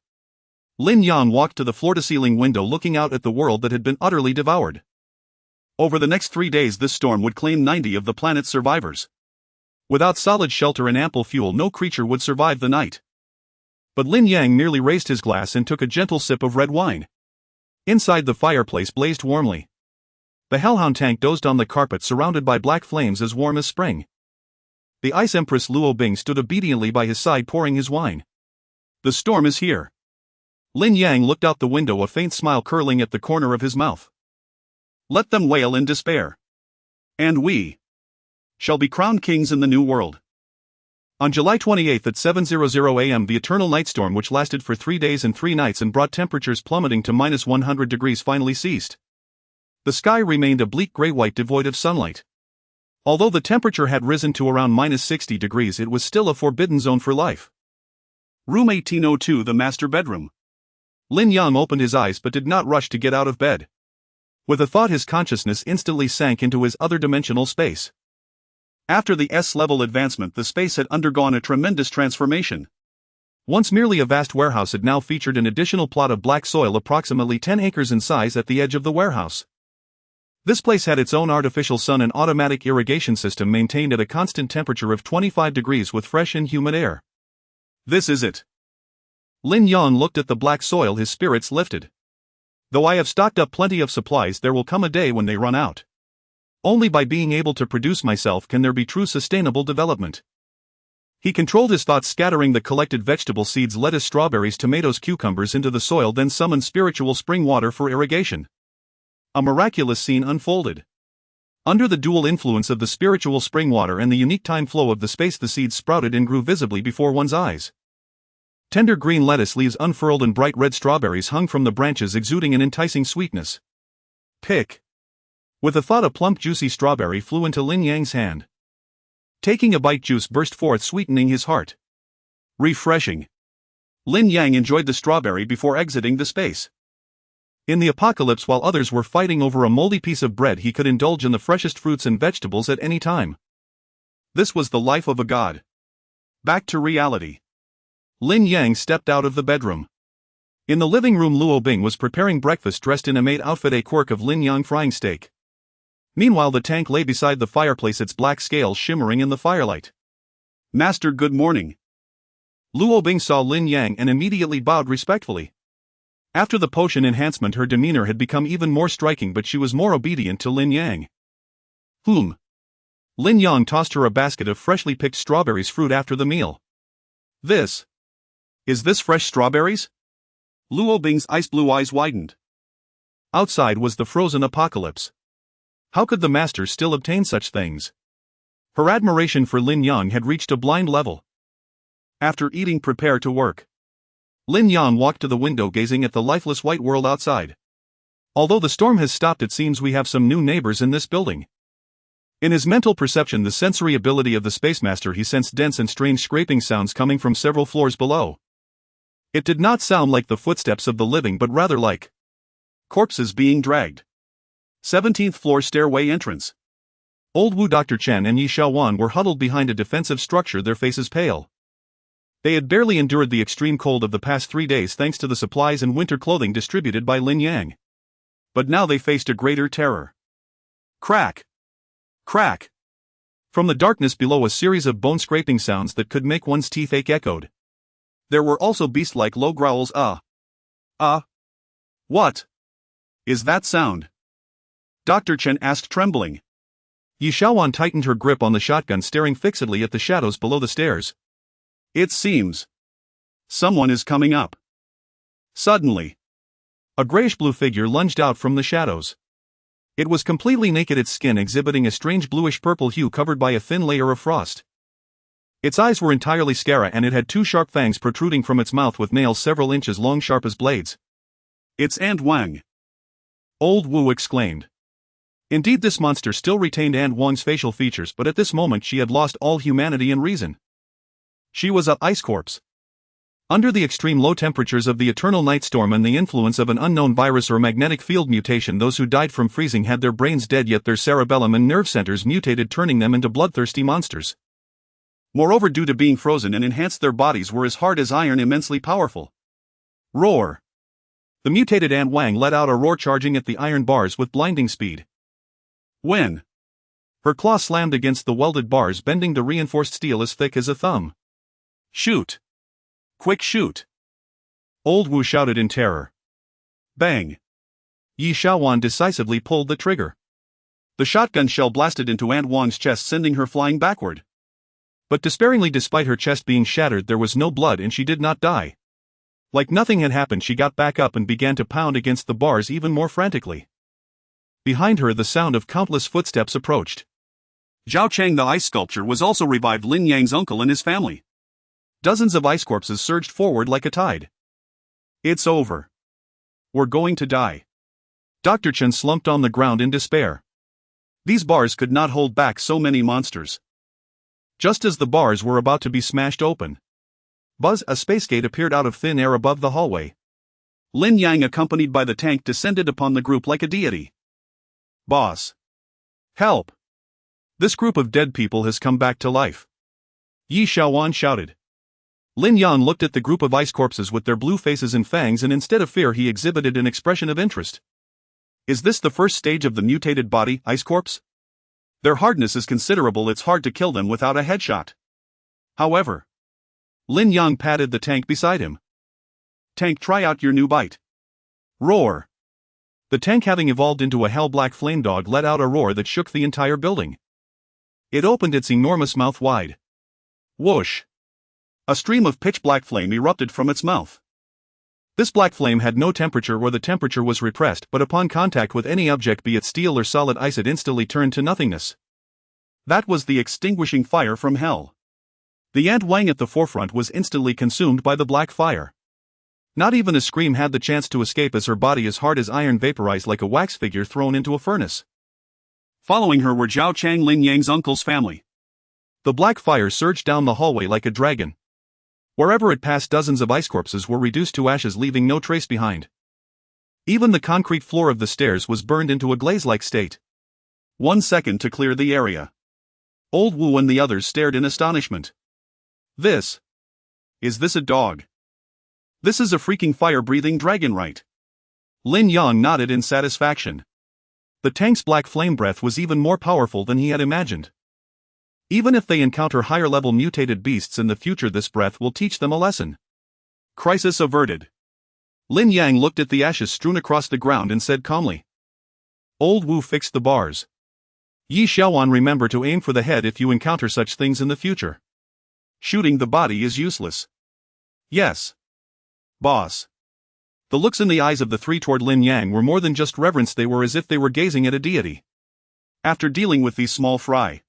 Lin Yang walked to the floor-to-ceiling window, looking out at the world that had been utterly devoured. Over the next 3 days this storm would claim 90 of the planet's survivors. Without solid shelter and ample fuel, no creature would survive the night. But Lin Yang merely raised his glass and took a gentle sip of red wine. Inside, the fireplace blazed warmly. The hellhound tank dozed on the carpet surrounded by black flames as warm as spring. The Ice Empress Luo Bing stood obediently by his side pouring his wine. The storm is here. Lin Yang looked out the window, a faint smile curling at the corner of his mouth. Let them wail in despair. And we shall be crowned kings in the new world. On July 28 at 7:00 a.m. the eternal night storm, which lasted for 3 days and 3 nights and brought temperatures plummeting to -100 degrees, finally ceased. The sky remained a bleak gray-white devoid of sunlight. Although the temperature had risen to around -60 degrees, it was still a forbidden zone for life. Room 1802, the master bedroom. Lin Yang opened his eyes but did not rush to get out of bed. With a thought, his consciousness instantly sank into his other dimensional space. After the S-level advancement, the space had undergone a tremendous transformation. Once merely a vast warehouse, it now featured an additional plot of black soil approximately 10 acres in size at the edge of the warehouse. This place had its own artificial sun and automatic irrigation system maintained at a constant temperature of 25 degrees with fresh and humid air. This is it. Lin Yang looked at the black soil, his spirits lifted. Though I have stocked up plenty of supplies, there will come a day when they run out. Only by being able to produce myself can there be true sustainable development. He controlled his thoughts, scattering the collected vegetable seeds, lettuce, strawberries, tomatoes, cucumbers into the soil, then summoned spiritual spring water for irrigation. A miraculous scene unfolded. Under the dual influence of the spiritual spring water and the unique time flow of the space, the seeds sprouted and grew visibly before one's eyes. Tender green lettuce leaves unfurled and bright red strawberries hung from the branches, exuding an enticing sweetness. Pick. With a thought, a plump juicy strawberry flew into Lin Yang's hand. Taking a bite, juice burst forth, sweetening his heart. Refreshing. Lin Yang enjoyed the strawberry before exiting the space. In the apocalypse, while others were fighting over a moldy piece of bread, he could indulge in the freshest fruits and vegetables at any time. This was the life of a god. Back to reality. Lin Yang stepped out of the bedroom. In the living room, Luo Bing was preparing breakfast dressed in a maid outfit, a quirk of Lin Yang frying steak. Meanwhile, the tank lay beside the fireplace, its black scales shimmering in the firelight. Master, good morning. Luo Bing saw Lin Yang and immediately bowed respectfully. After the potion enhancement, her demeanor had become even more striking, but she was more obedient to Lin Yang. Lin Yang tossed her a basket of freshly picked strawberries, fruit after the meal. Is this fresh strawberries? Luo Bing's ice blue eyes widened. Outside was the frozen apocalypse. How could the master still obtain such things? Her admiration for Lin Yang had reached a blind level. After eating, prepare to work. Lin Yang walked to the window, gazing at the lifeless white world outside. Although the storm has stopped, it seems we have some new neighbors in this building. In his mental perception, the sensory ability of the Space Master, he sensed dense and strange scraping sounds coming from several floors below. It did not sound like the footsteps of the living, but rather like corpses being dragged. 17th floor stairway entrance. Old Wu, Dr. Chen, and Yi Xiaowan were huddled behind a defensive structure, their faces pale. They had barely endured the extreme cold of the past 3 days thanks to the supplies and winter clothing distributed by Lin Yang. But now they faced a greater terror. Crack! Crack! From the darkness below, a series of bone-scraping sounds that could make one's teeth ache echoed. There were also beast-like low growls. What is that sound? Dr. Chen asked, trembling. Yi Xiaowan tightened her grip on the shotgun, staring fixedly at the shadows below the stairs. It seems someone is coming up. Suddenly, a grayish-blue figure lunged out from the shadows. It was completely naked, its skin exhibiting a strange bluish-purple hue covered by a thin layer of frost. Its eyes were entirely scara, and it had 2 sharp fangs protruding from its mouth with nails several inches long, sharp as blades. It's Aunt Wang! Old Wu exclaimed. Indeed, this monster still retained Aunt Wang's facial features, but at this moment she had lost all humanity and reason. She was an ice corpse. Under the extreme low temperatures of the eternal night storm and the influence of an unknown virus or magnetic field mutation, those who died from freezing had their brains dead, yet their cerebellum and nerve centers mutated, turning them into bloodthirsty monsters. Moreover, due to being frozen and enhanced, their bodies were as hard as iron, immensely powerful. Roar! The mutated Aunt Wang let out a roar, charging at the iron bars with blinding speed. When her claw slammed against the welded bars, bending the reinforced steel as thick as a thumb. Shoot! Quick, shoot! Old Wu shouted in terror. Bang! Yi Xiaowan decisively pulled the trigger. The shotgun shell blasted into Aunt Wang's chest, sending her flying backward. But despairingly, despite her chest being shattered, there was no blood and she did not die. Like nothing had happened, she got back up and began to pound against the bars even more frantically. Behind her, the sound of countless footsteps approached. Zhao Chang, the ice sculpture, was also revived, Lin Yang's uncle and his family. Dozens of ice corpses surged forward like a tide. It's over. We're going to die. Dr. Chen slumped on the ground in despair. These bars could not hold back so many monsters. Just as the bars were about to be smashed open, buzz, a space gate appeared out of thin air above the hallway. Lin Yang, accompanied by the tank, descended upon the group like a deity. Boss! Help! This group of dead people has come back to life. Yi Xiaowan shouted. Lin Yang looked at the group of ice corpses with their blue faces and fangs, and instead of fear he exhibited an expression of interest. Is this the first stage of the mutated body, ice corpse? Their hardness is considerable, it's hard to kill them without a headshot. However, Lin Yang patted the tank beside him. Tank, try out your new bite. Roar! The tank, having evolved into a hell-black flame dog, let out a roar that shook the entire building. It opened its enormous mouth wide. Whoosh! A stream of pitch-black flame erupted from its mouth. This black flame had no temperature, or the temperature was repressed, but upon contact with any object, be it steel or solid ice, it instantly turned to nothingness. That was the extinguishing fire from hell. The Aunt Wang at the forefront was instantly consumed by the black fire. Not even a scream had the chance to escape, as her body, as hard as iron, vaporized like a wax figure thrown into a furnace. Following her were Zhao Chang, Lin Yang's uncle's family. The black fire surged down the hallway like a dragon. Wherever it passed, dozens of ice corpses were reduced to ashes, leaving no trace behind. Even the concrete floor of the stairs was burned into a glaze-like state. 1 second to clear the area. Old Wu and the others stared in astonishment. Is this a dog? This is a freaking fire-breathing dragon, right? Lin Yang nodded in satisfaction. The tank's black flame breath was even more powerful than he had imagined. Even if they encounter higher-level mutated beasts in the future, this breath will teach them a lesson. Crisis averted. Lin Yang looked at the ashes strewn across the ground and said calmly. Old Wu fixed the bars. Yi Xiaowan, remember to aim for the head if you encounter such things in the future. Shooting the body is useless. Yes. Boss. The looks in the eyes of the three toward Lin Yang were more than just reverence, they were as if they were gazing at a deity. After dealing with these small fry,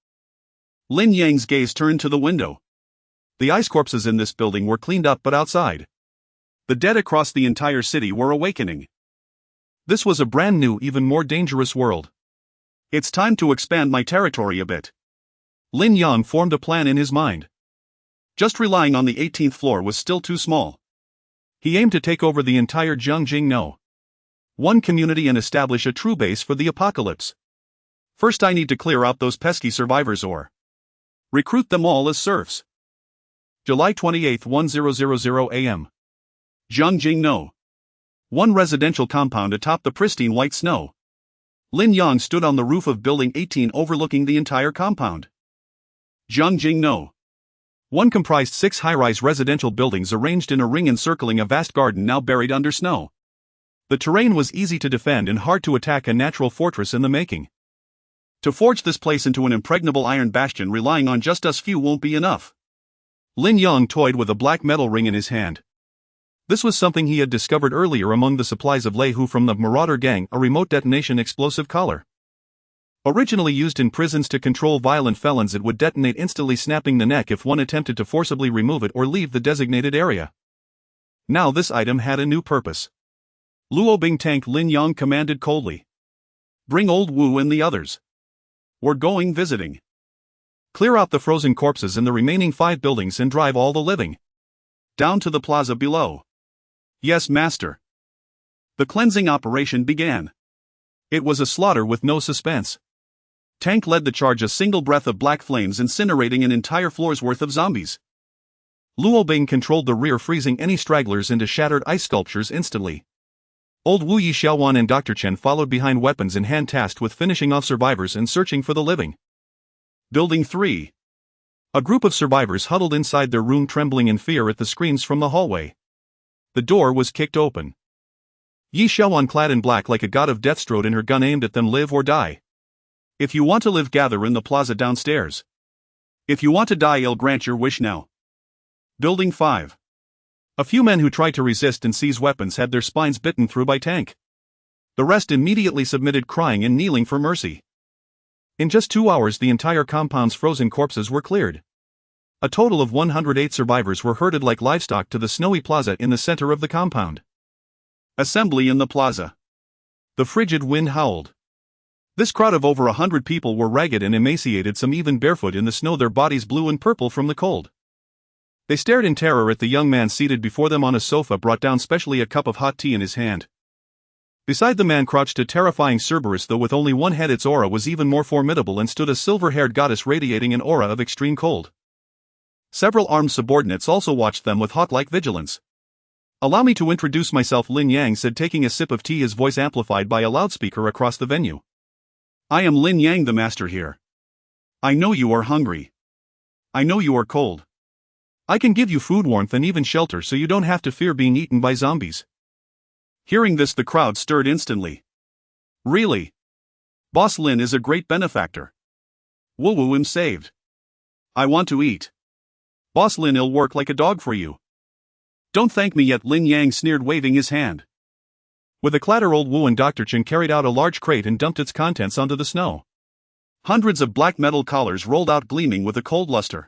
Lin Yang's gaze turned to the window. The ice corpses in this building were cleaned up, but outside, the dead across the entire city were awakening. This was a brand new, even more dangerous world. It's time to expand my territory a bit. Lin Yang formed a plan in his mind. Just relying on the 18th floor was still too small. He aimed to take over the entire Jiangjing one community and establish a true base for the apocalypse. First, I need to clear out those pesky survivors, or recruit them all as serfs. July 28, 1000 a.m. Jiangjing. One residential compound atop the pristine white snow. Lin Yang stood on the roof of Building 18, overlooking the entire compound. Jiangjing. One comprised 6 high-rise residential buildings arranged in a ring encircling a vast garden now buried under snow. The terrain was easy to defend and hard to attack, a natural fortress in the making. To forge this place into an impregnable iron bastion, relying on just us few won't be enough. Lin Yang toyed with a black metal ring in his hand. This was something he had discovered earlier among the supplies of Lei Hu from the Marauder gang, a remote detonation explosive collar. Originally used in prisons to control violent felons, it would detonate instantly, snapping the neck if one attempted to forcibly remove it or leave the designated area. Now this item had a new purpose. Luo Bing tank, Lin Yang commanded coldly. Bring Old Wu and the others. We're going visiting. Clear out the frozen corpses in the remaining 5 buildings and drive all the living down to the plaza below. Yes, master. The cleansing operation began. It was a slaughter with no suspense. Tank led the charge, a single breath of black flames incinerating an entire floor's worth of zombies. Luo Bing controlled the rear, freezing any stragglers into shattered ice sculptures instantly. Old Wu, Yi Xiaowan and Dr. Chen followed behind, weapons in hand, tasked with finishing off survivors and searching for the living. Building 3. A group of survivors huddled inside their room, trembling in fear at the screams from the hallway. The door was kicked open. Yi Xiaowan, clad in black like a god of death, strode in, her gun aimed at them. Live or die. If you want to live, gather in the plaza downstairs. If you want to die, I'll grant your wish now. Building 5. A few men who tried to resist and seize weapons had their spines bitten through by tank. The rest immediately submitted, crying and kneeling for mercy. In just 2 hours, the entire compound's frozen corpses were cleared. A total of 108 survivors were herded like livestock to the snowy plaza in the center of the compound. Assembly in the plaza. The frigid wind howled. This crowd of over 100 people were ragged and emaciated, some even barefoot in the snow, their bodies blue and purple from the cold. They stared in terror at the young man seated before them on a sofa, brought down specially a cup of hot tea in his hand. Beside the man crouched a terrifying Cerberus, though with only one head. Its aura was even more formidable, and stood a silver-haired goddess radiating an aura of extreme cold. Several armed subordinates also watched them with hawk-like vigilance. "Allow me to introduce myself," Lin Yang said, taking a sip of tea, his voice amplified by a loudspeaker across the venue. "I am Lin Yang, the master here. I know you are hungry. I know you are cold. I can give you food, warmth, and even shelter, so you don't have to fear being eaten by zombies." Hearing this, the crowd stirred instantly. "Really? Boss Lin is a great benefactor. Woo am saved. I want to eat. Boss Lin, I'll work like a dog for you." "Don't thank me yet," Lin Yang sneered, waving his hand. With a clatter, old Wu and Dr. Chen carried out a large crate and dumped its contents onto the snow. Hundreds of black metal collars rolled out, gleaming with a cold luster.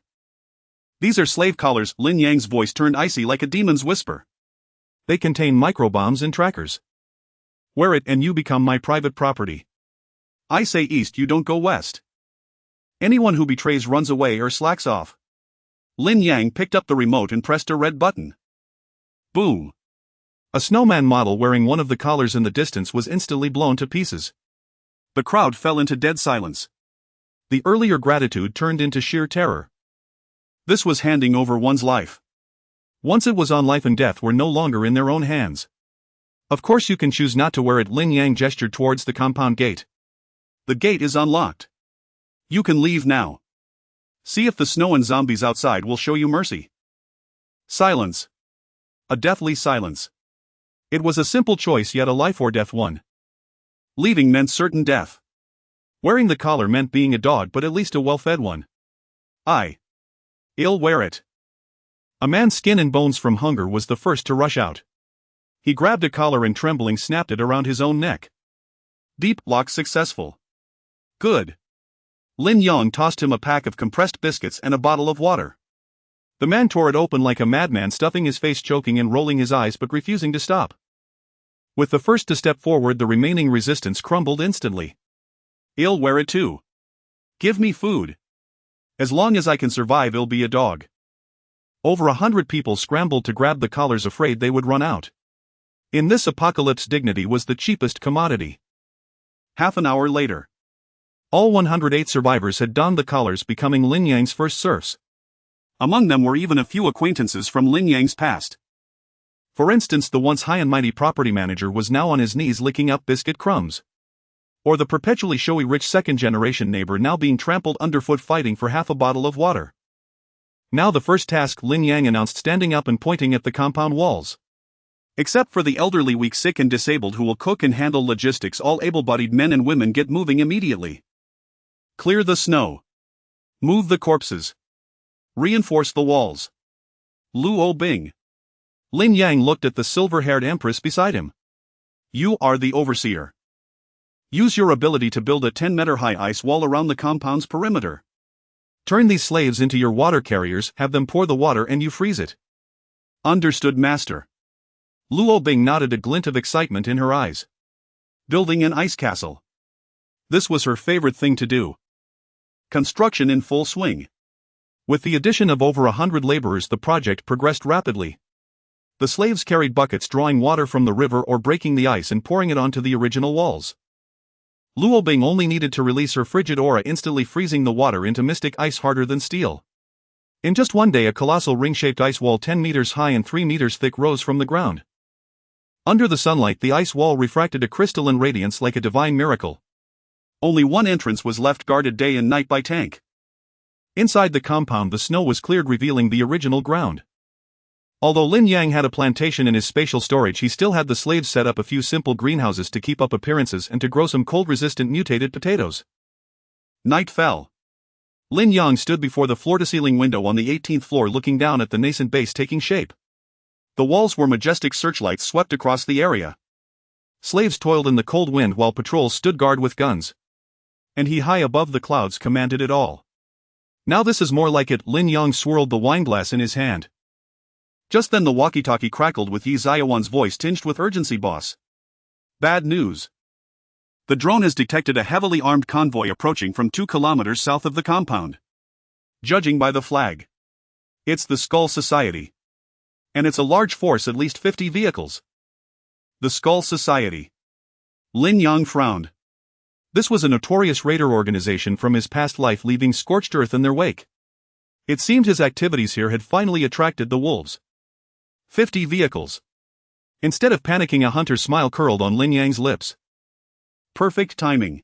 "These are slave collars." Lin Yang's voice turned icy like a demon's whisper. "They contain microbombs and trackers. Wear it and you become my private property. I say east, you don't go west. Anyone who betrays runs away or slacks off." Lin Yang picked up the remote and pressed a red button. Boom! A snowman model wearing one of the collars in the distance was instantly blown to pieces. The crowd fell into dead silence. The earlier gratitude turned into sheer terror. This was handing over one's life. Once it was on, life and death were no longer in their own hands. "Of course you can choose not to wear it," Lin Yang gestured towards the compound gate. "The gate is unlocked. You can leave now. See if the snow and zombies outside will show you mercy." Silence. A deathly silence. It was a simple choice, yet a life or death one. Leaving meant certain death. Wearing the collar meant being a dog, but at least a well-fed one. I'll wear it." A man, skin and bones from hunger, was the first to rush out. He grabbed a collar and, trembling, snapped it around his own neck. Deep lock successful. Good. Lin Yang tossed him a pack of compressed biscuits and a bottle of water. The man tore it open like a madman, stuffing his face, choking and rolling his eyes, but refusing to stop. With the first to step forward, the remaining resistance crumbled instantly. "I'll wear it too. Give me food. As long as I can survive, I'll be a dog." Over 100 people scrambled to grab the collars, afraid they would run out. In this apocalypse, dignity was the cheapest commodity. Half an hour later, all 108 survivors had donned the collars, becoming Lin Yang's first serfs. Among them were even a few acquaintances from Lin Yang's past. For instance, the once high and mighty property manager was now on his knees licking up biscuit crumbs. Or the perpetually showy rich second-generation neighbor, now being trampled underfoot, fighting for half a bottle of water. "Now the first task," Lin Yang announced, standing up and pointing at the compound walls. "Except for the elderly, weak, sick and disabled who will cook and handle logistics, all able-bodied men and women get moving immediately. Clear the snow. Move the corpses. Reinforce the walls. Luo Bing." Lin Yang looked at the silver-haired empress beside him. "You are the overseer. Use your ability to build a 10-meter-high ice wall around the compound's perimeter. Turn these slaves into your water carriers, have them pour the water and you freeze it." "Understood, master." Luo Bing nodded, a glint of excitement in her eyes. Building an ice castle. This was her favorite thing to do. Construction in full swing. With the addition of over 100 laborers, the project progressed rapidly. The slaves carried buckets, drawing water from the river or breaking the ice and pouring it onto the original walls. Luo Bing only needed to release her frigid aura, instantly freezing the water into mystic ice harder than steel. In just one day, a colossal ring-shaped ice wall 10 meters high and 3 meters thick rose from the ground. Under the sunlight, the ice wall refracted a crystalline radiance like a divine miracle. Only one entrance was left, guarded day and night by tank. Inside the compound, the snow was cleared, revealing the original ground. Although Lin Yang had a plantation in his spatial storage, he still had the slaves set up a few simple greenhouses to keep up appearances and to grow some cold-resistant mutated potatoes. Night fell. Lin Yang stood before the floor-to-ceiling window on the 18th floor looking down at the nascent base taking shape. The walls were majestic searchlights swept across the area. Slaves toiled in the cold wind while patrols stood guard with guns. And he high above the clouds commanded it all. Now this is more like it, Lin Yang swirled the wineglass in his hand. Just then the walkie-talkie crackled with Yi Ziyuan's voice tinged with urgency. Boss. Bad news. The drone has detected a heavily armed convoy approaching from 2 kilometers south of the compound. Judging by the flag, it's the Skull Society. And it's a large force, at least 50 vehicles. The Skull Society. Lin Yang frowned. This was a notorious raider organization from his past life, leaving scorched earth in their wake. It seemed his activities here had finally attracted the wolves. 50 vehicles. Instead of panicking, a hunter's smile curled on Lin Yang's lips. Perfect timing.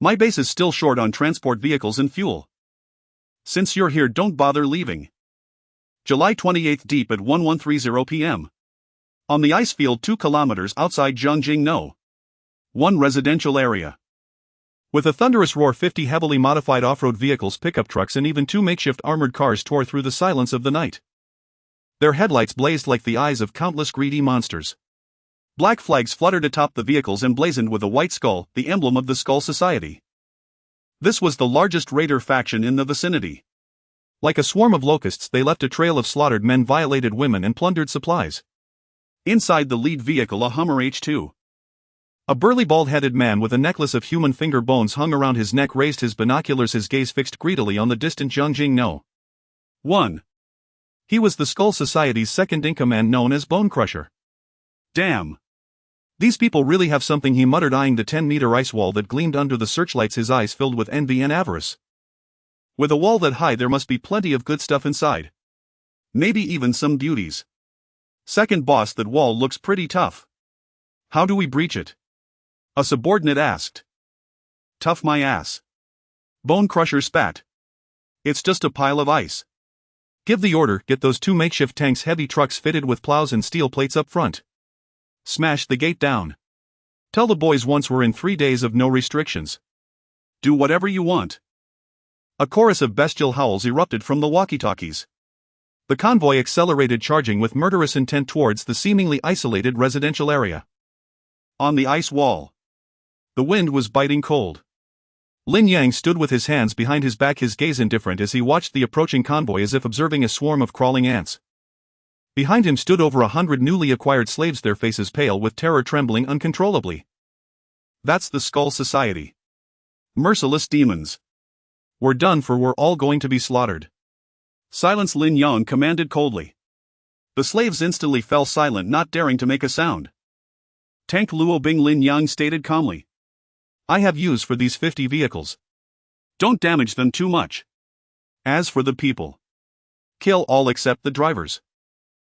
My base is still short on transport vehicles and fuel. Since you're here, don't bother leaving. July 28th, deep at 1130 p.m. On the ice field 2 kilometers outside Zhongjing-no. 1 residential area. With a thunderous roar, 50 heavily modified off-road vehicles, pickup trucks and even 2 makeshift armored cars tore through the silence of the night. Their headlights blazed like the eyes of countless greedy monsters. Black flags fluttered atop the vehicles emblazoned with a white skull, the emblem of the Skull Society. This was the largest raider faction in the vicinity. Like a swarm of locusts, they left a trail of slaughtered men, violated women and plundered supplies. Inside the lead vehicle, a Hummer H2. A burly bald-headed man with a necklace of human finger bones hung around his neck raised his binoculars, his gaze fixed greedily on the distant Zhongjing-no. 1. He was the Skull Society's second-in-command, known as Bone Crusher. Damn. These people really have something, he muttered, eyeing the 10-meter ice wall that gleamed under the searchlights, his eyes filled with envy and avarice. With a wall that high, there must be plenty of good stuff inside. Maybe even some beauties. Second boss, that wall looks pretty tough. How do we breach it? A subordinate asked. Tough my ass. Bone Crusher spat. It's just a pile of ice. Give the order, get those 2 makeshift tanks, heavy trucks fitted with plows and steel plates up front. Smash the gate down. Tell the boys once we're in 3 days of no restrictions. Do whatever you want. A chorus of bestial howls erupted from the walkie-talkies. The convoy accelerated, charging with murderous intent towards the seemingly isolated residential area. On the ice wall, the wind was biting cold. Lin Yang stood with his hands behind his back, his gaze indifferent as he watched the approaching convoy as if observing a swarm of crawling ants. Behind him stood over 100 newly acquired slaves, their faces pale with terror, trembling uncontrollably. That's the Skull Society. Merciless demons. We're done for, we're all going to be slaughtered. Silence, Lin Yang commanded coldly. The slaves instantly fell silent, not daring to make a sound. Tank Luo Bing, Lin Yang stated calmly. I have use for these 50 vehicles. Don't damage them too much. As for the people, kill all except the drivers.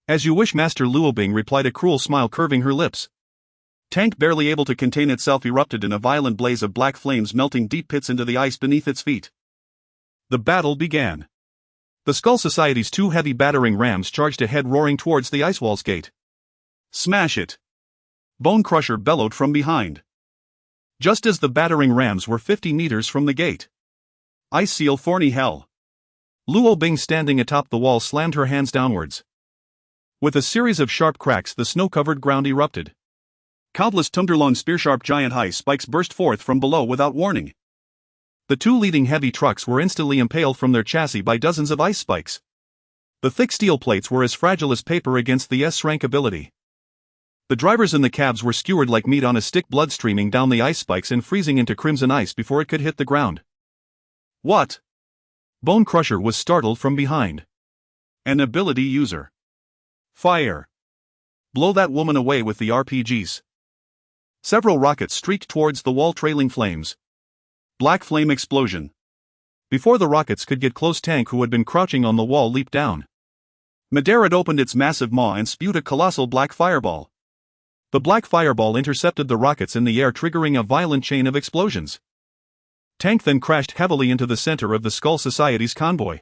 As you wish, Master Luobing replied, a cruel smile curving her lips. Tank, barely able to contain itself, erupted in a violent blaze of black flames, melting deep pits into the ice beneath its feet. The battle began. The Skull Society's 2 heavy battering rams charged ahead, roaring towards the ice wall's gate. Smash it! Bone Crusher bellowed from behind. Just as the battering rams were 50 meters from the gate. Ice seal, thorny hell. Luo Bing, standing atop the wall, slammed her hands downwards. With a series of sharp cracks, the snow-covered ground erupted. Countless tumderlong spear-sharp giant ice spikes burst forth from below without warning. The 2 leading heavy trucks were instantly impaled from their chassis by dozens of ice spikes. The thick steel plates were as fragile as paper against the shrankability. The drivers in the cabs were skewered like meat on a stick, blood streaming down the ice spikes and freezing into crimson ice before it could hit the ground. What? Bone Crusher was startled from behind. An ability user. Fire. Blow that woman away with the RPGs. Several rockets streaked towards the wall, trailing flames. Black flame explosion. Before the rockets could get close, Tank, who had been crouching on the wall, leaped down. Madara opened its massive maw and spewed a colossal black fireball. The black fireball intercepted the rockets in the air, triggering a violent chain of explosions. Tank then crashed heavily into the center of the Skull Society's convoy.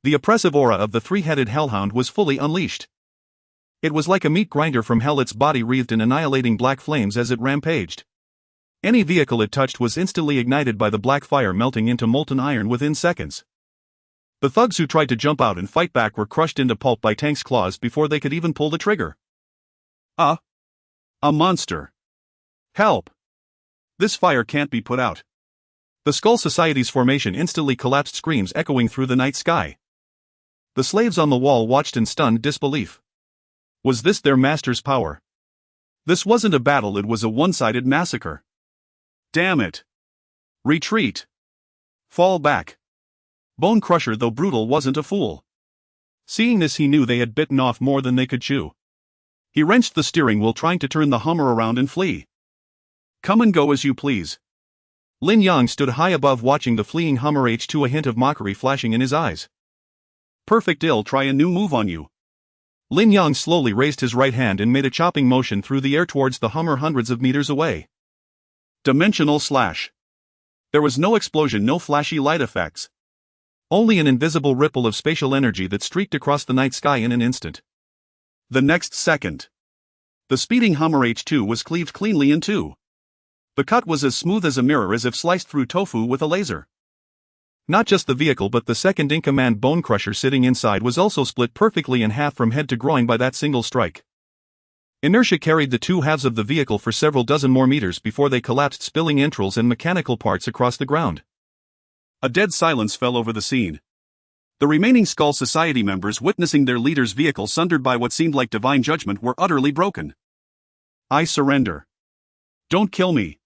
The oppressive aura of the 3-headed hellhound was fully unleashed. It was like a meat grinder from hell, its body wreathed in annihilating black flames as it rampaged. Any vehicle it touched was instantly ignited by the black fire, melting into molten iron within seconds. The thugs who tried to jump out and fight back were crushed into pulp by tanks' claws before they could even pull the trigger. A monster. Help! This fire can't be put out. The Skull Society's formation instantly collapsed, screams echoing through the night sky. The slaves on the wall watched in stunned disbelief. Was this their master's power? This wasn't a battle, it was a one-sided massacre. Damn it! Retreat! Fall back! Bone Crusher, though brutal, wasn't a fool. Seeing this, he knew they had bitten off more than they could chew. He wrenched the steering wheel, trying to turn the Hummer around and flee. Come and go as you please. Lin Yang stood high above, watching the fleeing Hummer H2, a hint of mockery flashing in his eyes. Perfect, I'll try a new move on you. Lin Yang slowly raised his right hand and made a chopping motion through the air towards the Hummer hundreds of meters away. Dimensional slash. There was no explosion, no flashy light effects. Only an invisible ripple of spatial energy that streaked across the night sky in an instant. The next second, the speeding Hummer H2 was cleaved cleanly in two. The cut was as smooth as a mirror, as if sliced through tofu with a laser. Not just the vehicle, but the second-in-command Bone Crusher sitting inside was also split perfectly in half from head to groin by that single strike. Inertia carried the two halves of the vehicle for several dozen more meters before they collapsed, spilling entrails and mechanical parts across the ground. A dead silence fell over the scene. The remaining Skull Society members, witnessing their leader's vehicle sundered by what seemed like divine judgment, were utterly broken. I surrender. Don't kill me.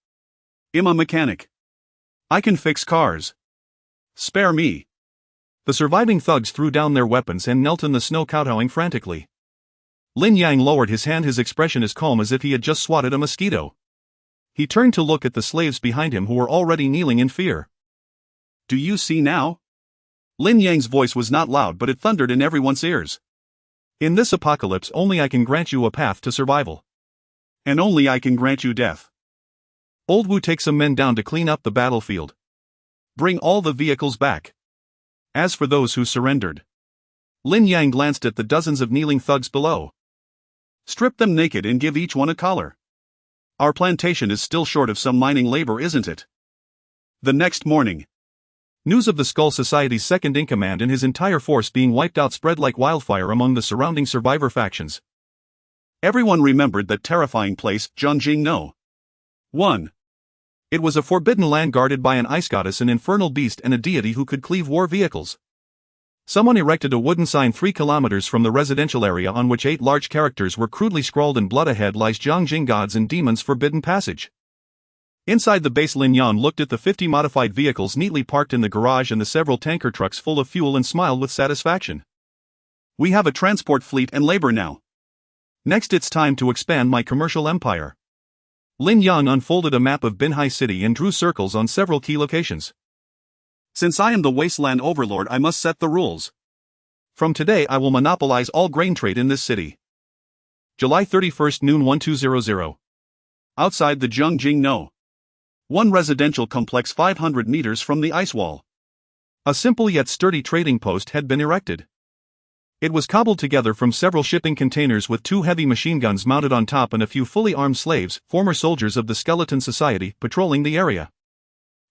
I'm a mechanic. I can fix cars. Spare me. The surviving thugs threw down their weapons and knelt in the snow, kowtowing frantically. Lin Yang lowered his hand, his expression as calm as if he had just swatted a mosquito. He turned to look at the slaves behind him, who were already kneeling in fear. Do you see now? Lin Yang's voice was not loud, but it thundered in everyone's ears. In this apocalypse, only I can grant you a path to survival. And only I can grant you death. Old Wu, take some men down to clean up the battlefield. Bring all the vehicles back. As for those who surrendered, Lin Yang glanced at the dozens of kneeling thugs below. Strip them naked and give each one a collar. Our plantation is still short of some mining labor, isn't it? The next morning, news of the Skull Society's second-in-command and his entire force being wiped out spread like wildfire among the surrounding survivor factions. Everyone remembered that terrifying place, Zhongjing No. 1. It was a forbidden land guarded by an ice goddess, an infernal beast, and a deity who could cleave war vehicles. Someone erected a wooden sign 3 kilometers from the residential area on which 8 large characters were crudely scrawled in blood. Ahead lies Zhongjing, gods and demons, forbidden passage. Inside the base, Lin Yang looked at the 50 modified vehicles neatly parked in the garage and the several tanker trucks full of fuel and smiled with satisfaction. We have a transport fleet and labor now. Next, it's time to expand my commercial empire. Lin Yang unfolded a map of Binhai City and drew circles on several key locations. Since I am the wasteland overlord, I must set the rules. From today, I will monopolize all grain trade in this city. July 31st, noon 1200. Outside the Zhongjing No. 1 residential complex 500 meters from the ice wall. A simple yet sturdy trading post had been erected. It was cobbled together from several shipping containers with 2 heavy machine guns mounted on top and a few fully armed slaves, former soldiers of the Skeleton Society, patrolling the area.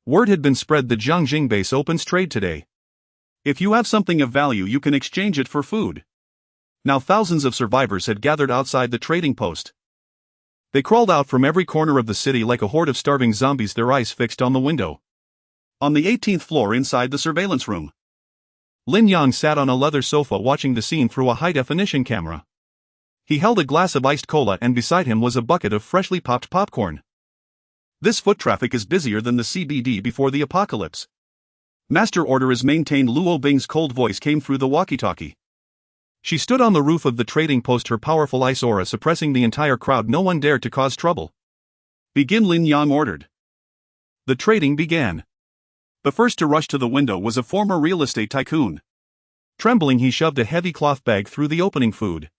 Word had been spread the Zhongjing base opens trade today. If you have something of value, you can exchange it for food. Now thousands of survivors had gathered outside the trading post. They crawled out from every corner of the city like a horde of starving zombies, their eyes fixed on the window. On the 18th floor, inside the surveillance room, Lin Yang sat on a leather sofa watching the scene through a high-definition camera. He held a glass of iced cola and beside him was a bucket of freshly popped popcorn. This foot traffic is busier than the CBD before the apocalypse. Master order is maintained. Luo Bing's cold voice came through the walkie-talkie. She stood on the roof of the trading post, her powerful ice aura suppressing the entire crowd. No one dared to cause trouble. Begin, Lin Yang ordered. The trading began. The first to rush to the window was a former real estate tycoon. Trembling, he shoved a heavy cloth bag through the opening. Food.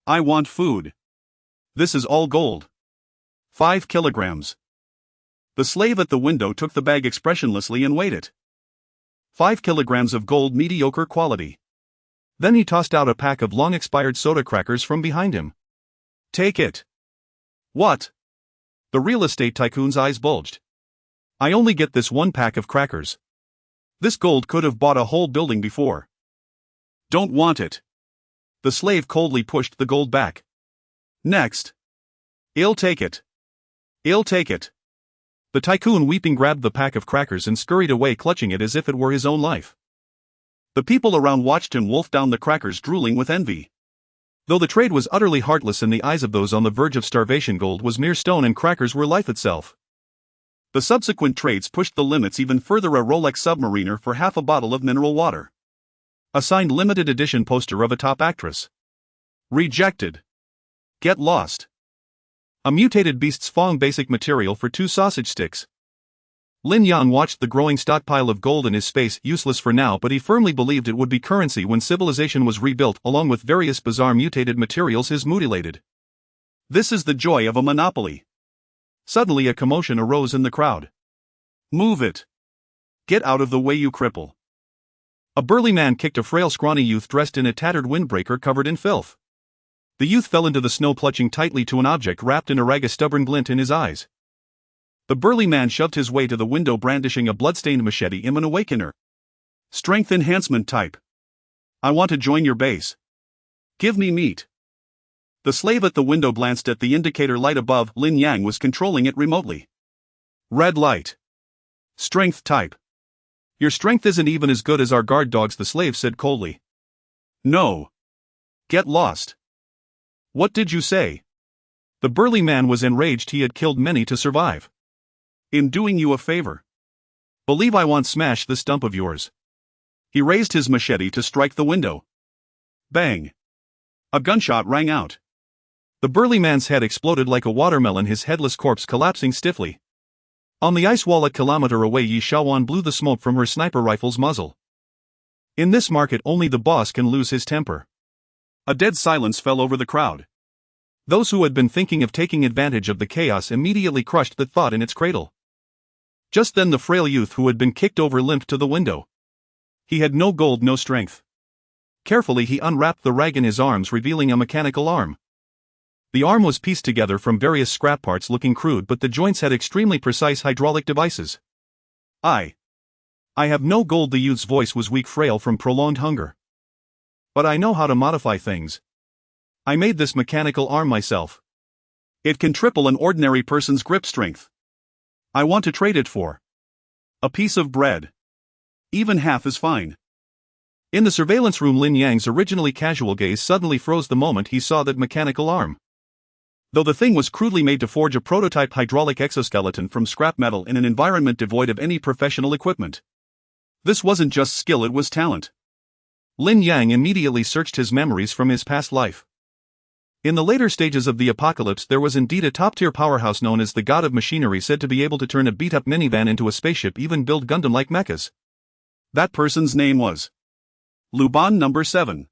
I want food. This is all gold. 5 kilograms. The slave at the window took the bag expressionlessly and weighed it. 5 kilograms of gold, mediocre quality. Then he tossed out a pack of long-expired soda crackers from behind him. Take it. What? The real estate tycoon's eyes bulged. I only get this one pack of crackers. This gold could have bought a whole building before. Don't want it. The slave coldly pushed the gold back. Next. I'll take it. I'll take it. The tycoon weeping grabbed the pack of crackers and scurried away, clutching it as if it were his own life. The people around watched him wolf down the crackers, drooling with envy. Though the trade was utterly heartless in the eyes of those on the verge of starvation, gold was mere stone and crackers were life itself. The subsequent trades pushed the limits even further. A Rolex Submariner for half a bottle of mineral water. A signed limited edition poster of a top actress. Rejected. Get lost. A mutated beast's fong basic material for 2 sausage sticks. Lin Yang watched the growing stockpile of gold in his space, useless for now, but he firmly believed it would be currency when civilization was rebuilt, along with various bizarre mutated materials his mutilated. This is the joy of a monopoly. Suddenly a commotion arose in the crowd. Move it. Get out of the way, you cripple. A burly man kicked a frail scrawny youth dressed in a tattered windbreaker covered in filth. The youth fell into the snow, clutching tightly to an object wrapped in a rag, a stubborn glint in his eyes. The burly man shoved his way to the window, brandishing a blood-stained machete. I'm an awakener. Strength enhancement type. I want to join your base. Give me meat. The slave at the window glanced at the indicator light above. Lin Yang was controlling it remotely. Red light. Strength type. Your strength isn't even as good as our guard dogs, the slave said coldly. No. Get lost. What did you say? The burly man was enraged. He had killed many to survive. In doing you a favor. Believe I want smash this stump of yours. He raised his machete to strike the window. Bang. A gunshot rang out. The burly man's head exploded like a watermelon, his headless corpse collapsing stiffly. On the ice wall a kilometer away, Yi Shaowan blew the smoke from her sniper rifle's muzzle. In this market only the boss can lose his temper. A dead silence fell over the crowd. Those who had been thinking of taking advantage of the chaos immediately crushed that thought in its cradle. Just then the frail youth who had been kicked over limped to the window. He had no gold, no strength. Carefully he unwrapped the rag in his arms, revealing a mechanical arm. The arm was pieced together from various scrap parts, looking crude, but the joints had extremely precise hydraulic devices. I have no gold. The youth's voice was weak, frail from prolonged hunger. But I know how to modify things. I made this mechanical arm myself. It can triple an ordinary person's grip strength. I want to trade it for a piece of bread. Even half is fine. In the surveillance room, Lin Yang's originally casual gaze suddenly froze the moment he saw that mechanical arm. Though the thing was crudely made to forge a prototype hydraulic exoskeleton from scrap metal in an environment devoid of any professional equipment. This wasn't just skill, it was talent. Lin Yang immediately searched his memories from his past life. In the later stages of the apocalypse, there was indeed a top-tier powerhouse known as the God of Machinery, said to be able to turn a beat-up minivan into a spaceship, even build Gundam-like mechas. That person's name was Luban number 7.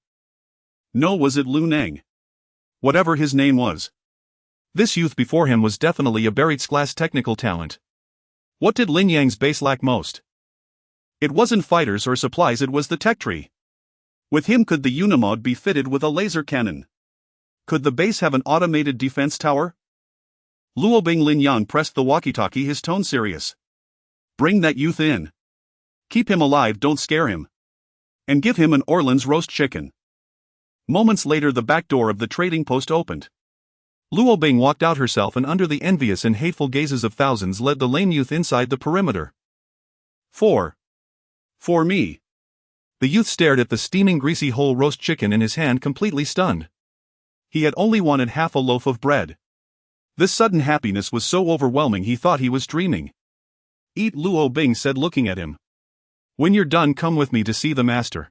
No, was it Lu Neng? Whatever his name was. This youth before him was definitely a buried-class technical talent. What did Lin Yang's base lack most? It wasn't fighters or supplies, it was the tech tree. With him, could the Unimod be fitted with a laser cannon? Could the base have an automated defense tower? Luobing. Lin Yang pressed the walkie-talkie, his tone serious. Bring that youth in. Keep him alive, don't scare him. And give him an Orleans roast chicken. Moments later, the back door of the trading post opened. Luobing walked out herself and, under the envious and hateful gazes of thousands, led the lame youth inside the perimeter. For me. The youth stared at the steaming, greasy whole roast chicken in his hand, completely stunned. He had only wanted half a loaf of bread. This sudden happiness was so overwhelming he thought he was dreaming. Eat, Luobing said, looking at him. When you're done, come with me to see the master.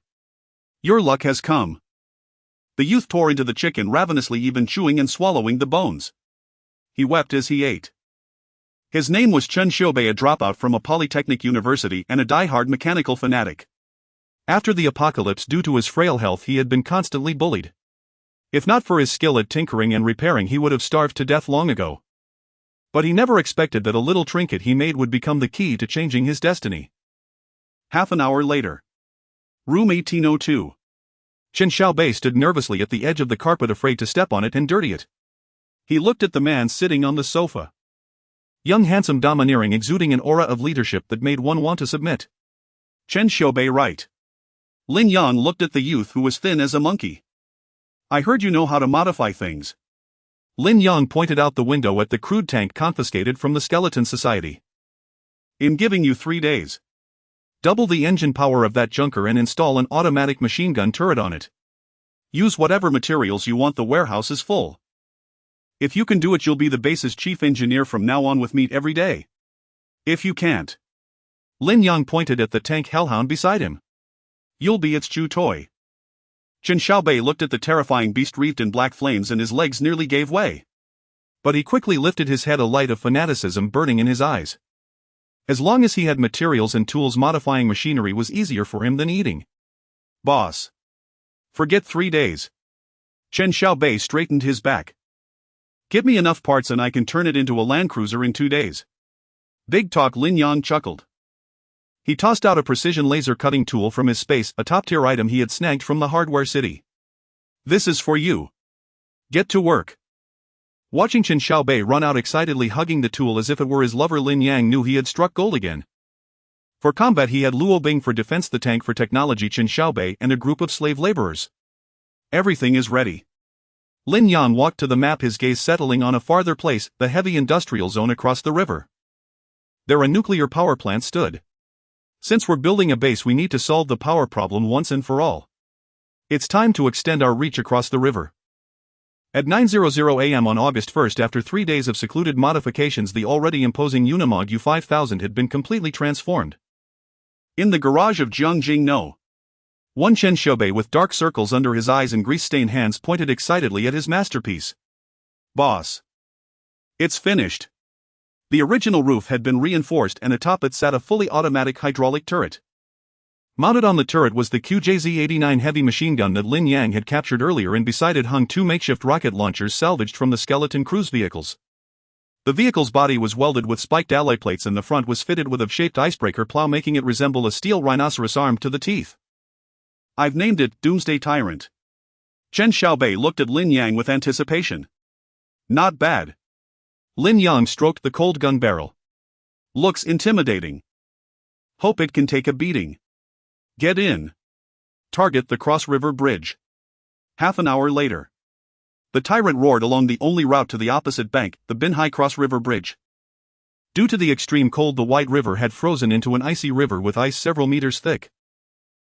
Your luck has come. The youth tore into the chicken ravenously, even chewing and swallowing the bones. He wept as he ate. His name was Chen Xiaobei, a dropout from a polytechnic university and a die-hard mechanical fanatic. After the apocalypse, due to his frail health, he had been constantly bullied. If not for his skill at tinkering and repairing, he would have starved to death long ago. But he never expected that a little trinket he made would become the key to changing his destiny. Half an hour later. Room 1802. Chen Xiaobei stood nervously at the edge of the carpet, afraid to step on it and dirty it. He looked at the man sitting on the sofa. Young, handsome, domineering, exuding an aura of leadership that made one want to submit. Chen Xiaobei right. Lin Yang looked at the youth who was thin as a monkey. I heard you know how to modify things. Lin Yang pointed out the window at the crude tank confiscated from the Skeleton Society. I'm giving you 3 days. Double the engine power of that junker and install an automatic machine gun turret on it. Use whatever materials you want, the warehouse is full. If you can do it, you'll be the base's chief engineer from now on with meat every day. If you can't. Lin Yang pointed at the tank hellhound beside him. You'll be its chew toy. Chen Xiaobei looked at the terrifying beast wreathed in black flames and his legs nearly gave way. But he quickly lifted his head, a light of fanaticism burning in his eyes. As long as he had materials and tools, modifying machinery was easier for him than eating. Boss. Forget 3 days. Chen Xiaobei straightened his back. Give me enough parts and I can turn it into a Land Cruiser in 2 days. Big talk, Lin Yang chuckled. He tossed out a precision laser cutting tool from his space, a top-tier item he had snagged from the hardware city. This is for you. Get to work. Watching Chen Xiaobei run out excitedly hugging the tool as if it were his lover, Lin Yang knew he had struck gold again. For combat he had Luo Bing, for defense the tank, for technology Chen Xiaobei, and a group of slave laborers. Everything is ready. Lin Yang walked to the map, his gaze settling on a farther place, the heavy industrial zone across the river. There a nuclear power plant stood. Since we're building a base, we need to solve the power problem once and for all. It's time to extend our reach across the river. At 9:00 a.m. on August 1st, after 3 days of secluded modifications, the already imposing Unimog U5000 had been completely transformed. In the garage of Jiangjing No. One Chen Xiaobei, with dark circles under his eyes and grease-stained hands, pointed excitedly at his masterpiece. Boss. It's finished. The original roof had been reinforced and atop it sat a fully automatic hydraulic turret. Mounted on the turret was the QJZ-89 heavy machine gun that Lin Yang had captured earlier, and beside it hung 2 makeshift rocket launchers salvaged from the skeleton cruise vehicles. The vehicle's body was welded with spiked alloy plates and the front was fitted with a shaped icebreaker plow, making it resemble a steel rhinoceros armed to the teeth. I've named it Doomsday Tyrant. Chen Xiaobei looked at Lin Yang with anticipation. Not bad. Lin Yang stroked the cold gun barrel. Looks intimidating. Hope it can take a beating. Get in. Target the Cross River Bridge. Half an hour later. The Tyrant roared along the only route to the opposite bank, the Binhai Cross River Bridge. Due to the extreme cold, the White River had frozen into an icy river with ice several meters thick.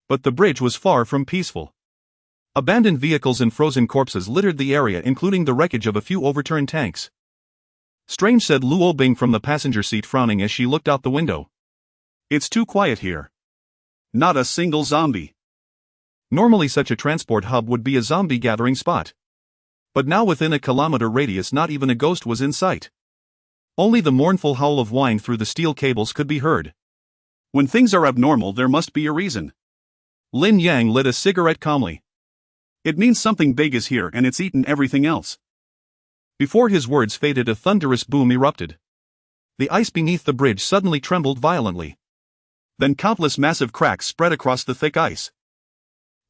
But the bridge was far from peaceful. Abandoned vehicles and frozen corpses littered the area, including the wreckage of a few overturned tanks. Strange, said Luo Bing from the passenger seat, frowning as she looked out the window. It's too quiet here. Not a single zombie. Normally such a transport hub would be a zombie gathering spot. But now within a kilometer radius not even a ghost was in sight. Only the mournful howl of wine through the steel cables could be heard. When things are abnormal, there must be a reason. Lin Yang lit a cigarette calmly. It means something big is here and it's eaten everything else. Before his words faded, a thunderous boom erupted. The ice beneath the bridge suddenly trembled violently. Then countless massive cracks spread across the thick ice.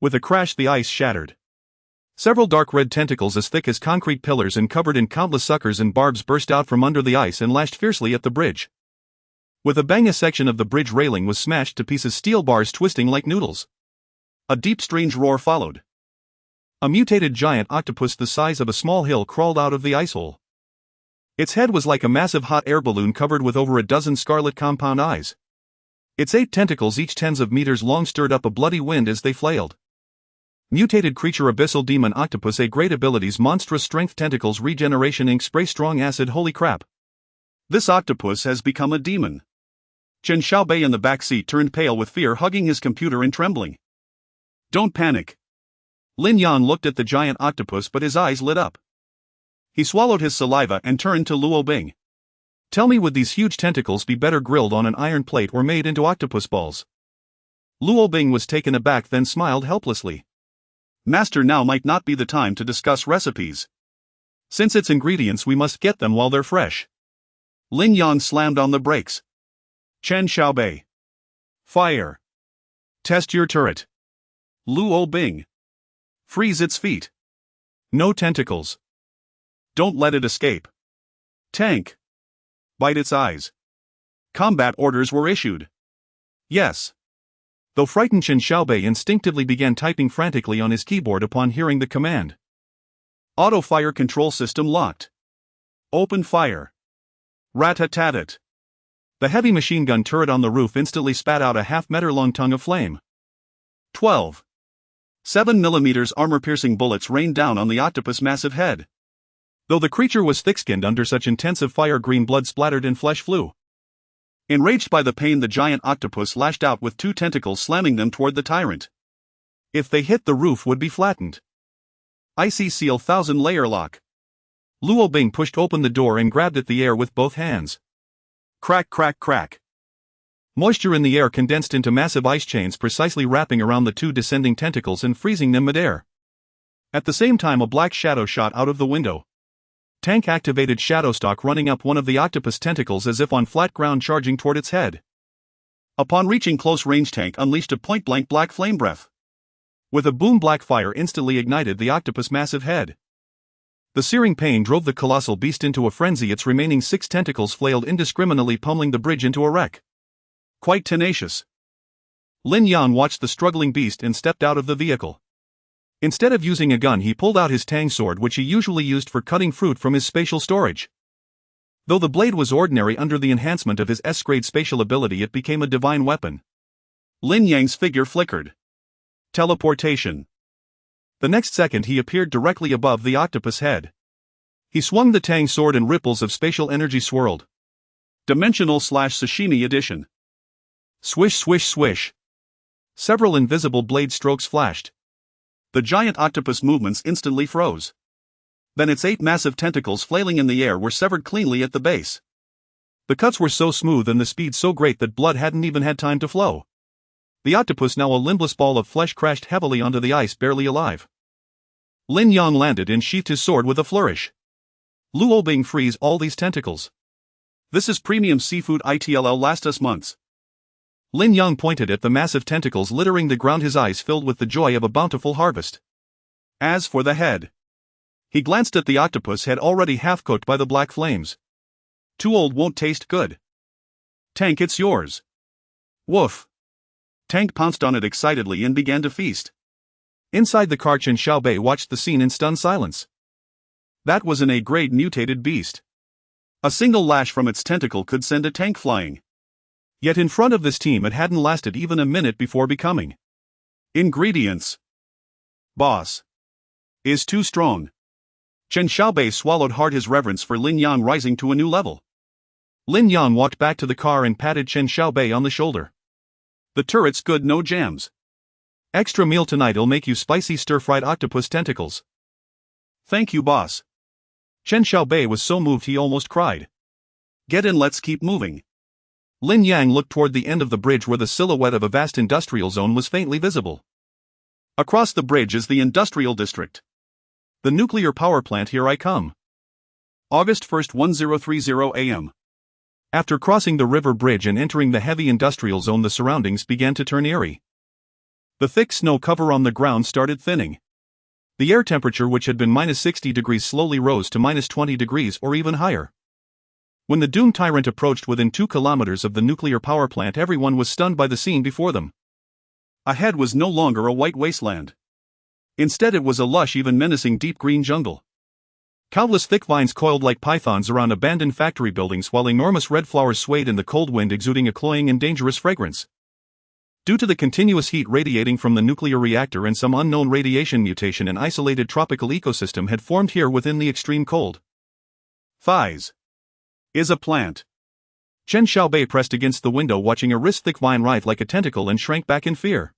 With a crash, the ice shattered. Several dark red tentacles as thick as concrete pillars and covered in countless suckers and barbs burst out from under the ice and lashed fiercely at the bridge. With a bang, a section of the bridge railing was smashed to pieces, steel bars twisting like noodles. A deep, strange roar followed. A mutated giant octopus the size of a small hill crawled out of the ice hole. Its head was like a massive hot air balloon covered with over a dozen scarlet compound eyes. Its 8 tentacles, each tens of meters long, stirred up a bloody wind as they flailed. Mutated creature, abyssal demon octopus, a great abilities, monstrous strength, tentacles, regeneration, ink spray, strong acid. Holy crap. This octopus has become a demon. Chen Xiaobei in the back seat turned pale with fear, hugging his computer and trembling. Don't panic. Lin Yang looked at the giant octopus, but his eyes lit up. He swallowed his saliva and turned to Luo Bing. Tell me, would these huge tentacles be better grilled on an iron plate or made into octopus balls? Luo Bing was taken aback, then smiled helplessly. Master, now might not be the time to discuss recipes. Since it's ingredients, we must get them while they're fresh. Lin Yang slammed on the brakes. Chen Xiaobei. Fire. Test your turret. Luo Bing. Freeze its feet. No tentacles. Don't let it escape. Tank. bite its eyes. Combat orders were issued. Yes. Though frightened, Chen Xiaobei instinctively began typing frantically on his keyboard upon hearing the command. Auto fire control system locked. Open fire. Rat-a-tat-tat. The heavy machine gun turret on the roof instantly spat out a half-meter-long tongue of flame. 12. 7mm armor-piercing bullets rained down on the octopus' massive head. Though the creature was thick-skinned, under such intensive fire, green blood splattered and flesh flew. Enraged by the pain, the giant octopus lashed out with two tentacles, slamming them toward the tyrant. If they hit, the roof would be flattened. Icy Seal 1000-layer lock. Luo Bing pushed open the door and grabbed at the air with both hands. Crack, crack, crack. Moisture in the air condensed into massive ice chains, precisely wrapping around the two descending tentacles and freezing them midair. At the same time, a black shadow shot out of the window. Tank activated Shadowstock, running up one of the octopus tentacles as if on flat ground, charging toward its head. Upon reaching close range, Tank unleashed a point-blank black flame breath. With a boom, black fire instantly ignited the octopus' massive head. The searing pain drove the colossal beast into a frenzy. Its remaining 6 tentacles flailed indiscriminately, pummeling the bridge into a wreck. Quite tenacious. Lin Yang watched the struggling beast and stepped out of the vehicle. Instead of using a gun, he pulled out his tang sword, which he usually used for cutting fruit from his spatial storage. Though the blade was ordinary, under the enhancement of his S-grade spatial ability, it became a divine weapon. Lin Yang's figure flickered. Teleportation. The next second, he appeared directly above the octopus head. He swung the tang sword and ripples of spatial energy swirled. Dimensional/Sashimi edition. Swish, swish, swish. Several invisible blade strokes flashed. The giant octopus movements instantly froze. Then its 8 massive tentacles, flailing in the air, were severed cleanly at the base. The cuts were so smooth and the speed so great that blood hadn't even had time to flow. The octopus, now a limbless ball of flesh, crashed heavily onto the ice, barely alive. Lin Yang landed and sheathed his sword with a flourish. Luo Bing, freeze all these tentacles. This is premium seafood, it'll last us months. Lin Yang pointed at the massive tentacles littering the ground, his eyes filled with the joy of a bountiful harvest. As for the head, he glanced at the octopus head, already half-cooked by the black flames. Too old, won't taste good. Tank, it's yours. Woof. Tank pounced on it excitedly and began to feast. Inside the car, Chen Xiaobei watched the scene in stunned silence. That was an A-grade mutated beast. A single lash from its tentacle could send a tank flying. Yet in front of this team, it hadn't lasted even a minute before becoming. Ingredients. Boss. Is too strong. Chen Xiaobei swallowed hard, his reverence for Lin Yang rising to a new level. Lin Yang walked back to the car and patted Chen Xiaobei on the shoulder. The turret's good, no jams. Extra meal tonight'll make you spicy stir-fried octopus tentacles. Thank you, boss. Chen Xiaobei was so moved he almost cried. Get in, let's keep moving. Lin Yang looked toward the end of the bridge where the silhouette of a vast industrial zone was faintly visible. Across the bridge is the industrial district. The nuclear power plant, here I come. August 1st, 1030 a.m. After crossing the river bridge and entering the heavy industrial zone, the surroundings began to turn eerie. The thick snow cover on the ground started thinning. The air temperature, which had been minus 60 degrees, slowly rose to minus 20 degrees or even higher. When the doomed tyrant approached within 2 kilometers of the nuclear power plant, everyone was stunned by the scene before them. Ahead was no longer a white wasteland. Instead, it was a lush, even menacing deep green jungle. Countless thick vines coiled like pythons around abandoned factory buildings, while enormous red flowers swayed in the cold wind, exuding a cloying and dangerous fragrance. Due to the continuous heat radiating from the nuclear reactor and some unknown radiation mutation, an isolated tropical ecosystem had formed here within the extreme cold. Thighs. Is a plant. Chen Xiaobei pressed against the window, watching a wrist-thick vine writhe like a tentacle, and shrank back in fear.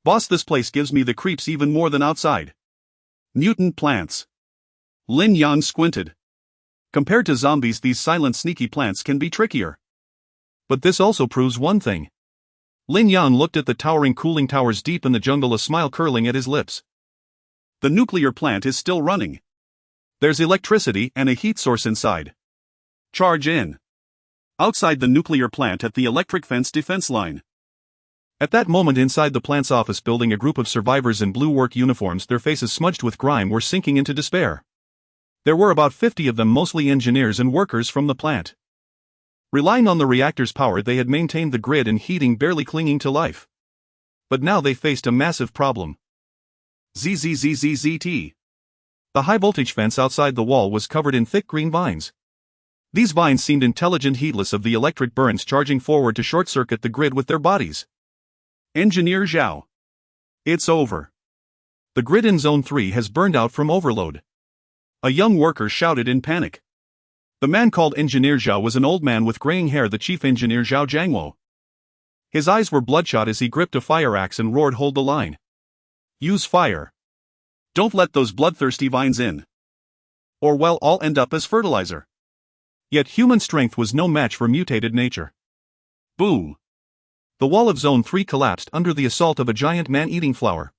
Boss, this place gives me the creeps even more than outside. Mutant plants. Lin Yang squinted. Compared to zombies, these silent, sneaky plants can be trickier. But this also proves one thing. Lin Yang looked at the towering cooling towers deep in the jungle, a smile curling at his lips. The nuclear plant is still running. There's electricity and a heat source inside. Charge in. Outside the nuclear plant at the electric fence defense line. At that moment, inside the plant's office building, a group of survivors in blue work uniforms, their faces smudged with grime, were sinking into despair. There were about 50 of them, mostly engineers and workers from the plant. Relying on the reactor's power, they had maintained the grid and heating, barely clinging to life. But now they faced a massive problem. ZZZZZT. The high-voltage fence outside the wall was covered in thick green vines. These vines seemed intelligent, heedless of the electric burns, charging forward to short-circuit the grid with their bodies. Engineer Zhao. It's over. The grid in Zone 3 has burned out from overload. A young worker shouted in panic. The man called Engineer Zhao was an old man with graying hair, the chief engineer Zhao Jiangwo. His eyes were bloodshot as he gripped a fire axe and roared, "Hold the line. Use fire. Don't let those bloodthirsty vines in. Or well, all end up as fertilizer." Yet human strength was no match for mutated nature. Boom! The wall of Zone 3 collapsed under the assault of a giant man-eating flower.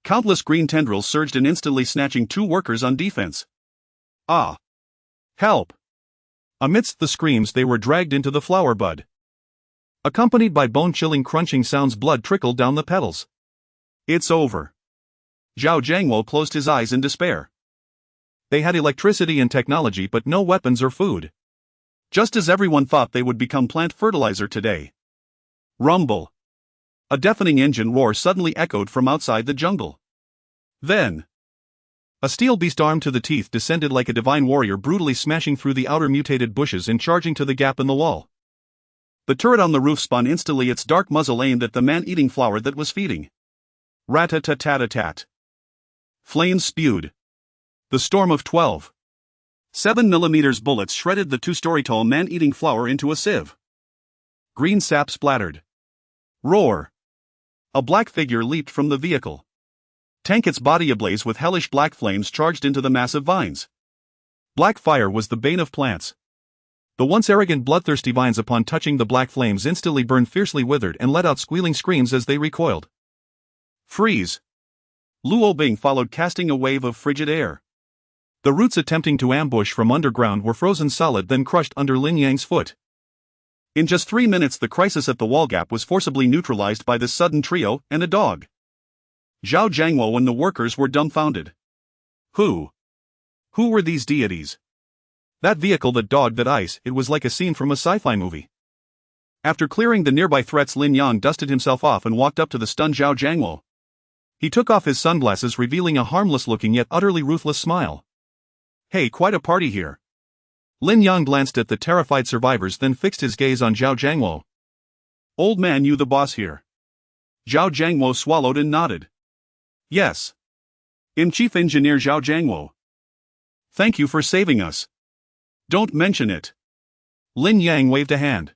Countless green tendrils surged in, instantly snatching 2 workers on defense. Ah! Help! Amidst the screams, they were dragged into the flower bud. Accompanied by bone-chilling crunching sounds, blood trickled down the petals. It's over. Zhao Jiangwo closed his eyes in despair. They had electricity and technology, but no weapons or food. Just as everyone thought they would become plant fertilizer today. Rumble. A deafening engine roar suddenly echoed from outside the jungle. Then, a steel beast armed to the teeth descended like a divine warrior, brutally smashing through the outer mutated bushes and charging to the gap in the wall. The turret on the roof spun instantly, its dark muzzle aimed at the man-eating flower that was feeding. Rat-a-tat-tat-a-tat. Flames spewed. The storm of 12. 7mm bullets shredded the 2-story tall man-eating flower into a sieve. Green sap splattered. Roar! A black figure leaped from the vehicle. Tank, its body ablaze with hellish black flames, charged into the massive vines. Black fire was the bane of plants. The once arrogant, bloodthirsty vines, upon touching the black flames, instantly burned, fiercely withered, and let out squealing screams as they recoiled. Freeze! Luo Bing followed, casting a wave of frigid air. The roots attempting to ambush from underground were frozen solid, then crushed under Lin Yang's foot. In just 3 minutes, the crisis at the wall gap was forcibly neutralized by this sudden trio and a dog. Zhao Jiangwo and the workers were dumbfounded. Who were these deities? That vehicle that dogged that ice, it was like a scene from a sci-fi movie. After clearing the nearby threats, Lin Yang dusted himself off and walked up to the stunned Zhao Jiangwo. He took off his sunglasses, revealing a harmless-looking yet utterly ruthless smile. Hey, quite a party here. Lin Yang glanced at the terrified survivors, then fixed his gaze on Zhao Jiangwo. Old man, you the boss here? Zhao Jiangwo swallowed and nodded. Yes. I'm Chief Engineer Zhao Jiangwo. Thank you for saving us. Don't mention it. Lin Yang waved a hand.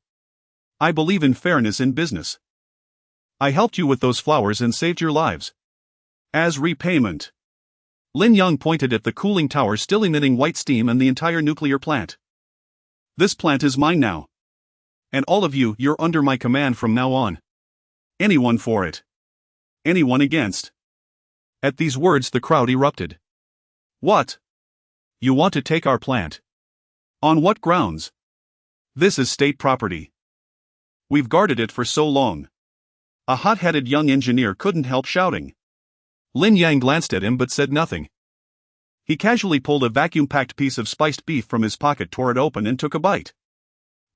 I believe in fairness in business. I helped you with those flowers and saved your lives. As repayment. Lin Yang pointed at the cooling tower still emitting white steam and the entire nuclear plant. This plant is mine now. And all of you, you're under my command from now on. Anyone for it? Anyone against? At these words, the crowd erupted. What? You want to take our plant? On what grounds? This is state property. We've guarded it for so long. A hot-headed young engineer couldn't help shouting. Lin Yang glanced at him but said nothing. He casually pulled a vacuum-packed piece of spiced beef from his pocket, tore it open, and took a bite.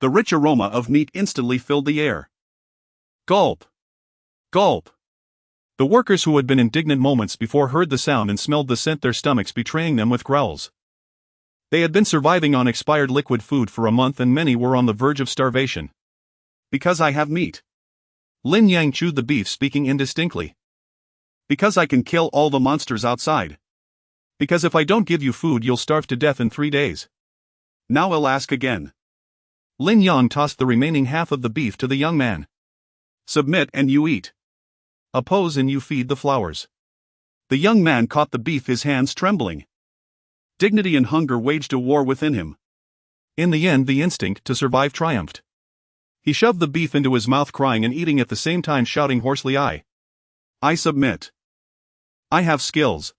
The rich aroma of meat instantly filled the air. Gulp! Gulp! The workers, who had been indignant moments before, heard the sound and smelled the scent, their stomachs betraying them with growls. They had been surviving on expired liquid food for a month, and many were on the verge of starvation. Because I have meat. Lin Yang chewed the beef, speaking indistinctly. Because I can kill all the monsters outside. Because if I don't give you food, you'll starve to death in 3 days. Now I'll ask again. Lin Yang tossed the remaining half of the beef to the young man. Submit and you eat. Oppose and you feed the flowers. The young man caught the beef, his hands trembling. Dignity and hunger waged a war within him. In the end, the instinct to survive triumphed. He shoved the beef into his mouth, crying and eating at the same time, shouting hoarsely, I submit. I have skills.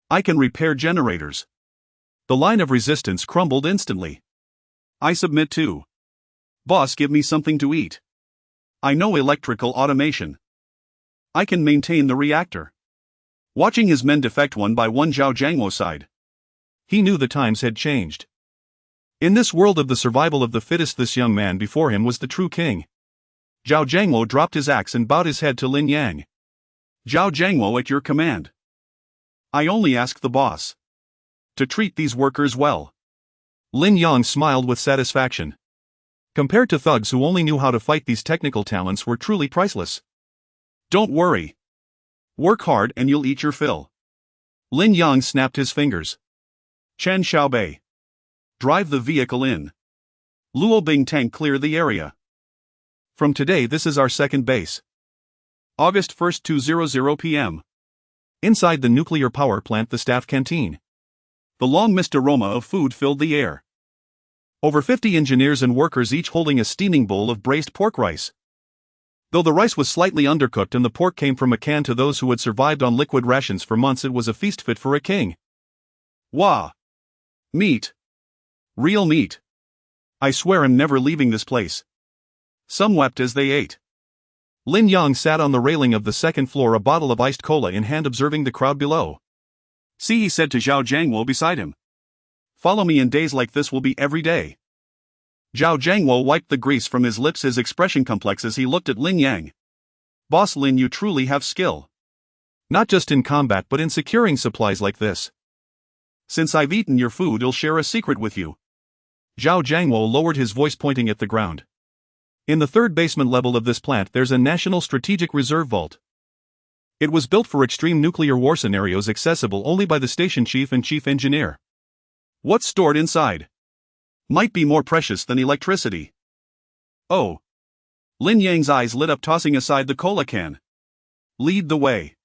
I can repair generators. The line of resistance crumbled instantly. I submit too. Boss, give me something to eat. I know electrical automation. I can maintain the reactor. Watching his men defect one by one, Zhao Jiangwo sighed. He knew the times had changed. In this world of the survival of the fittest, this young man before him was the true king. Zhao Jiangwo dropped his axe and bowed his head to Lin Yang. Zhao Jiangwo, at your command. I only ask the boss to treat these workers well. Lin Yang smiled with satisfaction. Compared to thugs who only knew how to fight, these technical talents were truly priceless. Don't worry. Work hard and you'll eat your fill. Lin Yang snapped his fingers. Chen Xiaobei. Drive the vehicle in. Luo Bing tank, clear the area. From today, this is our second base. August 1st, 2:00 p.m. Inside the nuclear power plant, the staff canteen. The long-missed aroma of food filled the air. Over 50 engineers and workers, each holding a steaming bowl of braised pork rice. Though the rice was slightly undercooked and the pork came from a can, to those who had survived on liquid rations for months, it was a feast fit for a king. Wah! Meat. Real meat. I swear I'm never leaving this place. Some wept as they ate. Lin Yang sat on the railing of the second floor, a bottle of iced cola in hand, observing the crowd below. See, he said to Zhao Jiangwo beside him. Follow me, and days like this will be every day. Zhao Jiangwo wiped the grease from his lips, his expression complex as he looked at Lin Yang. Boss Lin, you truly have skill. Not just in combat but in securing supplies like this. Since I've eaten your food, I'll share a secret with you. Zhao Jiangwo lowered his voice, pointing at the ground. In the third basement level of this plant, there's a National Strategic Reserve Vault. It was built for extreme nuclear war scenarios, accessible only by the station chief and chief engineer. What's stored inside? Might be more precious than electricity. Oh. Lin Yang's eyes lit up, tossing aside the cola can. Lead the way.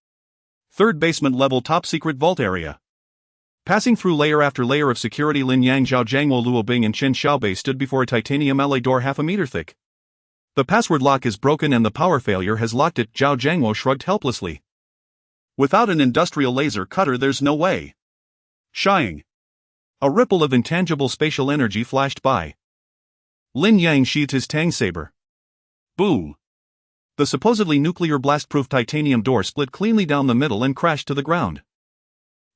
Third basement level, top secret vault area. Passing through layer after layer of security, Lin Yang, Zhao Jiangwo, Luo Bing and Chen Xiaobei stood before a titanium alloy door half a meter thick. The password lock is broken and the power failure has locked it. Zhao Jiangwo shrugged helplessly. Without an industrial laser cutter, there's no way. Shying. A ripple of intangible spatial energy flashed by. Lin Yang sheathed his tang saber. Boom. The supposedly nuclear blast-proof titanium door split cleanly down the middle and crashed to the ground.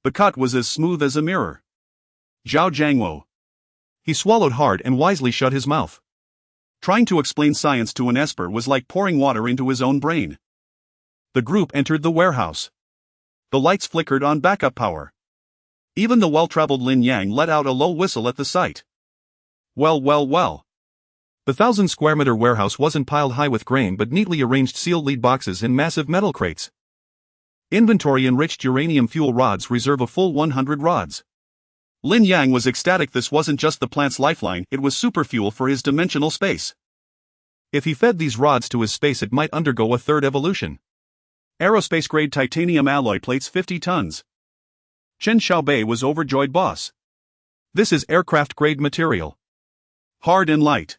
The cut was as smooth as a mirror. Zhao Jiangwo. He swallowed hard and wisely shut his mouth. Trying to explain science to an esper was like pouring water into his own brain. The group entered the warehouse. The lights flickered on backup power. Even the well-traveled Lin Yang let out a low whistle at the sight. Well. The 1,000-square-meter warehouse wasn't piled high with grain but neatly arranged sealed lead boxes in massive metal crates. Inventory-enriched uranium fuel rods reserve a full 100 rods. Lin Yang was ecstatic. This wasn't just the plant's lifeline, it was superfuel for his dimensional space. If he fed these rods to his space, it might undergo a third evolution. Aerospace-grade titanium alloy plates, 50 tons. Chen Xiaobei was overjoyed. Boss. This is aircraft-grade material. Hard and light.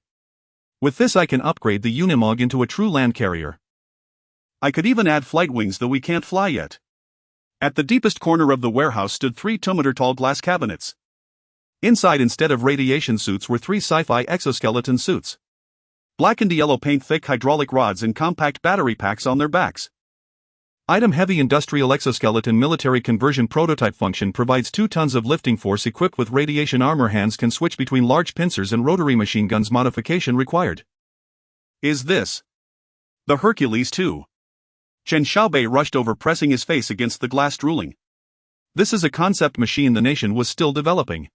With this I can upgrade the Unimog into a true land carrier. I could even add flight wings, though we can't fly yet. At the deepest corner of the warehouse stood 3 2-meter-tall glass cabinets. Inside, instead of radiation suits, were 3 sci-fi exoskeleton suits. Black and yellow paint, thick hydraulic rods and compact battery packs on their backs. Item: heavy industrial exoskeleton military conversion prototype. Function: provides 2 tons of lifting force, equipped with radiation armor. Hands can switch between large pincers and rotary machine guns. Modification required. Is this the Hercules 2? Chen Xiaobei rushed over, pressing his face against the glass, drooling. This is a concept machine the nation was still developing.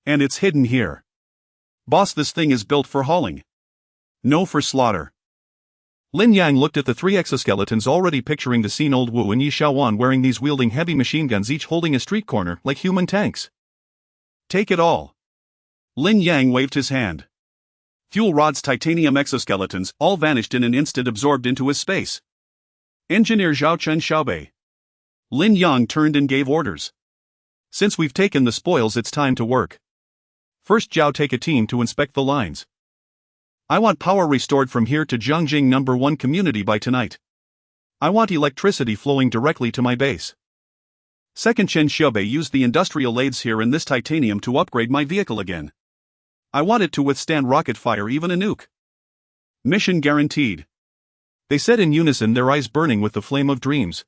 And it's hidden here. Boss, this thing is built for hauling. No, for slaughter. Lin Yang looked at the 3 exoskeletons, already picturing the scene: old Wu and Yi Xiaowan wearing these, wielding heavy machine guns, each holding a street corner, like human tanks. Take it all. Lin Yang waved his hand. Fuel rods, titanium exoskeletons, all vanished in an instant, absorbed into his space. Engineer Zhao, Chen Xiaobei. Lin Yang turned and gave orders. Since we've taken the spoils, it's time to work. First, Zhao, take a team to inspect the lines. I want power restored from here to Jiangjing No. 1 community by tonight. I want electricity flowing directly to my base. Second, Chen Xiaobei, used the industrial lathes here in this titanium to upgrade my vehicle again. I want it to withstand rocket fire, even a nuke. Mission guaranteed. They said in unison, their eyes burning with the flame of dreams.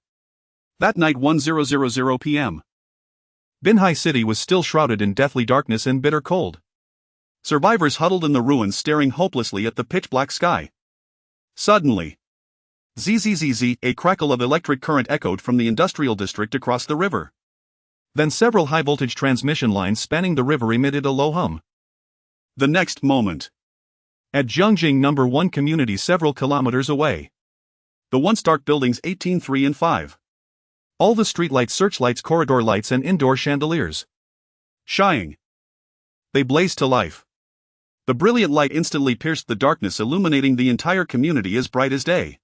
That night, 10:00 p.m. Binhai City was still shrouded in deathly darkness and bitter cold. Survivors huddled in the ruins staring hopelessly at the pitch-black sky. Suddenly, zzz, a crackle of electric current echoed from the industrial district across the river. Then several high-voltage transmission lines spanning the river emitted a low hum. The next moment, at Jiangjing No. 1 community several kilometers away, the once dark buildings 18, 3 and 5. All the streetlights, searchlights, corridor lights and indoor chandeliers shining. They blazed to life. The brilliant light instantly pierced the darkness, illuminating the entire community as bright as day.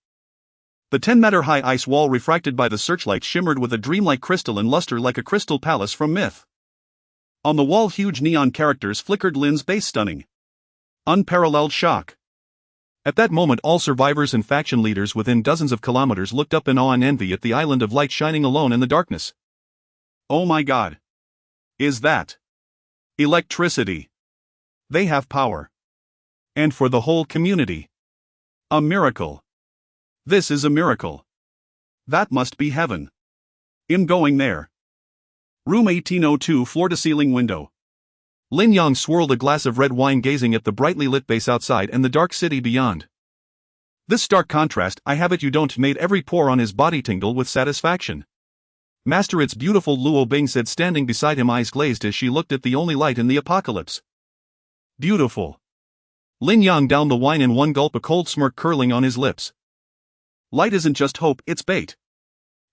The 10-meter-high ice wall refracted by the searchlight shimmered with a dreamlike crystalline luster like a crystal palace from myth. On the wall huge neon characters flickered Lin's base stunning. Unparalleled shock. At that moment all survivors and faction leaders within dozens of kilometers looked up in awe and envy at the island of light shining alone in the darkness. Oh my god. Is that electricity? They have power. And for the whole community. A miracle. This is a miracle. That must be heaven. I'm going there. Room 1802, floor-to-ceiling window. Lin Yang swirled a glass of red wine, gazing at the brightly lit base outside and the dark city beyond. This stark contrast, I have it you don't, made every pore on his body tingle with satisfaction. Master, it's beautiful, Luo Bing said, standing beside him, eyes glazed as she looked at the only light in the apocalypse. Beautiful. Lin Yang downed the wine in one gulp, a cold smirk curling on his lips. Light isn't just hope, it's bait.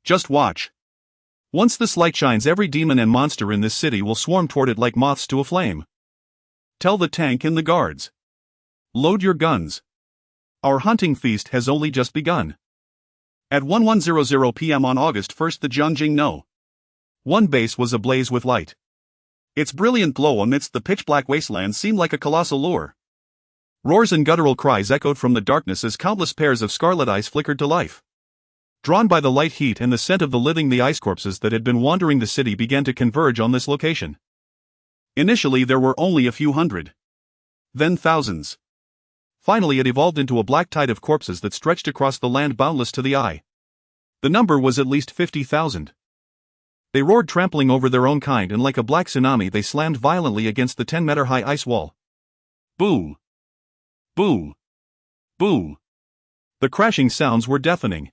Just watch. Once this light shines, every demon and monster in this city will swarm toward it like moths to a flame. Tell the tank and the guards. Load your guns. Our hunting feast has only just begun. At 11:00 p.m. on August 1st, the Jiangjing No. 1 base was ablaze with light. Its brilliant glow amidst the pitch-black wasteland seemed like a colossal lure. Roars and guttural cries echoed from the darkness as countless pairs of scarlet eyes flickered to life. Drawn by the light, heat and the scent of the living, the ice corpses that had been wandering the city began to converge on this location. Initially there were only a few hundred. Then thousands. Finally it evolved into a black tide of corpses that stretched across the land, boundless to the eye. The number was at least 50,000. They roared, trampling over their own kind, and like a black tsunami they slammed violently against the 10-meter-high ice wall. Boo! Boo! Boo! The crashing sounds were deafening.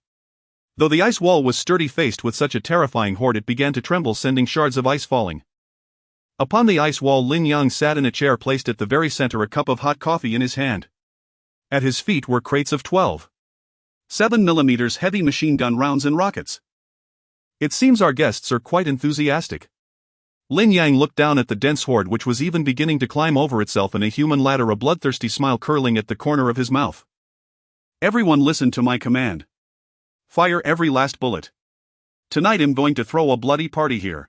Though the ice wall was sturdy, faced with such a terrifying horde it began to tremble, sending shards of ice falling. Upon the ice wall Lin Yang sat in a chair placed at the very center, a cup of hot coffee in his hand. At his feet were crates of 12.7 mm heavy machine gun rounds and rockets. It seems our guests are quite enthusiastic. Lin Yang looked down at the dense horde, which was even beginning to climb over itself in a human ladder, a bloodthirsty smile curling at the corner of his mouth. Everyone listen to my command. Fire every last bullet. Tonight I'm going to throw a bloody party here.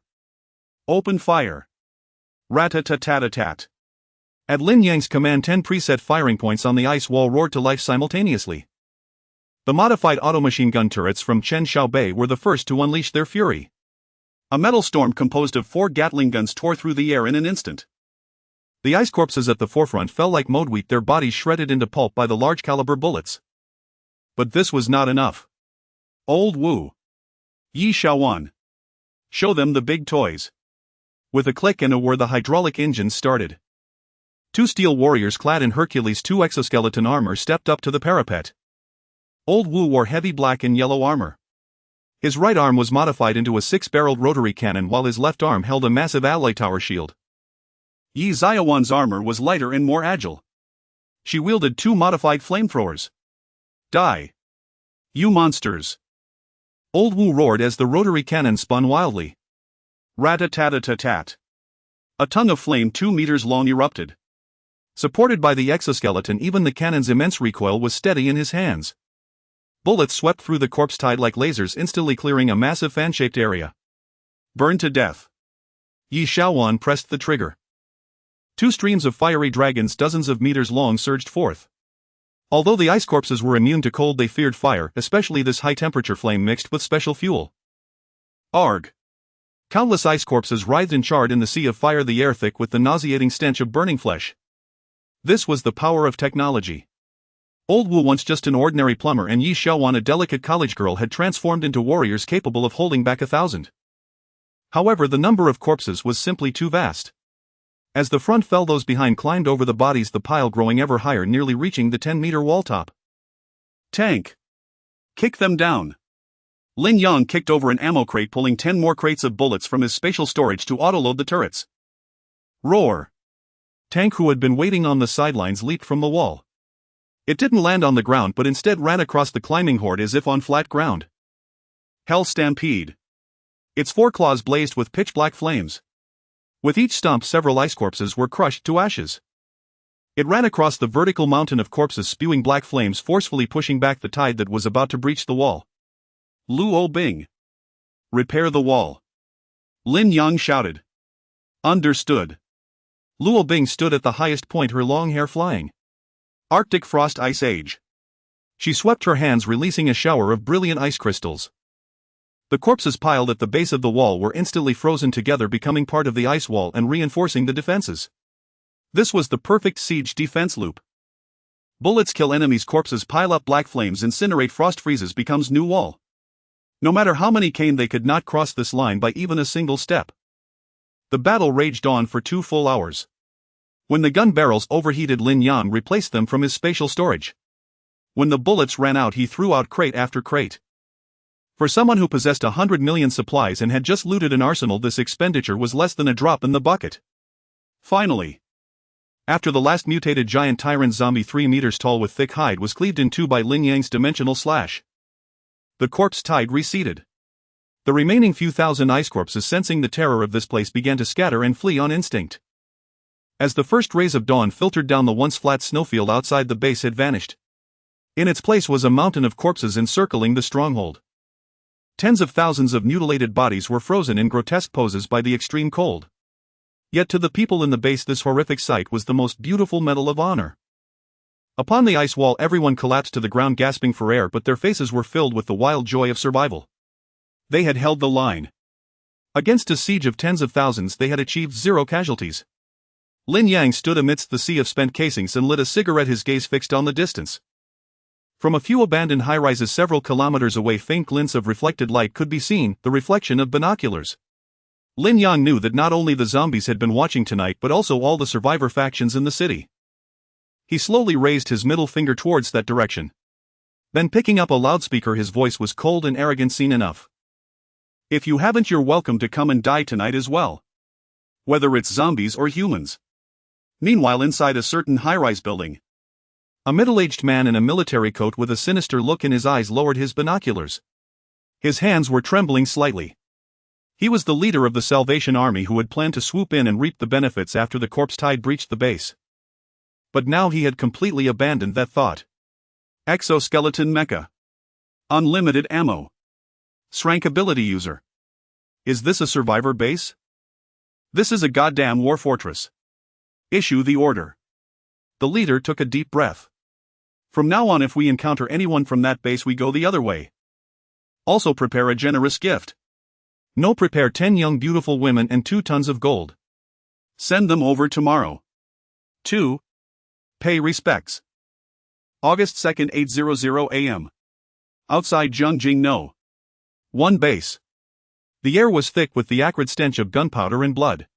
Open fire. Rat-a-tat-tat-tat. At Lin Yang's command 10 preset firing points on the ice wall roared to life simultaneously. The modified automachine gun turrets from Chen Xiaobei were the first to unleash their fury. A metal storm composed of 4 Gatling guns tore through the air in an instant. The ice corpses at the forefront fell like mowed wheat, their bodies shredded into pulp by the large caliber bullets. But this was not enough. Old Wu. Yi Xiaowan. Show them the big toys. With a click and a whir the hydraulic engines started. 2 steel warriors clad in Hercules 2 exoskeleton armor stepped up to the parapet. Old Wu wore heavy black and yellow armor. His right arm was modified into a 6-barreled rotary cannon, while his left arm held a massive alloy tower shield. Yi Xiaowan's armor was lighter and more agile. She wielded 2 modified flamethrowers. Die! You monsters! Old Wu roared as the rotary cannon spun wildly. Rat-a-tat-a-tat-tat. A tongue of flame 2 meters long erupted. Supported by the exoskeleton, even the cannon's immense recoil was steady in his hands. Bullets swept through the corpse tide like lasers, instantly clearing a massive fan-shaped area. Burn to death. Yi Xiaowan pressed the trigger. 2 streams of fiery dragons dozens of meters long surged forth. Although the ice corpses were immune to cold, they feared fire, especially this high-temperature flame mixed with special fuel. Arg! Countless ice corpses writhed and charred in the sea of fire, the air thick with the nauseating stench of burning flesh. This was the power of technology. Old Wu, once just an ordinary plumber, and Yi Xiaowan, a delicate college girl, had transformed into warriors capable of holding back 1,000. However, the number of corpses was simply too vast. As the front fell, those behind climbed over the bodies, the pile growing ever higher, nearly reaching the 10-meter wall top. Tank! Kick them down! Lin Yang kicked over an ammo crate, pulling 10 more crates of bullets from his spatial storage to autoload the turrets. Roar! Tank, who had been waiting on the sidelines, leaped from the wall. It didn't land on the ground but instead ran across the climbing horde as if on flat ground. Hell Stampede! Its foreclaws blazed with pitch-black flames. With each stomp, several ice corpses were crushed to ashes. It ran across the vertical mountain of corpses, spewing black flames, forcefully pushing back the tide that was about to breach the wall. Luo Bing! Repair the wall! Lin Yang shouted. Understood. Luo Bing stood at the highest point, her long hair flying. Arctic Frost Ice Age. She swept her hands, releasing a shower of brilliant ice crystals. The corpses piled at the base of the wall were instantly frozen together, becoming part of the ice wall and reinforcing the defenses. This was the perfect siege defense loop. Bullets kill enemies, corpses pile up, black flames incinerate, frost freezes, becomes new wall. No matter how many came, they could not cross this line by even a single step. The battle raged on for 2 full hours. When the gun barrels overheated, Lin Yang replaced them from his spatial storage. When the bullets ran out, he threw out crate after crate. For someone who possessed 100 million supplies and had just looted an arsenal, this expenditure was less than a drop in the bucket. Finally, after the last mutated giant tyrant zombie 3 meters tall with thick hide was cleaved in two by Lin Yang's dimensional slash, the corpse tide receded. The remaining few thousand ice corpses, sensing the terror of this place, began to scatter and flee on instinct. As the first rays of dawn filtered down, the once flat snowfield outside the base had vanished. In its place was a mountain of corpses encircling the stronghold. Tens of thousands of mutilated bodies were frozen in grotesque poses by the extreme cold. Yet to the people in the base, this horrific sight was the most beautiful medal of honor. Upon the ice wall, everyone collapsed to the ground, gasping for air, but their faces were filled with the wild joy of survival. They had held the line. Against a siege of tens of thousands, they had achieved 0 casualties. Lin Yang stood amidst the sea of spent casings and lit a cigarette, his gaze fixed on the distance. From a few abandoned high-rises several kilometers away, faint glints of reflected light could be seen, the reflection of binoculars. Lin Yang knew that not only the zombies had been watching tonight but also all the survivor factions in the city. He slowly raised his middle finger towards that direction. Then, picking up a loudspeaker, his voice was cold and arrogant. Seen enough. If you haven't, you're welcome to come and die tonight as well. Whether it's zombies or humans. Meanwhile, inside a certain high-rise building, a middle-aged man in a military coat with a sinister look in his eyes lowered his binoculars. His hands were trembling slightly. He was the leader of the Salvation Army who had planned to swoop in and reap the benefits after the corpse tide breached the base. But now he had completely abandoned that thought. Exoskeleton mecha. Unlimited ammo. Shrank ability user. Is this a survivor base? This is a goddamn war fortress. Issue the order. The leader took a deep breath. From now on, if we encounter anyone from that base, we go the other way. Also prepare a generous gift. No, prepare 10 young beautiful women and 2 tons of gold. Send them over tomorrow. 2. Pay respects. August 2nd, 8:00 a.m. Outside Zhongjing No. 1 base. The air was thick with the acrid stench of gunpowder and blood.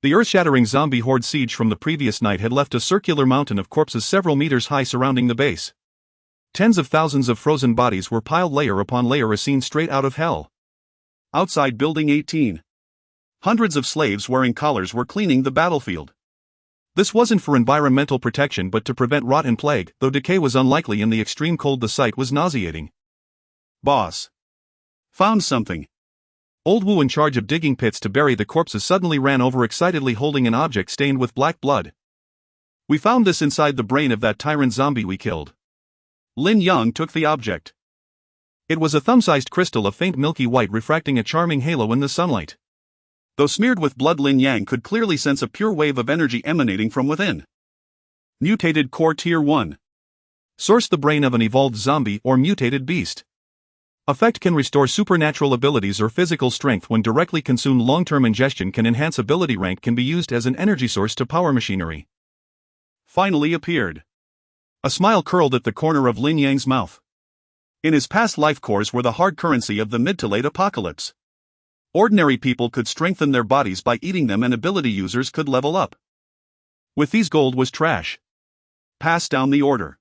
The earth-shattering zombie horde siege from the previous night had left a circular mountain of corpses several meters high surrounding the base. Tens of thousands of frozen bodies were piled layer upon layer, a scene straight out of hell. Outside Building 18. Hundreds of slaves wearing collars were cleaning the battlefield. This wasn't for environmental protection but to prevent rot and plague, though decay was unlikely in the extreme cold. The sight was nauseating. Boss. Found something. Old Wu, in charge of digging pits to bury the corpses, suddenly ran over excitedly, holding an object stained with black blood. We found this inside the brain of that tyrant zombie we killed. Lin Yang took the object. It was a thumb-sized crystal of faint milky white, refracting a charming halo in the sunlight. Though smeared with blood, Lin Yang could clearly sense a pure wave of energy emanating from within. Mutated Core Tier 1. Source: the brain of an evolved zombie or mutated beast. Effect: can restore supernatural abilities or physical strength when directly consumed. Long-term ingestion can enhance ability rank. Can be used as an energy source to power machinery. Finally appeared. A smile curled at the corner of Lin Yang's mouth. In his past life, cores were the hard currency of the mid to late apocalypse. Ordinary people could strengthen their bodies by eating them, and ability users could level up. With these, gold was trash. Pass down the order.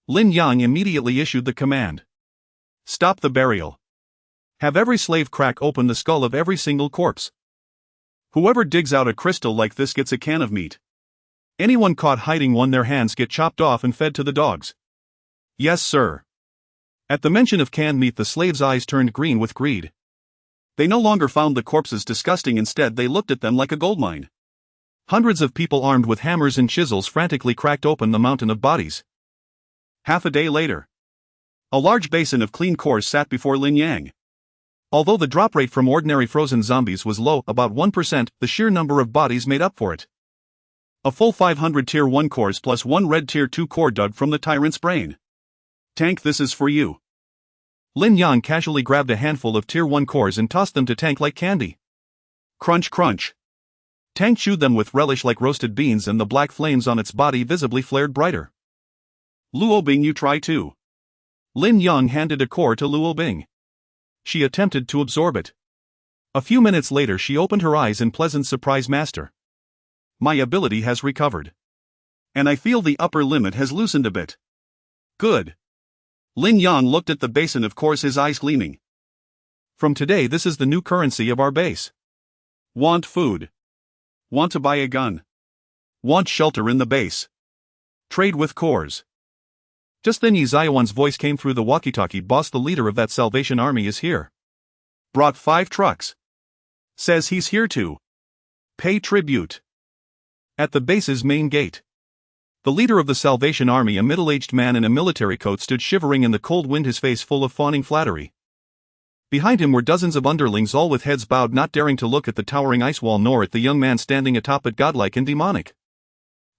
Lin Yang immediately issued the command. Stop the burial. Have every slave crack open the skull of every single corpse. Whoever digs out a crystal like this gets a can of meat. Anyone caught hiding one, their hands get chopped off and fed to the dogs. Yes, sir. At the mention of canned meat, the slaves' eyes turned green with greed. They no longer found the corpses disgusting, instead they looked at them like a goldmine. Hundreds of people armed with hammers and chisels frantically cracked open the mountain of bodies. Half a day later, a large basin of clean cores sat before Lin Yang. Although the drop rate from ordinary frozen zombies was low, about 1%, the sheer number of bodies made up for it. A full 500 Tier 1 cores plus 1 red Tier 2 core dug from the tyrant's brain. Tank, this is for you. Lin Yang casually grabbed a handful of Tier 1 cores and tossed them to Tank like candy. Crunch, crunch. Tank chewed them with relish like roasted beans, and the black flames on its body visibly flared brighter. Luo Bing, you try too. Lin Yang handed a core to Luo Bing. She attempted to absorb it. A few minutes later, she opened her eyes in pleasant surprise. Master, my ability has recovered. And I feel the upper limit has loosened a bit. Good. Lin Yang looked at the basin of cores, his eyes gleaming. From today, this is the new currency of our base. Want food? Want to buy a gun? Want shelter in the base? Trade with cores. Just then Yi Zaiwan's voice came through the walkie-talkie. Boss, the leader of that Salvation Army is here. Brought 5 trucks. Says he's here to pay tribute. At the base's main gate, the leader of the Salvation Army, a middle-aged man in a military coat, stood shivering in the cold wind, his face full of fawning flattery. Behind him were dozens of underlings, all with heads bowed, not daring to look at the towering ice wall nor at the young man standing atop it, godlike and demonic.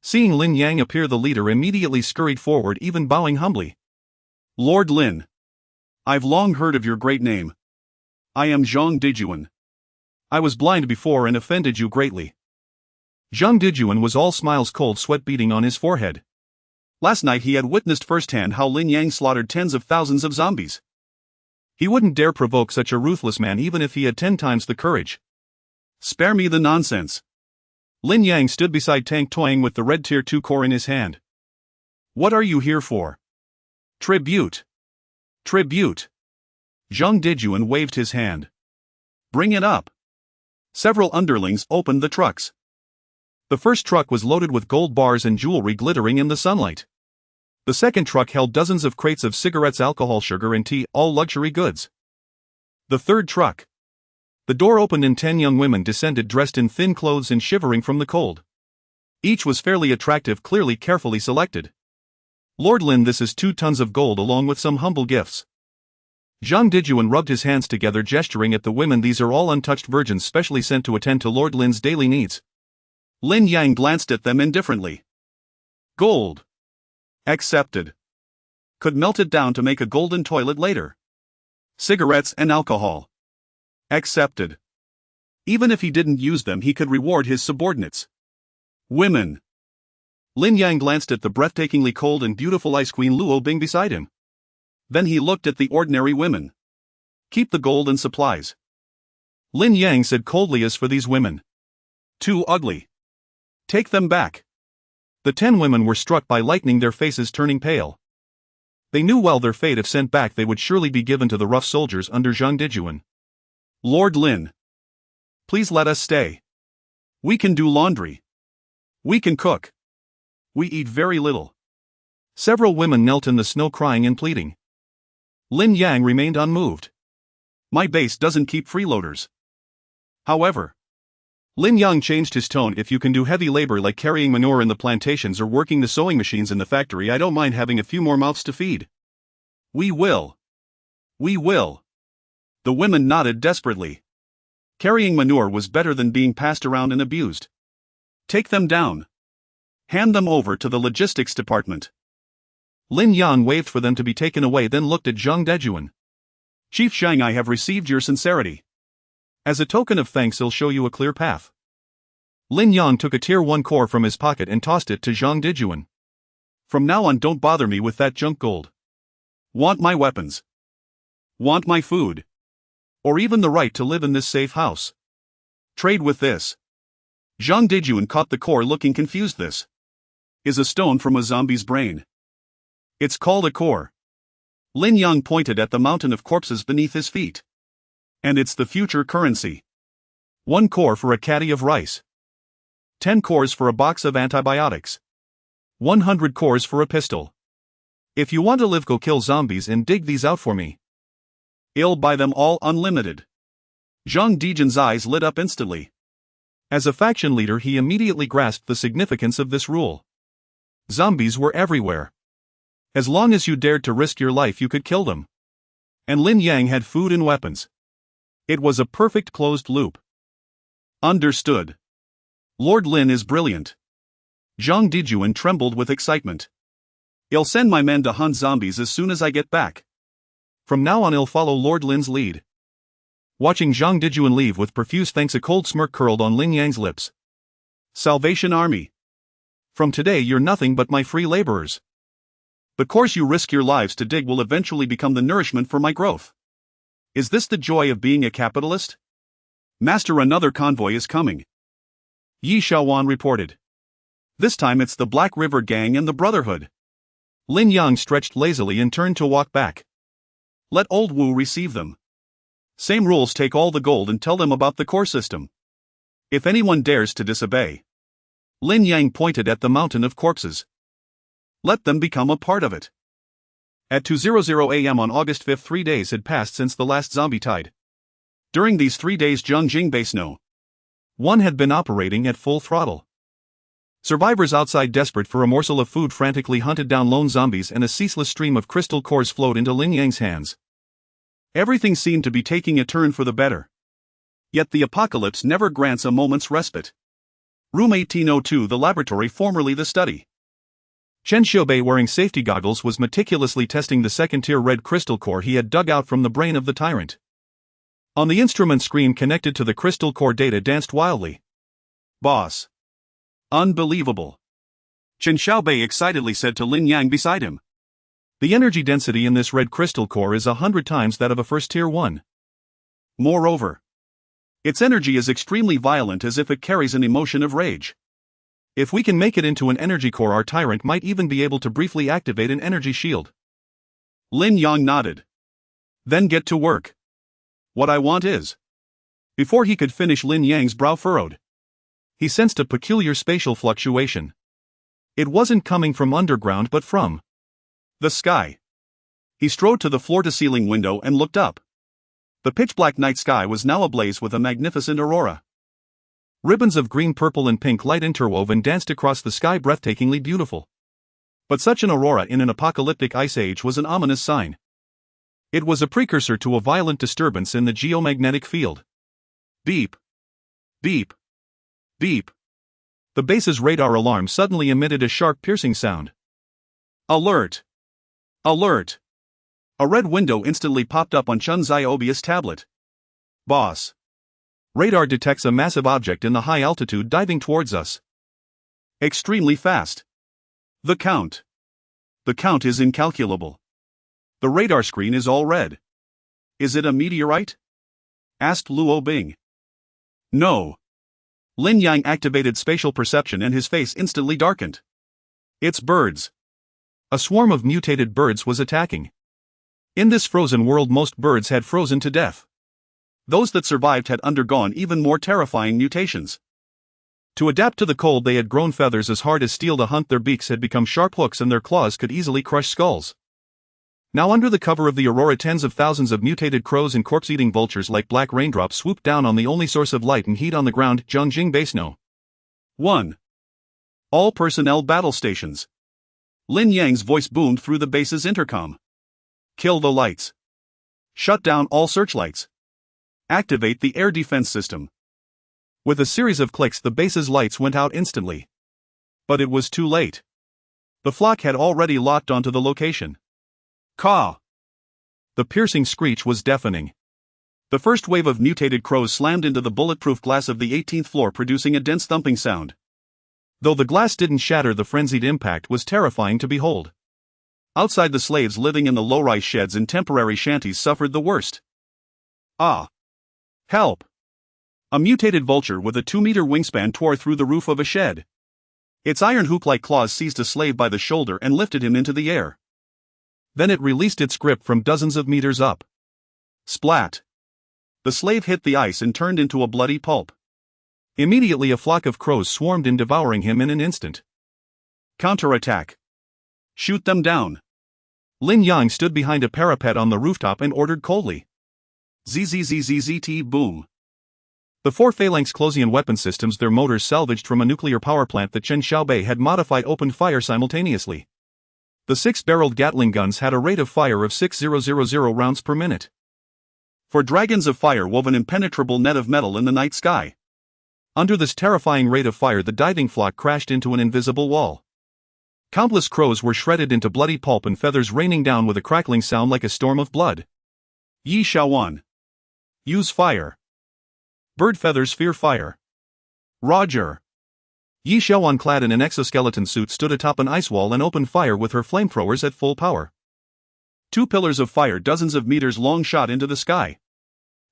Seeing Lin Yang appear, the leader immediately scurried forward, even bowing humbly. Lord Lin, I've long heard of your great name. I am Zhang Dijuan. I was blind before and offended you greatly. Zhang Dijuan was all smiles, cold sweat beading on his forehead. Last night he had witnessed firsthand how Lin Yang slaughtered tens of thousands of zombies. He wouldn't dare provoke such a ruthless man even if he had 10 times the courage. Spare me the nonsense. Lin Yang stood beside Tank, toying with the red Tier 2 core in his hand. What are you here for? Tribute. Tribute. Zhang Dijuan waved his hand. Bring it up. Several underlings opened the trucks. The first truck was loaded with gold bars and jewelry glittering in the sunlight. The second truck held dozens of crates of cigarettes, alcohol, sugar, and tea, all luxury goods. The third truck. The door opened and 10 young women descended, dressed in thin clothes and shivering from the cold. Each was fairly attractive, clearly carefully selected. Lord Lin, this is 2 tons of gold along with some humble gifts. Zhang Dijuan rubbed his hands together, gesturing at the women. These are all untouched virgins, specially sent to attend to Lord Lin's daily needs. Lin Yang glanced at them indifferently. Gold. Accepted. Could melt it down to make a golden toilet later. Cigarettes and alcohol. Accepted. Even if he didn't use them, he could reward his subordinates. Women. Lin Yang glanced at the breathtakingly cold and beautiful Ice Queen Luo Bing beside him. Then he looked at the ordinary women. Keep the gold and supplies. Lin Yang said coldly, as for these women, too ugly. Take them back. The 10 women were struck by lightning, their faces turning pale. They knew well their fate. If sent back, they would surely be given to the rough soldiers under Zhang Dijuan. Lord Lin, please let us stay. We can do laundry. We can cook. We eat very little. Several women knelt in the snow, crying and pleading. Lin Yang remained unmoved. My base doesn't keep freeloaders. However, Lin Yang changed his tone. If you can do heavy labor like carrying manure in the plantations or working the sewing machines in the factory, I don't mind having a few more mouths to feed. We will. We will. The women nodded desperately. Carrying manure was better than being passed around and abused. Take them down. Hand them over to the logistics department. Lin Yang waved for them to be taken away, then looked at Zhang Dijuan. Chief Shang, I have received your sincerity. As a token of thanks, I'll show you a clear path. Lin Yang took a Tier 1 core from his pocket and tossed it to Zhang Dijuan. From now on, don't bother me with that junk gold. Want my weapons. Want my food. Or even the right to live in this safe house. Trade with this. Zhang Dejuan caught the core looking confused. This is a stone from a zombie's brain. It's called a core. Lin Yang pointed at the mountain of corpses beneath his feet. And it's the future currency. 1 core for a caddy of rice. 10 cores for a box of antibiotics. 100 cores for a pistol. If you want to live, go kill zombies and dig these out for me. I'll buy them all unlimited. Zhang Dejuan's eyes lit up instantly. As a faction leader, he immediately grasped the significance of this rule. Zombies were everywhere. As long as you dared to risk your life, you could kill them. And Lin Yang had food and weapons. It was a perfect closed loop. Understood. Lord Lin is brilliant. Zhang Dejuan trembled with excitement. I'll send my men to hunt zombies as soon as I get back. From now on, I'll follow Lord Lin's lead. Watching Zhang Dejuan leave with profuse thanks, a cold smirk curled on Lin Yang's lips. Salvation Army. From today, you're nothing but my free laborers. The course you risk your lives to dig will eventually become the nourishment for my growth. Is this the joy of being a capitalist? Master, another convoy is coming. Yi Xiaowan reported. This time it's the Black River Gang and the Brotherhood. Lin Yang stretched lazily and turned to walk back. Let old Wu receive them. Same rules, take all the gold and tell them about the core system. If anyone dares to disobey. Lin Yang pointed at the mountain of corpses. Let them become a part of it. At 2:00 a.m. on August 5, 3 days had passed since the last zombie tide. During these 3 days, Zhongjing Base No. 1 had been operating at full throttle. Survivors outside, desperate for a morsel of food, frantically hunted down lone zombies, and a ceaseless stream of crystal cores flowed into Lin Yang's hands. Everything seemed to be taking a turn for the better. Yet the apocalypse never grants a moment's respite. Room 1802, the laboratory, formerly the study. Chen Xiaobei, wearing safety goggles, was meticulously testing the second-tier red crystal core he had dug out from the brain of the tyrant. On the instrument screen connected to the crystal core, data danced wildly. Boss. Unbelievable. Chen Xiaobei excitedly said to Lin Yang beside him. The energy density in this red crystal core is 100 times that of a first-tier one. Moreover, its energy is extremely violent, as if it carries an emotion of rage. If we can make it into an energy core, our tyrant might even be able to briefly activate an energy shield. Lin Yang nodded. Then get to work. What I want is... Before he could finish, Lin Yang's brow furrowed. He sensed a peculiar spatial fluctuation. It wasn't coming from underground but from the sky. He strode to the floor-to-ceiling window and looked up. The pitch-black night sky was now ablaze with a magnificent aurora. Ribbons of green, purple, and pink light interwove and danced across the sky, breathtakingly beautiful. But such an aurora in an apocalyptic ice age was an ominous sign. It was a precursor to a violent disturbance in the geomagnetic field. Beep. Beep. Beep. The base's radar alarm suddenly emitted a sharp, piercing sound. Alert! Alert! A red window instantly popped up on Chun Xiaobia's tablet. Boss. Radar detects a massive object in the high altitude diving towards us. Extremely fast. The count. The count is incalculable. The radar screen is all red. Is it a meteorite? Asked Luo Bing. No. Lin Yang activated spatial perception and his face instantly darkened. It's birds. A swarm of mutated birds was attacking. In this frozen world, most birds had frozen to death. Those that survived had undergone even more terrifying mutations. To adapt to the cold, they had grown feathers as hard as steel to hunt. Their beaks had become sharp hooks and their claws could easily crush skulls. Now, under the cover of the aurora, tens of thousands of mutated crows and corpse-eating vultures like black raindrops swooped down on the only source of light and heat on the ground, Zhongjing Base No. 1. All personnel battle stations. Lin Yang's voice boomed through the base's intercom. Kill the lights. Shut down all searchlights. Activate the air defense system. With a series of clicks, the base's lights went out instantly. But it was too late. The flock had already locked onto the location. Caw! The piercing screech was deafening. The first wave of mutated crows slammed into the bulletproof glass of the 18th floor, producing a dense thumping sound. Though the glass didn't shatter, the frenzied impact was terrifying to behold. Outside, the slaves living in the low-rise sheds and temporary shanties suffered the worst. Ah! Help! A mutated vulture with a 2-meter wingspan tore through the roof of a shed. Its iron hook-like claws seized a slave by the shoulder and lifted him into the air. Then it released its grip from dozens of meters up. Splat! The slave hit the ice and turned into a bloody pulp. Immediately a flock of crows swarmed in, devouring him in an instant. Counterattack! Shoot them down! Lin Yang stood behind a parapet on the rooftop and ordered coldly. ZZZZZT boom! The 4 phalanx Closian weapon systems, their motors salvaged from a nuclear power plant that Chen Xiaobei had modified, opened fire simultaneously. The 6-barreled Gatling guns had a rate of fire of 6,000 rounds per minute. For dragons of fire wove an impenetrable net of metal in the night sky. Under this terrifying rate of fire, the diving flock crashed into an invisible wall. Countless crows were shredded into bloody pulp and feathers raining down with a crackling sound like a storm of blood. Yi Xiaowan. Use fire. Bird feathers fear fire. Roger. Yi Xiaowan, clad in an exoskeleton suit, stood atop an ice wall and opened fire with her flamethrowers at full power. 2 pillars of fire dozens of meters long shot into the sky.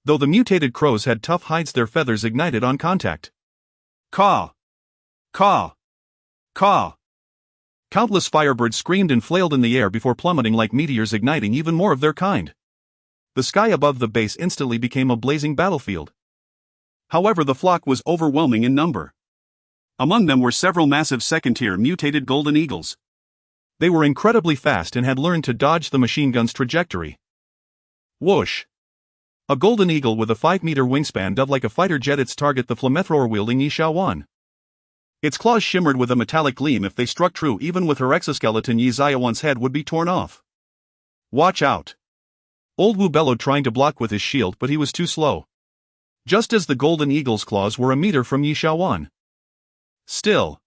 Though the mutated crows had tough hides, their feathers ignited on contact. Caw! Caw! Caw! Countless firebirds screamed and flailed in the air before plummeting like meteors, igniting even more of their kind. The sky above the base instantly became a blazing battlefield. However, the flock was overwhelming in number. Among them were several massive second-tier mutated golden eagles. They were incredibly fast and had learned to dodge the machine gun's trajectory. Whoosh! A golden eagle with a 5-meter wingspan dove like a fighter jet its target, the flamethrower-wielding Yi Xiaowan. Its claws shimmered with a metallic gleam. If they struck true, even with her exoskeleton, Yi Xiaowan's head would be torn off. Watch out! Old Wu bellowed, trying to block with his shield, but he was too slow. Just as the golden eagle's claws were a meter from Yi Xiaowan. Still.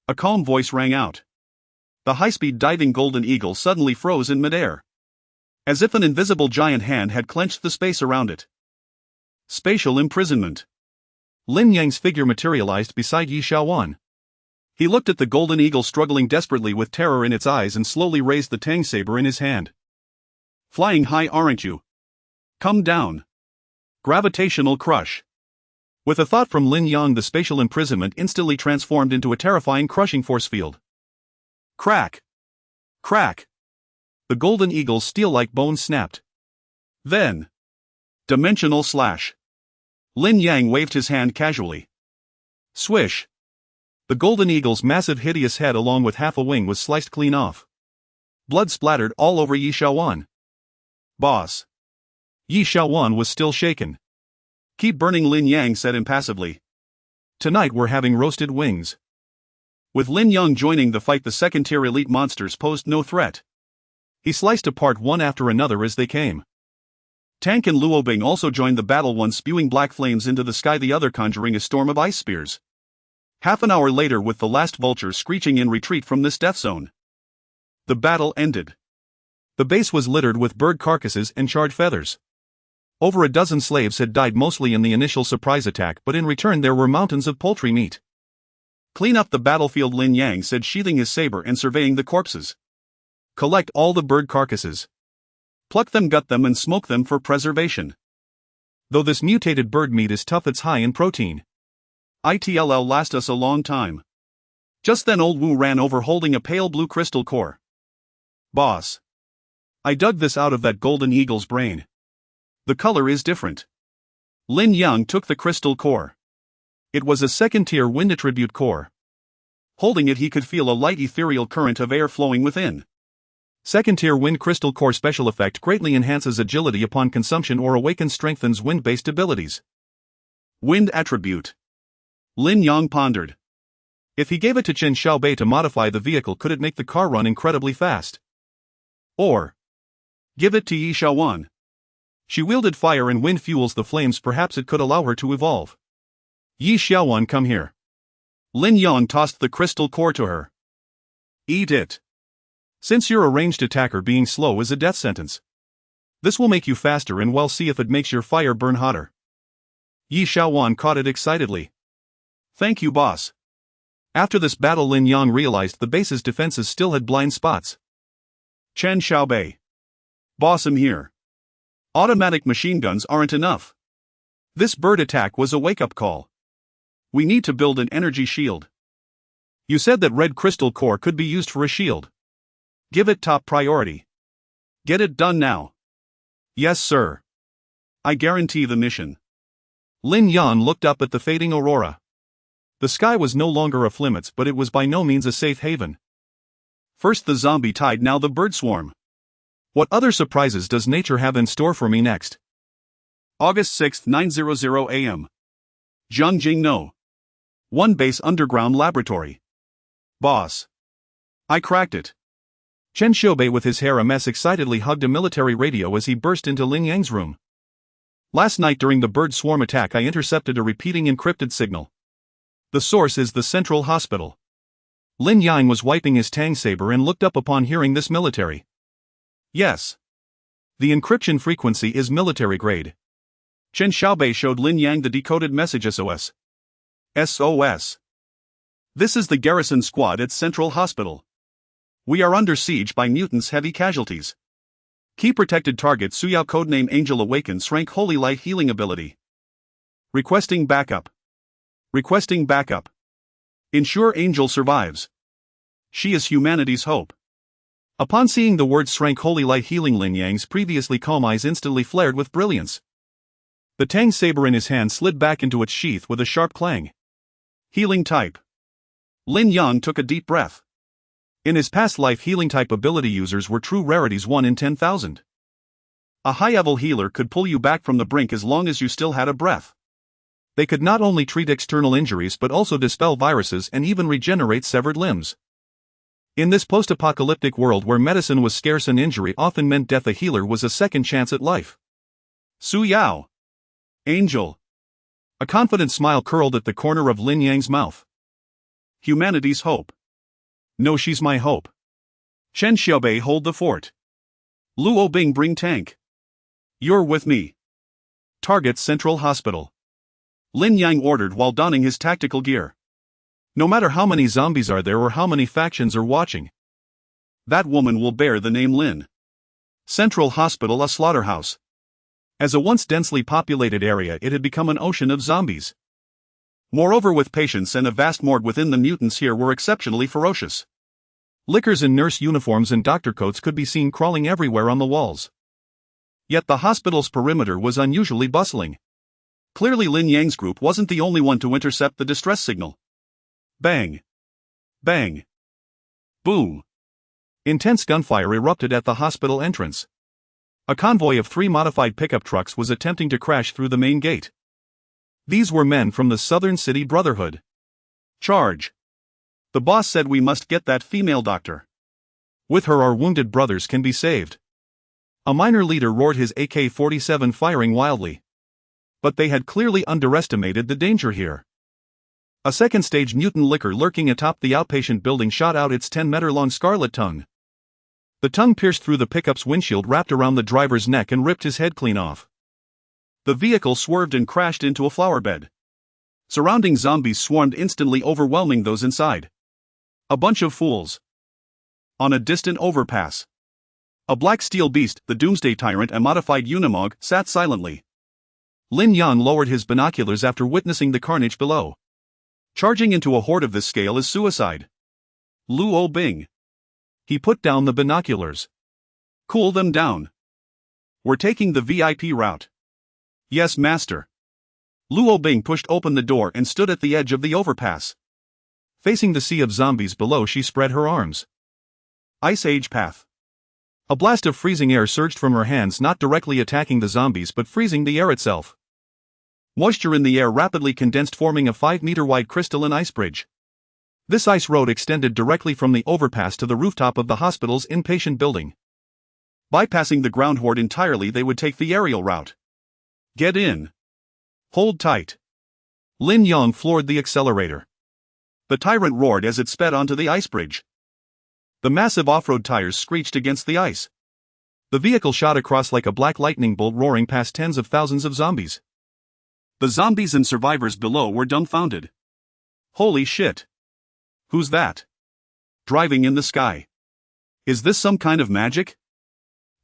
A calm voice rang out. The high-speed diving golden eagle suddenly froze in midair. As if an invisible giant hand had clenched the space around it. Spatial imprisonment. Lin Yang's figure materialized beside Yi Xiaowan. He looked at the golden eagle, struggling desperately with terror in its eyes, and slowly raised the Tang saber in his hand. Flying high, aren't you? Come down. Gravitational crush. With a thought from Lin Yang, the spatial imprisonment instantly transformed into a terrifying crushing force field. Crack! Crack! The golden eagle's steel-like bones snapped. Then. Dimensional slash. Lin Yang waved his hand casually. Swish! The golden eagle's massive, hideous head, along with half a wing, was sliced clean off. Blood splattered all over Yi Xiaowan. Boss. Yi Xiaowan was still shaken. Keep burning, Lin Yang said impassively. Tonight we're having roasted wings. With Lin Yang joining the fight, the second-tier elite monsters posed no threat. He sliced apart one after another as they came. Tank and Luobing also joined the battle, one spewing black flames into the sky, the other conjuring a storm of ice spears. Half an hour later, with the last vulture screeching in retreat from this death zone, the battle ended. The base was littered with bird carcasses and charred feathers. Over a dozen slaves had died, mostly in the initial surprise attack, but in return there were mountains of poultry meat. Clean up the battlefield, Lin Yang said, sheathing his saber and surveying the corpses. Collect all the bird carcasses. Pluck them, gut them, and smoke them for preservation. Though this mutated bird meat is tough, it's high in protein. It'll last us a long time. Just then old Wu ran over, holding a pale blue crystal core. Boss. I dug this out of that golden eagle's brain. The color is different. Lin Yang took the crystal core. It was a second-tier wind attribute core. Holding it, he could feel a light ethereal current of air flowing within. Second-tier wind crystal core special effect greatly enhances agility upon consumption or awakens, strengthens wind-based abilities. Wind attribute. Lin Yang pondered. If he gave it to Chen Xiaobei to modify the vehicle, could it make the car run incredibly fast? Or give it to Yi Xiaowan. She wielded fire and wind fuels, the flames. Perhaps it could allow her to evolve. Yi Xiaowan, come here. Lin Yang tossed the crystal core to her. Eat it. Since you're a ranged attacker, being slow is a death sentence. This will make you faster, and we'll see if it makes your fire burn hotter. Yi Xiaowan caught it excitedly. Thank you, boss. After this battle, Lin Yang realized the base's defenses still had blind spots. Chen Xiaobei. Boss, I'm here. Automatic machine guns aren't enough. This bird attack was a wake-up call. We need to build an energy shield. You said that red crystal core could be used for a shield. Give it top priority. Get it done now. Yes, sir. I guarantee the mission. Lin Yan looked up at the fading aurora. The sky was no longer a flimits, but it was by no means a safe haven. First the zombie tide, now the bird swarm. What other surprises does nature have in store for me next? August 6, 9:00 a.m. Zhongjing No. 1 Base Underground Laboratory. Boss. I cracked it. Chen Xiaobei with his hair a mess excitedly hugged a military radio as he burst into Lin Yang's room. Last night during the bird swarm attack I intercepted a repeating encrypted signal. The source is the Central Hospital. Lin Yang was wiping his tang saber and looked up upon hearing this military. Yes. The encryption frequency is military grade. Chen Xiaobei showed Lin Yang the decoded message SOS. SOS. This is the garrison squad at Central Hospital. We are under siege by mutants, heavy casualties. Key protected target Suyao, codename Angel, awakens rank holy light healing ability. Requesting backup. Requesting backup. Ensure Angel survives. She is humanity's hope. Upon seeing the word Shrank Holy Light Healing, Lin Yang's previously calm eyes instantly flared with brilliance. The tang saber in his hand slid back into its sheath with a sharp clang. Healing type. Lin Yang took a deep breath. In his past life, healing type ability users were true rarities, 1 in 10,000. A high-level healer could pull you back from the brink as long as you still had a breath. They could not only treat external injuries but also dispel viruses and even regenerate severed limbs. In this post-apocalyptic world where medicine was scarce and injury often meant death, a healer was a second chance at life. Suyao. Angel. A confident smile curled at the corner of Lin Yang's mouth. Humanity's hope. No, she's my hope. Chen Xiaobei, hold the fort. Luo Bing, bring tank. You're with me. Target Central Hospital. Lin Yang ordered while donning his tactical gear. No matter how many zombies are there or how many factions are watching, that woman will bear the name Lin. Central Hospital, a slaughterhouse. As a once densely populated area, it had become an ocean of zombies. Moreover, with patients and a vast morgue within, the mutants here were exceptionally ferocious. Lickers in nurse uniforms and doctor coats could be seen crawling everywhere on the walls. Yet the hospital's perimeter was unusually bustling. Clearly Lin Yang's group wasn't the only one to intercept the distress signal. Bang. Bang. Boom. Intense gunfire erupted at the hospital entrance. A convoy of 3 modified pickup trucks was attempting to crash through the main gate. These were men from the Southern City Brotherhood. Charge. The boss said we must get that female doctor. With her our wounded brothers can be saved. A minor leader roared, his AK-47 firing wildly. But they had clearly underestimated the danger here. A second-stage mutant licker lurking atop the outpatient building shot out its 10-meter-long scarlet tongue. The tongue pierced through the pickup's windshield, wrapped around the driver's neck, and ripped his head clean off. The vehicle swerved and crashed into a flower bed. Surrounding zombies swarmed instantly, overwhelming those inside. A bunch of fools. On a distant overpass, a black steel beast, the Doomsday Tyrant, a modified Unimog, sat silently. Lin Yang lowered his binoculars after witnessing the carnage below. Charging into a horde of this scale is suicide. Luo Bing. He put down the binoculars. Cool them down. We're taking the VIP route. Yes, master. Luo Bing pushed open the door and stood at the edge of the overpass. Facing the sea of zombies below, she spread her arms. Ice Age path. A blast of freezing air surged from her hands, not directly attacking the zombies but freezing the air itself. Moisture in the air rapidly condensed, forming a 5-meter-wide crystalline ice bridge. This ice road extended directly from the overpass to the rooftop of the hospital's inpatient building. Bypassing the ground horde entirely, they would take the aerial route. Get in. Hold tight. Lin Yang floored the accelerator. The Tyrant roared as it sped onto the ice bridge. The massive off-road tires screeched against the ice. The vehicle shot across like a black lightning bolt, roaring past tens of thousands of zombies. The zombies and survivors below were dumbfounded. Holy shit. Who's that? Driving in the sky. Is this some kind of magic?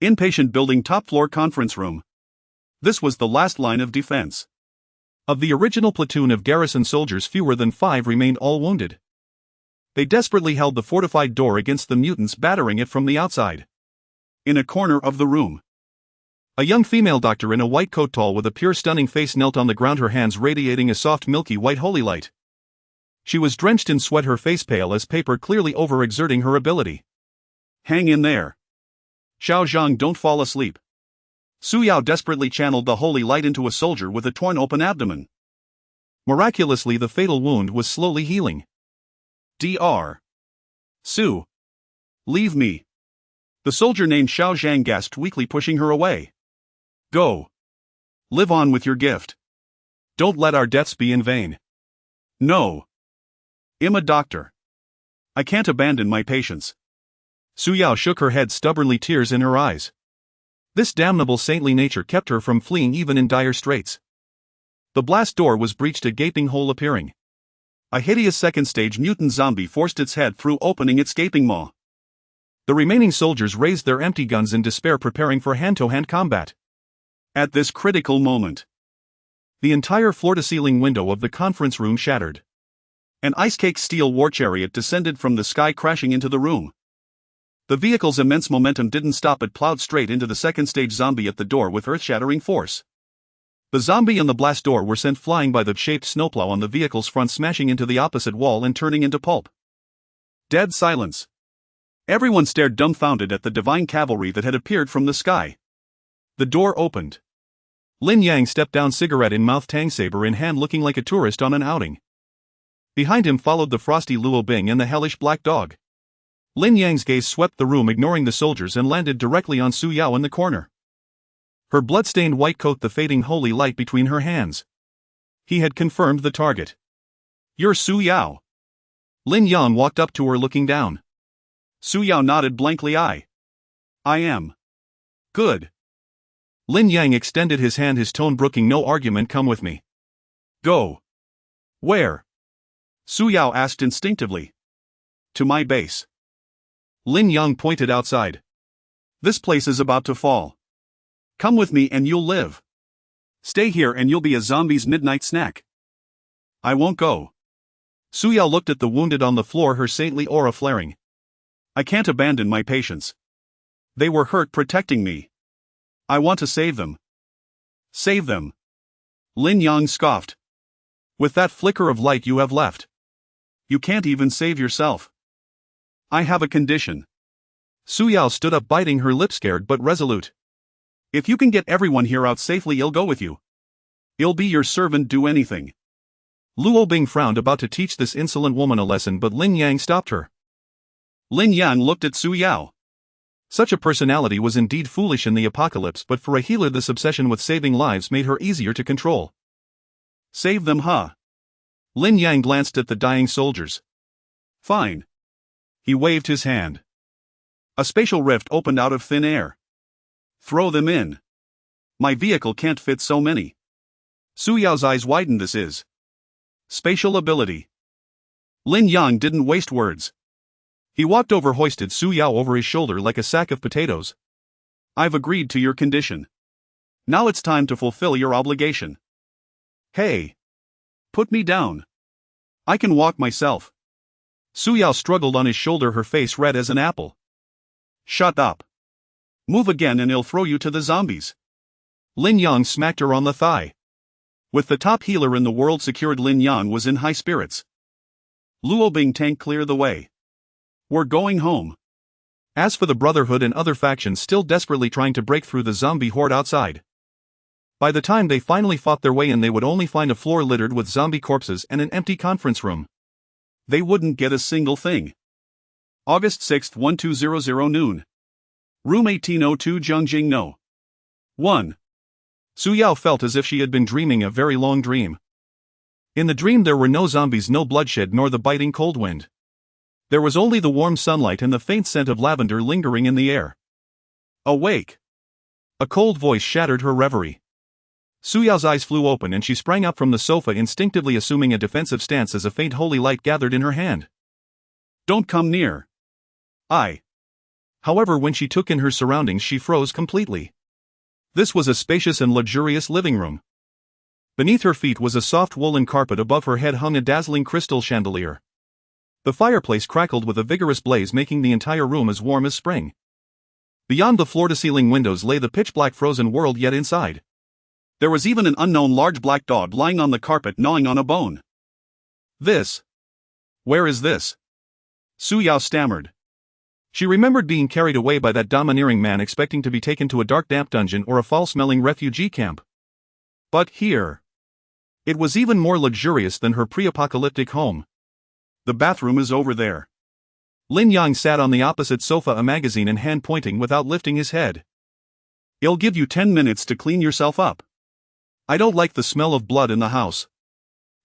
Inpatient building, top floor conference room. This was the last line of defense. Of the original platoon of garrison soldiers, fewer than 5 remained, all wounded. They desperately held the fortified door against the mutants, battering it from the outside. In a corner of the room, a young female doctor in a white coat, tall with a pure stunning face, knelt on the ground, her hands radiating a soft milky white holy light. She was drenched in sweat, her face pale as paper, clearly overexerting her ability. "Hang in there. Xiao Zhang, don't fall asleep." Su Yao desperately channeled the holy light into a soldier with a torn open abdomen. Miraculously, the fatal wound was slowly healing. Dr. Su. Leave me. The soldier named Xiao Zhang gasped weakly, pushing her away. "Go. Live on with your gift. Don't let our deaths be in vain." "No. I'm a doctor. I can't abandon my patients." Su Yao shook her head stubbornly, tears in her eyes. This damnable saintly nature kept her from fleeing even in dire straits. The blast door was breached, a gaping hole appearing. A hideous second-stage mutant zombie forced its head through, opening its gaping maw. The remaining soldiers raised their empty guns in despair, preparing for hand-to-hand combat. At this critical moment, the entire floor-to-ceiling window of the conference room shattered. An ice-cake steel war chariot descended from the sky, crashing into the room. The vehicle's immense momentum didn't stop, it plowed straight into the second-stage zombie at the door with earth-shattering force. The zombie and the blast door were sent flying by the shaped snowplow on the vehicle's front, smashing into the opposite wall and turning into pulp. Dead silence. Everyone stared dumbfounded at the divine cavalry that had appeared from the sky. The door opened. Lin Yang stepped down, cigarette in mouth, tang saber in hand, looking like a tourist on an outing. Behind him followed the frosty Luo Bing and the hellish black dog. Lin Yang's gaze swept the room, ignoring the soldiers, and landed directly on Su Yao in the corner. Her blood-stained white coat, the fading holy light between her hands. He had confirmed the target. "You're Su Yao." Lin Yang walked up to her, looking down. Su Yao nodded blankly. I am." "Good." Lin Yang extended his hand, his tone brooking no argument. "Come with me." "Go. Where?" Su Yao asked instinctively. "To my base." Lin Yang pointed outside. "This place is about to fall. Come with me and you'll live. Stay here and you'll be a zombie's midnight snack." "I won't go." Su Yao looked at the wounded on the floor, her saintly aura flaring. "I can't abandon my patients. They were hurt protecting me. I want to save them." "Save them?" Lin Yang scoffed. "With that flicker of light you have left, you can't even save yourself." "I have a condition." Su Yao stood up, biting her lip, scared but resolute. "If you can get everyone here out safely, I'll go with you. I'll be your servant, do anything." Luo Bing frowned, about to teach this insolent woman a lesson, but Lin Yang stopped her. Lin Yang looked at Su Yao. Such a personality was indeed foolish in the apocalypse, but for a healer this obsession with saving lives made her easier to control. "Save them, huh?" Lin Yang glanced at the dying soldiers. "Fine." He waved his hand. A spatial rift opened out of thin air. "Throw them in. My vehicle can't fit so many." Su Yao's eyes widened. "This is spatial ability." Lin Yang didn't waste words. He walked over, hoisted Su Yao over his shoulder like a sack of potatoes. "I've agreed to your condition. Now it's time to fulfill your obligation." "Hey! Put me down. I can walk myself." Su Yao struggled on his shoulder, her face red as an apple. "Shut up. Move again and I'll throw you to the zombies." Lin Yang smacked her on the thigh. With the top healer in the world secured, Lin Yang was in high spirits. Luo Bing tanked clear the way. "We're going home." As for the Brotherhood and other factions still desperately trying to break through the zombie horde outside, by the time they finally fought their way in, they would only find a floor littered with zombie corpses and an empty conference room. They wouldn't get a single thing. August 6, 1200 noon. Room 1802, Zhongjing No. 1. Su Yao felt as if she had been dreaming a very long dream. In the dream there were no zombies, no bloodshed, nor the biting cold wind. There was only the warm sunlight and the faint scent of lavender lingering in the air. "Awake!" A cold voice shattered her reverie. Su Yao's eyes flew open and she sprang up from the sofa, instinctively assuming a defensive stance as a faint holy light gathered in her hand. "Don't come near." However, when she took in her surroundings, she froze completely. This was a spacious and luxurious living room. Beneath her feet was a soft woolen carpet, above her head hung a dazzling crystal chandelier. The fireplace crackled with a vigorous blaze, making the entire room as warm as spring. Beyond the floor-to-ceiling windows lay the pitch-black frozen world, yet inside there was even an unknown large black dog lying on the carpet, gnawing on a bone. This. Where is this? Su Yao stammered. She remembered being carried away by that domineering man, expecting to be taken to a dark, damp dungeon or a foul-smelling refugee camp. But here, it was even more luxurious than her pre-apocalyptic home. The bathroom is over there. Lin Yang sat on the opposite sofa, a magazine in hand, pointing without lifting his head. It'll give you 10 minutes to clean yourself up. I don't like the smell of blood in the house.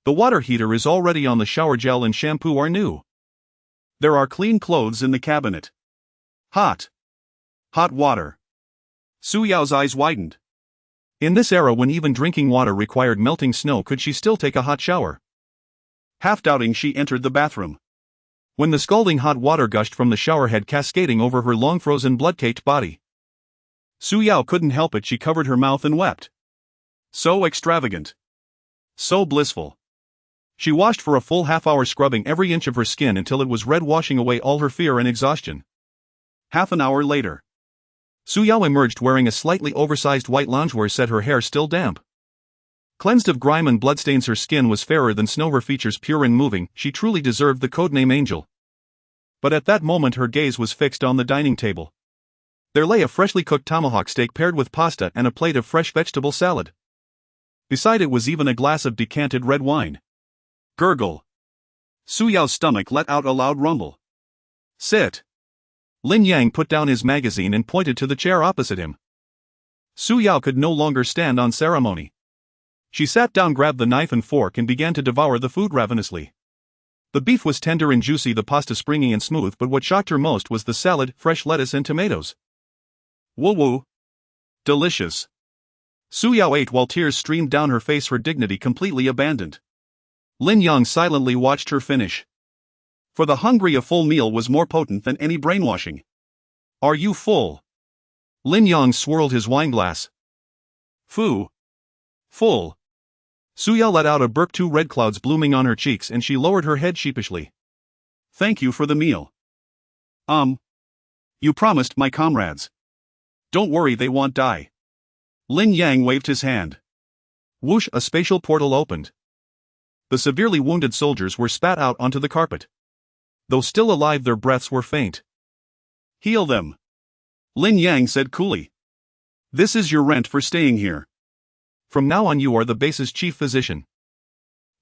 The water heater is already on, the shower gel and shampoo are new. There are clean clothes in the cabinet. Hot water. Su Yao's eyes widened. In this era, when even drinking water required melting snow, could she still take a hot shower? Half doubting, she entered the bathroom. When the scalding hot water gushed from the shower head, cascading over her long frozen blood-caked body, Su Yao couldn't help it. She covered her mouth and wept. So extravagant. So blissful. She washed for a full half-hour, scrubbing every inch of her skin until it was red, washing away all her fear and exhaustion. Half an hour later, Su Yao emerged wearing a slightly oversized white loungewear set, her hair still damp. Cleansed of grime and bloodstains, her skin was fairer than snow, her features pure and moving. She truly deserved the codename Angel. But at that moment her gaze was fixed on the dining table. There lay a freshly cooked tomahawk steak paired with pasta and a plate of fresh vegetable salad. Beside it was even a glass of decanted red wine. Gurgle. Su Yao's stomach let out a loud rumble. Sit. Lin Yang put down his magazine and pointed to the chair opposite him. Su Yao could no longer stand on ceremony. She sat down, grabbed the knife and fork, and began to devour the food ravenously. The beef was tender and juicy, the pasta springy and smooth, but what shocked her most was the salad, fresh lettuce and tomatoes. Woo-woo. Delicious. Su Yao ate while tears streamed down her face, her dignity completely abandoned. Lin Yang silently watched her finish. For the hungry, a full meal was more potent than any brainwashing. Are you full? Lin Yang swirled his wineglass. Full. Su Yao let out a burp, 2 red clouds blooming on her cheeks, and she lowered her head sheepishly. Thank you for the meal. You promised my comrades. Don't worry, they won't die. Lin Yang waved his hand. Whoosh, a spatial portal opened. The severely wounded soldiers were spat out onto the carpet. Though still alive, their breaths were faint. Heal them, Lin Yang said coolly. This is your rent for staying here. From now on you are the base's chief physician.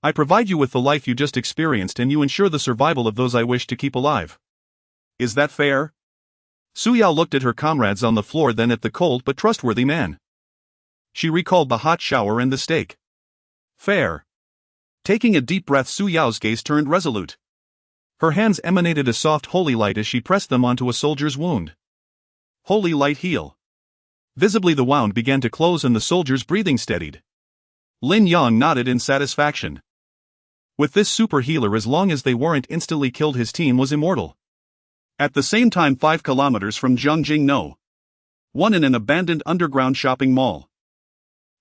I provide you with the life you just experienced, and you ensure the survival of those I wish to keep alive. Is that fair? Su Yao looked at her comrades on the floor, then at the cold but trustworthy man. She recalled the hot shower and the steak. Fair. Taking a deep breath, Su Yao's gaze turned resolute. Her hands emanated a soft holy light as she pressed them onto a soldier's wound. Holy light, heal. Visibly the wound began to close and the soldier's breathing steadied. Lin Yang nodded in satisfaction. With this super healer, as long as they weren't instantly killed, his team was immortal. At the same time, 5 kilometers from Zhongjing No. One in an abandoned underground shopping mall.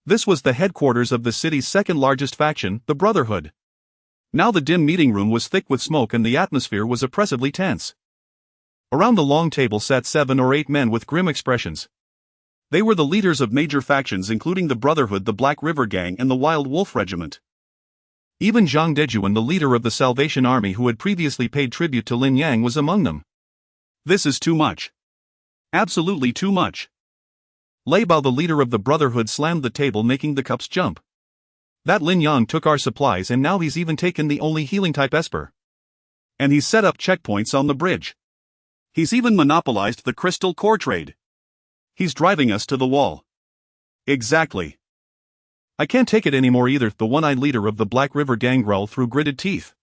This was the headquarters of the city's second largest faction, the Brotherhood. Now the dim meeting room was thick with smoke and the atmosphere was oppressively tense. Around the long table sat 7 or 8 men with grim expressions. They were the leaders of major factions, including the Brotherhood, the Black River Gang, and the Wild Wolf Regiment. Even Zhang Dejuan, the leader of the Salvation Army who had previously paid tribute to Lin Yang, was among them. This is too much. Absolutely too much. Lei Bao, the leader of the Brotherhood, slammed the table, making the cups jump. That Lin Yang took our supplies, and now he's even taken the only healing type Esper. And he's set up checkpoints on the bridge. He's even monopolized the crystal core trade. He's driving us to the wall. Exactly. I can't take it anymore either, the one-eyed leader of the Black River Gang growled through gritted teeth.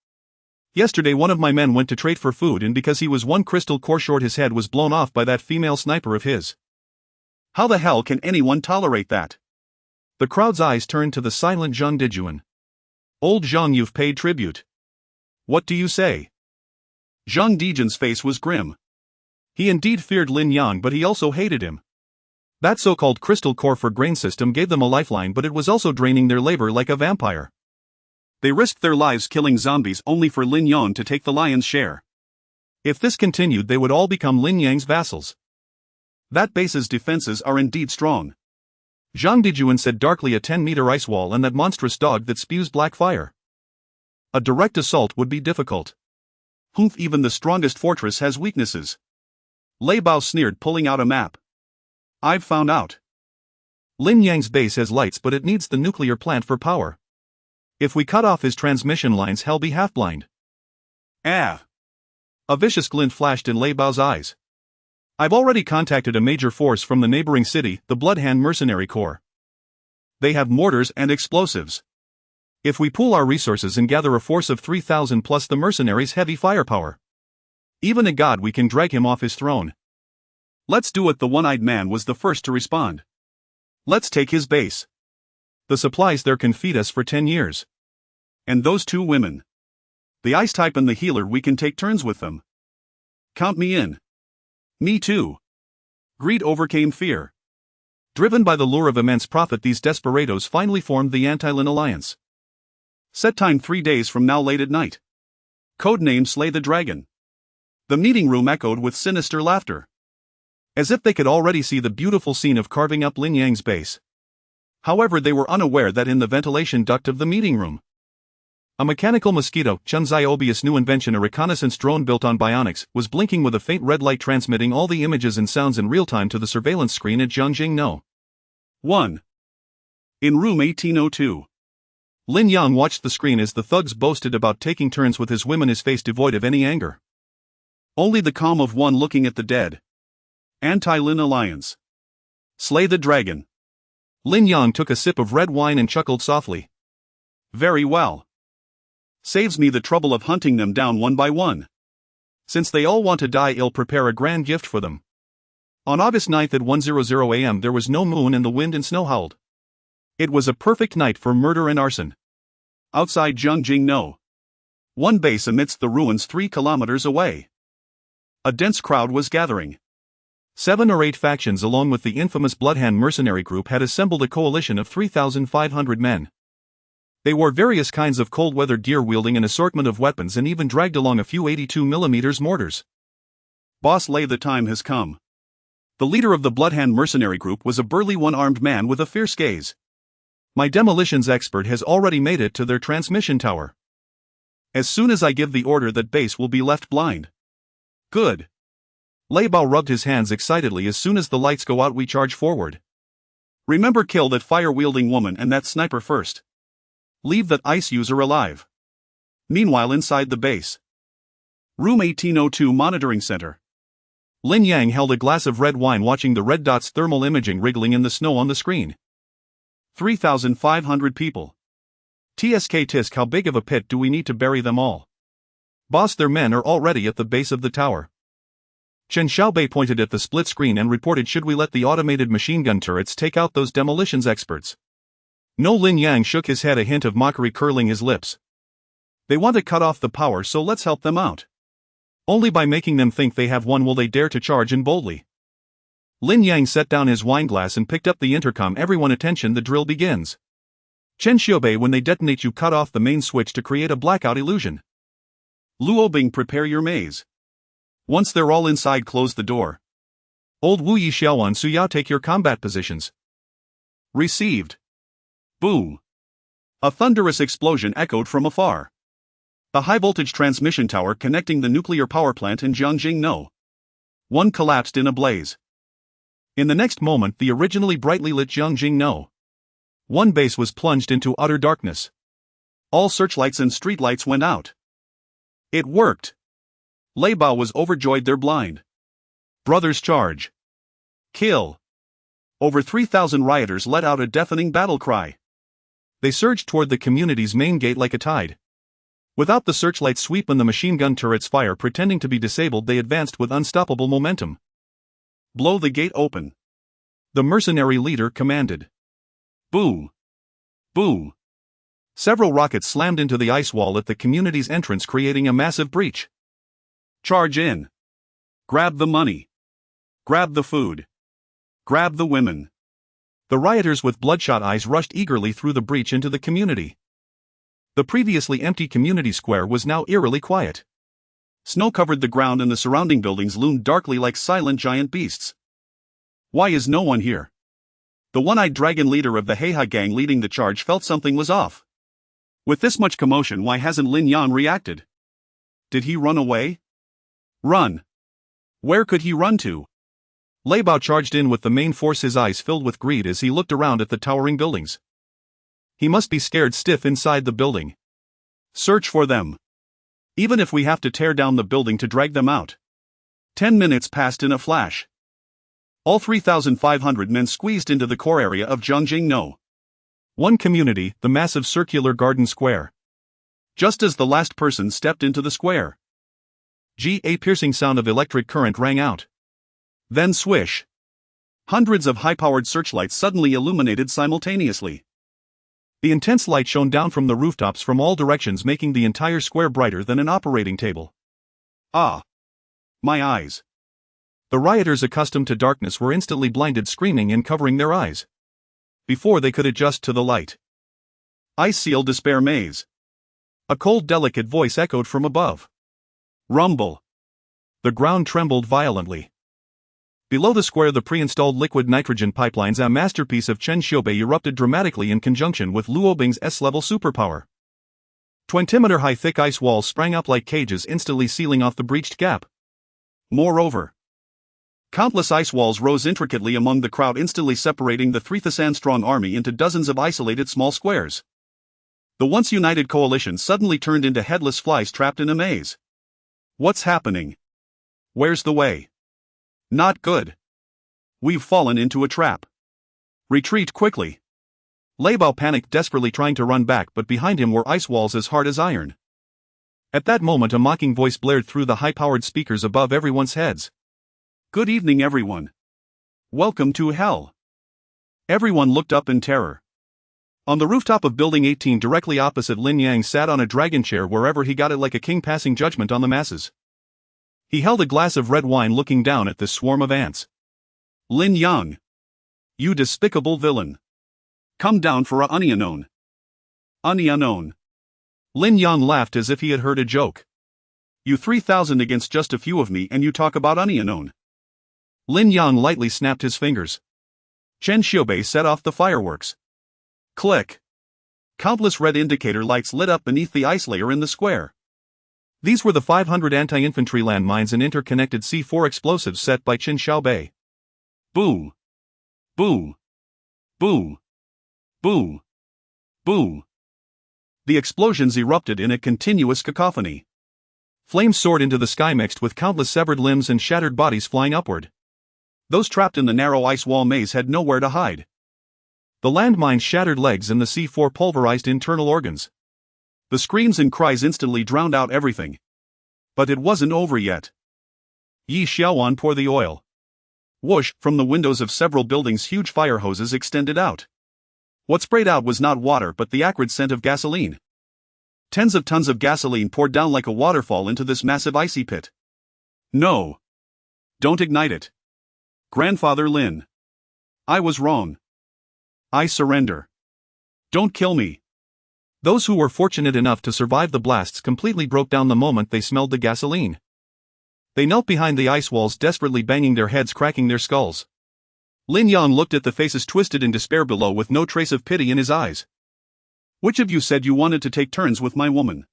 Yesterday one of my men went to trade for food, and because he was 1 crystal core short, his head was blown off by that female sniper of his. How the hell can anyone tolerate that? The crowd's eyes turned to the silent Zhang Dejuan. Old Zhang, you've paid tribute. What do you say? Zhang Dejuan's face was grim. He indeed feared Lin Yang, but he also hated him. That so-called crystal core for grain system gave them a lifeline, but it was also draining their labor like a vampire. They risked their lives killing zombies only for Lin Yang to take the lion's share. If this continued, they would all become Lin Yang's vassals. That base's defenses are indeed strong. Zhang Dijuan said darkly, a 10-meter ice wall and that monstrous dog that spews black fire. A direct assault would be difficult. Humph, even the strongest fortress has weaknesses. Lei Bao sneered, pulling out a map. I've found out. Lin Yang's base has lights, but it needs the nuclear plant for power. If we cut off his transmission lines, he'll be half-blind. Ah! A vicious glint flashed in Lei Bao's eyes. I've already contacted a major force from the neighboring city, the Bloodhand Mercenary Corps. They have mortars and explosives. If we pool our resources and gather a force of 3,000 plus the mercenaries' heavy firepower, even a god, we can drag him off his throne. Let's do it. The one-eyed man was the first to respond. Let's take his base. The supplies there can feed us for 10 years. And those two women. The ice type and the healer, we can take turns with them. Count me in. Me too. Greed overcame fear. Driven by the lure of immense profit, these desperados finally formed the Anti-Lin Alliance. Set time 3 days from now, late at night. Codename Slay the Dragon. The meeting room echoed with sinister laughter. As if they could already see the beautiful scene of carving up Lin Yang's base. However, they were unaware that in the ventilation duct of the meeting room, a mechanical mosquito, Chun Ziobius' new invention, a reconnaissance drone built on bionics, was blinking with a faint red light, transmitting all the images and sounds in real time to the surveillance screen at Jiangjing No. 1. In room 1802. Lin Yang watched the screen as the thugs boasted about taking turns with his women, his face devoid of any anger. Only the calm of one looking at the dead. Anti-Lin Alliance. Slay the dragon. Lin Yang took a sip of red wine and chuckled softly. Very well. Saves me the trouble of hunting them down one by one. Since they all want to die, I'll prepare a grand gift for them. On August 9th at 1:00 a.m. there was no moon and the wind and snow howled. It was a perfect night for murder and arson. Outside Jiangjing No. 1 base amidst the ruins 3 kilometers away. A dense crowd was gathering. 7 or 8 factions along with the infamous Bloodhand mercenary group had assembled a coalition of 3,500 men. They wore various kinds of cold-weather gear, wielding an assortment of weapons, and even dragged along a few 82mm mortars. Boss Lei, the time has come. The leader of the Bloodhand mercenary group was a burly one-armed man with a fierce gaze. My demolitions expert has already made it to their transmission tower. As soon as I give the order, that base will be left blind. Good. Lei Bao rubbed his hands excitedly. As soon as the lights go out, we charge forward. Remember, kill that fire-wielding woman and that sniper first. Leave that ice user alive. Meanwhile, inside the base. Room 1802 Monitoring Center. Lin Yang held a glass of red wine, watching the red dots thermal imaging wriggling in the snow on the screen. 3,500 people. TSK tisk, how big of a pit do we need to bury them all? Boss, their men are already at the base of the tower. Chen Xiaobei pointed at the split screen and reported, should we let the automated machine gun turrets take out those demolitions experts? No. Lin Yang shook his head, a hint of mockery curling his lips. They want to cut off the power, so let's help them out. Only by making them think they have won will they dare to charge in boldly. Lin Yang set down his wineglass and picked up the intercom. Everyone attention, the drill begins. Chen Xiaobei, when they detonate, you cut off the main switch to create a blackout illusion. Luo Bing, prepare your maze. Once they're all inside, close the door. Old Wu Yi Xiaowan Su Yao, take your combat positions. Received. Boom. A thunderous explosion echoed from afar. The high-voltage transmission tower connecting the nuclear power plant in Jiangjing No. 1 collapsed in a blaze. In the next moment, the originally brightly lit Jiangjing No. 1 base was plunged into utter darkness. All searchlights and streetlights went out. It worked. Lei Bao was overjoyed. They're blind. Brothers, charge. Kill. Over 3,000 rioters let out a deafening battle cry. They surged toward the community's main gate like a tide. Without the searchlight sweep and the machine gun turret's fire pretending to be disabled, they advanced with unstoppable momentum. Blow the gate open. The mercenary leader commanded. Boom. Boom. Several rockets slammed into the ice wall at the community's entrance, creating a massive breach. Charge in. Grab the money. Grab the food. Grab the women. The rioters with bloodshot eyes rushed eagerly through the breach into the community. The previously empty community square was now eerily quiet. Snow covered the ground and the surrounding buildings loomed darkly like silent giant beasts. Why is no one here? The one-eyed dragon leader of the Heiha gang leading the charge felt something was off. With this much commotion, why hasn't Lin Yan reacted? Did he run away? Run. Where could he run to? Lei Bao charged in with the main force, his eyes filled with greed as he looked around at the towering buildings. He must be scared stiff inside the building. Search for them. Even if we have to tear down the building to drag them out. 10 minutes passed in a flash. All 3,500 men squeezed into the core area of Zhongjing. One community, the massive circular garden square. Just as the last person stepped into the square, A piercing sound of electric current rang out. Then swish. Hundreds of high-powered searchlights suddenly illuminated simultaneously. The intense light shone down from the rooftops from all directions, making the entire square brighter than an operating table. Ah! My eyes. The rioters accustomed to darkness were instantly blinded, screaming and covering their eyes before they could adjust to the light. Ice Seal Despair Maze. A cold, delicate voice echoed from above. Rumble. The ground trembled violently. Below the square, the pre-installed liquid nitrogen pipelines, a masterpiece of Chen Xiaobei, erupted dramatically in conjunction with Luo Bing's S-level superpower. 20-meter-high thick ice walls sprang up like cages, instantly sealing off the breached gap. Moreover, countless ice walls rose intricately among the crowd, instantly separating the 3,000-strong army into dozens of isolated small squares. The once united coalition suddenly turned into headless flies trapped in a maze. What's happening? Where's the way? Not good. We've fallen into a trap. Retreat quickly. Lei Bao panicked, desperately trying to run back, but behind him were ice walls as hard as iron. At that moment, a mocking voice blared through the high-powered speakers above everyone's heads. Good evening, everyone. Welcome to hell. Everyone looked up in terror. On the rooftop of Building 18, directly opposite, Lin Yang sat on a dragon chair, wherever he got it, like a king passing judgment on the masses. He held a glass of red wine, looking down at this swarm of ants. Lin Yang. You despicable villain. Come down for a unknown. Unknown. Lin Yang laughed as if he had heard a joke. You 3,000 against just a few of me, and you talk about unknown. Lin Yang lightly snapped his fingers. Chen Xiaobei set off the fireworks. Click. Countless red indicator lights lit up beneath the ice layer in the square. These were the 500 anti-infantry landmines and interconnected C4 explosives set by Chen Xiaobei. Boom. Boom. Boom. Boom. Boom. The explosions erupted in a continuous cacophony. Flames soared into the sky, mixed with countless severed limbs and shattered bodies flying upward. Those trapped in the narrow ice wall maze had nowhere to hide. The landmines shattered legs and the C4 pulverized internal organs. The screams and cries instantly drowned out everything. But it wasn't over yet. Yi Xiaowan, pour the oil. Whoosh, from the windows of several buildings huge fire hoses extended out. What sprayed out was not water but the acrid scent of gasoline. Tens of tons of gasoline poured down like a waterfall into this massive icy pit. No. Don't ignite it. Grandfather Lin. I was wrong. I surrender. Don't kill me. Those who were fortunate enough to survive the blasts completely broke down the moment they smelled the gasoline. They knelt behind the ice walls, desperately banging their heads, cracking their skulls. Lin Yang looked at the faces twisted in despair below with no trace of pity in his eyes. Which of you said you wanted to take turns with my woman?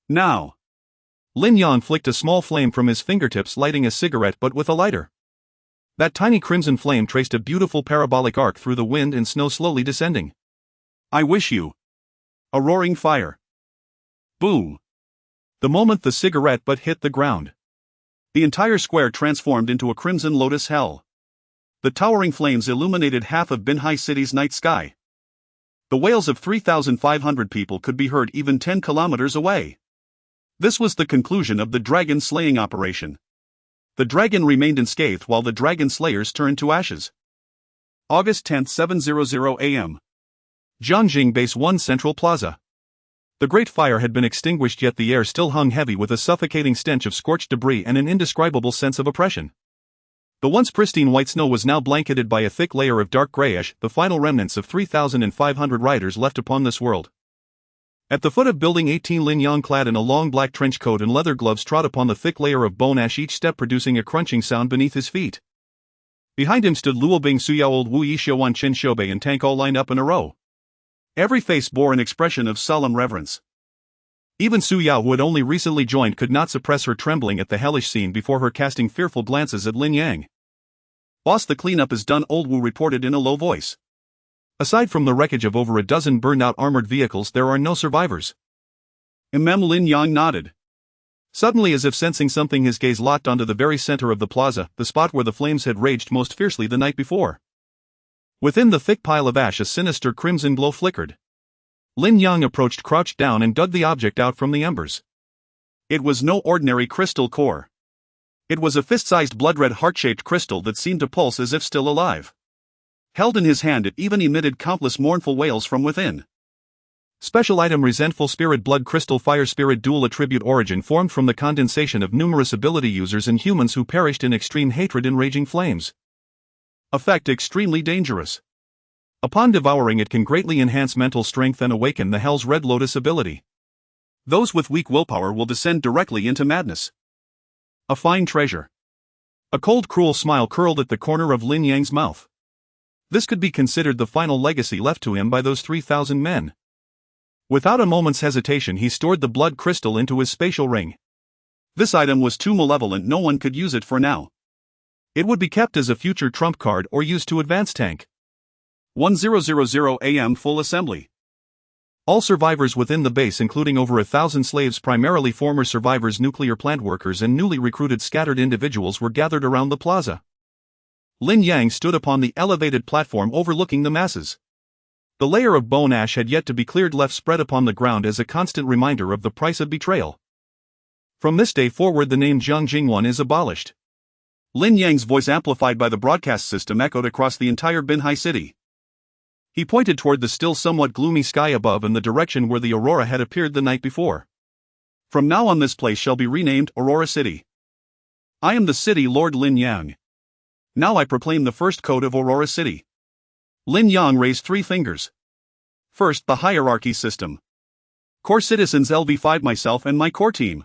Now. Lin Yang flicked a small flame from his fingertips, lighting a cigarette but with a lighter. That tiny crimson flame traced a beautiful parabolic arc through the wind and snow, slowly descending. I wish you. A roaring fire. Boom. The moment the cigarette butt hit the ground, the entire square transformed into a crimson lotus hell. The towering flames illuminated half of Binhai City's night sky. The wails of 3,500 people could be heard even 10 kilometers away. This was the conclusion of the dragon slaying operation. The dragon remained unscathed while the dragon slayers turned to ashes. August 10, 7:00 a.m. Zhongjing Base 1 Central Plaza. The great fire had been extinguished, yet the air still hung heavy with a suffocating stench of scorched debris and an indescribable sense of oppression. The once pristine white snow was now blanketed by a thick layer of dark grayish, the final remnants of 3,500 riders left upon this world. At the foot of Building 18, Lin Yang, clad in a long black trench coat and leather gloves, trod upon the thick layer of bone ash, each step producing a crunching sound beneath his feet. Behind him stood Luo Bing, Suyao, Old Wu Yi, Xiaowan, Chen Shoubei and Tank, all lined up in a row. Every face bore an expression of solemn reverence. Even Suyao, who had only recently joined, could not suppress her trembling at the hellish scene before her, casting fearful glances at Lin Yang. "Boss, the cleanup is done," Old Wu reported in a low voice. "Aside from the wreckage of over a dozen burned-out armored vehicles, there are no survivors." Lin Yang nodded. Suddenly, as if sensing something, his gaze locked onto the very center of the plaza, the spot where the flames had raged most fiercely the night before. Within the thick pile of ash, a sinister crimson glow flickered. Lin Yang approached, crouched down and dug the object out from the embers. It was no ordinary crystal core. It was a fist-sized blood-red heart-shaped crystal that seemed to pulse as if still alive. Held in his hand, it even emitted countless mournful wails from within. Special item: Resentful Spirit Blood Crystal, Fire Spirit, dual attribute, origin formed from the condensation of numerous ability users and humans who perished in extreme hatred in raging flames. Effect: extremely dangerous. Upon devouring, it can greatly enhance mental strength and awaken the Hell's Red Lotus ability. Those with weak willpower will descend directly into madness. A fine treasure. A cold, cruel smile curled at the corner of Lin Yang's mouth. This could be considered the final legacy left to him by those 3,000 men. Without a moment's hesitation, he stored the blood crystal into his spatial ring. This item was too malevolent, no one could use it for now. It would be kept as a future trump card or used to advance tank. 1000 AM full assembly. All survivors within the base, including over 1,000 slaves, primarily former survivors, nuclear plant workers and newly recruited scattered individuals, were gathered around the plaza. Lin Yang stood upon the elevated platform overlooking the masses. The layer of bone ash had yet to be cleared, left spread upon the ground as a constant reminder of the price of betrayal. From this day forward, the name Jiang Jingwan is abolished. Lin Yang's voice, amplified by the broadcast system, echoed across the entire Binhai city. He pointed toward the still somewhat gloomy sky above and the direction where the aurora had appeared the night before. "From now on, this place shall be renamed Aurora City. I am the city lord Lin Yang. Now I proclaim the first code of Aurora City." Lin Yang raised 3 fingers. First, the hierarchy system. Core citizens LV5, myself and my core team.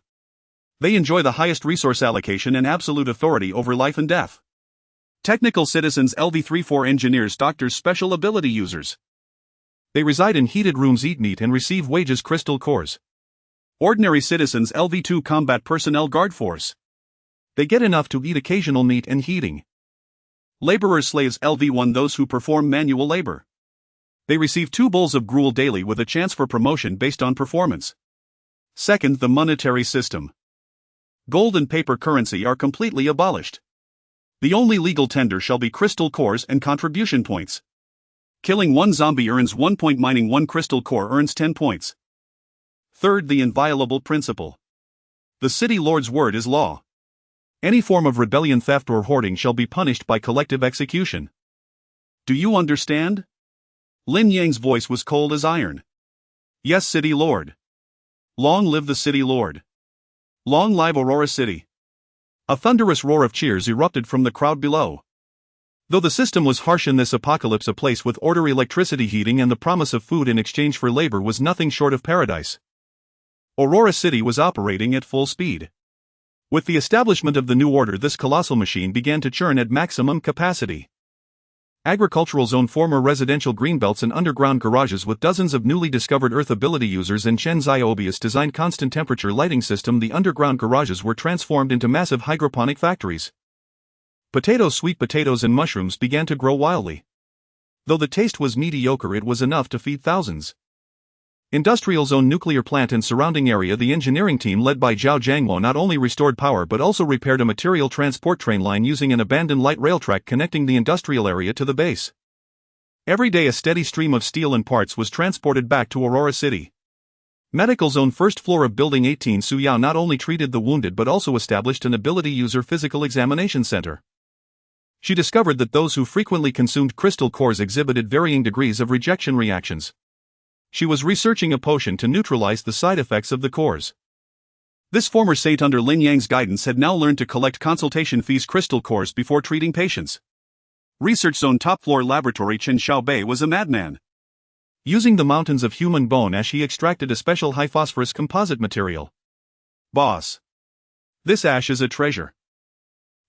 They enjoy the highest resource allocation and absolute authority over life and death. Technical citizens LV34, engineers, doctors, special ability users. They reside in heated rooms, eat meat and receive wages, crystal cores. Ordinary citizens LV2, combat personnel, guard force. They get enough to eat occasional meat and heating. Laborers, slaves LV1, those who perform manual labor. They receive 2 bowls of gruel daily with a chance for promotion based on performance. Second, the monetary system. Gold and paper currency are completely abolished. The only legal tender shall be crystal cores and contribution points. Killing 1 zombie earns 1 point, mining 1 crystal core earns 10 points. Third, the inviolable principle. The city lord's word is law. Any form of rebellion, theft or hoarding shall be punished by collective execution. Do you understand? Lin Yang's voice was cold as iron. Yes, city lord. Long live the city lord. Long live Aurora City. A thunderous roar of cheers erupted from the crowd below. Though the system was harsh in this apocalypse, a place with order, electricity, heating and the promise of food in exchange for labor was nothing short of paradise. Aurora City was operating at full speed. With the establishment of the new order, this colossal machine began to churn at maximum capacity. Agricultural zone, former residential greenbelts and underground garages with dozens of newly discovered Earth ability users and Chen Ziobius designed constant temperature lighting system. The underground garages were transformed into massive hydroponic factories. Potatoes, sweet potatoes and mushrooms began to grow wildly. Though the taste was mediocre, it was enough to feed thousands. Industrial zone, nuclear plant and surrounding area. The engineering team led by Zhao Jiangmo not only restored power but also repaired a material transport train line using an abandoned light rail track connecting the industrial area to the base. Every day a steady stream of steel and parts was transported back to Aurora City. Medical zone, first floor of Building 18. Su Yao not only treated the wounded but also established an ability user physical examination center. She discovered that those who frequently consumed crystal cores exhibited varying degrees of rejection reactions. She was researching a potion to neutralize the side effects of the cores. This former saint under Lin Yang's guidance had now learned to collect consultation fees crystal cores before treating patients. Research Zone top floor laboratory Chen Xiaobei was a madman. Using the mountains of human bone ash, he extracted a special high-phosphorus composite material. Boss. This ash is a treasure.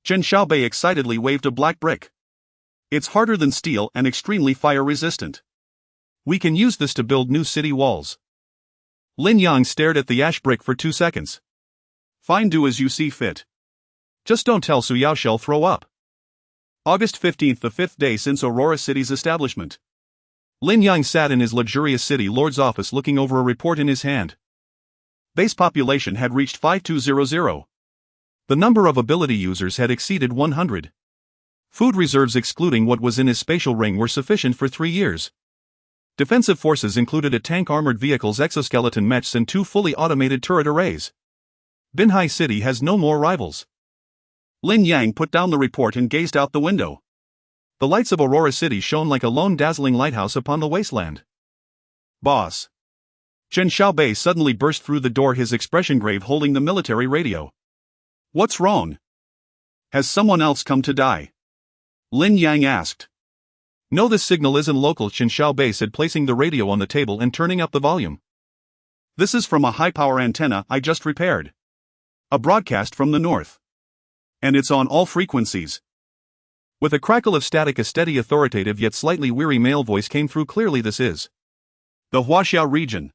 Chen Xiaobei excitedly waved a black brick. It's harder than steel and extremely fire-resistant. We can use this to build new city walls. Lin Yang stared at the ash brick for 2 seconds. Fine, do as you see fit. Just don't tell Su Yao she'll throw up. August 15th, the 5th day since Aurora City's establishment. Lin Yang sat in his luxurious city lord's office looking over a report in his hand. Base population had reached 5200. The number of ability users had exceeded 100. Food reserves excluding what was in his spatial ring were sufficient for 3 years. Defensive forces included a tank, armored vehicles, exoskeleton mechs, and 2 fully automated turret arrays. Binhai City has no more rivals. Lin Yang put down the report and gazed out the window. The lights of Aurora City shone like a lone dazzling lighthouse upon the wasteland. Boss. Chen Xiaobei suddenly burst through the door, his expression grave, holding the military radio. What's wrong? Has someone else come to die? Lin Yang asked. No, this signal isn't local, Chen Xiaobei said, placing the radio on the table and turning up the volume. This is from a high-power antenna I just repaired. A broadcast from the north. And it's on all frequencies. With a crackle of static, a steady, authoritative yet slightly weary male voice came through clearly. This is the Huaxiao region.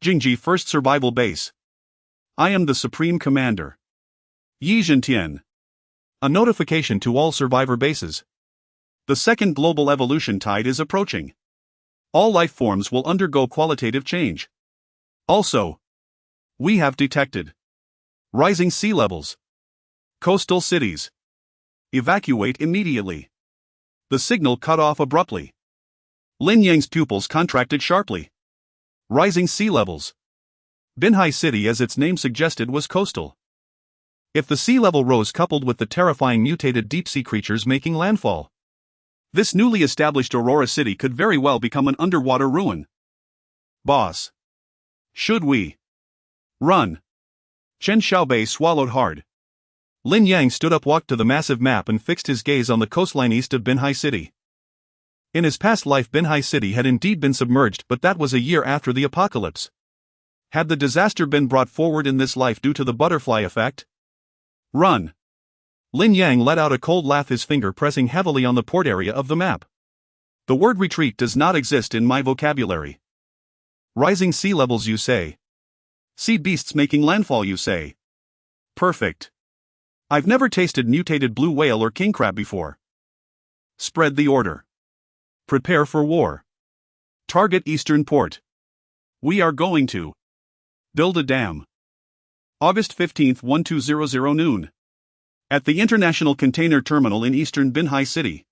Jingji 1st Survival Base. I am the Supreme Commander. Yi Zhentian. A notification to all survivor bases. The second global evolution tide is approaching. All life forms will undergo qualitative change. Also, we have detected rising sea levels. Coastal cities. Evacuate immediately. The signal cut off abruptly. Lin Yang's pupils contracted sharply. Rising sea levels. Binhai City, as its name suggested, was coastal. If the sea level rose, coupled with the terrifying mutated deep-sea creatures making landfall, this newly established Aurora City could very well become an underwater ruin. Boss. Should we run? Chen Xiaobei swallowed hard. Lin Yang stood up, walked to the massive map, and fixed his gaze on the coastline east of Binhai City. In his past life, Binhai City had indeed been submerged, but that was a year after the apocalypse. Had the disaster been brought forward in this life due to the butterfly effect? Run. Lin Yang let out a cold laugh, his finger pressing heavily on the port area of the map. The word retreat does not exist in my vocabulary. Rising sea levels, you say? Sea beasts making landfall, you say? Perfect. I've never tasted mutated blue whale or king crab before. Spread the order. Prepare for war. Target Eastern Port. We are going to build a dam. August 15th, 1200 noon. At the International Container Terminal in eastern Binhai City.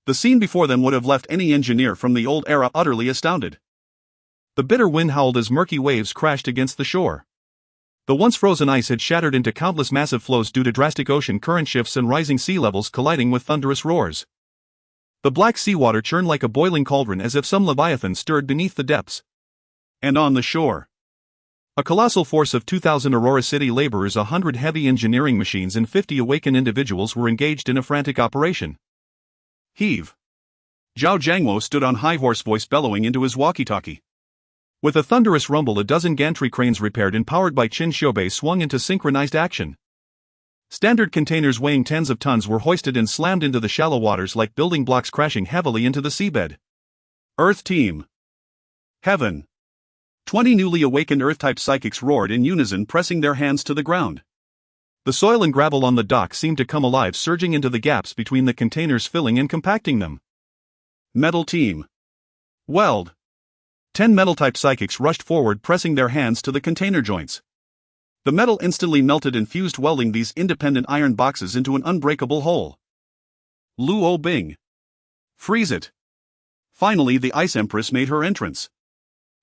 The scene before them would have left any engineer from the old era utterly astounded. The bitter wind howled as murky waves crashed against the shore. The once frozen ice had shattered into countless massive floes due to drastic ocean current shifts and rising sea levels colliding with thunderous roars. The black seawater churned like a boiling cauldron, as if some leviathan stirred beneath the depths. And on the shore, a colossal force of 2,000 Aurora City laborers, 100 heavy engineering machines, and 50 awakened individuals were engaged in a frantic operation. Heave. Zhao Jiangwo stood on high, hoarse voice bellowing into his walkie-talkie. With a thunderous rumble, a dozen gantry cranes repaired and powered by Chen Xiaobei swung into synchronized action. Standard containers weighing tens of tons were hoisted and slammed into the shallow waters like building blocks, crashing heavily into the seabed. Earth Team. Heaven. 20 newly awakened Earth-type psychics roared in unison, pressing their hands to the ground. The soil and gravel on the dock seemed to come alive, surging into the gaps between the containers, filling and compacting them. Metal Team. Weld. 10 metal-type psychics rushed forward, pressing their hands to the container joints. The metal instantly melted and fused, welding these independent iron boxes into an unbreakable whole. Luo Bing. Freeze it. Finally, the Ice Empress made her entrance.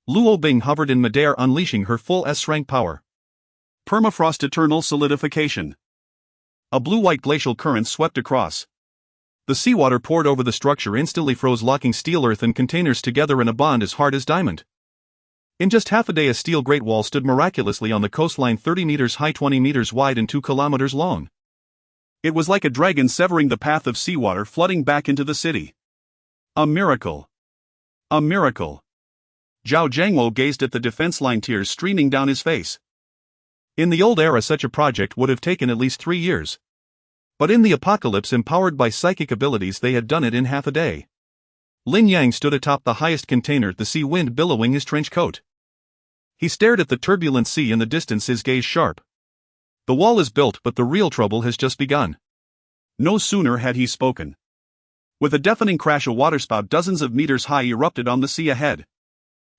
Luo Bing hovered in midair, unleashing her full S-rank power. Permafrost eternal solidification. A blue-white glacial current swept across. The seawater poured over the structure, instantly froze, locking steel, earth, and containers together in a bond as hard as diamond. In just half a day, a steel Great Wall stood miraculously on the coastline, 30 meters high, 20 meters wide, and 2 kilometers long. It was like a dragon severing the path of seawater flooding back into the city. A miracle. A miracle. Zhao Jiangwo gazed at the defense line, tears streaming down his face. In the old era, such a project would have taken at least 3 years. But in the apocalypse, empowered by psychic abilities, they had done it in half a day. Lin Yang stood atop the highest container, the sea wind billowing his trench coat. He stared at the turbulent sea in the distance, his gaze sharp. The wall is built, but the real trouble has just begun. No sooner had he spoken. With a deafening crash, a waterspout dozens of meters high erupted on the sea ahead.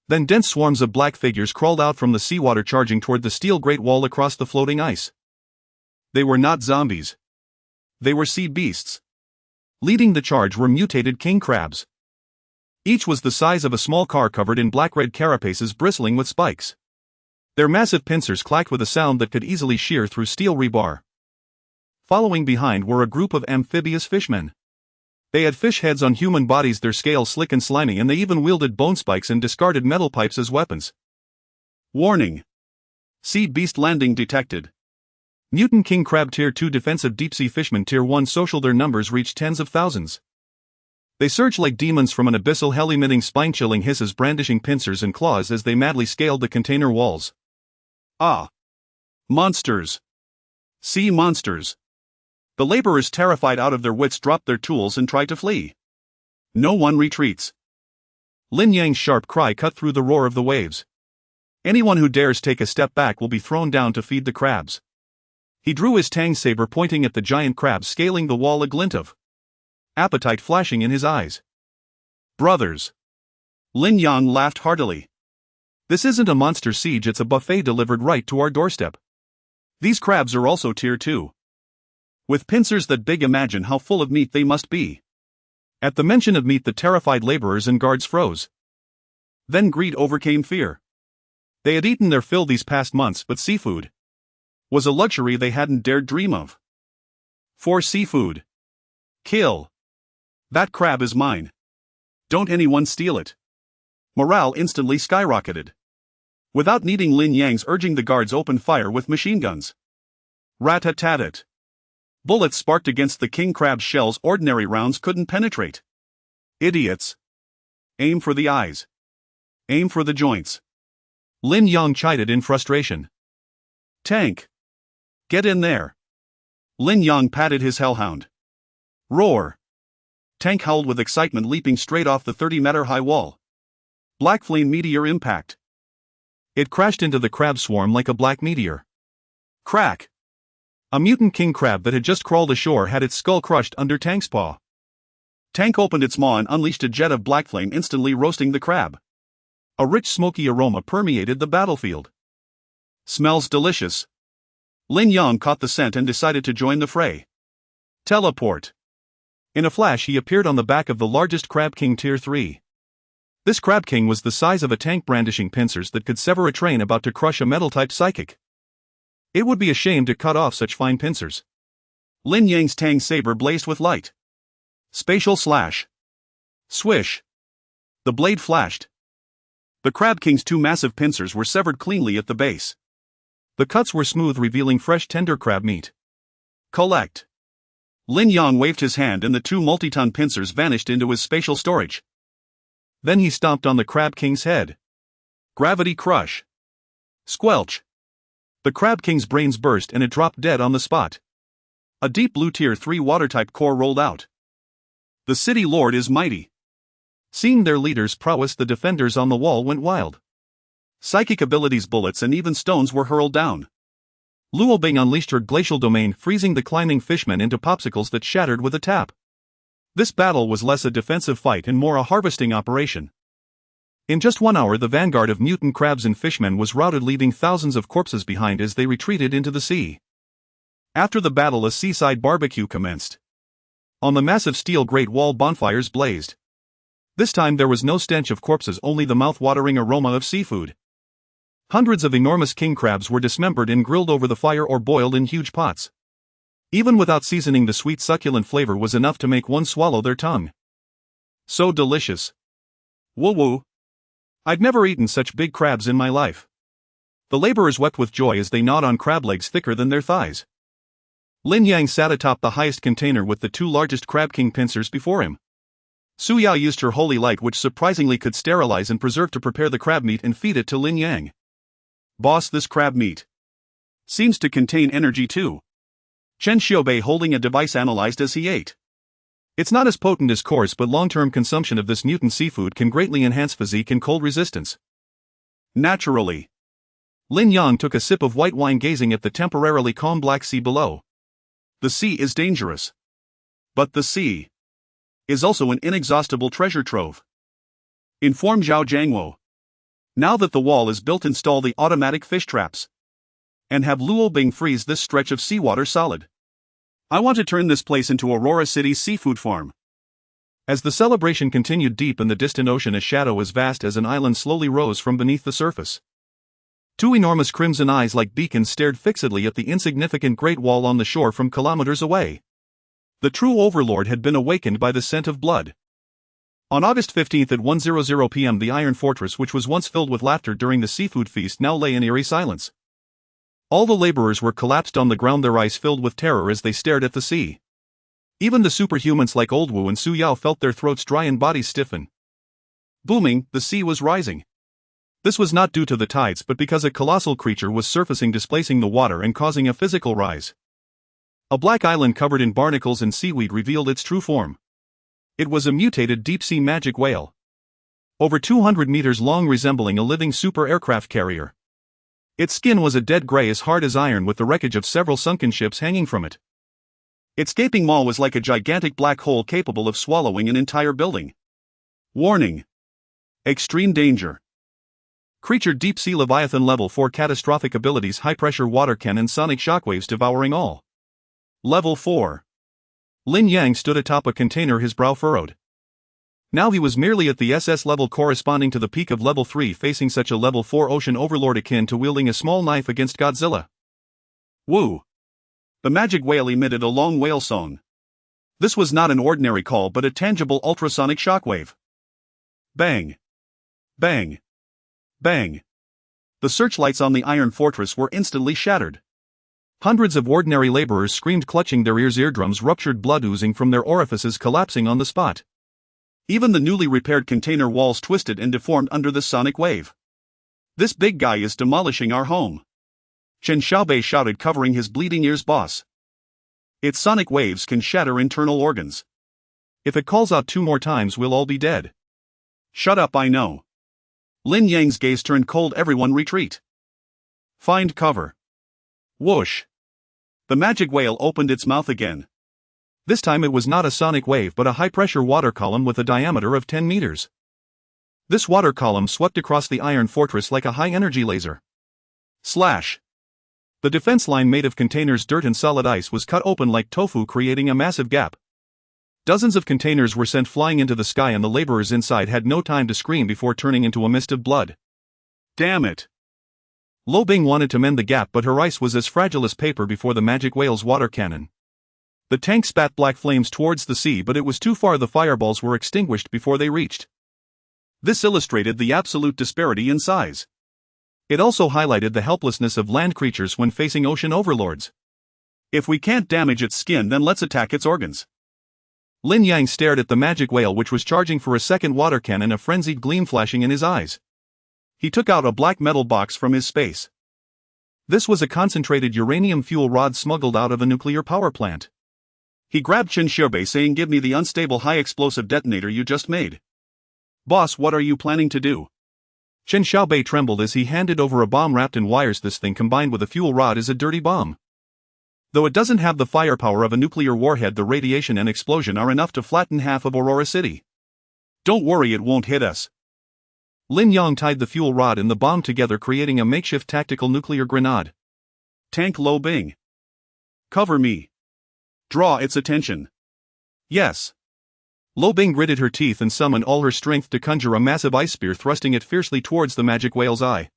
Then dense swarms of black figures crawled out from the seawater, charging toward the steel Great Wall across the floating ice. They were not zombies. They were sea beasts. Leading the charge were mutated king crabs. Each was the size of a small car, covered in black-red carapaces bristling with spikes. Their massive pincers clacked with a sound that could easily shear through steel rebar. Following behind were a group of amphibious fishmen. They had fish heads on human bodies, their scales slick and slimy, and they even wielded bone spikes and discarded metal pipes as weapons. Warning. Sea beast landing detected. Mutant king crab Tier 2 defensive, deep-sea fishmen Tier 1 social. Their numbers reached tens of thousands. They surged like demons from an abyssal hell, emitting spine-chilling hisses, brandishing pincers and claws as they madly scaled the container walls. Ah! Monsters! Sea monsters! The laborers, terrified out of their wits, dropped their tools and tried to flee. No one retreats. Lin Yang's sharp cry cut through the roar of the waves. Anyone who dares take a step back will be thrown down to feed the crabs. He drew his tang saber, pointing at the giant crabs scaling the wall, a glint of appetite flashing in his eyes. Brothers! Lin Yang laughed heartily. This isn't a monster siege, it's a buffet delivered right to our doorstep. These crabs are also Tier 2. With pincers that big, imagine how full of meat they must be. At the mention of meat, the terrified laborers and guards froze. Then greed overcame fear. They had eaten their fill these past months, but seafood was a luxury they hadn't dared dream of. For seafood. Kill. That crab is mine. Don't anyone steal it. Morale instantly skyrocketed. Without needing Lin Yang's urging, the guards opened fire with machine guns. Rat-a-tat-tat. Bullets sparked against the king crab's shells ordinary rounds couldn't penetrate. Idiots. Aim for the eyes. Aim for the joints. Lin Yang chided in frustration. Tank. Get in there. Lin Yang patted his hellhound. Roar. Tank howled with excitement, leaping straight off the 30-meter-high wall. Black flame meteor impact. It crashed into the crab swarm like a black meteor. Crack. A mutant king crab that had just crawled ashore had its skull crushed under Tank's paw. Tank opened its maw and unleashed a jet of black flame, instantly roasting the crab. A rich smoky aroma permeated the battlefield. Smells delicious. Lin Yang caught the scent and decided to join the fray. Teleport. In a flash, he appeared on the back of the largest crab king Tier 3. This crab king was the size of a tank, brandishing pincers that could sever a train about to crush a metal-type psychic. It would be a shame to cut off such fine pincers. Lin Yang's tang saber blazed with light. Spatial slash. Swish. The blade flashed. The crab king's 2 massive pincers were severed cleanly at the base. The cuts were smooth, revealing fresh, tender crab meat. Collect. Lin Yang waved his hand and the 2 multi-ton pincers vanished into his spatial storage. Then he stomped on the crab king's head. Gravity crush. Squelch. The crab king's brains burst and it dropped dead on the spot. A deep blue Tier 3 water-type core rolled out. The city lord is mighty. Seeing their leader's prowess, the defenders on the wall went wild. Psychic abilities, bullets, and even stones were hurled down. Luo Bing unleashed her glacial domain, freezing the climbing fishmen into popsicles that shattered with a tap. This battle was less a defensive fight and more a harvesting operation. In just 1 hour, the vanguard of mutant crabs and fishmen was routed, leaving thousands of corpses behind as they retreated into the sea. After the battle, a seaside barbecue commenced. On the massive steel Great Wall, bonfires blazed. This time there was no stench of corpses, only the mouth-watering aroma of seafood. Hundreds of enormous king crabs were dismembered and grilled over the fire or boiled in huge pots. Even without seasoning, the sweet, succulent flavor was enough to make one swallow their tongue. So delicious. Woo woo. I'd never eaten such big crabs in my life. The laborers wept with joy as they gnawed on crab legs thicker than their thighs. Lin Yang sat atop the highest container with the 2 largest crab king pincers before him. Su Yao used her holy light, which surprisingly could sterilize and preserve, to prepare the crab meat and feed it to Lin Yang. Boss, this crab meat seems to contain energy too. Chen Xiaobei, holding a device, analyzed as he ate. It's not as potent as coarse, but long-term consumption of this mutant seafood can greatly enhance physique and cold resistance. Naturally. Lin Yang took a sip of white wine, gazing at the temporarily calm Black Sea below. The sea is dangerous. But the sea is also an inexhaustible treasure trove. Inform Zhao Jiangwo. Now that the wall is built, install the automatic fish traps. And have Luo Bing freeze this stretch of seawater solid. I want to turn this place into Aurora City's seafood farm. As the celebration continued, deep in the distant ocean, a shadow as vast as an island slowly rose from beneath the surface. 2 enormous crimson eyes like beacons stared fixedly at the insignificant Great Wall on the shore from kilometers away. The true overlord had been awakened by the scent of blood. On August 15 at 1:00 p.m., the Iron Fortress, which was once filled with laughter during the seafood feast, now lay in eerie silence. All the laborers were collapsed on the ground, their eyes filled with terror as they stared at the sea. Even the superhumans like Old Wu and Su Yao felt their throats dry and bodies stiffen. Booming, the sea was rising. This was not due to the tides, but because a colossal creature was surfacing, displacing the water and causing a physical rise. A black island covered in barnacles and seaweed revealed its true form. It was a mutated deep-sea magic whale. Over 200 meters long, resembling a living super aircraft carrier. Its skin was a dead gray, as hard as iron, with the wreckage of several sunken ships hanging from it. Its gaping maw was like a gigantic black hole capable of swallowing an entire building. Warning. Extreme danger. Creature Deep Sea Leviathan Level 4 Catastrophic Abilities: High Pressure Water Cannon, Sonic Shockwaves, Devouring All. Level 4. Lin Yang stood atop a container, his brow furrowed. Now he was merely at the SS level corresponding to the peak of Level 3, facing such a Level 4 ocean overlord akin to wielding a small knife against Godzilla. Woo! The magic whale emitted a long whale song. This was not an ordinary call, but a tangible ultrasonic shockwave. Bang! Bang! Bang! The searchlights on the Iron Fortress were instantly shattered. Hundreds of ordinary laborers screamed, clutching their eardrums ruptured, blood oozing from their orifices, collapsing on the spot. Even the newly repaired container walls twisted and deformed under the sonic wave. This big guy is demolishing our home. Chen Xiaobei shouted, covering his bleeding ears. Boss, its sonic waves can shatter internal organs. If it calls out 2 more times, we'll all be dead. Shut up, I know. Lin Yang's gaze turned cold. Everyone retreat. Find cover. Whoosh. The magic whale opened its mouth again. This time it was not a sonic wave, but a high-pressure water column with a diameter of 10 meters. This water column swept across the Iron Fortress like a high-energy laser. Slash. The defense line, made of containers, dirt and solid ice, was cut open like tofu, creating a massive gap. Dozens of containers were sent flying into the sky, and the laborers inside had no time to scream before turning into a mist of blood. Damn it. Lo Bing wanted to mend the gap, but her ice was as fragile as paper before the magic whale's water cannon. The tank spat black flames towards the sea, but it was too far. The fireballs were extinguished before they reached. This illustrated the absolute disparity in size. It also highlighted the helplessness of land creatures when facing ocean overlords. If we can't damage its skin, then let's attack its organs. Lin Yang stared at the magic whale, which was charging for a second water cannon, a frenzied gleam flashing in his eyes. He took out a black metal box from his space. This was a concentrated uranium fuel rod smuggled out of a nuclear power plant. He grabbed Chen Xiaobei, saying, "Give me the unstable high-explosive detonator you just made." Boss, what are you planning to do? Chen Xiaobei trembled as he handed over a bomb wrapped in wires. This thing combined with a fuel rod is a dirty bomb. Though it doesn't have the firepower of a nuclear warhead, the radiation and explosion are enough to flatten half of Aurora City. Don't worry, it won't hit us. Lin Yang tied the fuel rod and the bomb together, creating a makeshift tactical nuclear grenade. Tank Lo Bing. Cover me. Draw its attention. Yes. Lo Bing gritted her teeth and summoned all her strength to conjure a massive ice spear, thrusting it fiercely towards the magic whale's eye.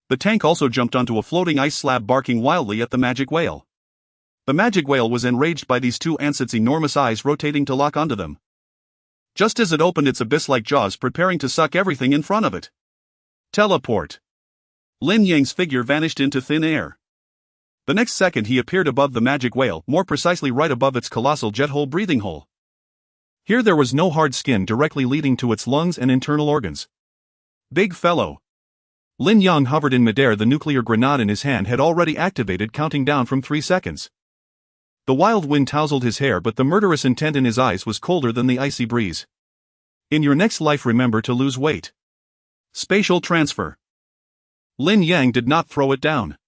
The tank also jumped onto a floating ice slab, barking wildly at the magic whale. The magic whale was enraged by these two ants, its enormous eyes rotating to lock onto them. Just as it opened its abyss-like jaws, preparing to suck everything in front of it. Teleport. Lin Yang's figure vanished into thin air. The next second he appeared above the magic whale, more precisely right above its colossal jet hole breathing hole. Here there was no hard skin directly leading to its lungs and internal organs. Big fellow. Lin Yang hovered in midair. The nuclear grenade in his hand had already activated, counting down from 3 seconds. The wild wind tousled his hair, but the murderous intent in his eyes was colder than the icy breeze. In your next life, remember to lose weight. Spatial transfer. Lin Yang did not throw it down.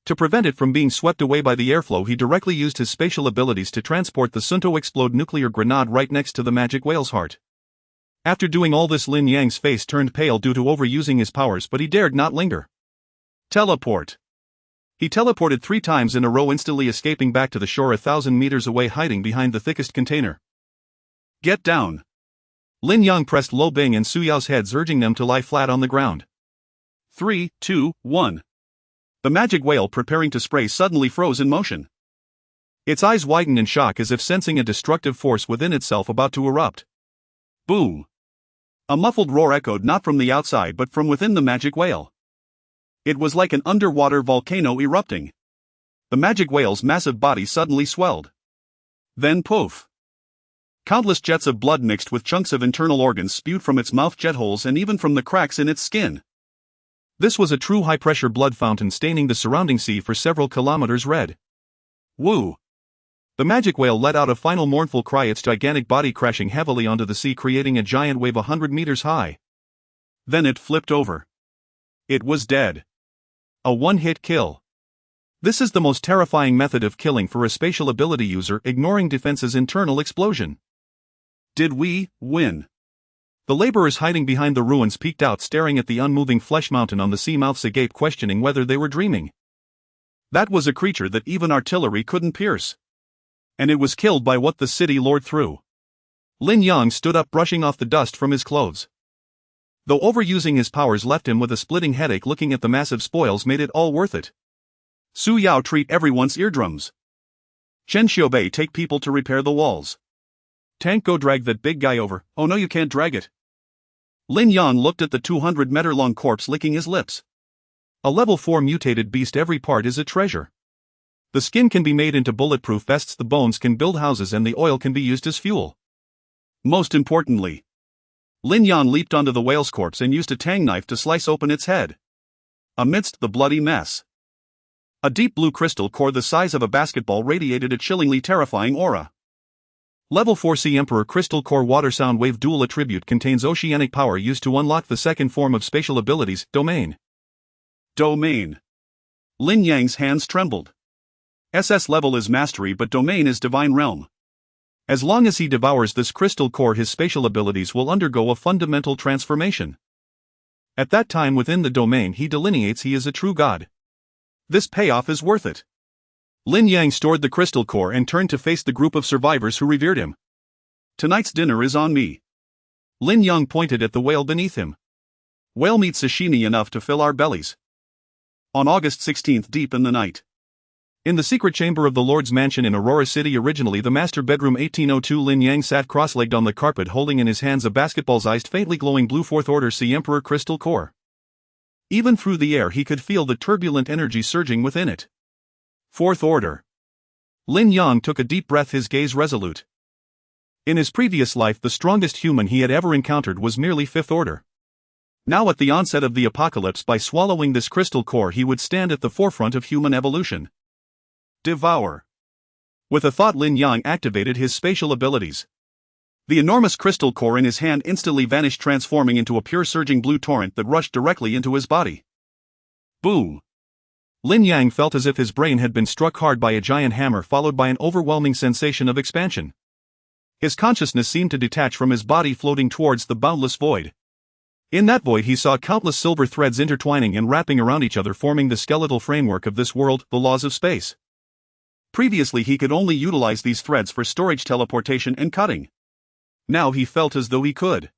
To prevent it from being swept away by the airflow, he directly used his spatial abilities to transport the Sunto explode nuclear grenade right next to the magic whale's heart. After doing all this, Lin Yang's face turned pale due to overusing his powers, but he dared not linger. Teleport. He teleported 3 times in a row, instantly escaping back to the shore 1,000 meters away, hiding behind the thickest container. Get down. Lin Yang pressed Lo Bing and Su Yao's heads, urging them to lie flat on the ground. 3, 2, 1. The magic whale, preparing to spray, suddenly froze in motion. Its eyes widened in shock, as if sensing a destructive force within itself about to erupt. Boom! A muffled roar echoed not from the outside but from within the magic whale. It was like an underwater volcano erupting. The magic whale's massive body suddenly swelled. Then poof! Countless jets of blood mixed with chunks of internal organs spewed from its mouth jet holes and even from the cracks in its skin. This was a true high-pressure blood fountain, staining the surrounding sea for several kilometers red. Woo! The magic whale let out a final mournful cry, its gigantic body crashing heavily onto the sea, creating a giant wave 100 meters high. Then it flipped over. It was dead. A one-hit kill. This is the most terrifying method of killing for a spatial ability user, ignoring defense's internal explosion. Did we win? The laborers hiding behind the ruins peeked out, staring at the unmoving flesh mountain on the sea, mouths agape, questioning whether they were dreaming. That was a creature that even artillery couldn't pierce. And it was killed by what the city lord threw. Lin Yang stood up, brushing off the dust from his clothes. Though overusing his powers left him with a splitting headache, looking at the massive spoils made it all worth it. Su Yao, treat everyone's eardrums. Chen Xiaobei, take people to repair the walls. Tank, go drag that big guy over. Oh no, you can't drag it. Lin Yang looked at the 200-meter-long corpse, licking his lips. A level 4 mutated beast, every part is a treasure. The skin can be made into bulletproof vests, the bones can build houses, and the oil can be used as fuel. Most importantly, Lin Yang leaped onto the whale's corpse and used a tang knife to slice open its head. Amidst the bloody mess, a deep blue crystal core the size of a basketball radiated a chillingly terrifying aura. Level 4 Sea Emperor Crystal Core Water Sound Wave Dual Attribute, contains oceanic power used to unlock the second form of spatial abilities, Domain. Domain. Lin Yang's hands trembled. SS level is Mastery, but Domain is Divine Realm. As long as he devours this crystal core, his spatial abilities will undergo a fundamental transformation. At that time, within the domain he delineates, he is a true god. This payoff is worth it. Lin Yang stored the crystal core and turned to face the group of survivors who revered him. Tonight's dinner is on me. Lin Yang pointed at the whale beneath him. Whale meat sashimi enough to fill our bellies. On August 16th, deep in the night. In the secret chamber of the Lord's mansion in Aurora City, originally the master bedroom, 1802, Lin Yang sat cross-legged on the carpet, holding in his hands a basketball-sized, faintly glowing blue 4th Order Sea Emperor crystal core. Even through the air he could feel the turbulent energy surging within it. 4th Order. Lin Yang took a deep breath, his gaze resolute. In his previous life, the strongest human he had ever encountered was merely 5th Order. Now, at the onset of the apocalypse, by swallowing this crystal core, he would stand at the forefront of human evolution. Devour. With a thought, Lin Yang activated his spatial abilities. The enormous crystal core in his hand instantly vanished, transforming into a pure surging blue torrent that rushed directly into his body. Boom! Lin Yang felt as if his brain had been struck hard by a giant hammer, followed by an overwhelming sensation of expansion. His consciousness seemed to detach from his body, floating towards the boundless void. In that void he saw countless silver threads intertwining and wrapping around each other, forming the skeletal framework of this world, the laws of space. Previously he could only utilize these threads for storage, teleportation, and cutting. Now he felt as though he could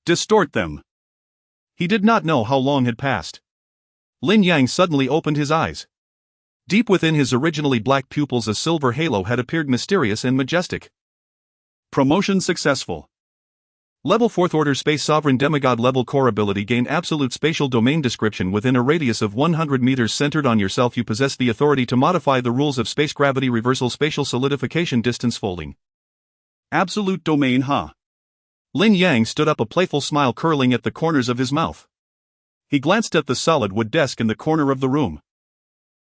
distort them. He did not know how long had passed. Lin Yang suddenly opened his eyes. Deep within his originally black pupils a silver halo had appeared, mysterious and majestic. Promotion successful. Level 4th Order Space Sovereign Demigod Level Core Ability. Gain absolute spatial domain description within a radius of 100 meters centered on yourself. You possess the authority to modify the rules of space gravity reversal, spatial solidification, distance folding. Absolute domain, huh? Lin Yang stood up, a playful smile curling at the corners of his mouth. He glanced at the solid wood desk in the corner of the room.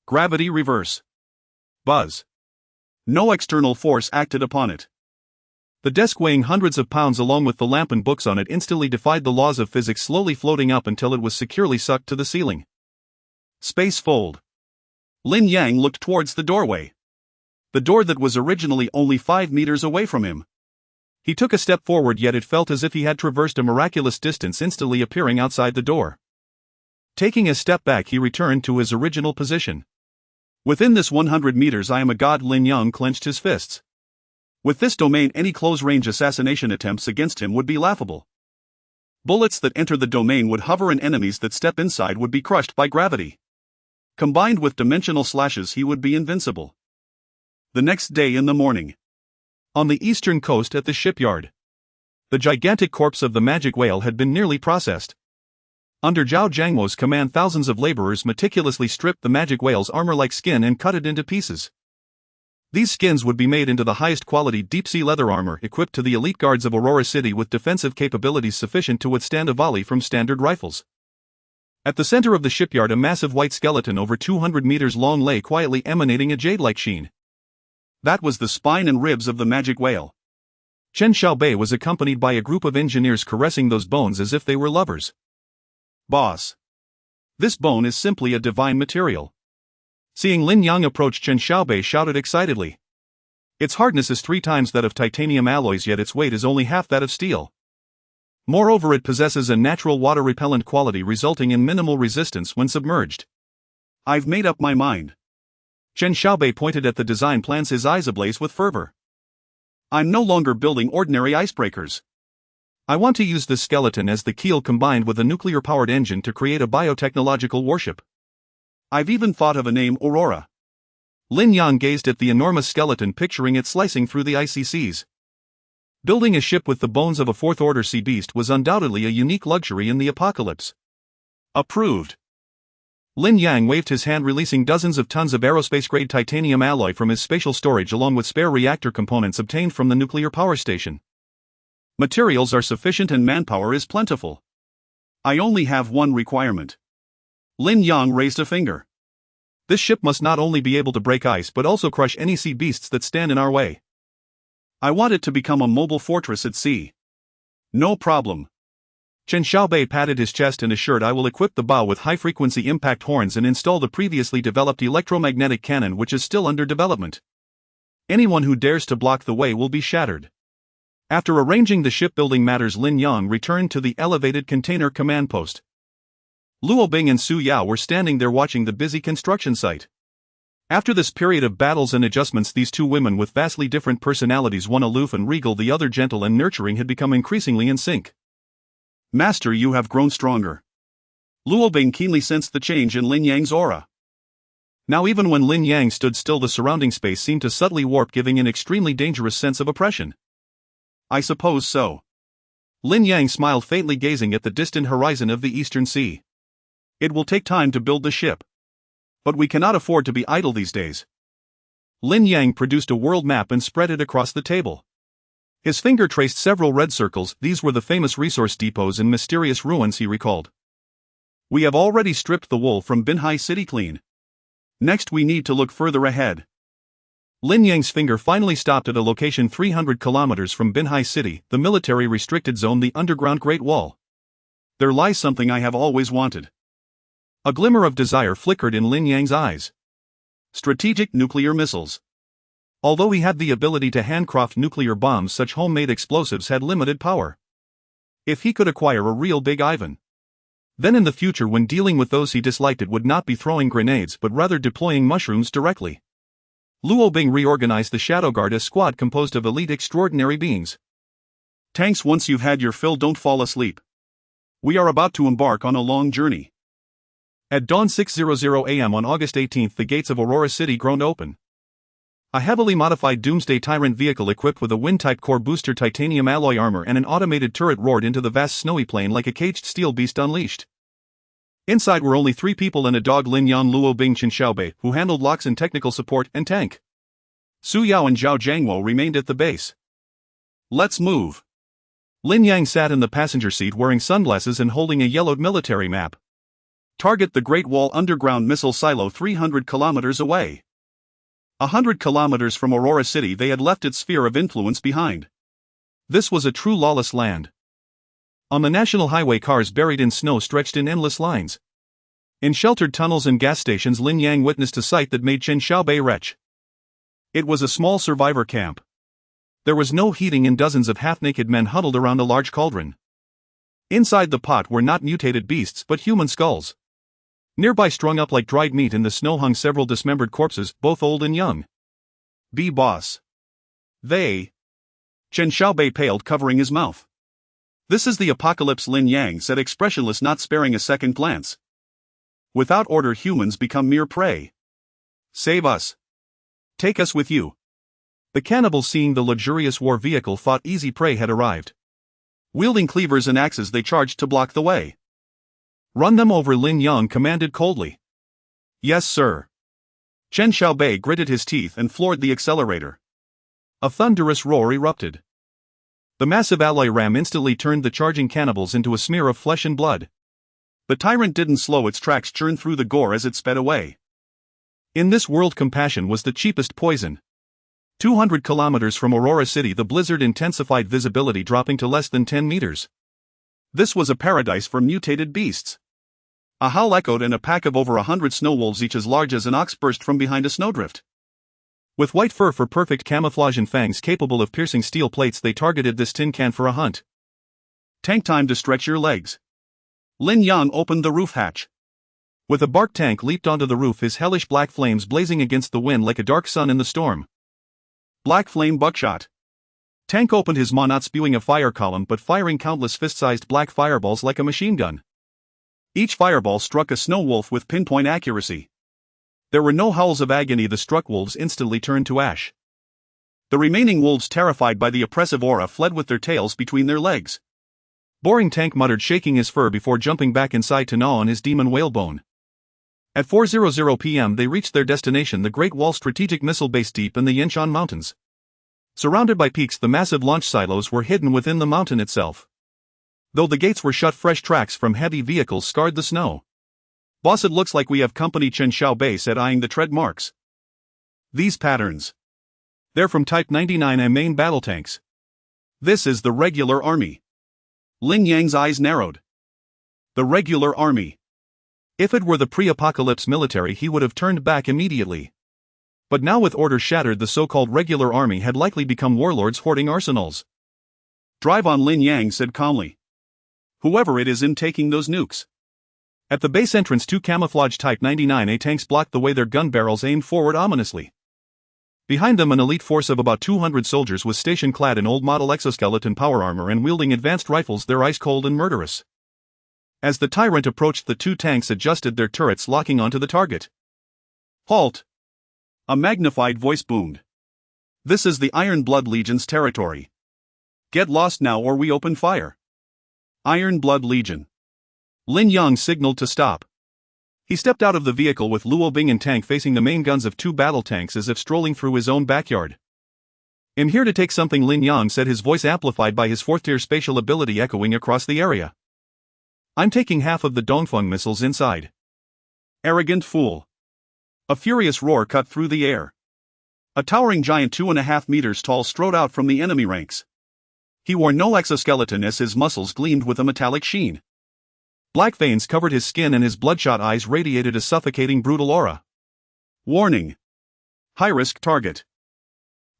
Gravity reverse. Buzz. No external force acted upon it. The desk, weighing hundreds of pounds along with the lamp and books on it, instantly defied the laws of physics, slowly floating up until it was securely sucked to the ceiling. Space fold. Lin Yang looked towards the doorway. The door that was originally only 5 meters away from him. He took a step forward, yet it felt as if he had traversed a miraculous distance, instantly appearing outside the door. Taking a step back, he returned to his original position. Within this 100 meters I am a god. Lin Yang clenched his fists. With this domain, any close-range assassination attempts against him would be laughable. Bullets that enter the domain would hover, and enemies that step inside would be crushed by gravity. Combined with dimensional slashes, he would be invincible. The next day in the morning. On the eastern coast at the shipyard. The gigantic corpse of the magic whale had been nearly processed. Under Zhao Jiangmo's command, thousands of laborers meticulously stripped the magic whale's armor-like skin and cut it into pieces. These skins would be made into the highest quality deep-sea leather armor, equipped to the elite guards of Aurora City with defensive capabilities sufficient to withstand a volley from standard rifles. At the center of the shipyard, a massive white skeleton over 200 meters long lay quietly, emanating a jade-like sheen. That was the spine and ribs of the magic whale. Chen Xiaobei was accompanied by a group of engineers caressing those bones as if they were lovers. Boss. This bone is simply a divine material. Seeing Lin Yang approach, Chen Xiaobei shouted excitedly. Its hardness is 3 times that of titanium alloys, yet its weight is only half that of steel. Moreover, it possesses a natural water-repellent quality, resulting in minimal resistance when submerged. I've made up my mind. Chen Xiaobei pointed at the design plans, his eyes ablaze with fervor. I'm no longer building ordinary icebreakers. I want to use this skeleton as the keel combined with a nuclear-powered engine to create a biotechnological warship. I've even thought of a name: Aurora. Lin Yang gazed at the enormous skeleton, picturing it slicing through the icy seas. Building a ship with the bones of a 4th Order sea beast was undoubtedly a unique luxury in the apocalypse. Approved. Lin Yang waved his hand, releasing dozens of tons of aerospace-grade titanium alloy from his spatial storage, along with spare reactor components obtained from the nuclear power station. Materials are sufficient and manpower is plentiful. I only have one requirement. Lin Yang raised a finger. This ship must not only be able to break ice but also crush any sea beasts that stand in our way. I want it to become a mobile fortress at sea. No problem. Chen Xiaobei patted his chest and assured, I will equip the bow with high-frequency impact horns and install the previously developed electromagnetic cannon, which is still under development. Anyone who dares to block the way will be shattered. After arranging the shipbuilding matters, Lin Yang returned to the elevated container command post. Luo Bing and Su Yao were standing there watching the busy construction site. After this period of battles and adjustments, these two women with vastly different personalities, one aloof and regal, the other gentle and nurturing, had become increasingly in sync. Master, you have grown stronger. Luo Bing keenly sensed the change in Lin Yang's aura. Now even when Lin Yang stood still, the surrounding space seemed to subtly warp, giving an extremely dangerous sense of oppression. I suppose so. Lin Yang smiled faintly, gazing at the distant horizon of the eastern sea. It will take time to build the ship. But we cannot afford to be idle these days. Lin Yang produced a world map and spread it across the table. His finger traced several red circles. These were the famous resource depots and mysterious ruins, he recalled. We have already stripped the wool from Binhai City clean. Next we need to look further ahead. Lin Yang's finger finally stopped at a location 300 kilometers from Binhai City, the military restricted zone, the underground Great Wall. There lies something I have always wanted. A glimmer of desire flickered in Lin Yang's eyes. Strategic nuclear missiles. Although he had the ability to handcraft nuclear bombs, such homemade explosives had limited power. If he could acquire a real Big Ivan, then in the future, when dealing with those he disliked, it would not be throwing grenades but rather deploying mushrooms directly. Luo Bing reorganized the Shadow Guard, a squad composed of elite extraordinary beings. Tanks, once you've had your fill, don't fall asleep. We are about to embark on a long journey. At dawn 6:00 a.m. on August 18, the gates of Aurora City groaned open. A heavily modified Doomsday Tyrant vehicle equipped with a wind-type core booster titanium alloy armor and an automated turret roared into the vast snowy plain like a caged steel beast unleashed. Inside were only 3 people and a dog, Lin Yan, Luo Bing, Chen Xiaobei, who handled locks and technical support and tank. Su Yao and Zhao Jiangwo remained at the base. Let's move. Lin Yang sat in the passenger seat wearing sunglasses and holding a yellowed military map. Target the Great Wall underground missile silo 300 kilometers away. 100 kilometers from Aurora City they had left its sphere of influence behind. This was a true lawless land. On the national highway, cars buried in snow stretched in endless lines. In sheltered tunnels and gas stations, Lin Yang witnessed a sight that made Chen Xiaobei retch. It was a small survivor camp. There was no heating and dozens of half-naked men huddled around a large cauldron. Inside the pot were not mutated beasts but human skulls. Nearby, strung up like dried meat in the snow, hung several dismembered corpses, both old and young. Boss. They. Chen Xiaobei paled, covering his mouth. This is the apocalypse, Lin Yang said, expressionless, not sparing a second glance. Without order, humans become mere prey. Save us. Take us with you. The cannibals, seeing the luxurious war vehicle, thought easy prey had arrived. Wielding cleavers and axes, they charged to block the way. Run them over, Lin Yang commanded coldly. Yes, sir. Chen Xiaobei gritted his teeth and floored the accelerator. A thunderous roar erupted. The massive alloy ram instantly turned the charging cannibals into a smear of flesh and blood. The tyrant didn't slow, its tracks churned through the gore as it sped away. In this world, compassion was the cheapest poison. 200 kilometers from Aurora City, the blizzard intensified, visibility dropping to less than 10 meters. This was a paradise for mutated beasts. A howl echoed and a pack of over 100 snow wolves, each as large as an ox, burst from behind a snowdrift. With white fur for perfect camouflage and fangs capable of piercing steel plates, they targeted this tin can for a hunt. Tank, time to stretch your legs. Lin Yang opened the roof hatch. With a bark, Tank leaped onto the roof, his hellish black flames blazing against the wind like a dark sun in the storm. Black flame buckshot. Tank opened his maw, not spewing a fire column but firing countless fist-sized black fireballs like a machine gun. Each fireball struck a snow wolf with pinpoint accuracy. There were no howls of agony, the struck wolves instantly turned to ash. The remaining wolves, terrified by the oppressive aura, fled with their tails between their legs. Boring, Tank muttered, shaking his fur before jumping back inside to gnaw on his demon whalebone. At 4:00 p.m. they reached their destination, the Great Wall Strategic Missile Base, deep in the Yinshan Mountains. Surrounded by peaks, the massive launch silos were hidden within the mountain itself. Though the gates were shut, fresh tracks from heavy vehicles scarred the snow. Boss, it looks like we have company, Chen Xiaobei said, eyeing the tread marks. These patterns. They're from Type 99A main battle tanks. This is the regular army. Lin Yang's eyes narrowed. The regular army. If it were the pre-apocalypse military, he would have turned back immediately. But now, with order shattered, the so-called regular army had likely become warlords hoarding arsenals. Drive on, Lin Yang said calmly. Whoever it is, in taking those nukes. At the base entrance, 2 camouflage Type 99A tanks blocked the way, their gun barrels aimed forward ominously. Behind them, an elite force of about 200 soldiers was stationed, clad in old model exoskeleton power armor and wielding advanced rifles, their ice cold and murderous. As the tyrant approached, the 2 tanks adjusted their turrets, locking onto the target. Halt! A magnified voice boomed. This is the Iron Blood Legion's territory. Get lost now or we open fire. Iron Blood Legion. Lin Yang signaled to stop. He stepped out of the vehicle with Luo Bing and Tank facing the main guns of 2 battle tanks, as if strolling through his own backyard. I'm here to take something, Lin Yang said, his voice amplified by his 4th-tier spatial ability echoing across the area. I'm taking half of the Dongfeng missiles inside. Arrogant fool. A furious roar cut through the air. A towering giant 2.5 meters tall strode out from the enemy ranks. He wore no exoskeleton, as his muscles gleamed with a metallic sheen. Black veins covered his skin and his bloodshot eyes radiated a suffocating, brutal aura. Warning. High-risk target.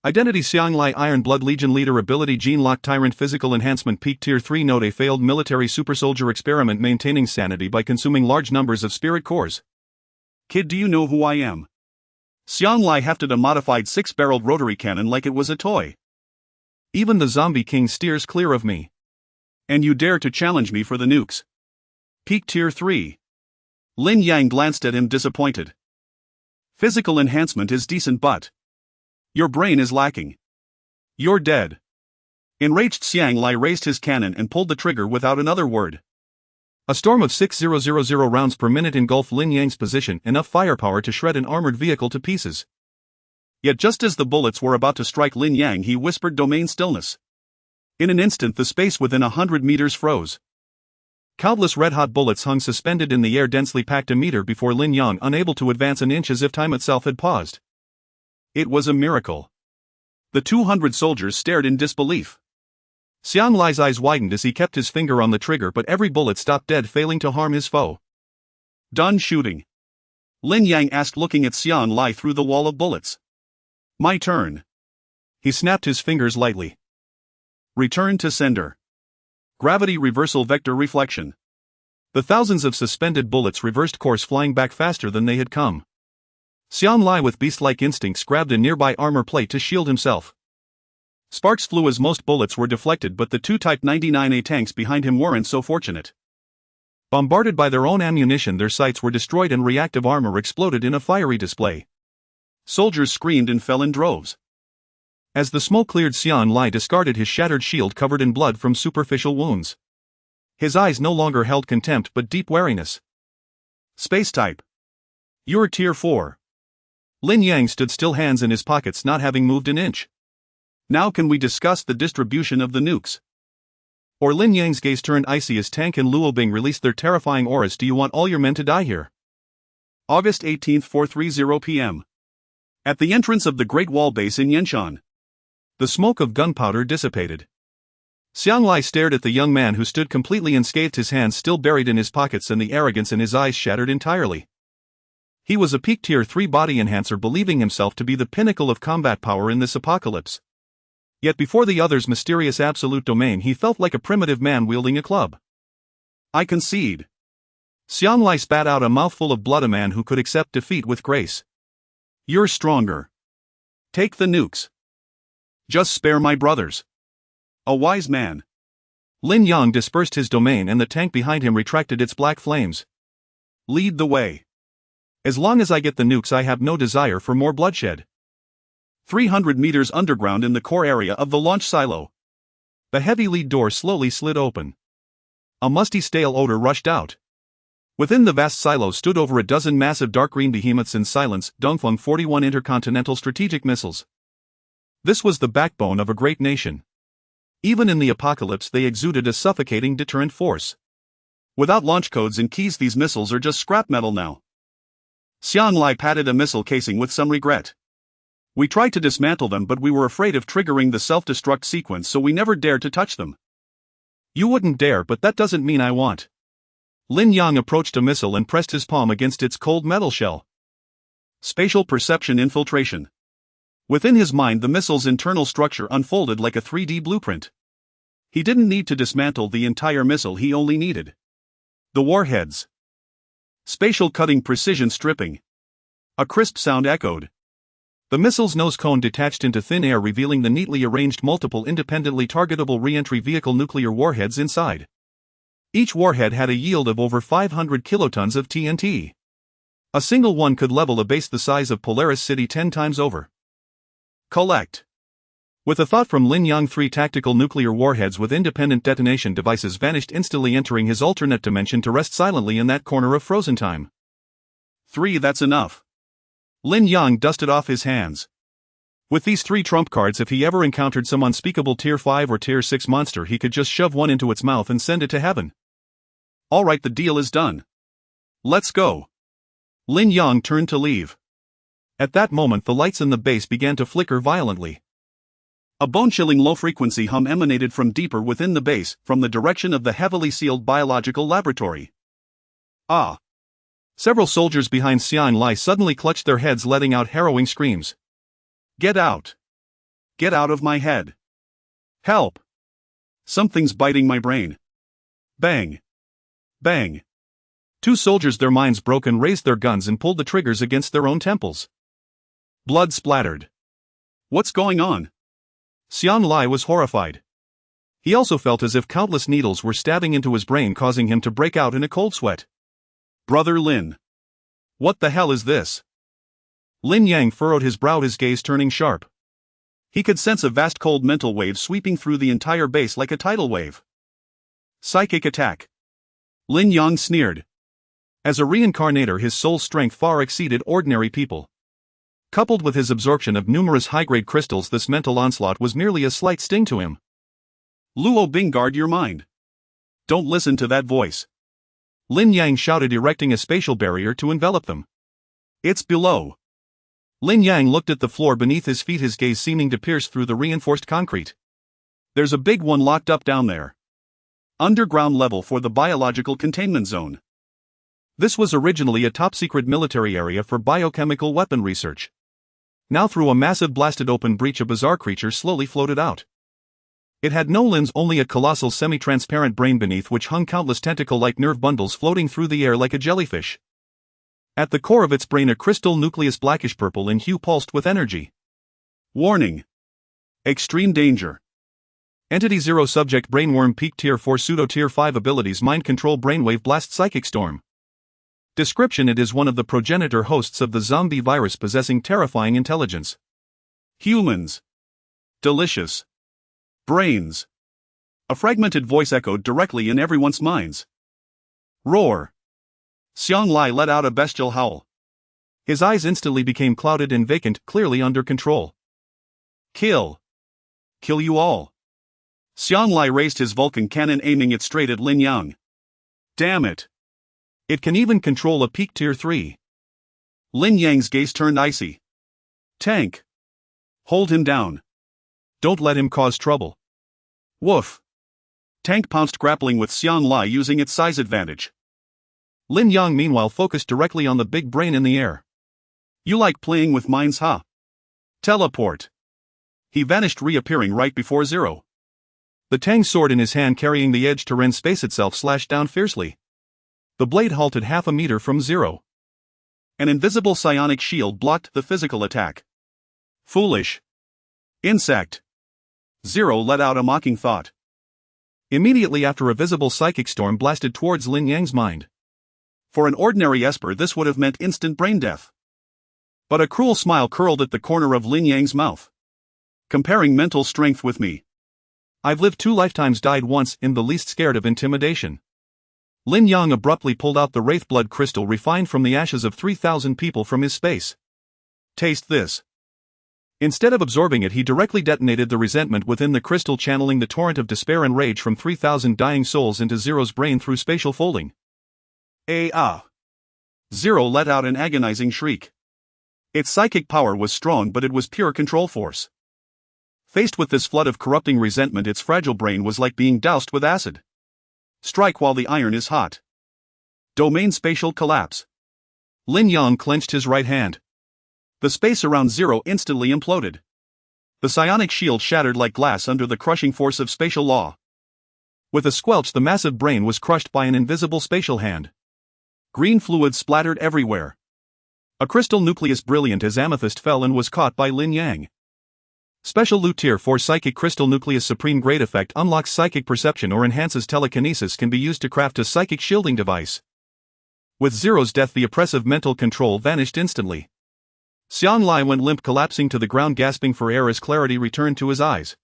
Identity: Xianglai, Iron Blood Legion leader. Ability: Gene Lock Tyrant. Physical enhancement peak Tier 3. Note: a failed military supersoldier experiment maintaining sanity by consuming large numbers of spirit cores. Kid, do you know who I am? Xianglai hefted a modified 6-barreled rotary cannon like it was a toy. Even the zombie king steers clear of me. And you dare to challenge me for the nukes? Peak Tier 3. Lin Yang glanced at him, disappointed. Physical enhancement is decent, but Your brain is lacking. You're dead. Enraged Xiang Lai raised his cannon and pulled the trigger without another word. A storm of 6,000 rounds per minute engulfed Lin Yang's position, enough firepower to shred an armored vehicle to pieces. Yet just as the bullets were about to strike Lin Yang, he whispered domain stillness. In an instant the space within 100 meters froze. Countless red-hot bullets hung suspended in the air, densely packed a meter before Lin Yang, unable to advance an inch, as if time itself had paused. It was a miracle. The 200 soldiers stared in disbelief. Xiang Lai's eyes widened as he kept his finger on the trigger, but every bullet stopped dead, failing to harm his foe. Done shooting? Lin Yang asked, looking at Xiang Lai through the wall of bullets. My turn. He snapped his fingers lightly. Return to sender. Gravity reversal vector reflection. The thousands of suspended bullets reversed course, flying back faster than they had come. Xiang Lai, with beast-like instincts, grabbed a nearby armor plate to shield himself. Sparks flew as most bullets were deflected, but the two Type 99A tanks behind him weren't so fortunate. Bombarded by their own ammunition, their sights were destroyed and reactive armor exploded in a fiery display. Soldiers screamed and fell in droves. As the smoke cleared, Xiang Lai discarded his shattered shield covered in blood from superficial wounds. His eyes no longer held contempt but deep wariness. Space type. You're Tier 4. Lin Yang stood still, hands in his pockets, not having moved an inch. Now can we discuss the distribution of the nukes? Or Lin Yang's gaze turned icy as Tank and Luobing released their terrifying auras. Do you want all your men to die here? August 18, 4:30 p.m. At the entrance of the Great Wall Base in Yenshan. The smoke of gunpowder dissipated. Xiang Lai stared at the young man who stood completely unscathed, his hands still buried in his pockets and the arrogance in his eyes shattered entirely. He was a peak Tier 3 body enhancer, believing himself to be the pinnacle of combat power in this apocalypse. Yet before the other's mysterious absolute domain, he felt like a primitive man wielding a club. I concede. Xiang Lai spat out a mouthful of blood, a man who could accept defeat with grace. You're stronger. Take the nukes. Just spare my brothers. A wise man. Lin Yang dispersed his domain and the tank behind him retracted its black flames. Lead the way. As long as I get the nukes, I have no desire for more bloodshed. 300 meters underground in the core area of the launch silo. The heavy lead door slowly slid open. A musty, stale odor rushed out. Within the vast silo stood over a dozen massive dark green behemoths in silence, Dongfeng 41 intercontinental strategic missiles. This was the backbone of a great nation. Even in the apocalypse, they exuded a suffocating deterrent force. Without launch codes and keys, these missiles are just scrap metal now. Xiang Lai patted a missile casing with some regret. We tried to dismantle them, but we were afraid of triggering the self-destruct sequence, so we never dared to touch them. You wouldn't dare, but that doesn't mean I want. Lin Yang approached a missile and pressed his palm against its cold metal shell. Spatial perception infiltration. Within his mind, the missile's internal structure unfolded like a 3D blueprint. He didn't need to dismantle the entire missile, he only needed the warheads. Spatial cutting, precision stripping. A crisp sound echoed. The missile's nose cone detached into thin air, revealing the neatly arranged multiple independently targetable re-entry vehicle nuclear warheads inside. Each warhead had a yield of over 500 kilotons of TNT. A single one could level a base the size of Polaris City 10 times over. Collect. With a thought from Lin Yang, 3 tactical nuclear warheads with independent detonation devices vanished instantly, entering his alternate dimension to rest silently in that corner of frozen time. 3, that's enough. Lin Yang dusted off his hands. With these 3 trump cards, if he ever encountered some unspeakable Tier 5 or Tier 6 monster, he could just shove one into its mouth and send it to heaven. All right, the deal is done. Let's go. Lin Yang turned to leave. At that moment, the lights in the base began to flicker violently. A bone-chilling low-frequency hum emanated from deeper within the base, from the direction of the heavily sealed biological laboratory. Ah! Several soldiers behind Xiang Lai suddenly clutched their heads, letting out harrowing screams. Get out! Get out of my head! Help! Something's biting my brain. Bang! Bang! 2 soldiers, their minds broken, raised their guns and pulled the triggers against their own temples. Blood splattered. What's going on? Xiang Lai was horrified. He also felt as if countless needles were stabbing into his brain, causing him to break out in a cold sweat. Brother Lin. What the hell is this? Lin Yang furrowed his brow, his gaze turning sharp. He could sense a vast cold mental wave sweeping through the entire base like a tidal wave. Psychic attack. Lin Yang sneered. As a reincarnator, his soul's strength far exceeded ordinary people. Coupled with his absorption of numerous high-grade crystals, this mental onslaught was merely a slight sting to him. Luo Bing, guard your mind. Don't listen to that voice. Lin Yang shouted, erecting a spatial barrier to envelop them. It's below. Lin Yang looked at the floor beneath his feet, his gaze seeming to pierce through the reinforced concrete. There's a big one locked up down there. Underground level for the biological containment zone. This was originally a top-secret military area for biochemical weapon research. Now through a massive blasted open breach, a bizarre creature slowly floated out. It had no limbs, only a colossal semi-transparent brain beneath which hung countless tentacle-like nerve bundles floating through the air like a jellyfish. At the core of its brain, a crystal nucleus blackish-purple in hue pulsed with energy. Warning. Extreme danger. Entity 0 subject brainworm peak tier 4 pseudo tier 5 abilities mind control brainwave blast psychic storm. Description: it is one of the progenitor hosts of the zombie virus, possessing terrifying intelligence. Humans. Delicious. Brains. A fragmented voice echoed directly in everyone's minds. Roar. Xiang Lai let out a bestial howl. His eyes instantly became clouded and vacant, clearly under control. Kill. Kill you all. Xiang Lai raised his Vulcan cannon, aiming it straight at Lin Yang. Damn it. It can even control a peak tier 3. Lin Yang's gaze turned icy. Tank. Hold him down. Don't let him cause trouble. Woof. Tank pounced, grappling with Xiang Lai using its size advantage. Lin Yang meanwhile focused directly on the big brain in the air. You like playing with minds, huh? Teleport. He vanished, reappearing right before Zero. The Tang sword in his hand, carrying the edge to rend space itself, slashed down fiercely. The blade halted half a meter from Zero. An invisible psionic shield blocked the physical attack. Foolish. Insect. Zero let out a mocking thought. Immediately after, a visible psychic storm blasted towards Lin Yang's mind. For an ordinary Esper, this would have meant instant brain death. But a cruel smile curled at the corner of Lin Yang's mouth. Comparing mental strength with me. I've lived 2 lifetimes, died once, in the least scared of intimidation. Lin Yang abruptly pulled out the wraith blood crystal refined from the ashes of 3,000 people from his space. Taste this. Instead of absorbing it, he directly detonated the resentment within the crystal, channeling the torrent of despair and rage from 3,000 dying souls into Zero's brain through spatial folding. Zero let out an agonizing shriek. Its psychic power was strong, but it was pure control force. Faced with this flood of corrupting resentment, its fragile brain was like being doused with acid. Strike while the iron is hot. Domain spatial collapse. Lin Yang clenched his right hand. The space around Zero instantly imploded. The psionic shield shattered like glass under the crushing force of spatial law. With a squelch, the massive brain was crushed by an invisible spatial hand. Green fluid splattered everywhere. A crystal nucleus brilliant as amethyst fell and was caught by Lin Yang. Special loot tier 4 psychic crystal nucleus supreme grade effect unlocks psychic perception or enhances telekinesis, can be used to craft a psychic shielding device. With Zero's death, the oppressive mental control vanished instantly. Xiang Lai went limp, collapsing to the ground, gasping for air as clarity returned to his eyes.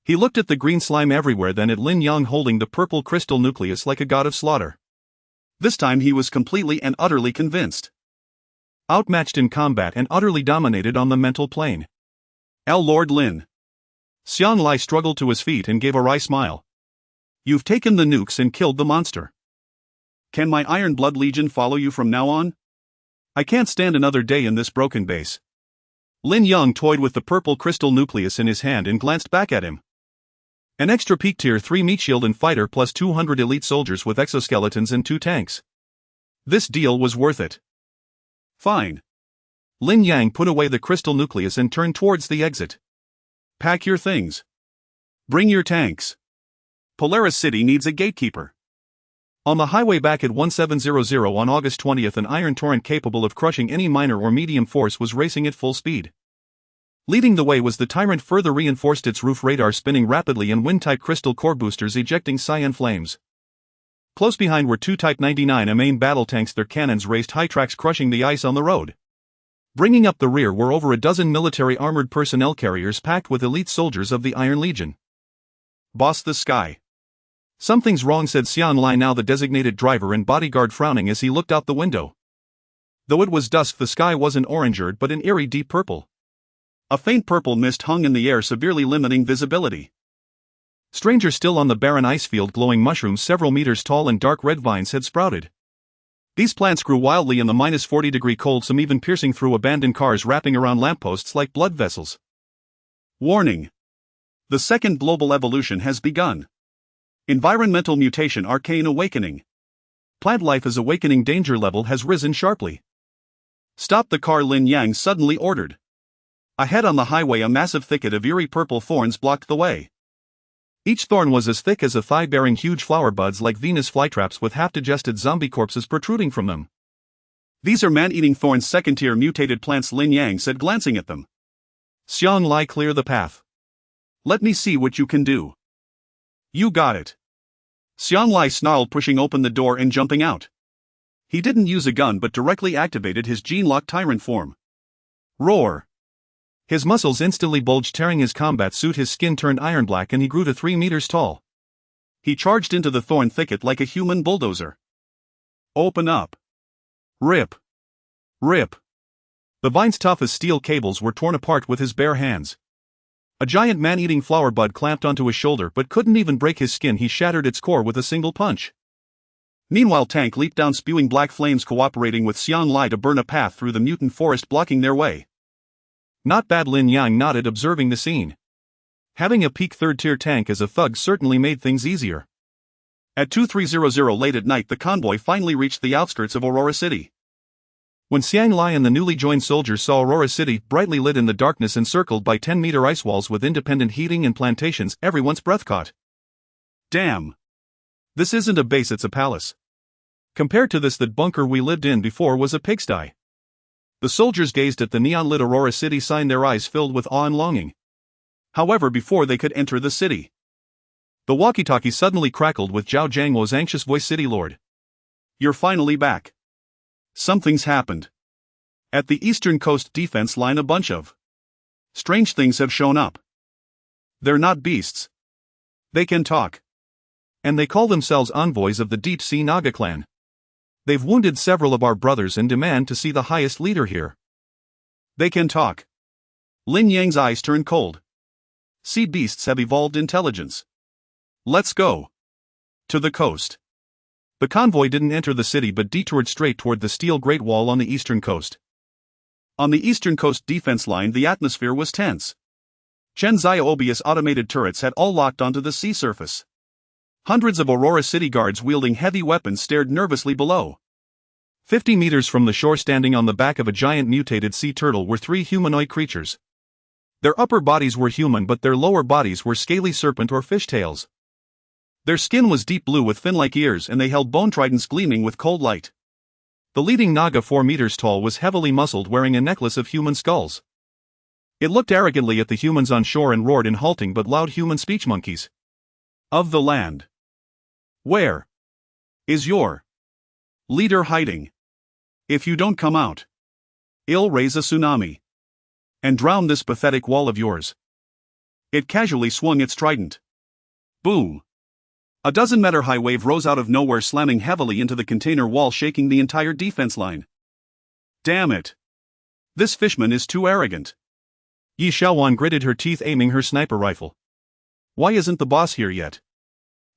He looked at the green slime everywhere, then at Lin Yang holding the purple crystal nucleus like a god of slaughter. This time he was completely and utterly convinced. Outmatched in combat and utterly dominated on the mental plane. Lord Lin. Xiang Lai struggled to his feet and gave a wry smile. You've taken the nukes and killed the monster. Can my Iron Blood Legion follow you from now on? I can't stand another day in this broken base. Lin Yang toyed with the purple crystal nucleus in his hand and glanced back at him. An extra peak tier 3 meat shield and fighter plus 200 elite soldiers with exoskeletons and 2 tanks. This deal was worth it. Fine. Lin Yang put away the crystal nucleus and turned towards the exit. Pack your things. Bring your tanks. Polaris City needs a gatekeeper. On the highway back at 1700 on August 20th, an iron torrent capable of crushing any minor or medium force was racing at full speed. Leading the way was the Tyrant, further reinforced its roof radar spinning rapidly and wind-type crystal core boosters ejecting cyan flames. Close behind were 2 Type 99 main battle tanks, their cannons raised high, tracks crushing the ice on the road. Bringing up the rear were over a dozen military armored personnel carriers packed with elite soldiers of the Iron Legion. Boss, the sky. Something's wrong, said Xian Lai, now the designated driver and bodyguard, frowning as he looked out the window. Though it was dusk, the sky wasn't orangered but an eerie deep purple. A faint purple mist hung in the air, severely limiting visibility. Stranger still, on the barren ice field, glowing mushrooms several meters tall and dark red vines had sprouted. These plants grew wildly in the -40-degree cold, some even piercing through abandoned cars, wrapping around lampposts like blood vessels. Warning. The second global evolution has begun. Environmental mutation, arcane awakening. Plant life as awakening danger level has risen sharply. Stop the car, Lin Yang suddenly ordered. Ahead on the highway, a massive thicket of eerie purple thorns blocked the way. Each thorn was as thick as a thigh, bearing huge flower buds like Venus flytraps with half-digested zombie corpses protruding from them. These are man-eating thorns, second-tier mutated plants, Lin Yang said, glancing at them. Xian Lai, clear the path. Let me see what you can do. You got it. Xian Lai snarled, pushing open the door and jumping out. He didn't use a gun but directly activated his gene-locked tyrant form. Roar. His muscles instantly bulged, tearing his combat suit. His skin turned iron black and he grew to 3 meters tall. He charged into the thorn thicket like a human bulldozer. Open up. Rip. Rip. The vines, tough as steel cables, were torn apart with his bare hands. A giant man-eating flower bud clamped onto his shoulder but couldn't even break his skin. He shattered its core with a single punch. Meanwhile, Tank leaped down, spewing black flames, cooperating with Xian Lai to burn a path through the mutant forest, blocking their way. Not bad, Lin Yang nodded, observing the scene. Having a peak third-tier tank as a thug certainly made things easier. At 2300 late at night, the convoy finally reached the outskirts of Aurora City. When Xiang Lai and the newly joined soldiers saw Aurora City brightly lit in the darkness, encircled by 10-meter ice walls with independent heating and plantations, everyone's breath caught. Damn. This isn't a base, it's a palace. Compared to this, that bunker we lived in before was a pigsty. The soldiers gazed at the neon-lit Aurora City sign, their eyes filled with awe and longing. However, before they could enter the city, the walkie-talkie suddenly crackled with Zhao Jiangwo's anxious voice. City Lord, you're finally back. Something's happened. At the eastern coast defense line, a bunch of strange things have shown up. They're not beasts. They can talk. And they call themselves envoys of the Deep Sea Naga clan. They've wounded several of our brothers and demand to see the highest leader here. They can talk. Lin Yang's eyes turned cold. Sea beasts have evolved intelligence. Let's go. To the coast. The convoy didn't enter the city but detoured straight toward the steel Great Wall on the eastern coast. On the eastern coast defense line, the atmosphere was tense. Chen Xiaobius automated turrets had all locked onto the sea surface. Hundreds of Aurora City guards wielding heavy weapons stared nervously below. 50 meters from the shore, standing on the back of a giant mutated sea turtle, were 3 humanoid creatures. Their upper bodies were human but their lower bodies were scaly serpent or fishtails. Their skin was deep blue with fin-like ears and they held bone tridents gleaming with cold light. The leading Naga, 4 meters tall, was heavily muscled, wearing a necklace of human skulls. It looked arrogantly at the humans on shore and roared in halting but loud human speech. Monkeys of the land. Where is your leader hiding? If you don't come out, I'll raise a tsunami and drown this pathetic wall of yours. It casually swung its trident. Boom. A dozen-meter-high wave rose out of nowhere, slamming heavily into the container wall, shaking the entire defense line. Damn it. This fishman is too arrogant. Yi Xiaowan gritted her teeth, aiming her sniper rifle. Why isn't the boss here yet?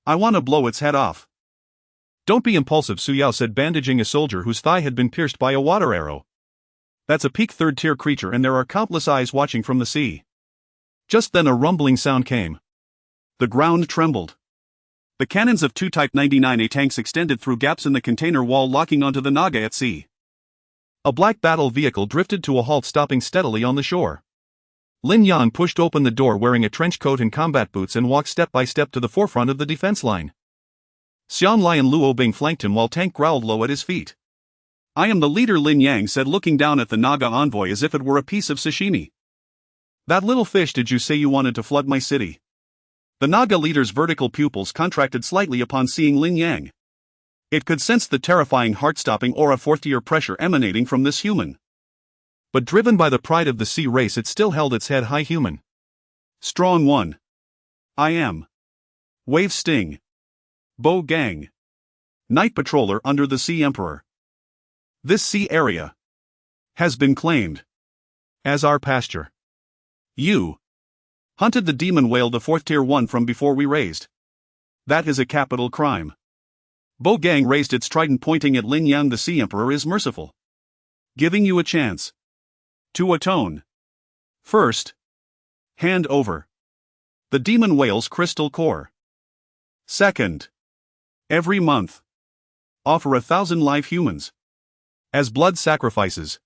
I want to blow its head off. Don't be impulsive, Su Yao said, bandaging a soldier whose thigh had been pierced by a water arrow. That's a peak third-tier creature and there are countless eyes watching from the sea. Just then a rumbling sound came. The ground trembled. The cannons of 2 Type 99A tanks extended through gaps in the container wall, locking onto the Naga at sea. A black battle vehicle drifted to a halt, stopping steadily on the shore. Lin Yang pushed open the door, wearing a trench coat and combat boots, and walked step by step to the forefront of the defense line. Xian Lai and Luo Bing flanked him while Tank growled low at his feet. I am the leader, Lin Yang said, looking down at the Naga envoy as if it were a piece of sashimi. That little fish, did you say you wanted to flood my city? The Naga leader's vertical pupils contracted slightly upon seeing Lin Yang. It could sense the terrifying heart-stopping aura, 4th-tier pressure emanating from this human. But driven by the pride of the sea race, it still held its head high. Human. Strong one. I am. Wave Sting. Bo Gang. Night Patroller under the Sea Emperor. This sea area has been claimed as our pasture. You hunted the demon whale, the 4th tier 1, from before we raised. That is a capital crime. Bo Gang raised its trident, pointing at Lin Yang. The Sea Emperor is merciful, giving you a chance to atone. First, hand over the demon whale's crystal core. Second, every month, offer 1,000 live humans as blood sacrifices.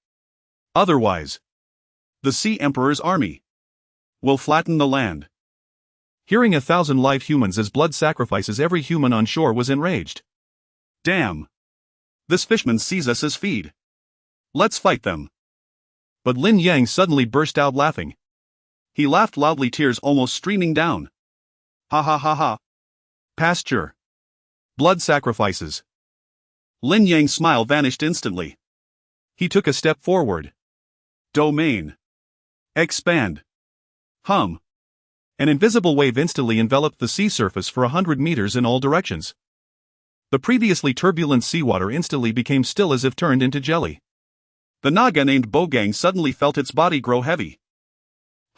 Otherwise, the Sea Emperor's army will flatten the land. Hearing 1,000 live humans as blood sacrifices, every human on shore was enraged. Damn! This fishman sees us as feed. Let's fight them. But Lin Yang suddenly burst out laughing. He laughed loudly, tears almost streaming down. Ha ha ha ha. Pasture. Blood sacrifices. Lin Yang's smile vanished instantly. He took a step forward. Domain. Expand. Hum. An invisible wave instantly enveloped the sea surface for 100 meters in all directions. The previously turbulent seawater instantly became still, as if turned into jelly. The Naga named Bo Gang suddenly felt its body grow heavy.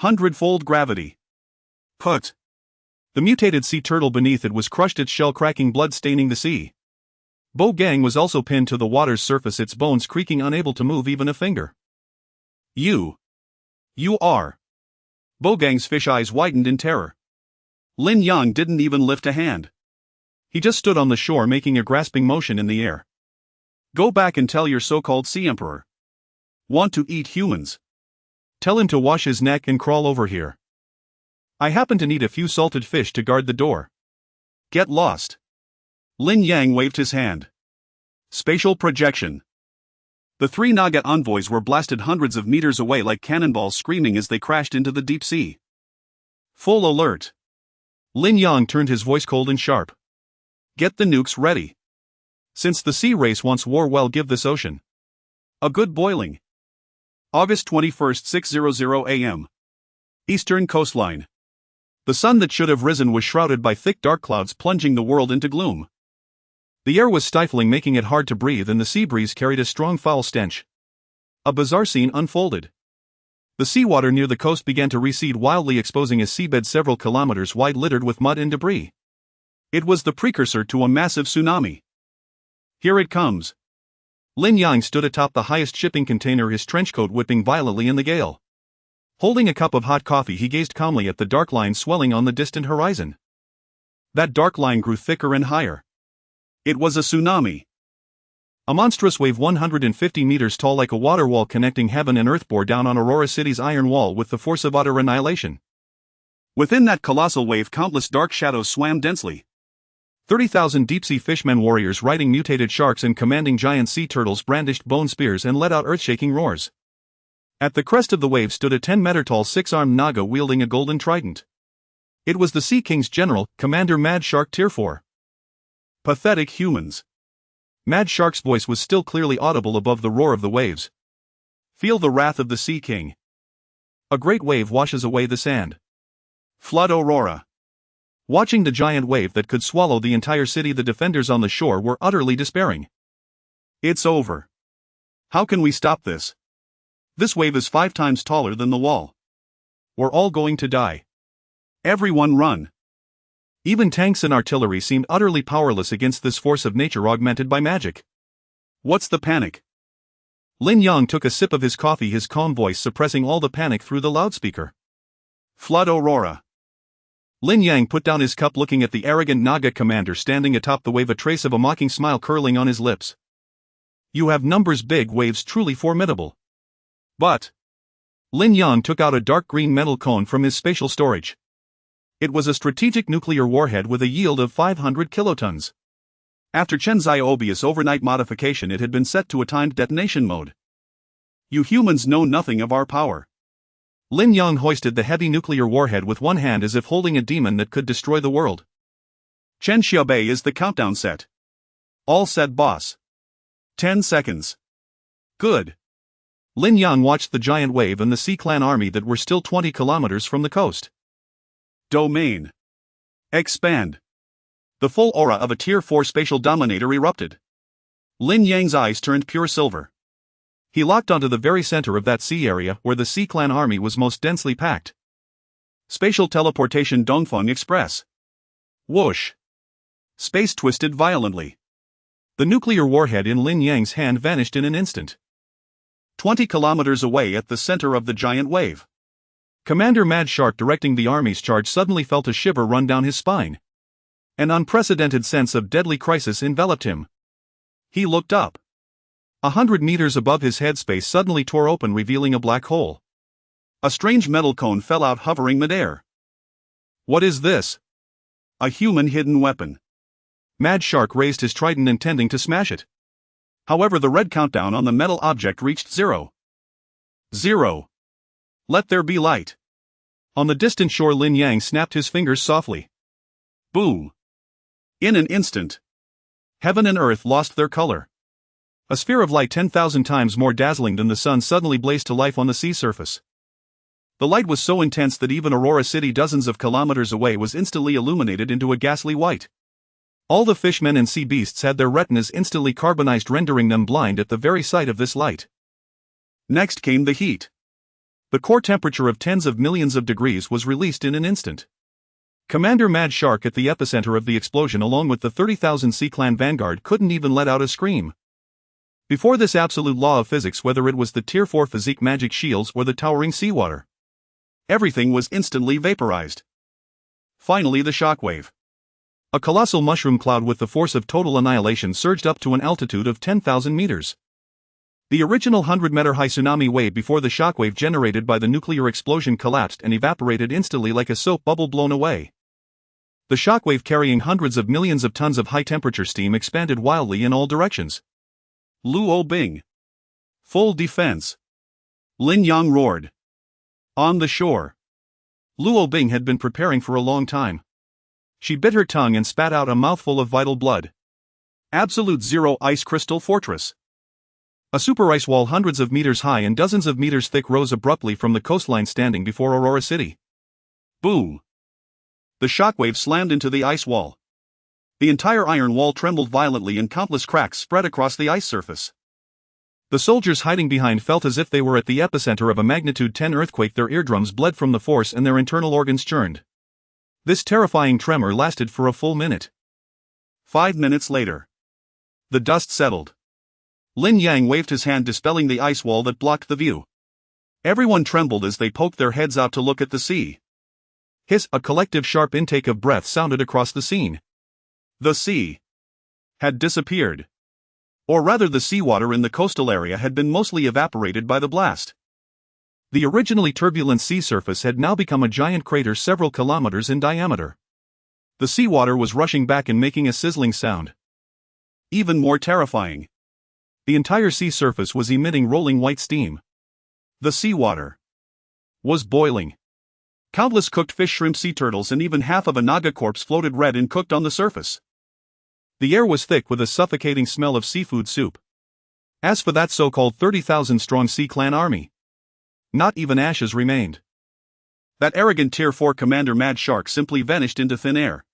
100-fold gravity. Put. The mutated sea turtle beneath it was crushed, its shell cracking, blood staining the sea. Bo Gang was also pinned to the water's surface, its bones creaking, unable to move even a finger. You are. Bo Gang's fish eyes widened in terror. Lin Yang didn't even lift a hand. He just stood on the shore, making a grasping motion in the air. Go back and tell your so-called Sea Emperor. Want to eat humans? Tell him to wash his neck and crawl over here. I happen to need a few salted fish to guard the door. Get lost. Lin Yang waved his hand. Spatial projection. The 3 Naga envoys were blasted hundreds of meters away like cannonballs, screaming as they crashed into the deep sea. Full alert. Lin Yang turned his voice cold and sharp. Get the nukes ready. Since the sea race wants war, well, give this ocean a good boiling. August 21st, 6:00 a.m. Eastern coastline. The sun that should have risen was shrouded by thick dark clouds, plunging the world into gloom. The air was stifling, making it hard to breathe, and the sea breeze carried a strong foul stench. A bizarre scene unfolded. The seawater near the coast began to recede wildly, exposing a seabed several kilometers wide, littered with mud and debris. It was the precursor to a massive tsunami. Here it comes. Lin Yang stood atop the highest shipping container, his trenchcoat whipping violently in the gale. Holding a cup of hot coffee, he gazed calmly at the dark line swelling on the distant horizon. That dark line grew thicker and higher. It was a tsunami. A monstrous wave 150 meters tall, like a water wall connecting heaven and earth, bore down on Aurora City's iron wall with the force of utter annihilation. Within that colossal wave, countless dark shadows swam densely. 30,000 deep-sea fishmen warriors riding mutated sharks and commanding giant sea turtles brandished bone spears and let out earth-shaking roars. At the crest of the wave stood a 10-meter-tall 6-armed Naga wielding a golden trident. It was the Sea King's general, Commander Mad Shark Tier 4. Pathetic humans. Mad Shark's voice was still clearly audible above the roar of the waves. Feel the wrath of the Sea King. A great wave washes away the sand. Flood Aurora. Watching the giant wave that could swallow the entire city, the defenders on the shore were utterly despairing. It's over. How can we stop this? This wave is 5 times taller than the wall. We're all going to die. Everyone run. Even tanks and artillery seemed utterly powerless against this force of nature augmented by magic. What's the panic? Lin Yang took a sip of his coffee, his calm voice suppressing all the panic through the loudspeaker. Flood Aurora. Lin Yang put down his cup, looking at the arrogant Naga commander standing atop the wave, a trace of a mocking smile curling on his lips. You have numbers, big waves, truly formidable. But Lin Yang took out a dark green metal cone from his spatial storage. It was a strategic nuclear warhead with a yield of 500 kilotons. After Chen Xiaobi's overnight modification, it had been set to a timed detonation mode. You humans know nothing of our power. Lin Yang hoisted the heavy nuclear warhead with one hand, as if holding a demon that could destroy the world. Chen Xiaobi, is the countdown set? All set, boss. 10 seconds. Good. Lin Yang watched the giant wave and the Sea Clan army that were still 20 kilometers from the coast. Domain. Expand. The full aura of a Tier 4 spatial dominator erupted. Lin Yang's eyes turned pure silver. He locked onto the very center of that sea area where the Sea Clan army was most densely packed. Spatial teleportation Dongfeng Express. Whoosh. Space twisted violently. The nuclear warhead in Lin Yang's hand vanished in an instant. 20 kilometers away at the center of the giant wave. Commander Mad Shark directing the army's charge suddenly felt a shiver run down his spine. An unprecedented sense of deadly crisis enveloped him. He looked up. 100 meters above his head, space suddenly tore open, revealing a black hole. A strange metal cone fell out, hovering midair. What is this? A human hidden weapon. Mad Shark raised his trident, intending to smash it. However, the red countdown on the metal object reached 0. 0. Let there be light. On the distant shore, Lin Yang snapped his fingers softly. Boom. In an instant, heaven and earth lost their color. A sphere of light 10,000 times more dazzling than the sun suddenly blazed to life on the sea surface. The light was so intense that even Aurora City, dozens of kilometers away, was instantly illuminated into a ghastly white. All the fishmen and sea beasts had their retinas instantly carbonized, rendering them blind at the very sight of this light. Next came the heat. The core temperature of tens of millions of degrees was released in an instant. Commander Mad Shark, at the epicenter of the explosion, along with the 30,000 Sea Clan vanguard, couldn't even let out a scream. Before this absolute law of physics, whether it was the Tier 4 physique magic shields or the towering seawater, everything was instantly vaporized. Finally, the shockwave. A colossal mushroom cloud with the force of total annihilation surged up to an altitude of 10,000 meters. The original 100-meter-high tsunami wave before the shockwave generated by the nuclear explosion collapsed and evaporated instantly like a soap bubble blown away. The shockwave, carrying hundreds of millions of tons of high-temperature steam, expanded wildly in all directions. Luo Bing. Full defense. Lin Yang roared. On the shore, Luo Bing had been preparing for a long time. She bit her tongue and spat out a mouthful of vital blood. Absolute Zero Ice Crystal Fortress. A super ice wall hundreds of meters high and dozens of meters thick rose abruptly from the coastline, standing before Aurora City. Boom! The shockwave slammed into the ice wall. The entire iron wall trembled violently and countless cracks spread across the ice surface. The soldiers hiding behind felt as if they were at the epicenter of a magnitude 10 earthquake. Their eardrums bled from the force and their internal organs churned. This terrifying tremor lasted for a full minute. 5 minutes later, the dust settled. Lin Yang waved his hand, dispelling the ice wall that blocked the view. Everyone trembled as they poked their heads out to look at the sea. Hiss! A collective sharp intake of breath sounded across the scene. The sea had disappeared. Or rather, the seawater in the coastal area had been mostly evaporated by the blast. The originally turbulent sea surface had now become a giant crater several kilometers in diameter. The seawater was rushing back and making a sizzling sound. Even more terrifying, the entire sea surface was emitting rolling white steam. The seawater was boiling. Countless cooked fish, shrimp, sea turtles, and even half of a naga corpse floated red and cooked on the surface. The air was thick with a suffocating smell of seafood soup. As for that so-called 30,000-strong Sea Clan army, not even ashes remained. That arrogant Tier 4 commander Mad Shark simply vanished into thin air.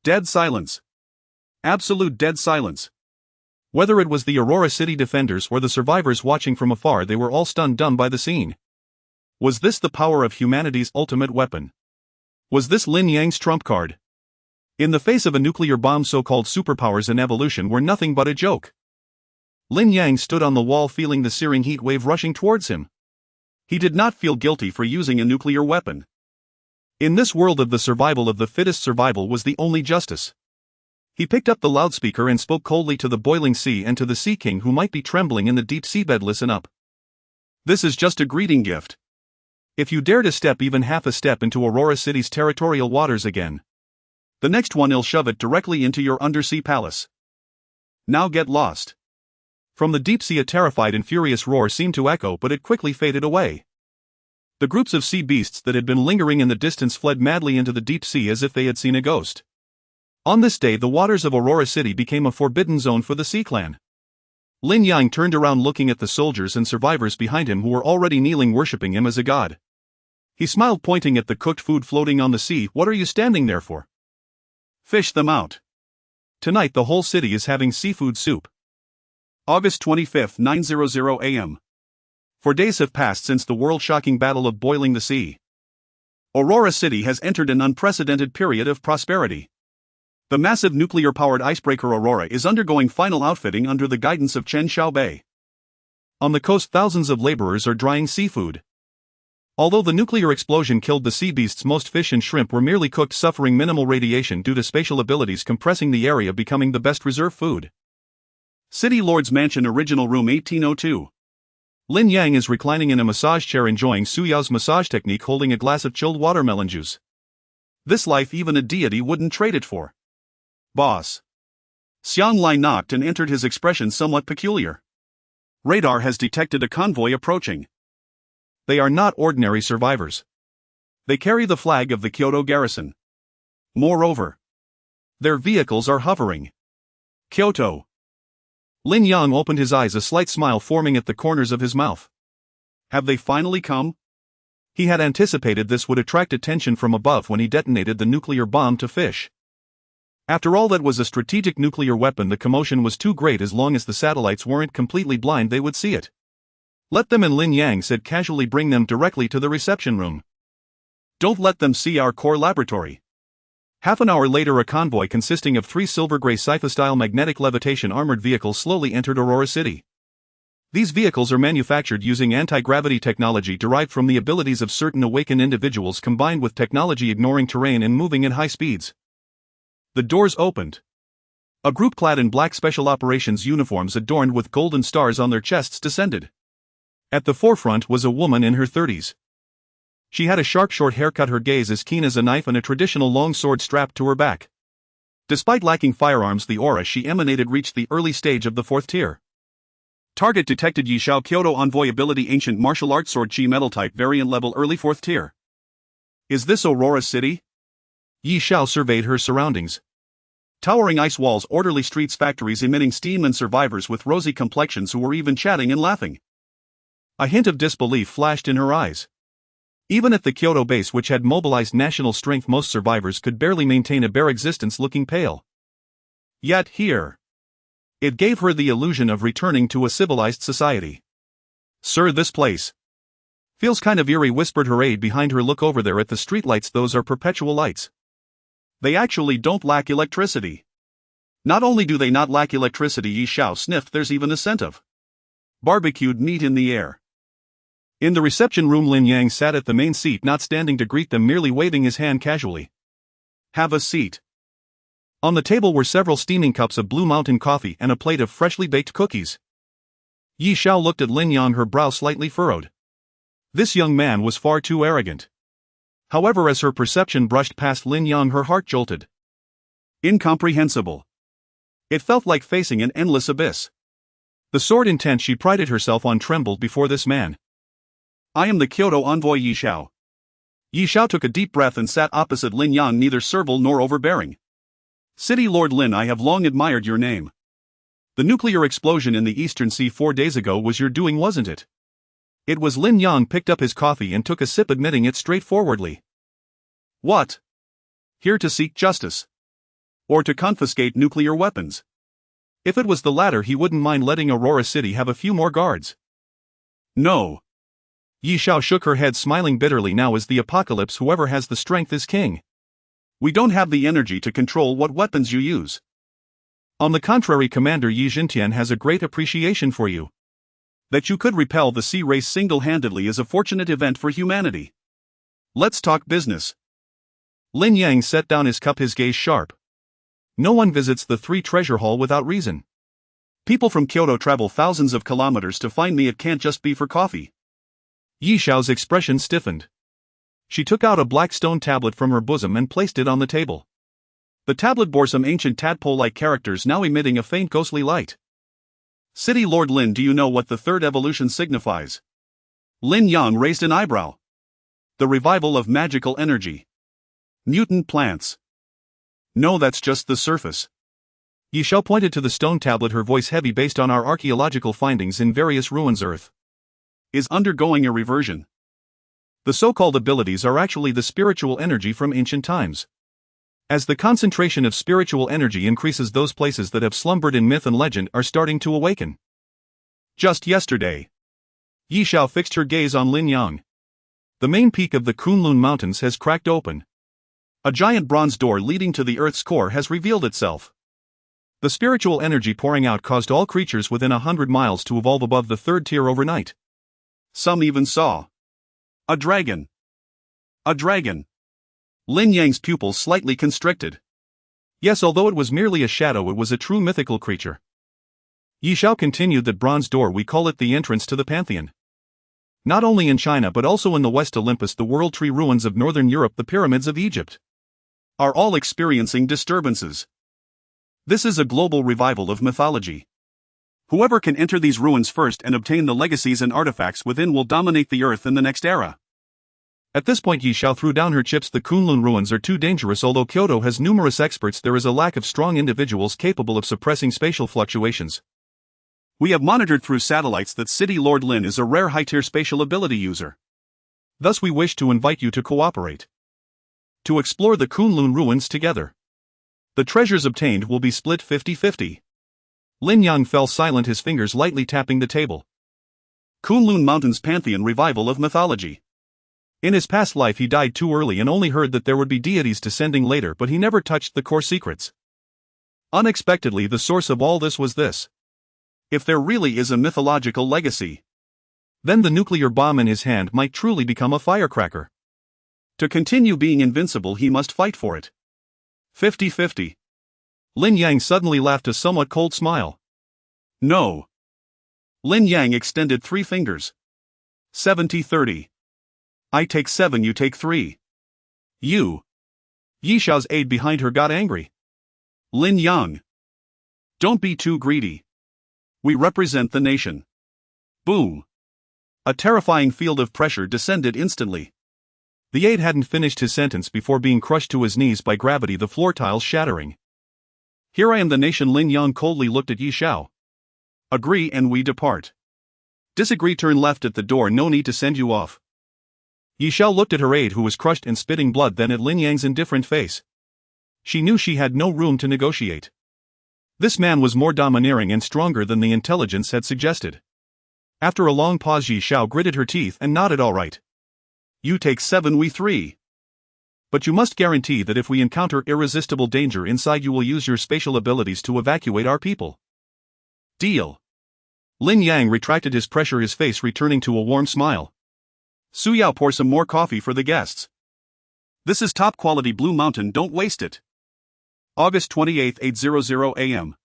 Dead silence. Absolute dead silence. Whether it was the Aurora City defenders or the survivors watching from afar, they were all stunned dumb by the scene. Was this the power of humanity's ultimate weapon? Was this Lin Yang's trump card? In the face of a nuclear bomb, so-called superpowers and evolution were nothing but a joke. Lin Yang stood on the wall, feeling the searing heat wave rushing towards him. He did not feel guilty for using a nuclear weapon. In this world of the survival of the fittest, survival was the only justice. He picked up the loudspeaker and spoke coldly to the boiling sea and to the Sea King, who might be trembling in the deep seabed. Listen up. This is just a greeting gift. If you dare to step even half a step into Aurora City's territorial waters again, the next one I'll shove it directly into your undersea palace. Now get lost. From the deep sea, a terrified and furious roar seemed to echo, but it quickly faded away. The groups of sea beasts that had been lingering in the distance fled madly into the deep sea as if they had seen a ghost. On this day, the waters of Aurora City became a forbidden zone for the Sea Clan. Lin Yang turned around looking at the soldiers and survivors behind him who were already kneeling worshipping him as a god. He smiled pointing at the cooked food floating on the sea. What are you standing there for? Fish them out. Tonight the whole city is having seafood soup. August 25, 9:00 a.m. For days have passed since the world-shocking battle of boiling the sea. Aurora City has entered an unprecedented period of prosperity. The massive nuclear-powered icebreaker Aurora is undergoing final outfitting under the guidance of Chen Xiaobei. On the coast, thousands of laborers are drying seafood. Although the nuclear explosion killed the sea beasts, most fish and shrimp were merely cooked, suffering minimal radiation due to spatial abilities compressing the area, becoming the best reserve food. City Lord's Mansion, Original Room 1802. Lin Yang is reclining in a massage chair enjoying Su Yao's massage technique, holding a glass of chilled watermelon juice. This life even a deity wouldn't trade it for. Boss. Xiang Lai knocked and entered, his expression somewhat peculiar. Radar has detected a convoy approaching. They are not ordinary survivors. They carry the flag of the Kyoto garrison. Moreover, their vehicles are hovering. Kyoto. Lin Yang opened his eyes, a slight smile forming at the corners of his mouth. Have they finally come? He had anticipated this would attract attention from above when he detonated the nuclear bomb to fish. After all, that was a strategic nuclear weapon. The commotion was too great. As long as the satellites weren't completely blind, they would see it. Let them in, Lin Yang said casually. Bring them directly to the reception room. Don't let them see our core laboratory. Half an hour later, a convoy consisting of 3 silver-gray sci-fi-style magnetic levitation armored vehicles slowly entered Aurora City. These vehicles are manufactured using anti-gravity technology derived from the abilities of certain awakened individuals, combined with technology ignoring terrain and moving at high speeds. The doors opened. A group clad in black special operations uniforms adorned with golden stars on their chests descended. At the forefront was a woman in her 30s. She had a sharp short haircut, her gaze as keen as a knife, and a traditional long sword strapped to her back. Despite lacking firearms, the aura she emanated reached the early stage of the 4th tier. Target detected. Yi Xiao, Kyoto Envoy, ability Ancient Martial Arts Sword, Chi Metal Type, variant level early 4th tier. Is this Aurora City? Yi Xiao surveyed her surroundings. Towering ice walls, orderly streets, factories emitting steam, and survivors with rosy complexions who were even chatting and laughing. A hint of disbelief flashed in her eyes. Even at the Kyoto base, which had mobilized national strength, most survivors could barely maintain a bare existence, looking pale. Yet here, it gave her the illusion of returning to a civilized society. Sir, this place feels kind of eerie, whispered her aide behind her. Look over there at the streetlights, those are perpetual lights. They actually don't lack electricity. Not only do they not lack electricity, Yi Xiao sniffed, there's even a scent of barbecued meat in the air. In the reception room, Lin Yang sat at the main seat, not standing to greet them, merely waving his hand casually. Have a seat. On the table were several steaming cups of Blue Mountain coffee and a plate of freshly baked cookies. Yi Xiao looked at Lin Yang, her brow slightly furrowed. This young man was far too arrogant. However, as her perception brushed past Lin Yang, her heart jolted. Incomprehensible. It felt like facing an endless abyss. The sword intent she prided herself on trembled before this man. I am the Kyoto Envoy, Yi Xiao. Yi Xiao took a deep breath and sat opposite Lin Yang, neither servile nor overbearing. City Lord Lin, I have long admired your name. The nuclear explosion in the Eastern Sea 4 days ago was your doing, wasn't it? It was. Lin Yang picked up his coffee and took a sip, admitting it straightforwardly. What? Here to seek justice? Or to confiscate nuclear weapons? If it was the latter, he wouldn't mind letting Aurora City have a few more guards. No. Yi Xiao shook her head, smiling bitterly. Now is the apocalypse. Whoever has the strength is king. We don't have the energy to control what weapons you use. On the contrary, Commander Yi Jintian has a great appreciation for you. That you could repel the sea race single-handedly is a fortunate event for humanity. Let's talk business. Lin Yang set down his cup, his gaze sharp. No one visits the 3 treasure hall without reason. People from Kyoto travel thousands of kilometers to find me. It can't just be for coffee. Yi Xiao's expression stiffened. She took out a black stone tablet from her bosom and placed it on the table. The tablet bore some ancient tadpole-like characters, now emitting a faint ghostly light. City Lord Lin, do you know what the 3rd evolution signifies? Lin Yang raised an eyebrow. The revival of magical energy. Mutant plants. No, that's just the surface. Yi Xiao pointed to the stone tablet, her voice heavy based on our archaeological findings in various ruins. Earth is undergoing a reversion. The so-called abilities are actually the spiritual energy from ancient times. As the concentration of spiritual energy increases, those places that have slumbered in myth and legend are starting to awaken. Just yesterday, Yi Xiao fixed her gaze on Lin Yang. The main peak of the Kunlun Mountains has cracked open. A giant bronze door leading to the Earth's core has revealed itself. The spiritual energy pouring out caused all creatures within 100 miles to evolve above the third tier overnight. Some even saw a dragon. A dragon. Lin Yang's pupils slightly constricted. Yes, although it was merely a shadow, it was a true mythical creature. Yi Xiao continued, that bronze door, we call it the entrance to the pantheon. Not only in China but also in the West Olympus, the World Tree ruins of Northern Europe, the pyramids of Egypt, are all experiencing disturbances. This is a global revival of mythology. Whoever can enter these ruins first and obtain the legacies and artifacts within will dominate the earth in the next era. At this point, Yi Xiao threw down her chips. The Kunlun ruins are too dangerous. Although Kyoto has numerous experts, there is a lack of strong individuals capable of suppressing spatial fluctuations. We have monitored through satellites that City Lord Lin is a rare high-tier spatial ability user. Thus we wish to invite you to cooperate to explore the Kunlun ruins together. The treasures obtained will be split 50-50. Lin Yang fell silent, his fingers lightly tapping the table. Kunlun Mountains Pantheon revival of mythology. In his past life he died too early and only heard that there would be deities descending later, but he never touched the core secrets. Unexpectedly, the source of all this was this. If there really is a mythological legacy, then the nuclear bomb in his hand might truly become a firecracker. To continue being invincible, he must fight for it. 50-50. Lin Yang suddenly laughed, a somewhat cold smile. No. Lin Yang extended 3 fingers. 70-30. I take 7, you take 3. You. Yi Xiao's aide behind her got angry. Lin Yang, don't be too greedy. We represent the nation. Boom. A terrifying field of pressure descended instantly. The aide hadn't finished his sentence before being crushed to his knees by gravity, the floor tiles shattering. Here I am, the nation. Lin Yang coldly looked at Yi Xiao. Agree and we depart. Disagree, turn left at the door, no need to send you off. Yi Xiao looked at her aide, who was crushed and spitting blood, then at Lin Yang's indifferent face. She knew she had no room to negotiate. This man was more domineering and stronger than the intelligence had suggested. After a long pause, Yi Xiao gritted her teeth and nodded. All right. You take 7, we 3. But you must guarantee that if we encounter irresistible danger inside, you will use your spatial abilities to evacuate our people. Deal. Lin Yang retracted his pressure, his face returning to a warm smile. Su Yao, pour some more coffee for the guests. This is top quality Blue Mountain, don't waste it. August 28, 8:00 a.m.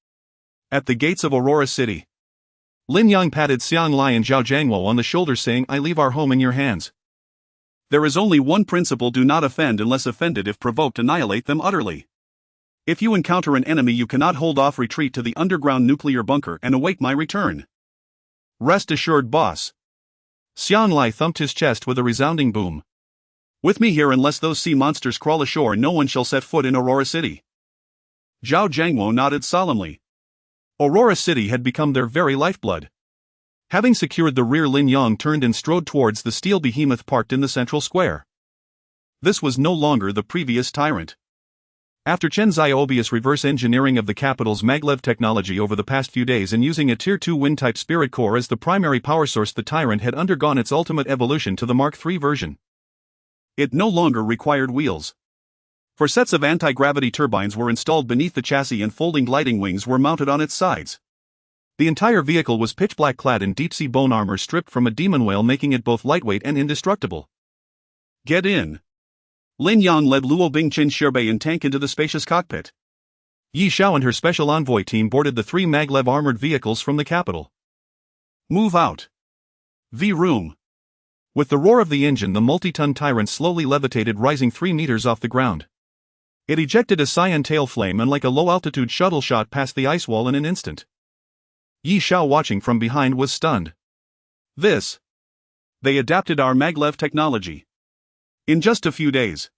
At the gates of Aurora City, Lin Yang patted Xiang Lai and Zhao Jiangwo on the shoulder, saying, I leave our home in your hands. There is only one principle: do not offend unless offended. If provoked, annihilate them utterly. If you encounter an enemy you cannot hold off, retreat to the underground nuclear bunker and await my return. Rest assured, boss. Xiang Lai thumped his chest with a resounding boom. With me here, unless those sea monsters crawl ashore, no one shall set foot in Aurora City. Zhao Jiangwo nodded solemnly. Aurora City had become their very lifeblood. Having secured the rear, Lin Yang turned and strode towards the steel behemoth parked in the central square. This was no longer the previous tyrant. After Chen Xiaobius reverse engineering of the capital's maglev technology over the past few days and using a Tier 2 wind-type spirit core as the primary power source, the tyrant had undergone its ultimate evolution to the Mark III version. It no longer required wheels. 4 sets of anti-gravity turbines were installed beneath the chassis and folding gliding wings were mounted on its sides. The entire vehicle was pitch black, clad in deep-sea bone armor stripped from a demon whale, making it both lightweight and indestructible. Get in. Lin Yang led Luo Bingchen Sherbei and tank into the spacious cockpit. Yi Xiao and her special envoy team boarded the 3 maglev armored vehicles from the capital. Move out. V-room. With the roar of the engine, the multi-ton tyrant slowly levitated, rising 3 meters off the ground. It ejected a cyan tail flame and, like a low-altitude shuttle, shot past the ice wall in an instant. Yi Xiao, watching from behind, was stunned. This. They adapted our maglev technology. In just a few days.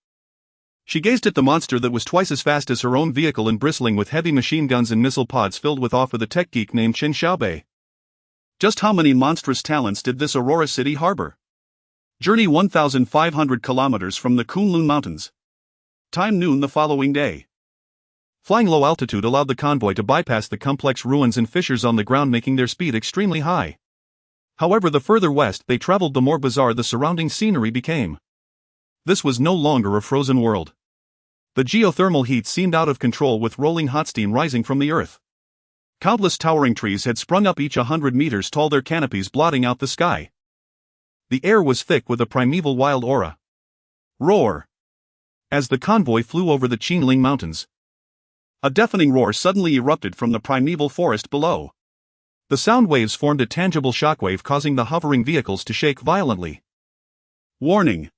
She gazed at the monster that was twice as fast as her own vehicle and bristling with heavy machine guns and missile pods filled with off of the tech geek named Chen Xiaobei. Just how many monstrous talents did this Aurora City harbor? Journey 1,500 kilometers from the Kunlun Mountains. Time noon the following day. Flying low altitude allowed the convoy to bypass the complex ruins and fissures on the ground, making their speed extremely high. However, the further west they traveled, the more bizarre the surrounding scenery became. This was no longer a frozen world. The geothermal heat seemed out of control, with rolling hot steam rising from the earth. Countless towering trees had sprung up, each 100 meters tall, their canopies blotting out the sky. The air was thick with a primeval wild aura. Roar! As the convoy flew over the Qinling Mountains, a deafening roar suddenly erupted from the primeval forest below. The sound waves formed a tangible shockwave, causing the hovering vehicles to shake violently. Warning!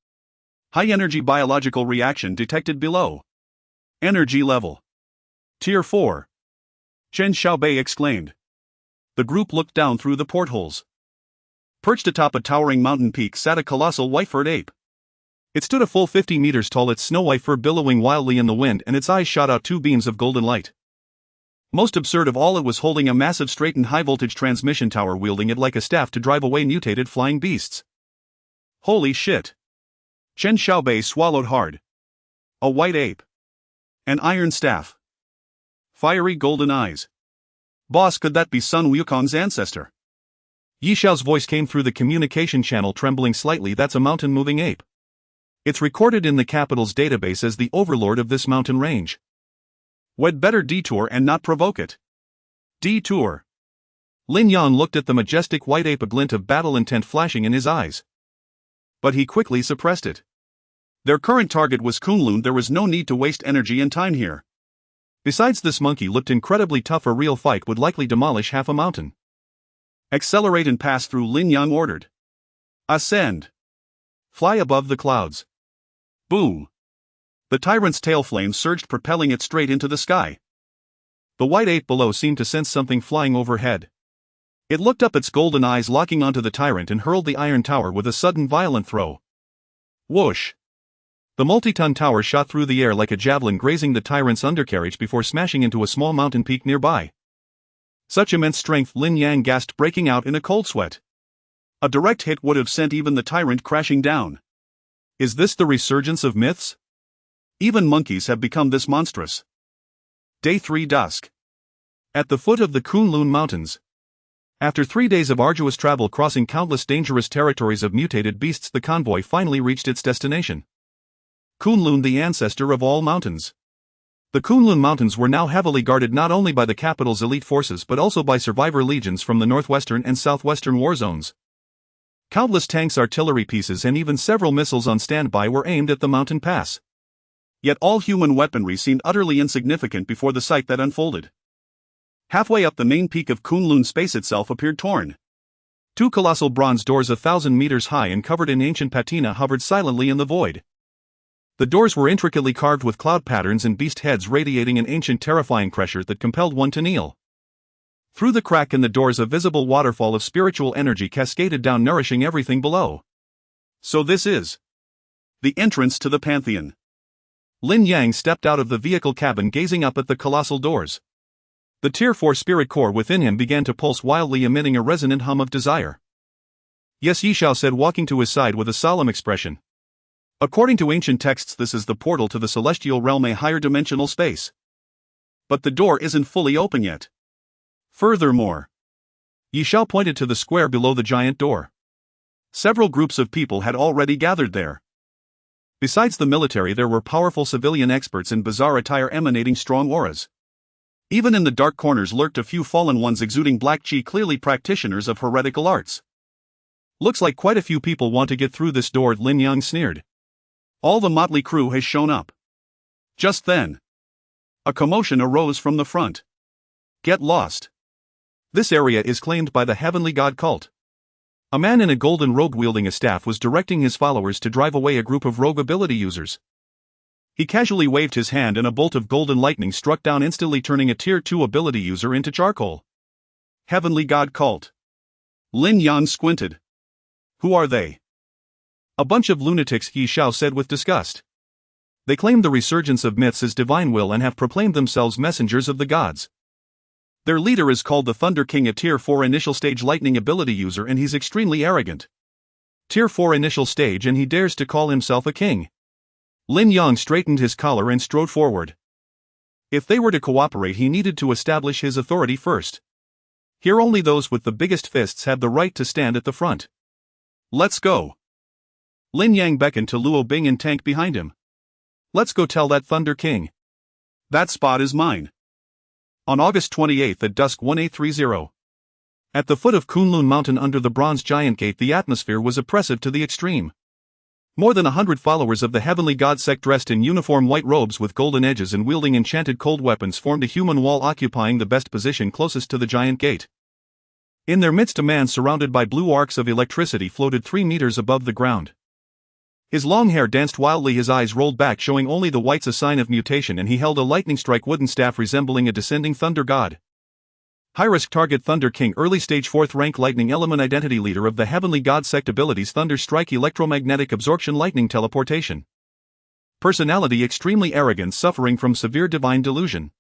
High-energy biological reaction detected below. Energy level Tier 4. Chen Xiaobei exclaimed. The group looked down through the portholes. Perched atop a towering mountain peak sat a colossal white-furred ape. It stood a full 50 meters tall, its snow-white fur billowing wildly in the wind, and its eyes shot out two beams of golden light. Most absurd of all, it was holding a massive straightened high-voltage transmission tower, wielding it like a staff to drive away mutated flying beasts. Holy shit! Chen Xiaobei swallowed hard. A white ape. An iron staff. Fiery golden eyes. Boss, could that be Sun Wukong's ancestor? Yi Xiao's voice came through the communication channel, trembling slightly. That's a mountain-moving ape. It's recorded in the capital's database as the overlord of this mountain range. We'd better detour and not provoke it. Detour. Lin Yang looked at the majestic white ape, a glint of battle intent flashing in his eyes. But he quickly suppressed it. Their current target was Kunlun. There was no need to waste energy and time here. Besides, this monkey looked incredibly tough. A real fight would likely demolish half a mountain. Accelerate and pass through, Lin Yang ordered. Ascend. Fly above the clouds. Boom. The tyrant's tail flame surged, propelling it straight into the sky. The white ape below seemed to sense something flying overhead. It looked up, its golden eyes locking onto the tyrant, and hurled the iron tower with a sudden violent throw. Whoosh! The multi-ton tower shot through the air like a javelin, grazing the tyrant's undercarriage before smashing into a small mountain peak nearby. Such immense strength, Lin Yang gasped, breaking out in a cold sweat. A direct hit would have sent even the tyrant crashing down. Is this the resurgence of myths? Even monkeys have become this monstrous. Day 3, dusk. At the foot of the Kunlun Mountains. After 3 days of arduous travel crossing countless dangerous territories of mutated beasts, the convoy finally reached its destination. Kunlun, the ancestor of all mountains. The Kunlun Mountains were now heavily guarded not only by the capital's elite forces but also by survivor legions from the northwestern and southwestern war zones. Countless tanks, artillery pieces, and even several missiles on standby were aimed at the mountain pass. Yet all human weaponry seemed utterly insignificant before the sight that unfolded. Halfway up the main peak of Kunlun, space itself appeared torn. Two colossal bronze doors 1,000 meters high and covered in ancient patina hovered silently in the void. The doors were intricately carved with cloud patterns and beast heads, radiating an ancient, terrifying pressure that compelled one to kneel. Through the crack in the doors, a visible waterfall of spiritual energy cascaded down, nourishing everything below. So this is the entrance to the Pantheon. Lin Yang stepped out of the vehicle cabin, gazing up at the colossal doors. The Tier 4 spirit core within him began to pulse wildly, emitting a resonant hum of desire. Yes, Yi Xiao said, walking to his side with a solemn expression. According to ancient texts, this is the portal to the celestial realm, a higher dimensional space. But the door isn't fully open yet. Furthermore, Yi Xiao pointed to the square below the giant door. Several groups of people had already gathered there. Besides the military, there were powerful civilian experts in bizarre attire emanating strong auras. Even in the dark corners lurked a few fallen ones exuding black chi, clearly practitioners of heretical arts. Looks like quite a few people want to get through this door, Lin Yang sneered. All the motley crew has shown up. Just then, a commotion arose from the front. Get lost. This area is claimed by the Heavenly God cult. A man in a golden robe wielding a staff was directing his followers to drive away a group of rogue ability users. He casually waved his hand and a bolt of golden lightning struck down, instantly turning a Tier 2 ability user into charcoal. Heavenly God cult. Lin Yang squinted. Who are they? A bunch of lunatics, Yi Xiao said with disgust. They claim the resurgence of myths as divine will and have proclaimed themselves messengers of the gods. Their leader is called the Thunder King, a Tier 4 initial stage lightning ability user, and he's extremely arrogant. Tier 4 initial stage, and he dares to call himself a king. Lin Yang straightened his collar and strode forward. If they were to cooperate, he needed to establish his authority first. Here only those with the biggest fists have the right to stand at the front. Let's go. Lin Yang beckoned to Luo Bing and Tank behind him. Let's go tell that Thunder King. That spot is mine. On August 28 at dusk 1830. At the foot of Kunlun Mountain under the Bronze Giant Gate, the atmosphere was oppressive to the extreme. More than 100 followers of the heavenly god sect dressed in uniform white robes with golden edges and wielding enchanted cold weapons formed a human wall occupying the best position closest to the giant gate. In their midst, a man surrounded by blue arcs of electricity floated 3 meters above the ground. His long hair danced wildly, his eyes rolled back showing only the whites, a sign of mutation, and he held a lightning strike wooden staff resembling a descending thunder god. High-risk target Thunder King, early stage 4th rank lightning element identity leader of the heavenly god sect abilities Thunder Strike, electromagnetic absorption, lightning teleportation. Personality extremely arrogant, suffering from severe divine delusion.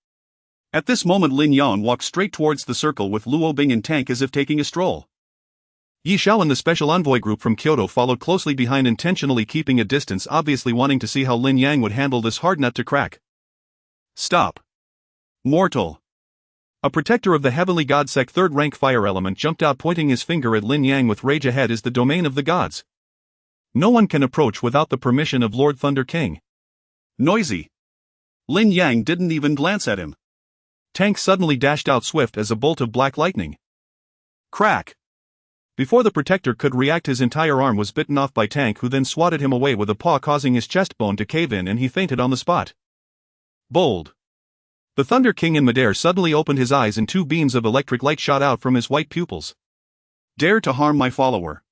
At this moment Lin Yang walked straight towards the circle with Luo Bing and Tank as if taking a stroll. Yi Xiao and the special envoy group from Kyoto followed closely behind, intentionally keeping a distance, obviously wanting to see how Lin Yang would handle this hard nut to crack. Stop. Mortal. A protector of the heavenly god sect 3rd rank fire element jumped out, pointing his finger at Lin Yang with rage. Ahead is the domain of the gods. No one can approach without the permission of Lord Thunder King. Noisy. Lin Yang didn't even glance at him. Tank suddenly dashed out swift as a bolt of black lightning. Crack. Before the protector could react, his entire arm was bitten off by Tank, who then swatted him away with a paw, causing his chest bone to cave in and he fainted on the spot. Bold. The Thunder King in midair suddenly opened his eyes and 2 beams of electric light shot out from his white pupils. Dare to harm my follower.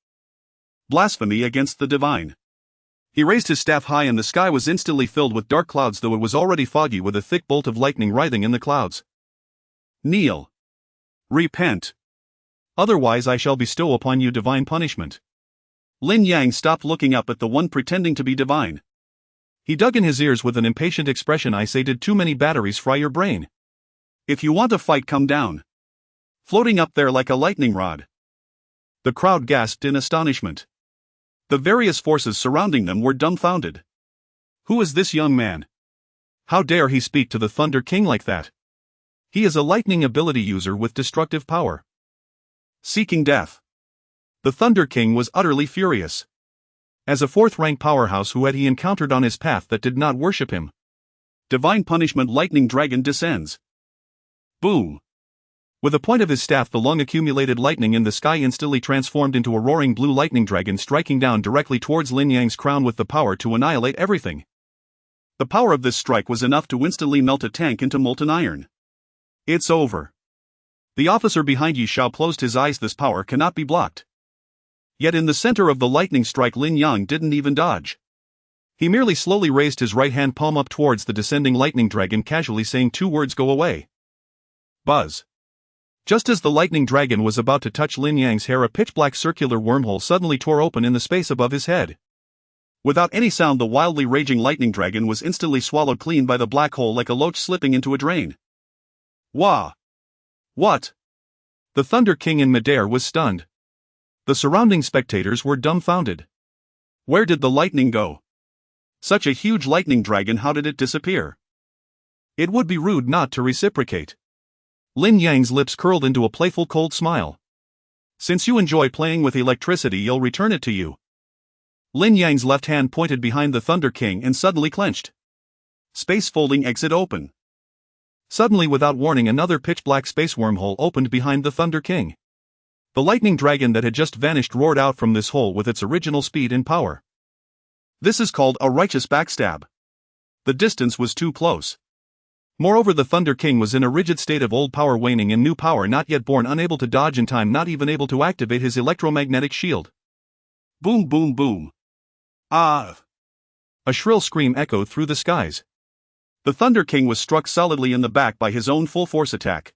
Blasphemy against the divine. He raised his staff high and the sky was instantly filled with dark clouds, though it was already foggy with a thick bolt of lightning writhing in the clouds. Kneel. Repent. Otherwise I shall bestow upon you divine punishment. Lin Yang stopped looking up at the one pretending to be divine. He dug in his ears with an impatient expression. I say, did too many batteries fry your brain? If you want to fight, come down. Floating up there like a lightning rod. The crowd gasped in astonishment. The various forces surrounding them were dumbfounded. Who is this young man? How dare he speak to the Thunder King like that? He is a lightning ability user with destructive power. Seeking death. The Thunder King was utterly furious. As a 4th rank powerhouse, who had he encountered on his path that did not worship him? Divine punishment. Lightning dragon descends. Boom. With the point of his staff, the long accumulated lightning in the sky instantly transformed into a roaring blue lightning dragon, striking down directly towards Lin Yang's crown with the power to annihilate everything. The power of this strike was enough to instantly melt a tank into molten iron. It's over. The officer behind Yi Xiao closed his eyes. This power cannot be blocked. Yet in the center of the lightning strike, Lin Yang didn't even dodge. He merely slowly raised his right hand palm up towards the descending lightning dragon, casually saying 2 words, go away. Buzz. Just as the lightning dragon was about to touch Lin Yang's hair, a pitch-black circular wormhole suddenly tore open in the space above his head. Without any sound, the wildly raging lightning dragon was instantly swallowed clean by the black hole like a loach slipping into a drain. Wah! What? The Thunder King in midair was stunned. The surrounding spectators were dumbfounded. Where did the lightning go? Such a huge lightning dragon, how did it disappear? It would be rude not to reciprocate. Lin Yang's lips curled into a playful cold smile. Since you enjoy playing with electricity, you'll return it to you. Lin Yang's left hand pointed behind the Thunder King and suddenly clenched. Space folding exit open. Suddenly, without warning, another pitch-black space wormhole opened behind the Thunder King. The lightning dragon that had just vanished roared out from this hole with its original speed and power. This is called a righteous backstab. The distance was too close. Moreover, the Thunder King was in a rigid state of old power waning and new power not yet born, unable to dodge in time, not even able to activate his electromagnetic shield. Boom, boom, boom. Ah! A shrill scream echoed through the skies. The Thunder King was struck solidly in the back by his own full-force attack.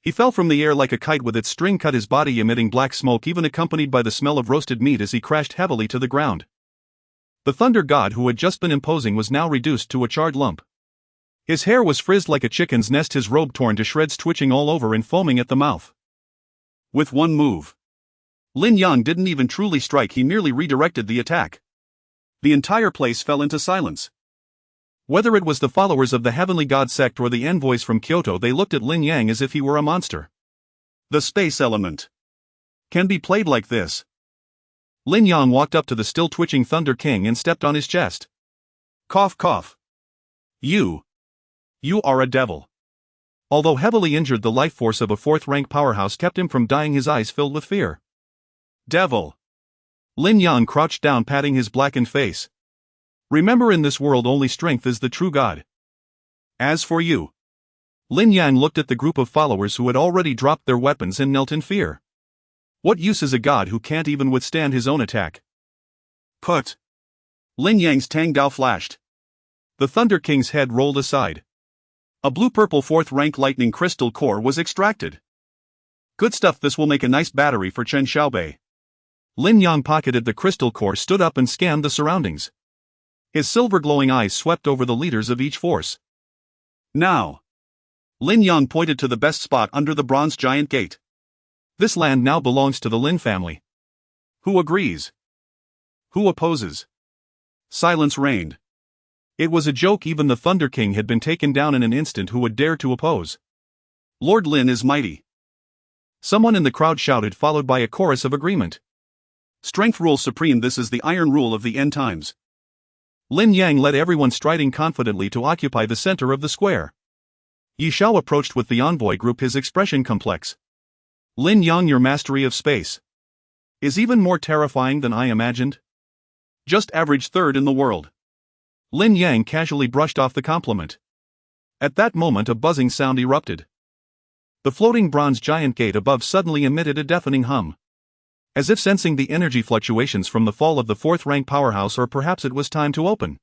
He fell from the air like a kite, with its string cut his body, emitting black smoke, even accompanied by the smell of roasted meat as he crashed heavily to the ground. The thunder god who had just been imposing was now reduced to a charred lump. His hair was frizzed like a chicken's nest, his robe torn to shreds, twitching all over and foaming at the mouth. With one move, Lin Yang didn't even truly strike, he merely redirected the attack. The entire place fell into silence. Whether it was the followers of the Heavenly God sect or the envoys from Kyoto, they looked at Lin Yang as if he were a monster. The space element can be played like this. Lin Yang walked up to the still twitching Thunder King and stepped on his chest. Cough cough. You are a devil. Although heavily injured, the life force of a fourth-rank powerhouse kept him from dying, his eyes filled with fear. Devil. Lin Yang crouched down, patting his blackened face. Remember, in this world only strength is the true god. As for you. Lin Yang looked at the group of followers who had already dropped their weapons and knelt in fear. What use is a god who can't even withstand his own attack? Put. Lin Yang's Tang Dao flashed. The Thunder King's head rolled aside. A blue-purple fourth-rank lightning crystal core was extracted. Good stuff, this will make a nice battery for Chen Xiaobei. Lin Yang pocketed the crystal core, stood up and scanned the surroundings. His silver-glowing eyes swept over the leaders of each force. Now. Lin Yang pointed to the best spot under the bronze giant gate. This land now belongs to the Lin family. Who agrees? Who opposes? Silence reigned. It was a joke. Even the Thunder King had been taken down in an instant. Who would dare to oppose? Lord Lin is mighty. Someone in the crowd shouted, followed by a chorus of agreement. Strength rules supreme. This is the iron rule of the end times. Lin Yang led everyone, striding confidently to occupy the center of the square. Yi Xiao approached with the envoy group, his expression complex. Lin Yang, your mastery of space is even more terrifying than I imagined. Just average third in the world. Lin Yang casually brushed off the compliment. At that moment, a buzzing sound erupted. The floating bronze giant gate above suddenly emitted a deafening hum. As if sensing the energy fluctuations from the fall of the fourth-rank powerhouse, or perhaps it was time to open.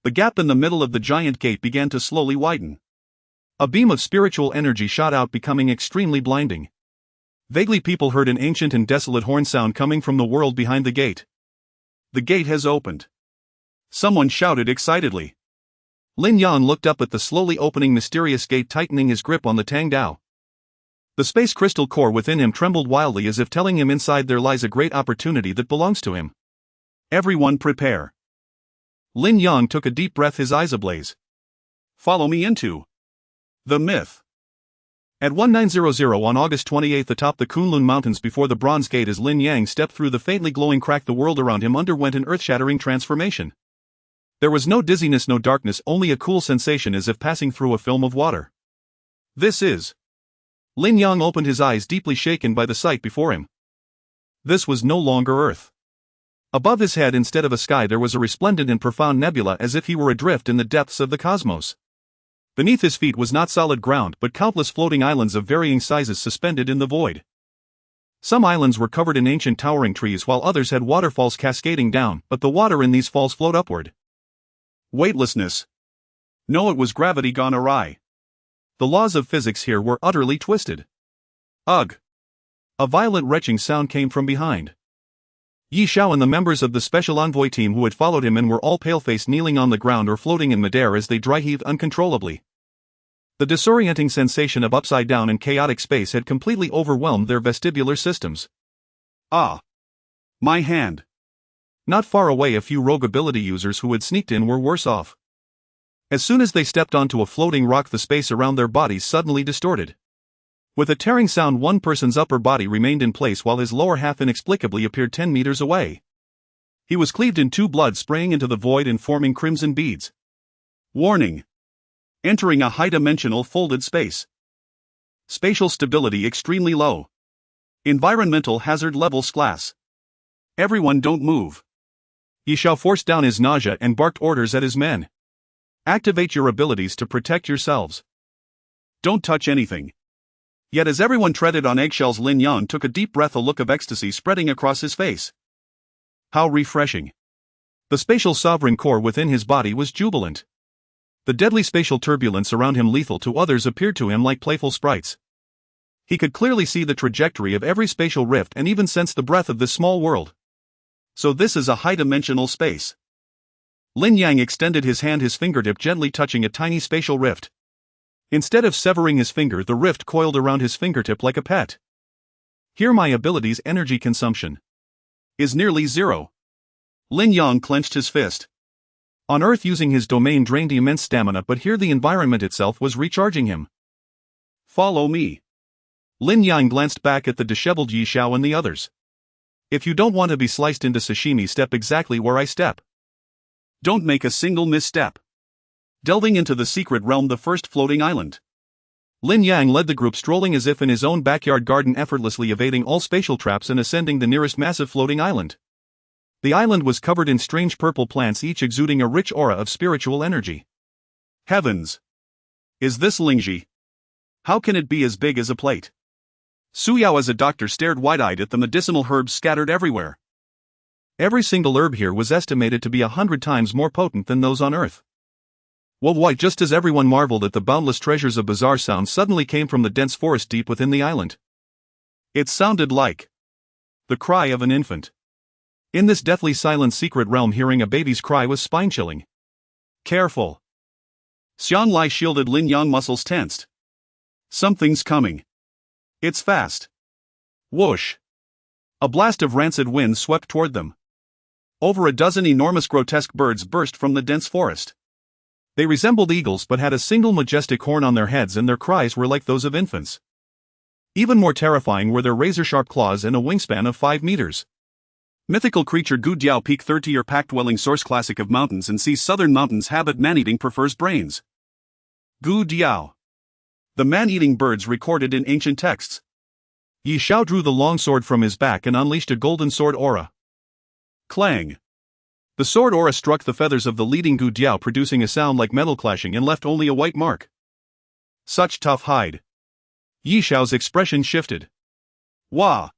The gap in the middle of the giant gate began to slowly widen. A beam of spiritual energy shot out, becoming extremely blinding. Vaguely, people heard an ancient and desolate horn sound coming from the world behind the gate. The gate has opened. Someone shouted excitedly. Lin Yang looked up at the slowly opening mysterious gate, tightening his grip on the Tang Dao. The space crystal core within him trembled wildly, as if telling him inside there lies a great opportunity that belongs to him. Everyone prepare. Lin Yang took a deep breath, his eyes ablaze. Follow me into the myth. At 1900 on August 28 atop the Kunlun Mountains before the Bronze Gate, as Lin Yang stepped through the faintly glowing crack, the world around him underwent an earth-shattering transformation. There was no dizziness, no darkness, only a cool sensation as if passing through a film of water. This is... Lin Yang opened his eyes, deeply shaken by the sight before him. This was no longer Earth. Above his head, instead of a sky, there was a resplendent and profound nebula, as if he were adrift in the depths of the cosmos. Beneath his feet was not solid ground, but countless floating islands of varying sizes suspended in the void. Some islands were covered in ancient towering trees, while others had waterfalls cascading down, but the water in these falls flowed upward. Weightlessness. No, it was gravity gone awry. The laws of physics here were utterly twisted. Ugh! A violent retching sound came from behind. Yi Xiao and the members of the special envoy team who had followed him in were all pale-faced, kneeling on the ground or floating in midair as they dry-heaved uncontrollably. The disorienting sensation of upside-down and chaotic space had completely overwhelmed their vestibular systems. Ah! My hand! Not far away, a few rogue ability users who had sneaked in were worse off. As soon as they stepped onto a floating rock, the space around their bodies suddenly distorted. With a tearing sound, one person's upper body remained in place while his lower half inexplicably appeared 10 meters away. He was cleaved in two, blood spraying into the void and forming crimson beads. Warning! Entering a high-dimensional folded space. Spatial stability extremely low. Environmental hazard levels class. Everyone don't move. Yi Xiao forced down his nausea and barked orders at his men. Activate your abilities to protect yourselves. Don't touch anything. Yet as everyone treaded on eggshells, Lin Yang took a deep breath, a look of ecstasy spreading across his face. How refreshing. The spatial sovereign core within his body was jubilant. The deadly spatial turbulence around him, lethal to others, appeared to him like playful sprites. He could clearly see the trajectory of every spatial rift and even sense the breath of this small world. So this is a high-dimensional space. Lin Yang extended his hand, his fingertip gently touching a tiny spatial rift. Instead of severing his finger, the rift coiled around his fingertip like a pet. Here my ability's energy consumption is nearly zero. Lin Yang clenched his fist. On Earth using his domain drained immense stamina, but here the environment itself was recharging him. Follow me. Lin Yang glanced back at the disheveled Yi Xiao and the others. If you don't want to be sliced into sashimi, step exactly where I step. Don't make a single misstep. Delving into the secret realm, the first floating island. Lin Yang led the group, strolling as if in his own backyard garden, effortlessly evading all spatial traps and ascending the nearest massive floating island. The island was covered in strange purple plants, each exuding a rich aura of spiritual energy. Heavens! Is this Lingji? How can it be as big as a plate? Su Yao as a doctor stared wide-eyed at the medicinal herbs scattered everywhere. Every single herb here was estimated to be 100 times more potent than those on Earth. Why, just as everyone marveled at the boundless treasures, of bizarre sounds suddenly came from the dense forest deep within the island. It sounded like the cry of an infant. In this deathly silent secret realm, hearing a baby's cry was spine-chilling. Careful. Xiang Lai shielded. Lin Yang muscles tensed. Something's coming. It's fast. Whoosh. A blast of rancid wind swept toward them. Over a dozen enormous grotesque birds burst from the dense forest. They resembled eagles but had a single majestic horn on their heads, and their cries were like those of infants. Even more terrifying were their razor-sharp claws and a wingspan of 5 meters. Mythical creature Gu Diao, peak 3rd-tier pack-dwelling source, classic of mountains and seas, southern mountains habit, man-eating, prefers brains. Gu Diao. The man-eating birds recorded in ancient texts. Yi Xiao drew the long sword from his back and unleashed a golden sword aura. Clang. The sword aura struck the feathers of the leading Gu Diao, producing a sound like metal clashing, and left only a white mark. Such tough hide. Yi Xiao's expression shifted. Wah!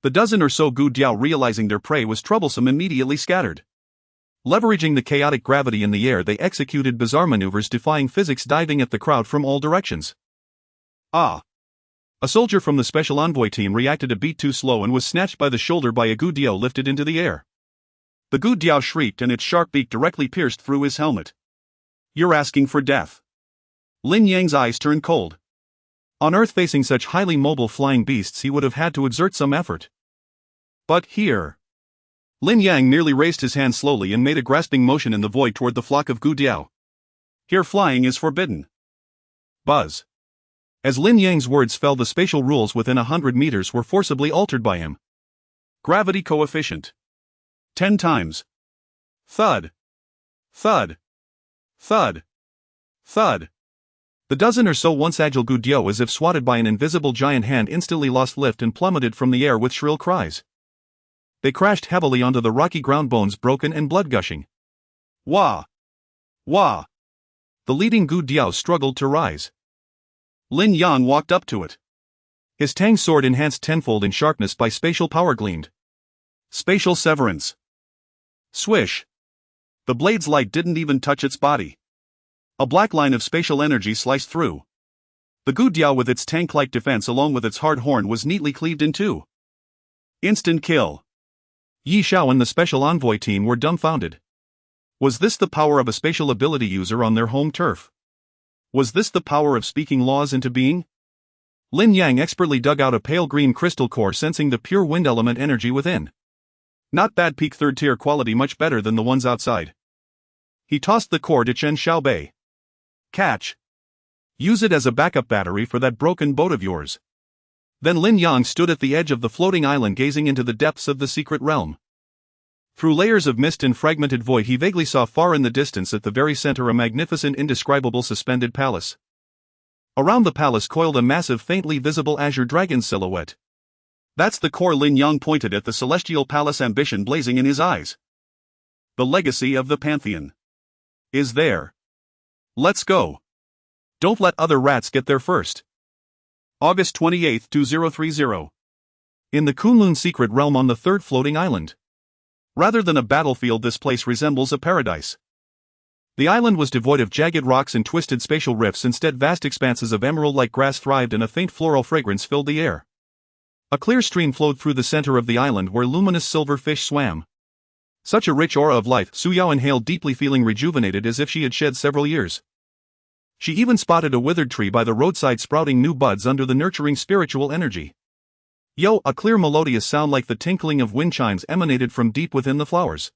The dozen or so Gu Diao, realizing their prey was troublesome, immediately scattered. Leveraging the chaotic gravity in the air, they executed bizarre maneuvers, defying physics, diving at the crowd from all directions. Ah! A soldier from the special envoy team reacted a beat too slow and was snatched by the shoulder by a Gu Diao, lifted into the air. The Gu Diao shrieked and its sharp beak directly pierced through his helmet. You're asking for death. Lin Yang's eyes turned cold. On Earth, facing such highly mobile flying beasts, he would have had to exert some effort. But here... Lin Yang nearly raised his hand slowly and made a grasping motion in the void toward the flock of Gu Diao. Here flying is forbidden. Buzz. As Lin Yang's words fell, the spatial rules within 100 meters were forcibly altered by him. Gravity coefficient. 10 times. Thud. Thud. Thud. Thud. The dozen or so once agile Gu Diao, as if swatted by an invisible giant hand, instantly lost lift and plummeted from the air with shrill cries. They crashed heavily onto the rocky ground, bones broken and blood gushing. Wah! Wah! The leading Gu Diao struggled to rise. Lin Yang walked up to it. His Tang sword, enhanced tenfold in sharpness by spatial power, gleamed. Spatial severance. Swish. The blade's light didn't even touch its body. A black line of spatial energy sliced through. The Gu Diao, with its tank-like defense along with its hard horn, was neatly cleaved in two. Instant kill. Yi Xiao and the special envoy team were dumbfounded. Was this the power of a spatial ability user on their home turf? Was this the power of speaking laws into being? Lin Yang expertly dug out a pale green crystal core, sensing the pure wind element energy within. Not bad, peak 3rd-tier quality, much better than the ones outside. He tossed the core to Chen Xiaobei. Catch. Use it as a backup battery for that broken boat of yours. Then Lin Yang stood at the edge of the floating island, gazing into the depths of the secret realm. Through layers of mist and fragmented void, he vaguely saw far in the distance, at the very center, a magnificent, indescribable suspended palace. Around the palace coiled a massive, faintly visible azure dragon silhouette. That's the core. Lin Yang pointed at the celestial palace, ambition blazing in his eyes. The legacy of the Pantheon is there. Let's go. Don't let other rats get there first. August 28, 2030. In the Kunlun secret realm on the third floating island. Rather than a battlefield, this place resembles a paradise. The island was devoid of jagged rocks and twisted spatial rifts. Instead, vast expanses of emerald-like grass thrived, and a faint floral fragrance filled the air. A clear stream flowed through the center of the island, where luminous silver fish swam. Such a rich aura of life, Su Yao inhaled deeply, feeling rejuvenated as if she had shed several years. She even spotted a withered tree by the roadside sprouting new buds under the nurturing spiritual energy. Yo, a clear melodious sound like the tinkling of wind chimes emanated from deep within the flowers.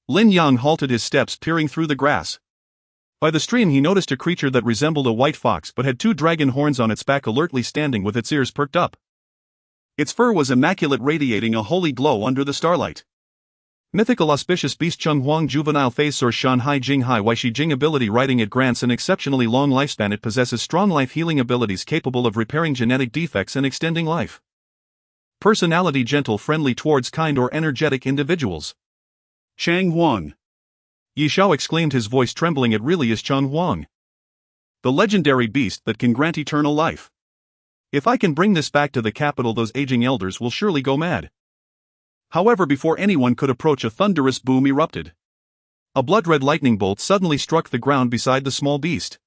Lin Yang halted his steps, peering through the grass. By the stream he noticed a creature that resembled a white fox but had two dragon horns on its back, alertly standing with its ears perked up. Its fur was immaculate, radiating a holy glow under the starlight. Mythical auspicious beast Cheng Huang juvenile phase source Shan Hai Jing Hai Wai Shi Jing ability riding. It grants an exceptionally long lifespan. It possesses strong life healing abilities capable of repairing genetic defects and extending life. Personality gentle, friendly towards kind or energetic individuals. Chang Huang. Yi Xiao exclaimed, his voice trembling. It really is Cheng Huang, the legendary beast that can grant eternal life. If I can bring this back to the capital, those aging elders will surely go mad. However, before anyone could approach, a thunderous boom erupted. A blood-red lightning bolt suddenly struck the ground beside the small beast.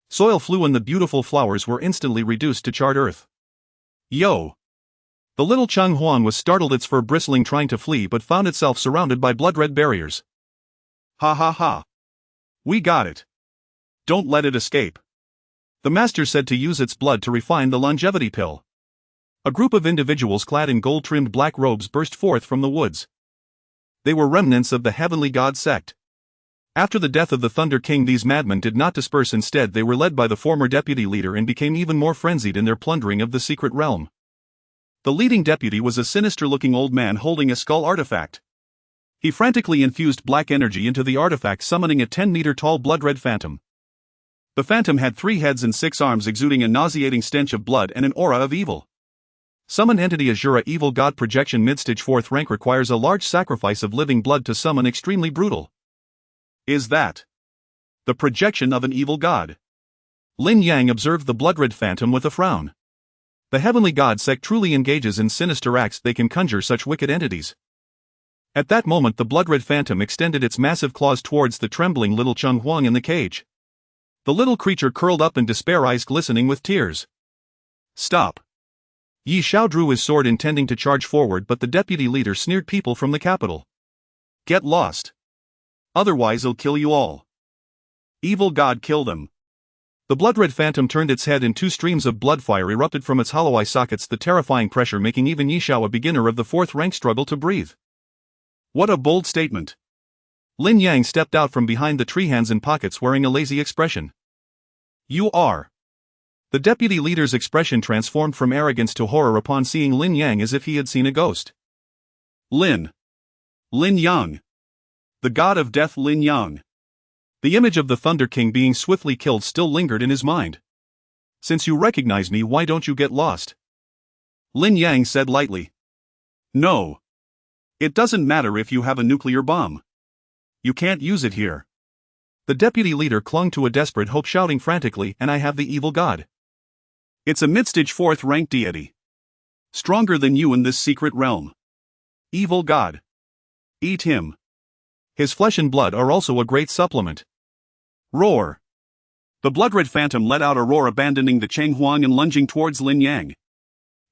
Soil flew and the beautiful flowers were instantly reduced to charred earth. Yo! The little Cheng Huang was startled, its fur bristling, trying to flee but found itself surrounded by blood-red barriers. Ha ha ha! We got it! Don't let it escape! The master said to use its blood to refine the longevity pill. A group of individuals clad in gold-trimmed black robes burst forth from the woods. They were remnants of the Heavenly God sect. After the death of the Thunder King, these madmen did not disperse. Instead, they were led by the former deputy leader and became even more frenzied in their plundering of the secret realm. The leading deputy was a sinister-looking old man holding a skull artifact. He frantically infused black energy into the artifact, summoning a 10-meter-tall blood-red phantom. The phantom had 3 heads and 6 arms, exuding a nauseating stench of blood and an aura of evil. Summon entity Azura Evil God projection mid-stage 4th rank, requires a large sacrifice of living blood to summon. Extremely brutal. Is that the projection of an evil god? Lin Yang observed the blood-red phantom with a frown. The Heavenly God sect truly engages in sinister acts. They can conjure such wicked entities. At that moment, the blood-red phantom extended its massive claws towards the trembling little Cheng Huang in the cage. The little creature curled up in despair, eyes glistening with tears. Stop! Yi Xiao drew his sword, intending to charge forward, but the deputy leader sneered, people from the capital. Get lost. Otherwise I'll kill you all. Evil God, kill them. The blood-red phantom turned its head and 2 streams of blood fire erupted from its hollow eye sockets, the terrifying pressure making even Yi Xiao, a beginner of the 4th rank, struggle to breathe. What a bold statement. Lin Yang stepped out from behind the tree, hands in pockets, wearing a lazy expression. You are. The deputy leader's expression transformed from arrogance to horror upon seeing Lin Yang, as if he had seen a ghost. Lin Yang. The god of death, Lin Yang. The image of the Thunder King being swiftly killed still lingered in his mind. Since you recognize me, why don't you get lost? Lin Yang said lightly. No. It doesn't matter if you have a nuclear bomb. You can't use it here. The deputy leader clung to a desperate hope, shouting frantically, and I have the evil god. It's a mid-stage 4th rank deity. Stronger than you in this secret realm. Evil god. Eat him. His flesh and blood are also a great supplement. Roar. The blood-red phantom let out a roar, abandoning the Cheng Huang and lunging towards Lin Yang.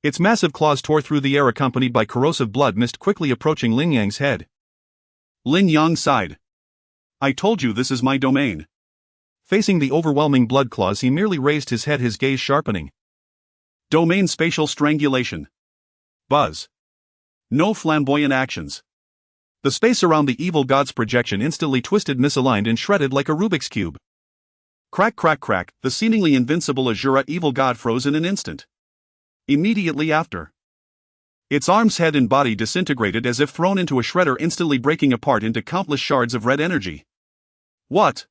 Its massive claws tore through the air, accompanied by corrosive blood mist, quickly approaching Lin Yang's head. Lin Yang sighed. I told you this is my domain. Facing the overwhelming blood claws, he merely raised his head, his gaze sharpening. Domain spatial strangulation. Buzz. No flamboyant actions. The space around the evil god's projection instantly twisted, misaligned, and shredded like a Rubik's Cube. Crack, crack, crack, the seemingly invincible Azura evil god froze in an instant. Immediately after, its arms, head, and body disintegrated as if thrown into a shredder, instantly breaking apart into countless shards of red energy. What?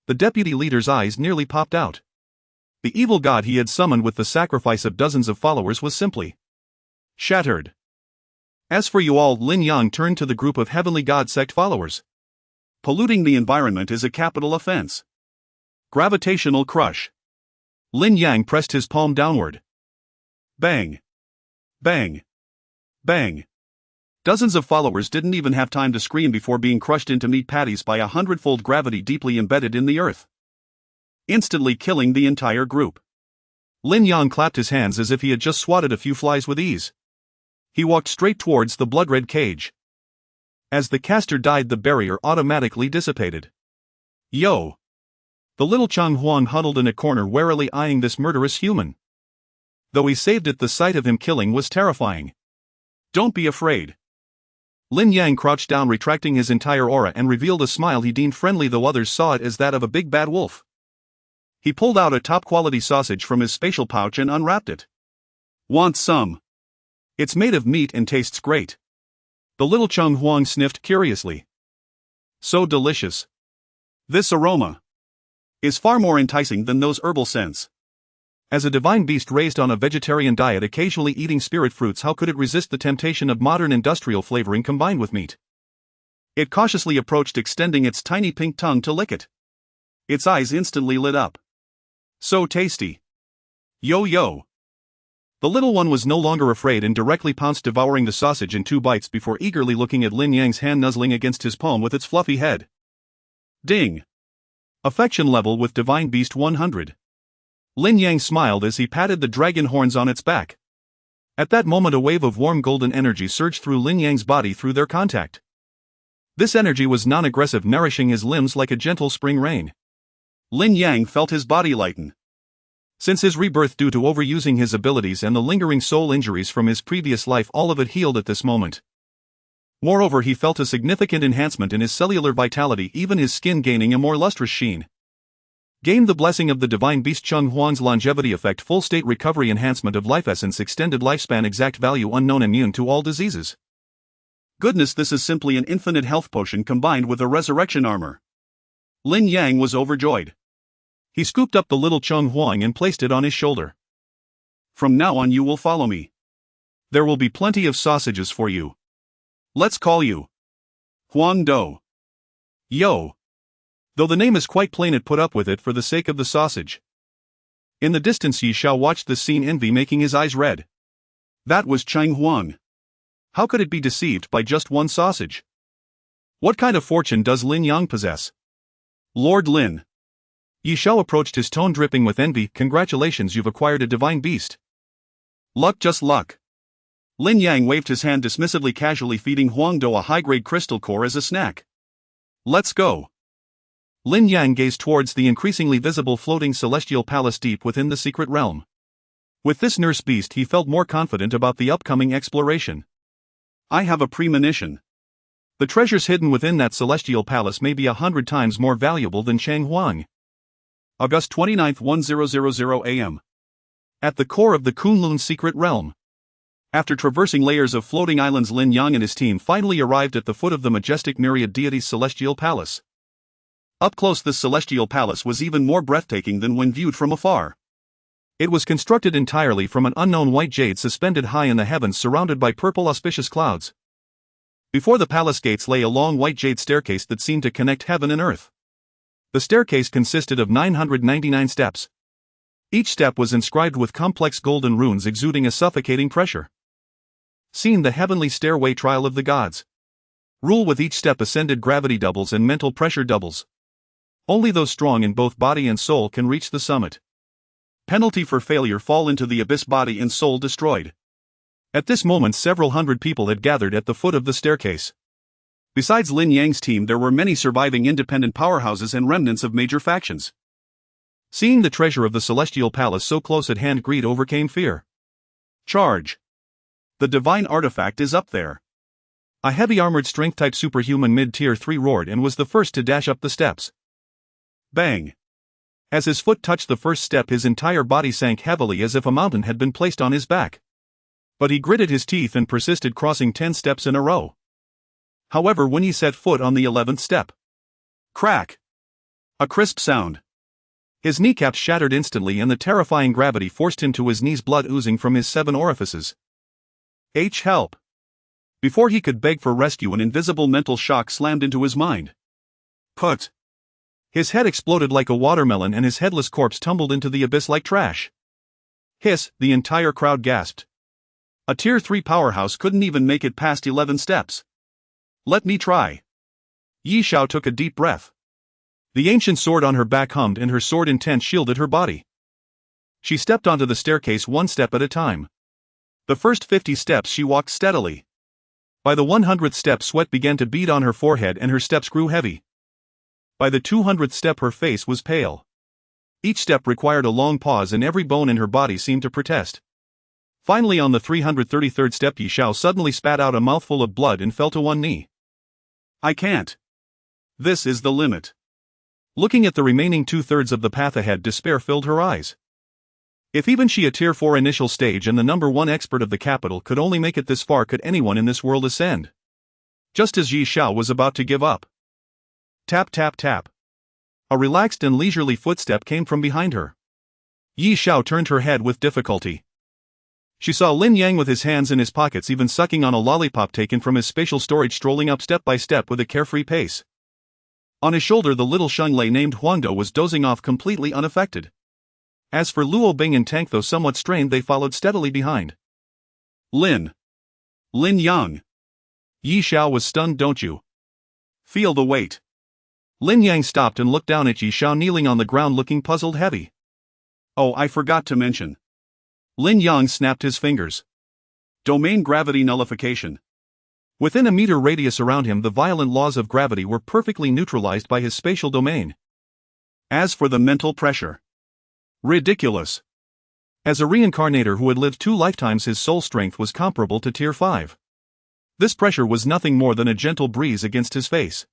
The deputy leader's eyes nearly popped out. The evil god he had summoned with the sacrifice of dozens of followers was simply shattered. As for you all, Lin Yang turned to the group of Heavenly God sect followers. Polluting the environment is a capital offense. Gravitational crush. Lin Yang pressed his palm downward. Bang. Bang. Bang. Dozens of followers didn't even have time to scream before being crushed into meat patties by 100-fold gravity deeply embedded in the earth, instantly killing the entire group. Lin Yang clapped his hands as if he had just swatted a few flies with ease. He walked straight towards the blood-red cage. As the caster died, the barrier automatically dissipated. Yo! The little Chang Huang huddled in a corner, warily eyeing this murderous human. Though he saved it, the sight of him killing was terrifying. Don't be afraid. Lin Yang crouched down, retracting his entire aura, and revealed a smile he deemed friendly, though others saw it as that of a big bad wolf. He pulled out a top-quality sausage from his spatial pouch and unwrapped it. Want some? It's made of meat and tastes great. The little Chang Huang sniffed curiously. So delicious. This aroma is far more enticing than those herbal scents. As a divine beast raised on a vegetarian diet, occasionally eating spirit fruits, how could it resist the temptation of modern industrial flavoring combined with meat? It cautiously approached, extending its tiny pink tongue to lick it. Its eyes instantly lit up. So tasty. Yo yo. The little one was no longer afraid and directly pounced, devouring the sausage in 2 bites before eagerly looking at Lin Yang's hand nuzzling against his palm with its fluffy head. Ding. Affection level with Divine Beast 100. Lin Yang smiled as he patted the dragon horns on its back. At that moment, a wave of warm golden energy surged through Lin Yang's body through their contact. This energy was non-aggressive, nourishing his limbs like a gentle spring rain. Lin Yang felt his body lighten. Since his rebirth due to overusing his abilities and the lingering soul injuries from his previous life, all of it healed at this moment. Moreover, he felt a significant enhancement in his cellular vitality, even his skin gaining a more lustrous sheen. Gained the blessing of the Divine Beast Chang Huang's longevity effect, full state recovery, enhancement of life essence, extended lifespan, exact value unknown, immune to all diseases. Goodness, this is simply an infinite health potion combined with a resurrection armor. Lin Yang was overjoyed. He scooped up the little Chang Huang and placed it on his shoulder. From now on, you will follow me. There will be plenty of sausages for you. Let's call you Huang Do. Yo. Though the name is quite plain, it put up with it for the sake of the sausage. In the distance, Yi Shao watched this scene, envy making his eyes red. That was Chang Huang. How could it be deceived by just one sausage? What kind of fortune does Lin Yang possess? Lord Lin. Yi Shao approached, his tone dripping with envy. Congratulations, you've acquired a divine beast. Luck, just luck. Lin Yang waved his hand dismissively, casually feeding Huang Do a high-grade crystal core as a snack. Let's go. Lin Yang gazed towards the increasingly visible floating celestial palace deep within the secret realm. With this nurse beast, he felt more confident about the upcoming exploration. I have a premonition. The treasures hidden within that celestial palace may be 100 times more valuable than Chang Huang. August 29, 1000 AM. At the core of the Kunlun secret realm. After traversing layers of floating islands, Lin Yang and his team finally arrived at the foot of the majestic myriad deity's celestial palace. Up close, this celestial palace was even more breathtaking than when viewed from afar. It was constructed entirely from an unknown white jade suspended high in the heavens, surrounded by purple auspicious clouds. Before the palace gates lay a long white jade staircase that seemed to connect heaven and earth. The staircase consisted of 999 steps. Each step was inscribed with complex golden runes exuding a suffocating pressure. Seen the heavenly stairway trial of the gods. Rule with each step ascended gravity doubles and mental pressure doubles. Only those strong in both body and soul can reach the summit. Penalty for failure: fall into the abyss, body and soul destroyed. At this moment, several hundred people had gathered at the foot of the staircase. Besides Lin Yang's team, there were many surviving independent powerhouses and remnants of major factions. Seeing the treasure of the celestial palace so close at hand, greed overcame fear. Charge! The divine artifact is up there. A heavy armored strength-type superhuman mid-tier 3 roared and was the first to dash up the steps. Bang! As his foot touched the first step, his entire body sank heavily as if a mountain had been placed on his back. But he gritted his teeth and persisted, crossing 10 steps in a row. However, when he set foot on the 11th step, crack! A crisp sound. His kneecaps shattered instantly and the terrifying gravity forced him to his knees, blood oozing from his 7 orifices. Help! Before he could beg for rescue, an invisible mental shock slammed into his mind. Put! His head exploded like a watermelon and his headless corpse tumbled into the abyss like trash. Hiss! The entire crowd gasped. A tier 3 powerhouse couldn't even make it past 11 steps. Let me try. Yi Shao took a deep breath. The ancient sword on her back hummed and her sword intent shielded her body. She stepped onto the staircase 1 step at a time. The first 50 steps she walked steadily. By the 100th step, sweat began to bead on her forehead and her steps grew heavy. By the 200th step, her face was pale. Each step required a long pause and every bone in her body seemed to protest. Finally, on the 333rd step, Yi Xiao suddenly spat out a mouthful of blood and fell to one knee. I can't. This is the limit. Looking at the remaining 2/3 of the path ahead, despair filled her eyes. If even she, a tier 4 initial stage and the number 1 expert of the capital, could only make it this far, could anyone in this world ascend? Just as Yi Xiao was about to give up. Tap tap tap. A relaxed and leisurely footstep came from behind her. Yi Xiao turned her head with difficulty. She saw Lin Yang with his hands in his pockets, even sucking on a lollipop taken from his spatial storage, strolling up step by step with a carefree pace. On his shoulder, the little Shunlei named Huangdo was dozing off completely unaffected. As for Luo Bing and Tank, though somewhat strained, they followed steadily behind. Lin Yang. Yi Xiao was stunned. Don't you feel the weight? Lin Yang stopped and looked down at Yi Xiao kneeling on the ground, looking puzzled. Heavy. Oh, I forgot to mention. Lin Yang snapped his fingers. Domain gravity nullification. Within a meter radius around him, the violent laws of gravity were perfectly neutralized by his spatial domain. As for the mental pressure, ridiculous. As a reincarnator who had lived 2 lifetimes, his soul strength was comparable to tier 5. This pressure was nothing more than a gentle breeze against his face.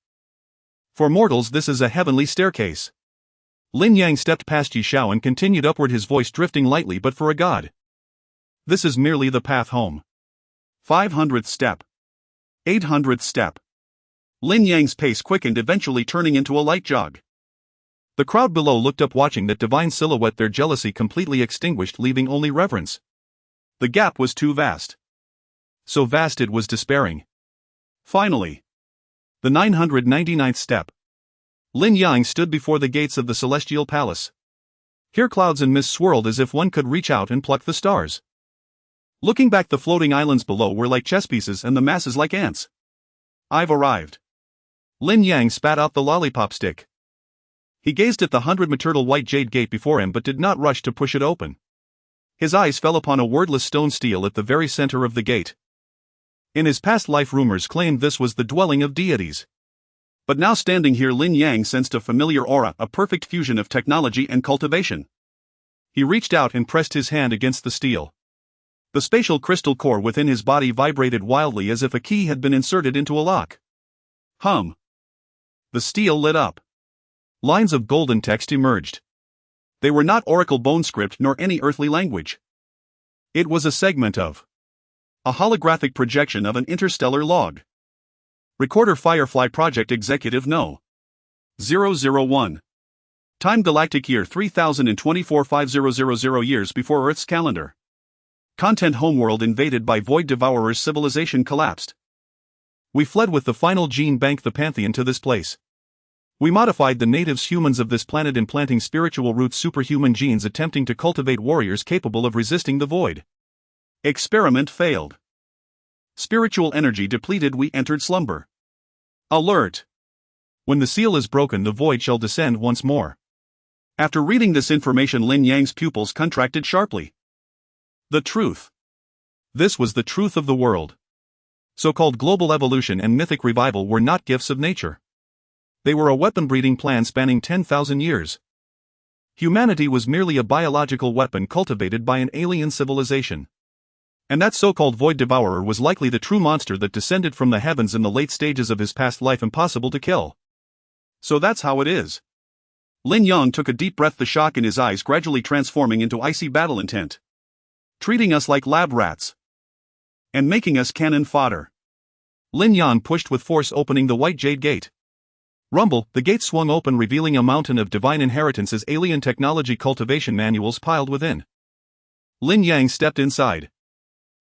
For mortals, this is a heavenly staircase. Lin Yang stepped past Yi Xiao and continued upward, his voice drifting lightly. But for a god, this is merely the path home. 500th step. 800th step. Lin Yang's pace quickened, eventually turning into a light jog. The crowd below looked up, watching that divine silhouette, their jealousy completely extinguished, leaving only reverence. The gap was too vast. So vast it was despairing. Finally, the 999th step. Lin Yang stood before the gates of the celestial palace. Here clouds and mist swirled as if one could reach out and pluck the stars. Looking back, the floating islands below were like chess pieces and the masses like ants. I've arrived. Lin Yang spat out the lollipop stick. He gazed at the 100-meter white jade gate before him but did not rush to push it open. His eyes fell upon a wordless stone stele at the very center of the gate. In his past life, rumors claimed this was the dwelling of deities. But now, standing here, Lin Yang sensed a familiar aura, a perfect fusion of technology and cultivation. He reached out and pressed his hand against the stele. The spatial crystal core within his body vibrated wildly as if a key had been inserted into a lock. Hum. The stele lit up. Lines of golden text emerged. They were not oracle bone script nor any earthly language. It was a segment of a holographic projection of an interstellar log. Recorder Firefly Project Executive No. 001. Time Galactic Year 3024 5000 years before Earth's calendar. Content: Homeworld invaded by Void Devourers, civilization collapsed. We fled with the final gene bank, the Pantheon, to this place. We modified the natives, humans of this planet, implanting spiritual roots, superhuman genes, attempting to cultivate warriors capable of resisting the void. Experiment failed. Spiritual energy depleted, we entered slumber. Alert! When the seal is broken, the void shall descend once more. After reading this information, Lin Yang's pupils contracted sharply. The truth. This was the truth of the world. So-called global evolution and mythic revival were not gifts of nature. They were a weapon-breeding plan spanning 10,000 years. Humanity was merely a biological weapon cultivated by an alien civilization. And that so-called void devourer was likely the true monster that descended from the heavens in the late stages of his past life, impossible to kill. So that's how it is. Lin Yang took a deep breath, the shock in his eyes gradually transforming into icy battle intent. Treating us like lab rats. And making us cannon fodder. Lin Yang pushed with force, opening the white jade gate. Rumble, the gate swung open, revealing a mountain of divine inheritance's alien technology cultivation manuals piled within. Lin Yang stepped inside.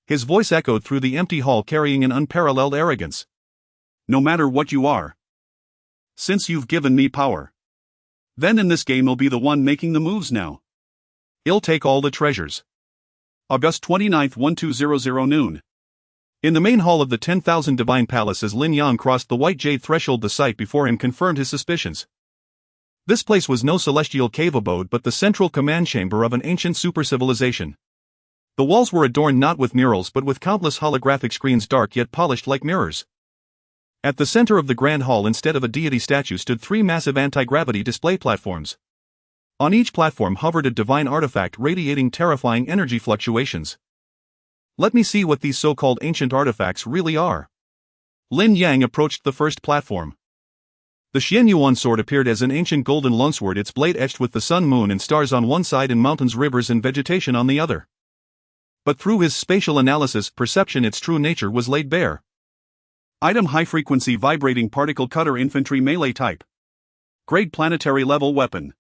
His voice echoed through the empty hall, carrying an unparalleled arrogance. No matter what you are. Since you've given me power. Then in this game I'll be the one making the moves now. I'll take all the treasures. August 29th, 1200 noon. In the main hall of the 10,000 Divine Palace, as Lin Yang crossed the white jade threshold, the sight before him confirmed his suspicions. This place was no celestial cave abode but the central command chamber of an ancient super civilization. The walls were adorned not with murals but with countless holographic screens, dark yet polished like mirrors. At the center of the grand hall, instead of a deity statue, stood 3 massive anti-gravity display platforms. On each platform hovered a divine artifact radiating terrifying energy fluctuations. Let me see what these so-called ancient artifacts really are. Lin Yang approached the first platform. The Xianyuan sword appeared as an ancient golden longsword, its blade etched with the sun, moon and stars on one side and mountains, rivers and vegetation on the other. But through his spatial analysis perception, its true nature was laid bare. Item: high-frequency vibrating particle cutter, infantry melee type. Grade: planetary level weapon.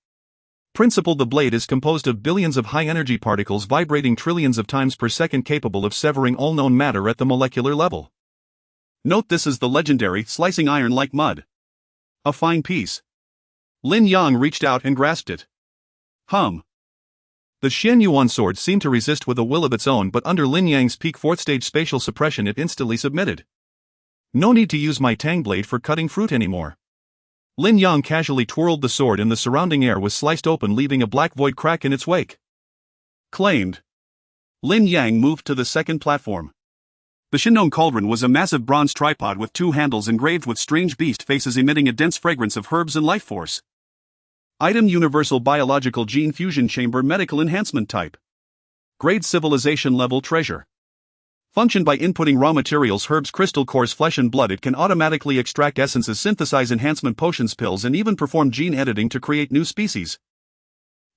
Principle: the blade is composed of billions of high-energy particles vibrating trillions of times per second, capable of severing all known matter at the molecular level. Note: this is the legendary slicing iron like mud. A fine piece. Lin Yang reached out and grasped it. The Xianyuan sword seemed to resist with a will of its own, but under Lin Yang's peak 4th stage spatial suppression it instantly submitted. No need to use my tang blade for cutting fruit anymore. Lin Yang casually twirled the sword and the surrounding air was sliced open, leaving a black void crack in its wake. Claimed. Lin Yang moved to the second platform. The Shinong cauldron was a massive bronze tripod with 2 handles engraved with strange beast faces emitting a dense fragrance of herbs and life force. Item: universal biological gene fusion chamber, medical enhancement type. Grade: civilization level treasure. Function: by inputting raw materials, herbs, crystal cores, flesh and blood, it can automatically extract essences, synthesize enhancement potions, pills and even perform gene editing to create new species.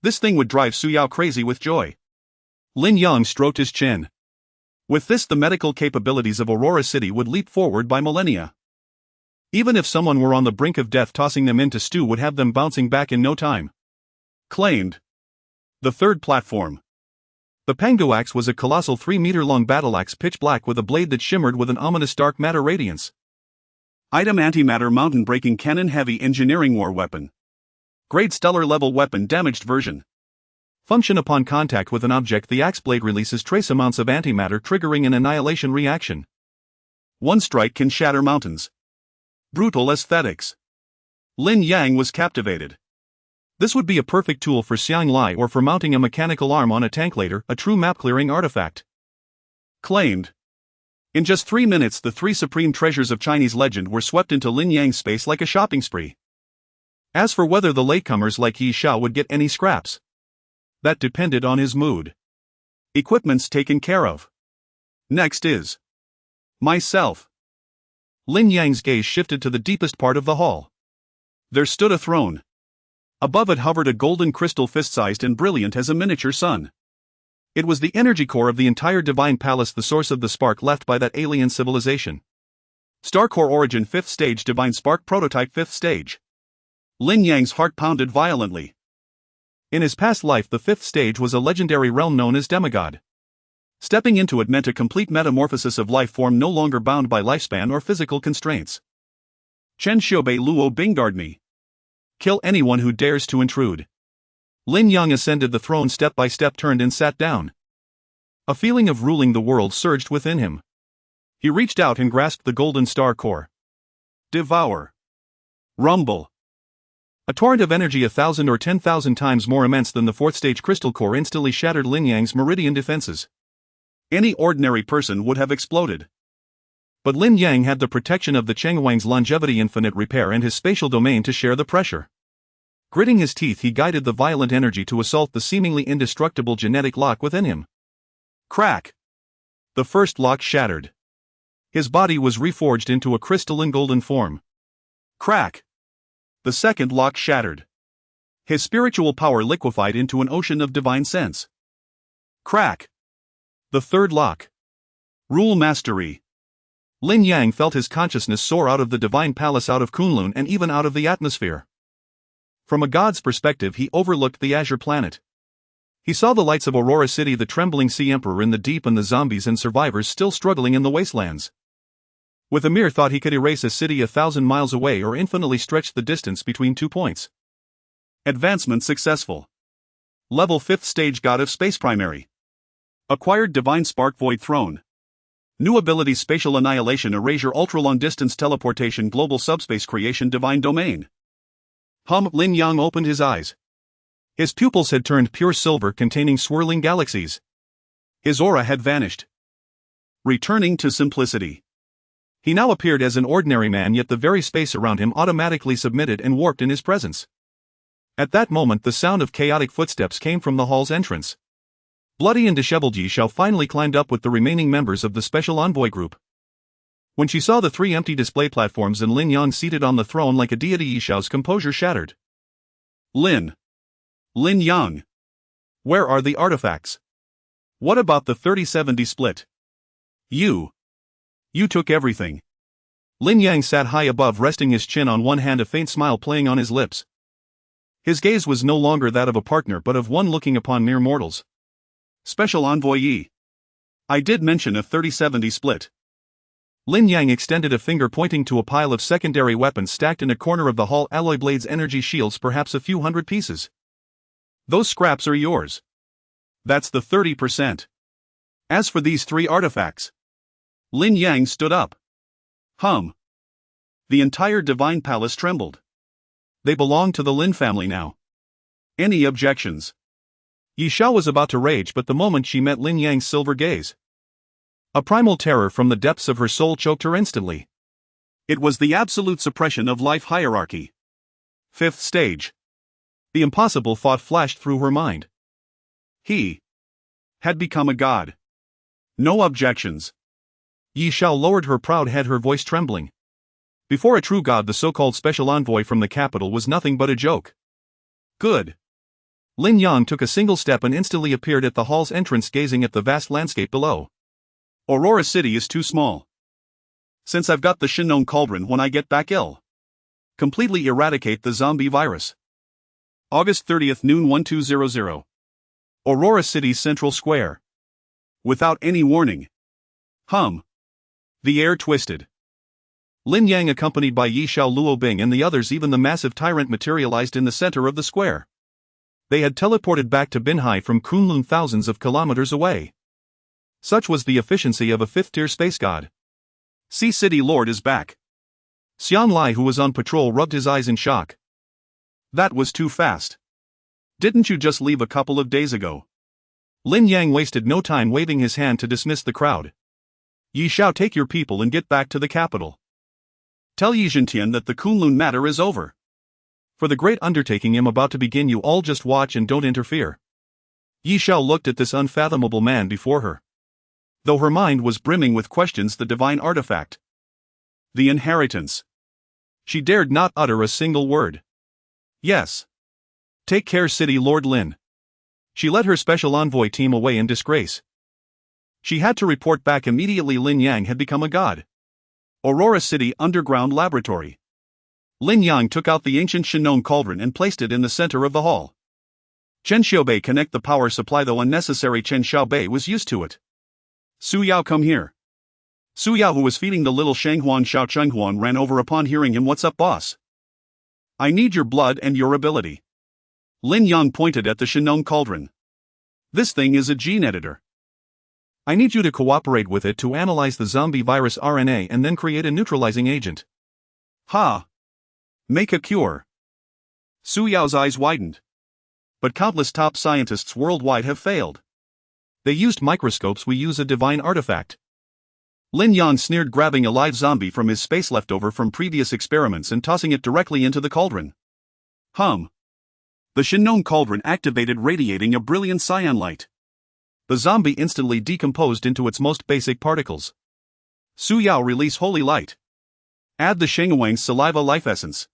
This thing would drive Su Yao crazy with joy. Lin Yang stroked his chin. With this, the medical capabilities of Aurora City would leap forward by millennia. Even if someone were on the brink of death, tossing them into stew would have them bouncing back in no time. Claimed. The third platform. The Pangu axe was a colossal 3-meter-long battle axe, pitch black with a blade that shimmered with an ominous dark matter radiance. Item: antimatter mountain breaking cannon, heavy engineering war weapon. Grade: stellar level weapon, damaged version. Function: upon contact with an object, the axe blade releases trace amounts of antimatter, triggering an annihilation reaction. One strike can shatter mountains. Brutal aesthetics. Lin Yang was captivated. This would be a perfect tool for Xiang Lai or for mounting a mechanical arm on a tank later, a true map-clearing artifact. Claimed. In just 3 minutes, the 3 supreme treasures of Chinese legend were swept into Lin Yang's space like a shopping spree. As for whether the latecomers like Yi Xiao would get any scraps, that depended on his mood. Equipment's taken care of. Next is myself. Lin Yang's gaze shifted to the deepest part of the hall. There stood a throne. Above it hovered a golden crystal, fist-sized and brilliant as a miniature sun. It was the energy core of the entire divine palace, the source of the spark left by that alien civilization. Star Core origin 5th stage, divine spark prototype 5th stage. Lin Yang's heart pounded violently. In his past life, the 5th stage was a legendary realm known as demigod. Stepping into it meant a complete metamorphosis of life form, no longer bound by lifespan or physical constraints. Chen Xiaobei Luo Bingard me. Kill anyone who dares to intrude. Lin Yang ascended the throne step by step, turned and sat down. A feeling of ruling the world surged within him. He reached out and grasped the golden star core. Devour. Rumble. A torrent of energy 1,000 or 10,000 times more immense than the 4th stage crystal core instantly shattered Lin Yang's meridian defenses. Any ordinary person would have exploded. But Lin Yang had the protection of the Chenghuang's longevity, infinite repair and his spatial domain to share the pressure. Gritting his teeth, he guided the violent energy to assault the seemingly indestructible genetic lock within him. Crack! The first lock shattered. His body was reforged into a crystalline golden form. Crack! The second lock shattered. His spiritual power liquefied into an ocean of divine sense. Crack! The third lock. Rule mastery. Lin Yang felt his consciousness soar out of the divine palace, out of Kunlun and even out of the atmosphere. From a god's perspective, he overlooked the azure planet. He saw the lights of Aurora City, the trembling sea emperor in the deep and the zombies and survivors still struggling in the wastelands. With a mere thought he could erase a city 1,000 miles away or infinitely stretch the distance between 2 points. Advancement successful. Level 5th stage, God of Space primary. Acquired divine spark, void throne. New ability, spatial annihilation, erasure, ultra-long distance teleportation, global subspace creation, divine domain. Lin Yang opened his eyes. His pupils had turned pure silver, containing swirling galaxies. His aura had vanished, returning to simplicity. He now appeared as an ordinary man, yet the very space around him automatically submitted and warped in his presence. At that moment the sound of chaotic footsteps came from the hall's entrance. Bloody and disheveled Yi Xiao finally climbed up with the remaining members of the Special Envoy group. When she saw the 3 empty display platforms and Lin Yang seated on the throne like a deity, Yi Xiao's composure shattered. Lin Yang. Where are the artifacts? What about the 30-70 split? You took everything. Lin Yang sat high above, resting his chin on one hand, a faint smile playing on his lips. His gaze was no longer that of a partner but of one looking upon mere mortals. Special Envoy Yi. I did mention a 30-70 split. Lin Yang extended a finger pointing to a pile of secondary weapons stacked in a corner of the hall. Alloy blades, energy shields, perhaps a few hundred pieces. Those scraps are yours. That's the 30%. As for these 3 artifacts. Lin Yang stood up. The entire Divine Palace trembled. They belong to the Lin family now. Any objections? Yi Xiao was about to rage, but the moment she met Lin Yang's silver gaze, a primal terror from the depths of her soul choked her instantly. It was the absolute suppression of life hierarchy. 5th stage. The impossible thought flashed through her mind. He had become a god. No objections. Yi Xiao lowered her proud head, her voice trembling. Before a true god, the so-called special envoy from the capital was nothing but a joke. Good. Lin Yang took a single step and instantly appeared at the hall's entrance, gazing at the vast landscape below. Aurora City is too small. Since I've got the Shinong Cauldron, when I get back, I'll completely eradicate the zombie virus. August 30th, noon 1200. Aurora City's Central Square. Without any warning. The air twisted. Lin Yang, accompanied by Yi Xiao, Luo Bing and the others, even the massive tyrant, materialized in the center of the square. They had teleported back to Binhai from Kunlun, thousands of kilometers away. Such was the efficiency of a 5th-tier space god. Sea City Lord is back. Xian Lai, who was on patrol, rubbed his eyes in shock. That was too fast. Didn't you just leave a couple of days ago? Lin Yang wasted no time waving his hand to dismiss the crowd. Yi Xiao, take your people and get back to the capital. Tell Yi Zhentian that the Kunlun matter is over. For the great undertaking I'm about to begin, you all just watch and don't interfere. Yi Xiao looked at this unfathomable man before her. Though her mind was brimming with questions, the divine artifact, the inheritance, she dared not utter a single word. Yes. Take care, City Lord Lin. She led her special envoy team away in disgrace. She had to report back immediately. Lin Yang had become a god. Aurora City Underground Laboratory. Lin Yang took out the ancient Shinong Cauldron and placed it in the center of the hall. Chen Xiaobei, connect the power supply, though unnecessary. Chen Xiaobei was used to it. Su Yao, come here. Su Yao, who was feeding the little Shanghuan Xiao Chenghuan, ran over upon hearing him. What's up, boss? I need your blood and your ability. Lin Yang pointed at the Shinong Cauldron. This thing is a gene editor. I need you to cooperate with it to analyze the zombie virus RNA and then create a neutralizing agent. Make a cure. Su Yao's eyes widened. But countless top scientists worldwide have failed. They used microscopes, we use a divine artifact. Lin Yang sneered, grabbing a live zombie from his space leftover from previous experiments and tossing it directly into the cauldron. The Shinong Cauldron activated, radiating a brilliant cyan light. The zombie instantly decomposed into its most basic particles. Su Yao, release holy light. Add the Shenguang's saliva life essence.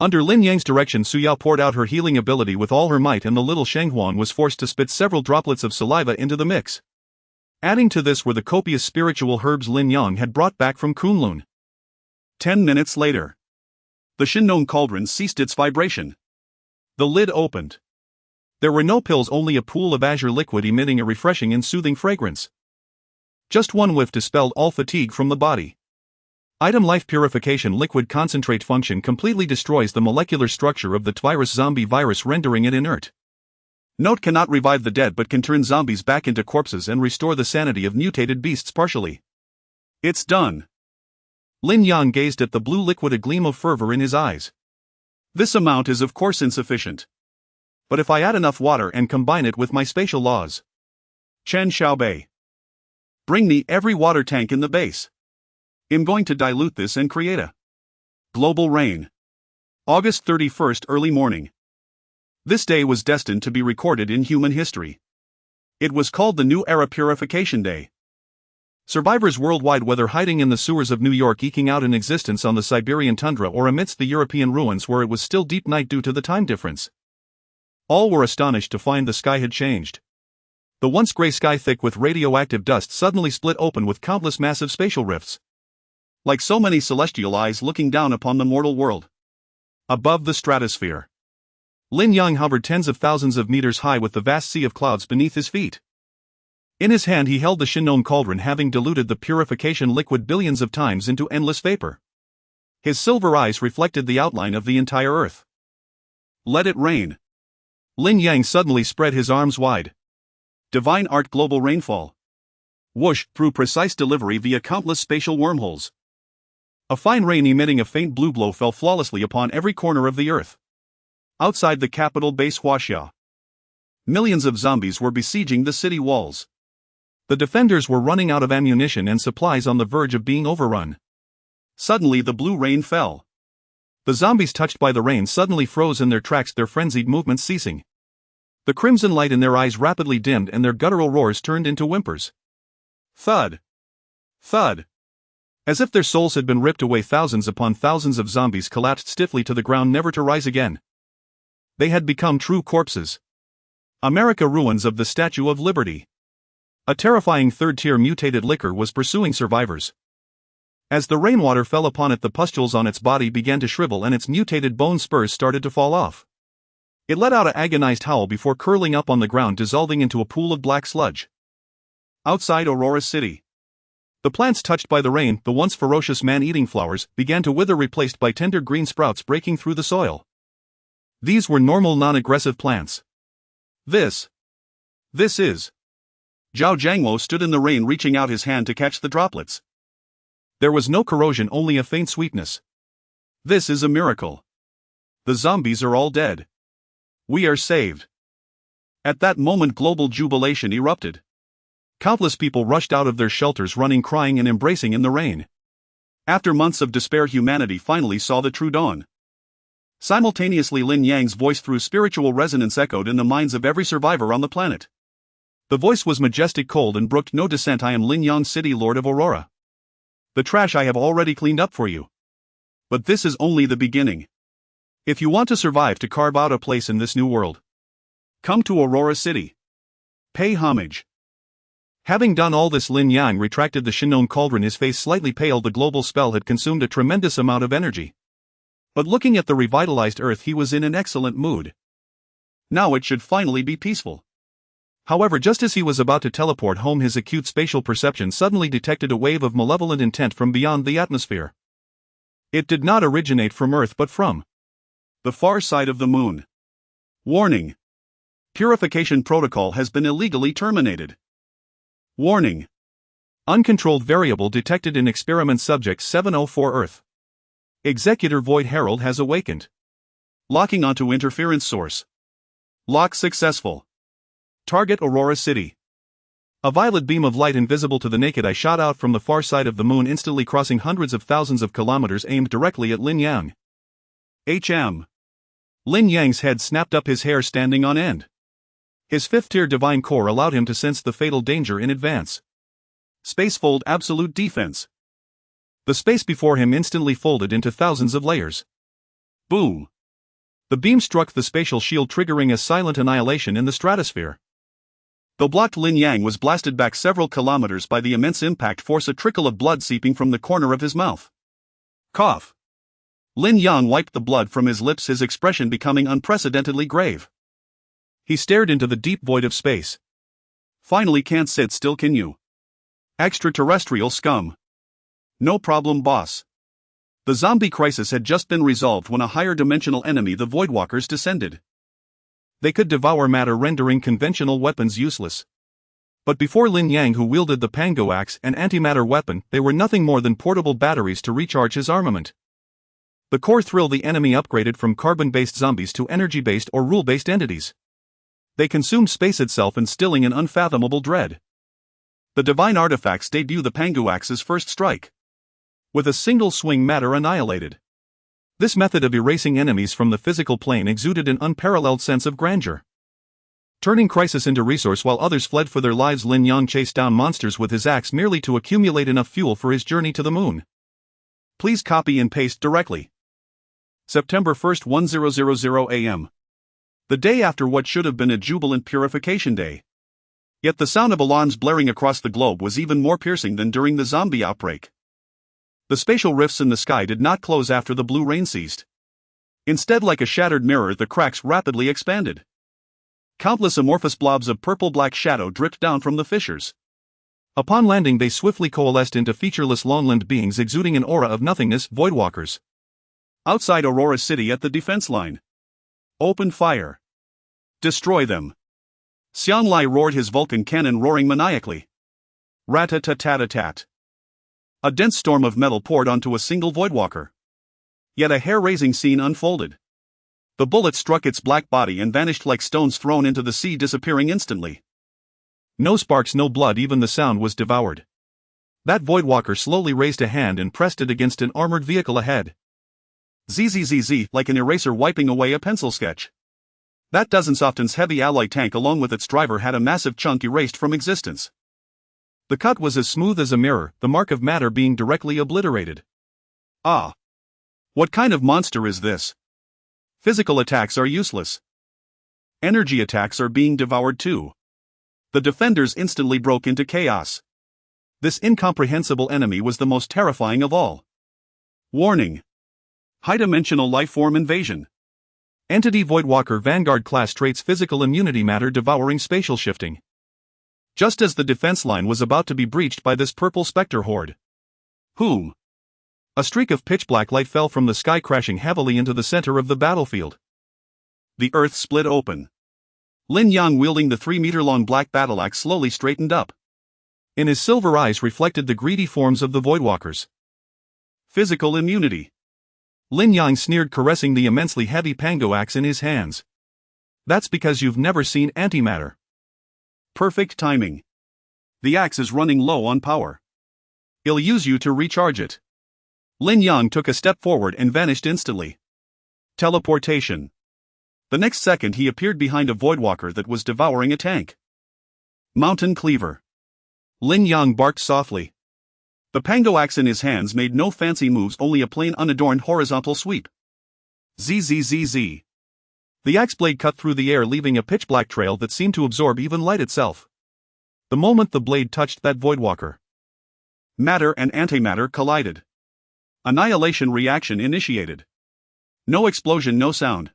Under Lin Yang's direction, Su Yao poured out her healing ability with all her might, and the little Shenghuan was forced to spit several droplets of saliva into the mix. Adding to this were the copious spiritual herbs Lin Yang had brought back from Kunlun. 10 minutes later, the Shinong Cauldron ceased its vibration. The lid opened. There were no pills, only a pool of azure liquid emitting a refreshing and soothing fragrance. Just one whiff dispelled all fatigue from the body. Item: life purification liquid concentrate. Function: completely destroys the molecular structure of the virus zombie virus, rendering it inert. Note: cannot revive the dead but can turn zombies back into corpses and restore the sanity of mutated beasts partially. It's done. Lin Yang gazed at the blue liquid, a gleam of fervor in his eyes. This amount is of course insufficient. But if I add enough water and combine it with my spatial laws, Chen Xiaobei. Bring me every water tank in the base. I'm going to dilute this and create a global rain. August 31st, early morning. This day was destined to be recorded in human history. It was called the New Era Purification Day. Survivors worldwide, whether hiding in the sewers of New York, eking out an existence on the Siberian tundra, or amidst the European ruins where it was still deep night due to the time difference, all were astonished to find the sky had changed. The once gray sky, thick with radioactive dust, suddenly split open with countless massive spatial rifts, like so many celestial eyes looking down upon the mortal world. Above the stratosphere, Lin Yang hovered tens of thousands of meters high with the vast sea of clouds beneath his feet. In his hand he held the Shinnon cauldron, having diluted the purification liquid billions of times into endless vapor. His silver eyes reflected the outline of the entire earth. Let it rain. Lin Yang suddenly spread his arms wide. Divine art, global rainfall. Whoosh, through precise delivery via countless spatial wormholes. A fine rain emitting a faint blue glow fell flawlessly upon every corner of the earth. Outside the capital base Huaxia, millions of zombies were besieging the city walls. The defenders were running out of ammunition and supplies, on the verge of being overrun. Suddenly the blue rain fell. The zombies, touched by the rain, suddenly froze in their tracks, their frenzied movements ceasing. The crimson light in their eyes rapidly dimmed and their guttural roars turned into whimpers. Thud. Thud. As if their souls had been ripped away, thousands upon thousands of zombies collapsed stiffly to the ground, never to rise again. They had become true corpses. America, ruins of the Statue of Liberty. A terrifying third-tier mutated liquor was pursuing survivors. As the rainwater fell upon it, the pustules on its body began to shrivel and its mutated bone spurs started to fall off. It let out an agonized howl before curling up on the ground, dissolving into a pool of black sludge. Outside Aurora City, the plants touched by the rain, the once ferocious man-eating flowers, began to wither, replaced by tender green sprouts breaking through the soil. These were normal, non-aggressive plants. This is. Zhao Jiangwo stood in the rain, reaching out his hand to catch the droplets. There was no corrosion, only a faint sweetness. This is a miracle. The zombies are all dead. We are saved. At that moment, global jubilation erupted. Countless people rushed out of their shelters, running, crying, and embracing in the rain. After months of despair, humanity finally saw the true dawn. Simultaneously, Lin Yang's voice through spiritual resonance echoed in the minds of every survivor on the planet. The voice was majestic, cold, and brooked no dissent. I am Lin Yang, City Lord of Aurora. The trash I have already cleaned up for you. But this is only the beginning. If you want to survive, to carve out a place in this new world, come to Aurora City. Pay homage. Having done all this, Lin Yang retracted the Shinnon cauldron, his face slightly pale. The global spell had consumed a tremendous amount of energy. But looking at the revitalized earth, he was in an excellent mood. Now it should finally be peaceful. However, just as he was about to teleport home, his acute spatial perception suddenly detected a wave of malevolent intent from beyond the atmosphere. It did not originate from Earth but from the far side of the moon. Warning. Purification protocol has been illegally terminated. Warning. Uncontrolled variable detected in experiment subject 704 Earth. Executor Void Herald has awakened. Locking onto interference source. Lock successful. Target Aurora City. A violet beam of light invisible to the naked eye shot out from the far side of the moon, instantly crossing hundreds of thousands of kilometers, aimed directly at Lin Yang. Lin Yang's head snapped up, his hair standing on end. His fifth-tier divine core allowed him to sense the fatal danger in advance. Spacefold, absolute defense. The space before him instantly folded into thousands of layers. Boom. The beam struck the spatial shield, triggering a silent annihilation in the stratosphere. Though blocked, Lin Yang was blasted back several kilometers by the immense impact force, a trickle of blood seeping from the corner of his mouth. Cough. Lin Yang wiped the blood from his lips, his expression becoming unprecedentedly grave. He stared into the deep void of space. Finally, can't sit still, can you? Extraterrestrial scum. No problem, boss. The zombie crisis had just been resolved when a higher dimensional enemy, the Voidwalkers, descended. They could devour matter, rendering conventional weapons useless. But before Lin Yang, who wielded the Pango Axe, an antimatter weapon, they were nothing more than portable batteries to recharge his armament. The core thrill, the enemy upgraded from carbon-based zombies to energy-based or rule-based entities. They consumed space itself, instilling an unfathomable dread. The divine artifacts debut the Pangu Axe's first strike. With a single swing, matter annihilated. This method of erasing enemies from the physical plane exuded an unparalleled sense of grandeur. Turning crisis into resource while others fled for their lives, Lin Yang chased down monsters with his axe merely to accumulate enough fuel for his journey to the moon. Please copy and paste directly. September 1st, 1000 a.m. The day after what should have been a jubilant purification day. Yet the sound of alarms blaring across the globe was even more piercing than during the zombie outbreak. The spatial rifts in the sky did not close after the blue rain ceased. Instead, like a shattered mirror, the cracks rapidly expanded. Countless amorphous blobs of purple-black shadow dripped down from the fissures. Upon landing, they swiftly coalesced into featureless long-limbed beings exuding an aura of nothingness, voidwalkers. Outside Aurora City at the defense line. Open fire. Destroy them. Xiang Lai roared, his Vulcan cannon roaring maniacally. Rat-a-tat-tat-tat. A dense storm of metal poured onto a single voidwalker. Yet a hair-raising scene unfolded. The bullet struck its black body and vanished like stones thrown into the sea, disappearing instantly. No sparks, no blood, even the sound was devoured. That voidwalker slowly raised a hand and pressed it against an armored vehicle ahead. Zzz, like an eraser wiping away a pencil sketch. That Dozensoftens heavy alloy tank along with its driver had a massive chunk erased from existence. The cut was as smooth as a mirror, the mark of matter being directly obliterated. Ah! What kind of monster is this? Physical attacks are useless. Energy attacks are being devoured too. The defenders instantly broke into chaos. This incomprehensible enemy was the most terrifying of all. Warning! High-dimensional life-form invasion. Entity Voidwalker Vanguard class traits: physical immunity, matter devouring, spatial shifting. Just as the defense line was about to be breached by this purple specter horde. Whom? A streak of pitch-black light fell from the sky, crashing heavily into the center of the battlefield. The earth split open. Lin Yang, wielding the 3-meter-long black battle axe, slowly straightened up. In his silver eyes reflected the greedy forms of the Voidwalkers. Physical immunity. Lin Yang sneered, caressing the immensely heavy Pangu axe in his hands. That's because you've never seen antimatter. Perfect timing. The axe is running low on power. I'll use you to recharge it. Lin Yang took a step forward and vanished instantly. Teleportation. The next second he appeared behind a voidwalker that was devouring a tank. Mountain Cleaver. Lin Yang barked softly. The Pangu axe in his hands made no fancy moves, only a plain unadorned horizontal sweep. Zzz. The axe blade cut through the air, leaving a pitch-black trail that seemed to absorb even light itself. The moment the blade touched that voidwalker, matter and antimatter collided. Annihilation reaction initiated. No explosion, no sound.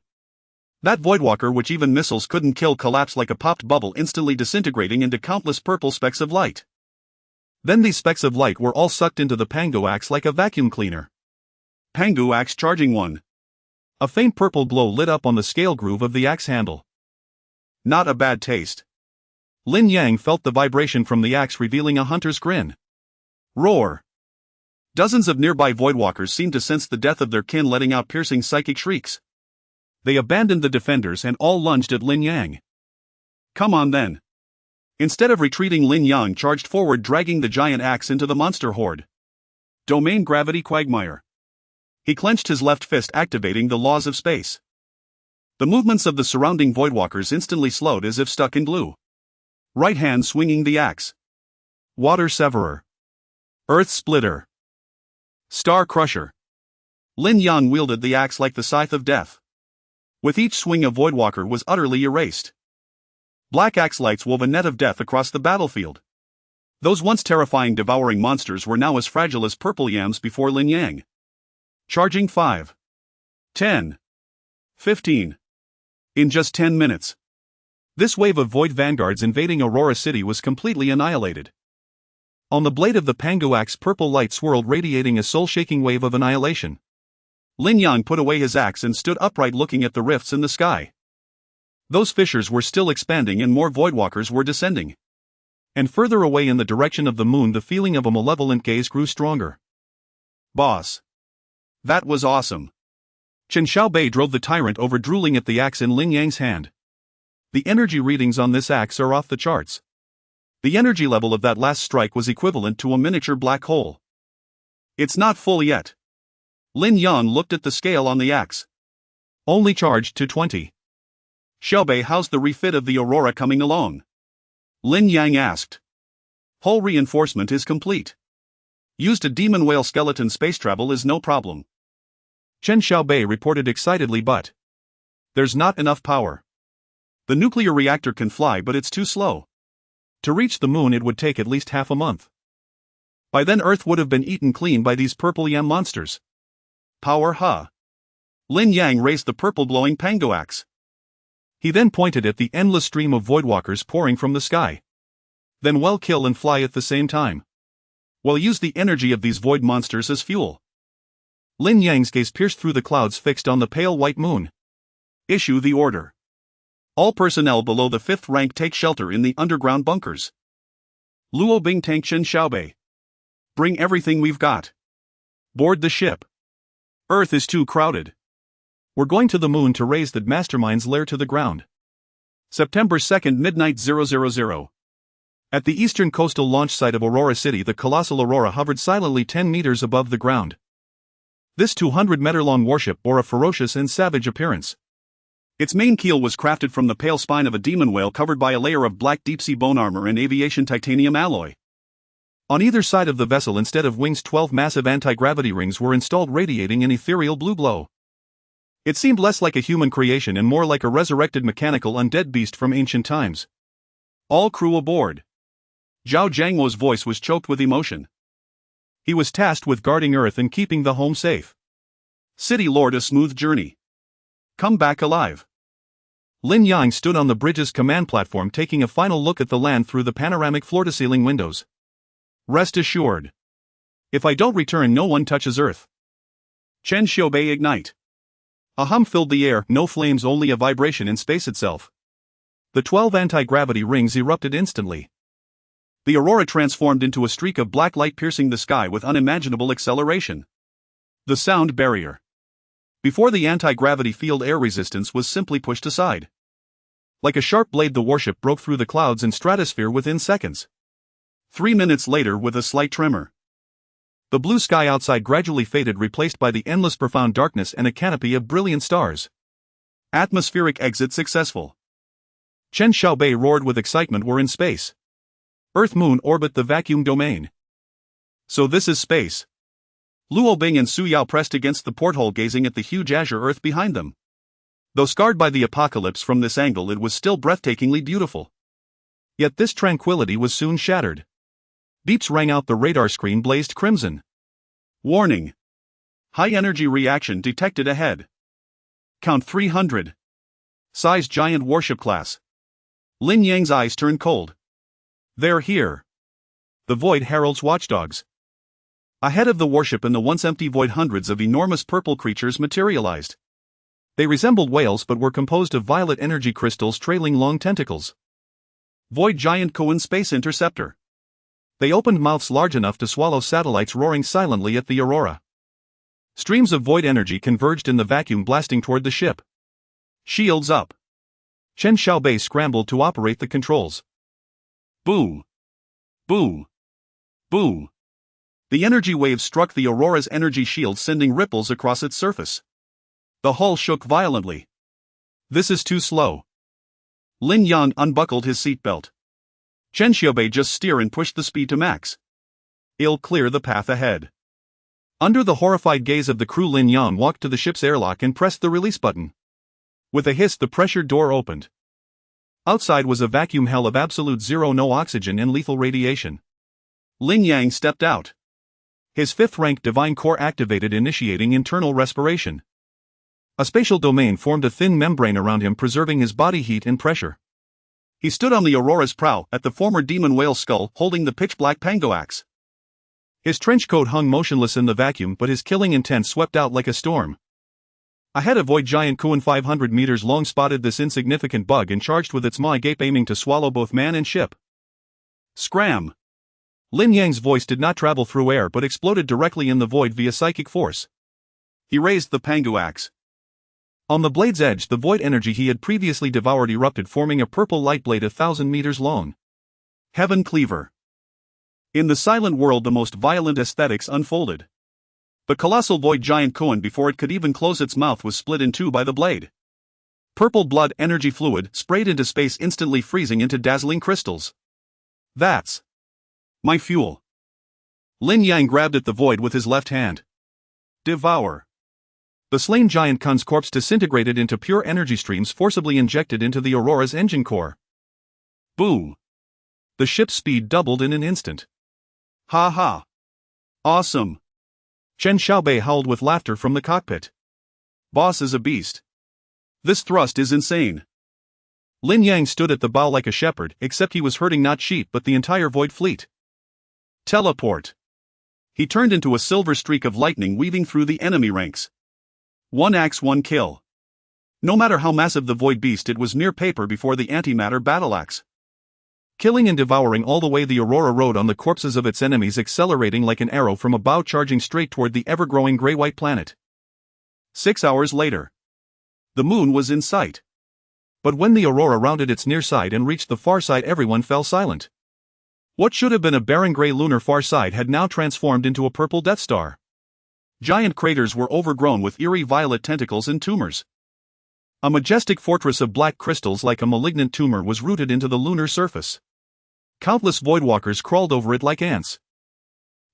That voidwalker, which even missiles couldn't kill, collapsed like a popped bubble, instantly disintegrating into countless purple specks of light. Then these specks of light were all sucked into the Pangu axe like a vacuum cleaner. Pangu axe charging 1. A faint purple glow lit up on the scale groove of the axe handle. Not a bad taste. Lin Yang felt the vibration from the axe, revealing a hunter's grin. Roar. Dozens of nearby voidwalkers seemed to sense the death of their kin, letting out piercing psychic shrieks. They abandoned the defenders and all lunged at Lin Yang. Come on then. Instead of retreating, Lin Yang charged forward, dragging the giant axe into the monster horde. Domain gravity quagmire. He clenched his left fist, activating the laws of space. The movements of the surrounding voidwalkers instantly slowed, as if stuck in glue. Right hand swinging the axe. Water Severer. Earth Splitter. Star Crusher. Lin Yang wielded the axe like the scythe of death. With each swing, a voidwalker was utterly erased. Black axe lights wove a net of death across the battlefield. Those once terrifying devouring monsters were now as fragile as purple yams before Lin Yang. Charging 5. 10. 15. In just 10 minutes. This wave of void vanguards invading Aurora City was completely annihilated. On the blade of the Pangu axe, purple light swirled, radiating a soul-shaking wave of annihilation. Lin Yang put away his axe and stood upright, looking at the rifts in the sky. Those fissures were still expanding and more voidwalkers were descending. And further away in the direction of the moon, the feeling of a malevolent gaze grew stronger. Boss. That was awesome. Chen Xiaobei drove the tyrant over, drooling at the axe in Lin Yang's hand. The energy readings on this axe are off the charts. The energy level of that last strike was equivalent to a miniature black hole. It's not full yet. Lin Yang looked at the scale on the axe. Only charged to 20. Xiaobei, how's the refit of the Aurora coming along? Lin Yang asked. Hull reinforcement is complete. Used a demon whale skeleton, space travel is no problem. Chen Xiaobei reported excitedly, but there's not enough power. The nuclear reactor can fly, but it's too slow. To reach the moon it would take at least half a month. By then Earth would have been eaten clean by these purple yam monsters. Power, huh? Lin Yang raised the purple-glowing pango axe. He then pointed at the endless stream of voidwalkers pouring from the sky. Then well, kill and fly at the same time. Well, use the energy of these void monsters as fuel. Lin Yang's gaze pierced through the clouds fixed on the pale white moon. Issue the order. All personnel below the 5th rank take shelter in the underground bunkers. Luo Bing, tank Chen Xiaobei. Bring everything we've got. Board the ship. Earth is too crowded. We're going to the moon to raise the mastermind's lair to the ground. September 2nd, midnight 000. At the eastern coastal launch site of Aurora City, the colossal Aurora hovered silently 10 meters above the ground. This 200-meter-long warship bore a ferocious and savage appearance. Its main keel was crafted from the pale spine of a demon whale covered by a layer of black deep-sea bone armor and aviation titanium alloy. On either side of the vessel, instead of wings, 12 massive anti-gravity rings were installed, radiating an ethereal blue glow. It seemed less like a human creation and more like a resurrected mechanical undead beast from ancient times. All crew aboard. Zhao Jiangmo's voice was choked with emotion. He was tasked with guarding Earth and keeping the home safe. City Lord, a smooth journey. Come back alive. Lin Yang stood on the bridge's command platform, taking a final look at the land through the panoramic floor-to-ceiling windows. Rest assured. If I don't return, no one touches Earth. Chen Xiaobei, ignite. A hum filled the air, no flames, only a vibration in space itself. The 12 anti-gravity rings erupted instantly. The Aurora transformed into a streak of black light piercing the sky with unimaginable acceleration. The sound barrier. Before the anti-gravity field, air resistance was simply pushed aside. Like a sharp blade, the warship broke through the clouds and stratosphere within seconds. 3 minutes later, with a slight tremor, the blue sky outside gradually faded, replaced by the endless profound darkness and a canopy of brilliant stars. Atmospheric exit successful. Chen Xiaobei roared with excitement. We're in space. Earth-Moon orbit, the vacuum domain. So this is space. Luo Bing and Su Yao pressed against the porthole, gazing at the huge azure Earth behind them. Though scarred by the apocalypse from this angle, it was still breathtakingly beautiful. Yet this tranquility was soon shattered. Beeps rang out, the radar screen blazed crimson. Warning. High-energy reaction detected ahead. Count 300. Size giant warship class. Lin Yang's eyes turned cold. They're here. The Void Herald's watchdogs. Ahead of the warship in the once empty void, hundreds of enormous purple creatures materialized. They resembled whales but were composed of violet energy crystals trailing long tentacles. Void giant Cohen space interceptor. They opened mouths large enough to swallow satellites roaring silently at the Aurora. Streams of void energy converged in the vacuum, blasting toward the ship. Shields up. Chen Xiaobei scrambled to operate the controls. Boo. Boo. Boo. The energy wave struck the Aurora's energy shield, sending ripples across its surface. The hull shook violently. This is too slow. Lin Yang unbuckled his seatbelt. Chen Xiaobei, just steer and push the speed to max. It'll clear the path ahead. Under the horrified gaze of the crew, Lin Yang walked to the ship's airlock and pressed the release button. With a hiss, the pressure door opened. Outside was a vacuum hell of absolute zero, no oxygen and lethal radiation. Lin Yang stepped out. His 5th rank divine core activated, initiating internal respiration. A spatial domain formed a thin membrane around him, preserving his body heat and pressure. He stood on the Aurora's prow, at the former demon whale skull, holding the pitch-black pango axe. His trench coat hung motionless in the vacuum, but his killing intent swept out like a storm. Ahead, a void giant Kuan 500 meters long spotted this insignificant bug and charged with its maw gape, aiming to swallow both man and ship. Scram! Lin Yang's voice did not travel through air but exploded directly in the void via psychic force. He raised the pango axe. On the blade's edge, the void energy he had previously devoured erupted, forming a purple light blade 1,000 meters long. Heaven Cleaver. In the silent world, the most violent aesthetics unfolded. The colossal void giant koan, before it could even close its mouth, was split in two by the blade. Purple blood energy fluid sprayed into space, instantly freezing into dazzling crystals. That's my fuel. Lin Yang grabbed at the void with his left hand. Devour. The slain giant Kun's corpse disintegrated into pure energy streams forcibly injected into the Aurora's engine core. Boom. The ship's speed doubled in an instant. Ha ha. Awesome. Chen Xiaobei howled with laughter from the cockpit. Boss is a beast. This thrust is insane. Lin Yang stood at the bow like a shepherd, except he was herding not sheep but the entire void fleet. Teleport. He turned into a silver streak of lightning weaving through the enemy ranks. One axe, one kill. No matter how massive the void beast, it was mere paper before the antimatter battle axe. Killing and devouring all the way, the Aurora rode on the corpses of its enemies, accelerating like an arrow from a bow, charging straight toward the ever-growing gray-white planet. 6 hours later. The moon was in sight. But when the Aurora rounded its near side and reached the far side, everyone fell silent. What should have been a barren gray lunar far side had now transformed into a purple Death Star. Giant craters were overgrown with eerie violet tentacles and tumors. A majestic fortress of black crystals like a malignant tumor was rooted into the lunar surface. Countless voidwalkers crawled over it like ants.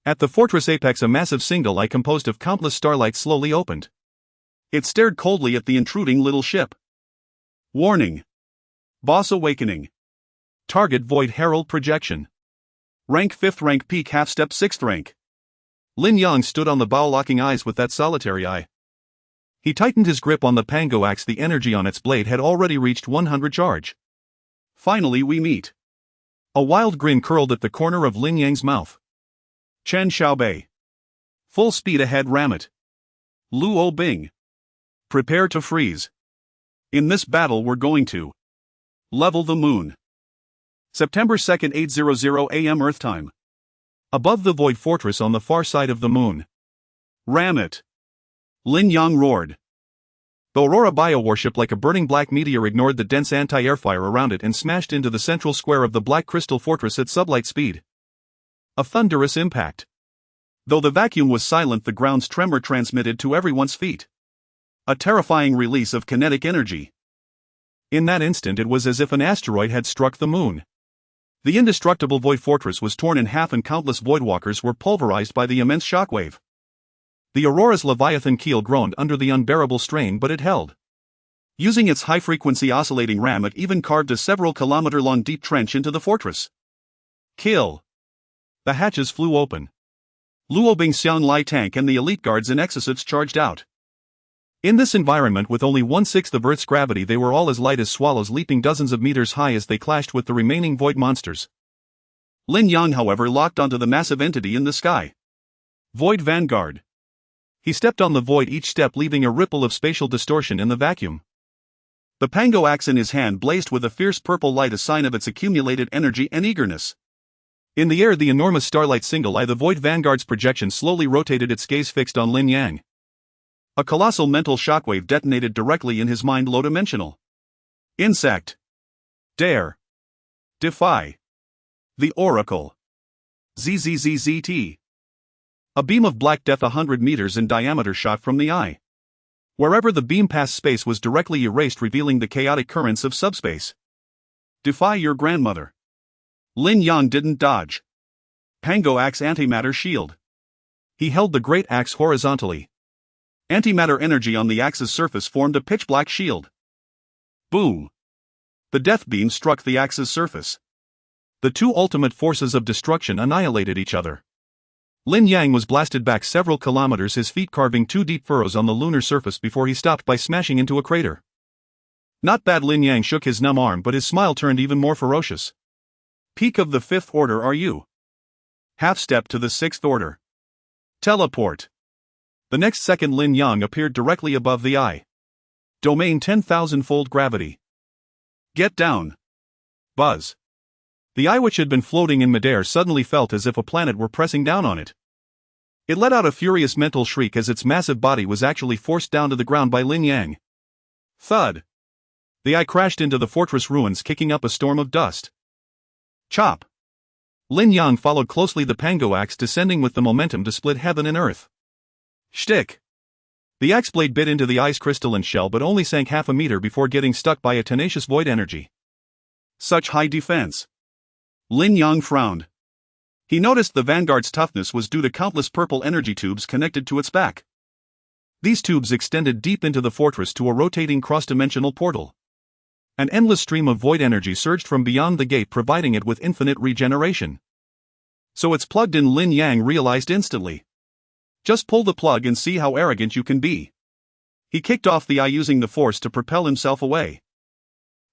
At the fortress apex, a massive single eye composed of countless starlights slowly opened. It stared coldly at the intruding little ship. Warning. Boss awakening. Target Void Herald projection. Rank 5th, rank peak half step 6th rank. Lin Yang stood on the bow, locking eyes with that solitary eye. He tightened his grip on the Pango axe. The energy on its blade had already reached 100 charge. Finally we meet. A wild grin curled at the corner of Lin Yang's mouth. Chen Xiaobei. Full speed ahead, ram it. Luo Bing. Prepare to freeze. In this battle we're going to level the moon. September 2nd, 8:00 a.m. Earth time. Above the void fortress on the far side of the moon. Ram it. Lin Yang roared. The Aurora biowarship, like a burning black meteor, ignored the dense anti-air fire around it and smashed into the central square of the black crystal fortress at sublight speed. A thunderous impact. Though the vacuum was silent, the ground's tremor transmitted to everyone's feet. A terrifying release of kinetic energy. In that instant, it was as if an asteroid had struck the moon. The indestructible void fortress was torn in half and countless voidwalkers were pulverized by the immense shockwave. The Aurora's Leviathan keel groaned under the unbearable strain, but it held. Using its high-frequency oscillating ram, it even carved a several-kilometer-long deep trench into the fortress. Kill. The hatches flew open. Luo Bing, Xiang Lai tank and the elite guards in exosuits charged out. In this environment, with only 1/6 of Earth's gravity, they were all as light as swallows, leaping dozens of meters high as they clashed with the remaining void monsters. Lin Yang, however, locked onto the massive entity in the sky. Void Vanguard. He stepped on the void, each step leaving a ripple of spatial distortion in the vacuum. The Pango axe in his hand blazed with a fierce purple light, a sign of its accumulated energy and eagerness. In the air, the enormous starlight single eye, the Void Vanguard's projection, slowly rotated, its gaze fixed on Lin Yang. A colossal mental shockwave detonated directly in his mind. Low-dimensional. Insect. Dare. Defy. The Oracle. ZZZZT. A beam of black death 100 meters in diameter shot from the eye. Wherever the beam passed, space was directly erased, revealing the chaotic currents of subspace. Defy your grandmother. Lin Yang didn't dodge. Pango axe antimatter shield. He held the great axe horizontally. Antimatter energy on the axe's surface formed a pitch-black shield. Boom. The death beam struck the axe's surface. The two ultimate forces of destruction annihilated each other. Lin Yang was blasted back several kilometers, his feet carving two deep furrows on the lunar surface before he stopped by smashing into a crater. Not bad. Lin Yang shook his numb arm, but his smile turned even more ferocious. Peak of the 5th order are you? Half step to the 6th order. Teleport. The next second, Lin Yang appeared directly above the eye. Domain 10,000-fold gravity. Get down. Buzz. The eye, which had been floating in midair, suddenly felt as if a planet were pressing down on it. It let out a furious mental shriek as its massive body was actually forced down to the ground by Lin Yang. Thud. The eye crashed into the fortress ruins, kicking up a storm of dust. Chop. Lin Yang followed closely, the pango axe descending with the momentum to split heaven and earth. Shtick. The axe blade bit into the ice crystalline shell but only sank half a meter before getting stuck by a tenacious void energy. Such high defense. Lin Yang frowned. He noticed the vanguard's toughness was due to countless purple energy tubes connected to its back. These tubes extended deep into the fortress to a rotating cross-dimensional portal. An endless stream of void energy surged from beyond the gate, providing it with infinite regeneration. So it's plugged in, Lin Yang realized instantly. Just pull the plug and see how arrogant you can be. He kicked off the eye, using the force to propel himself away.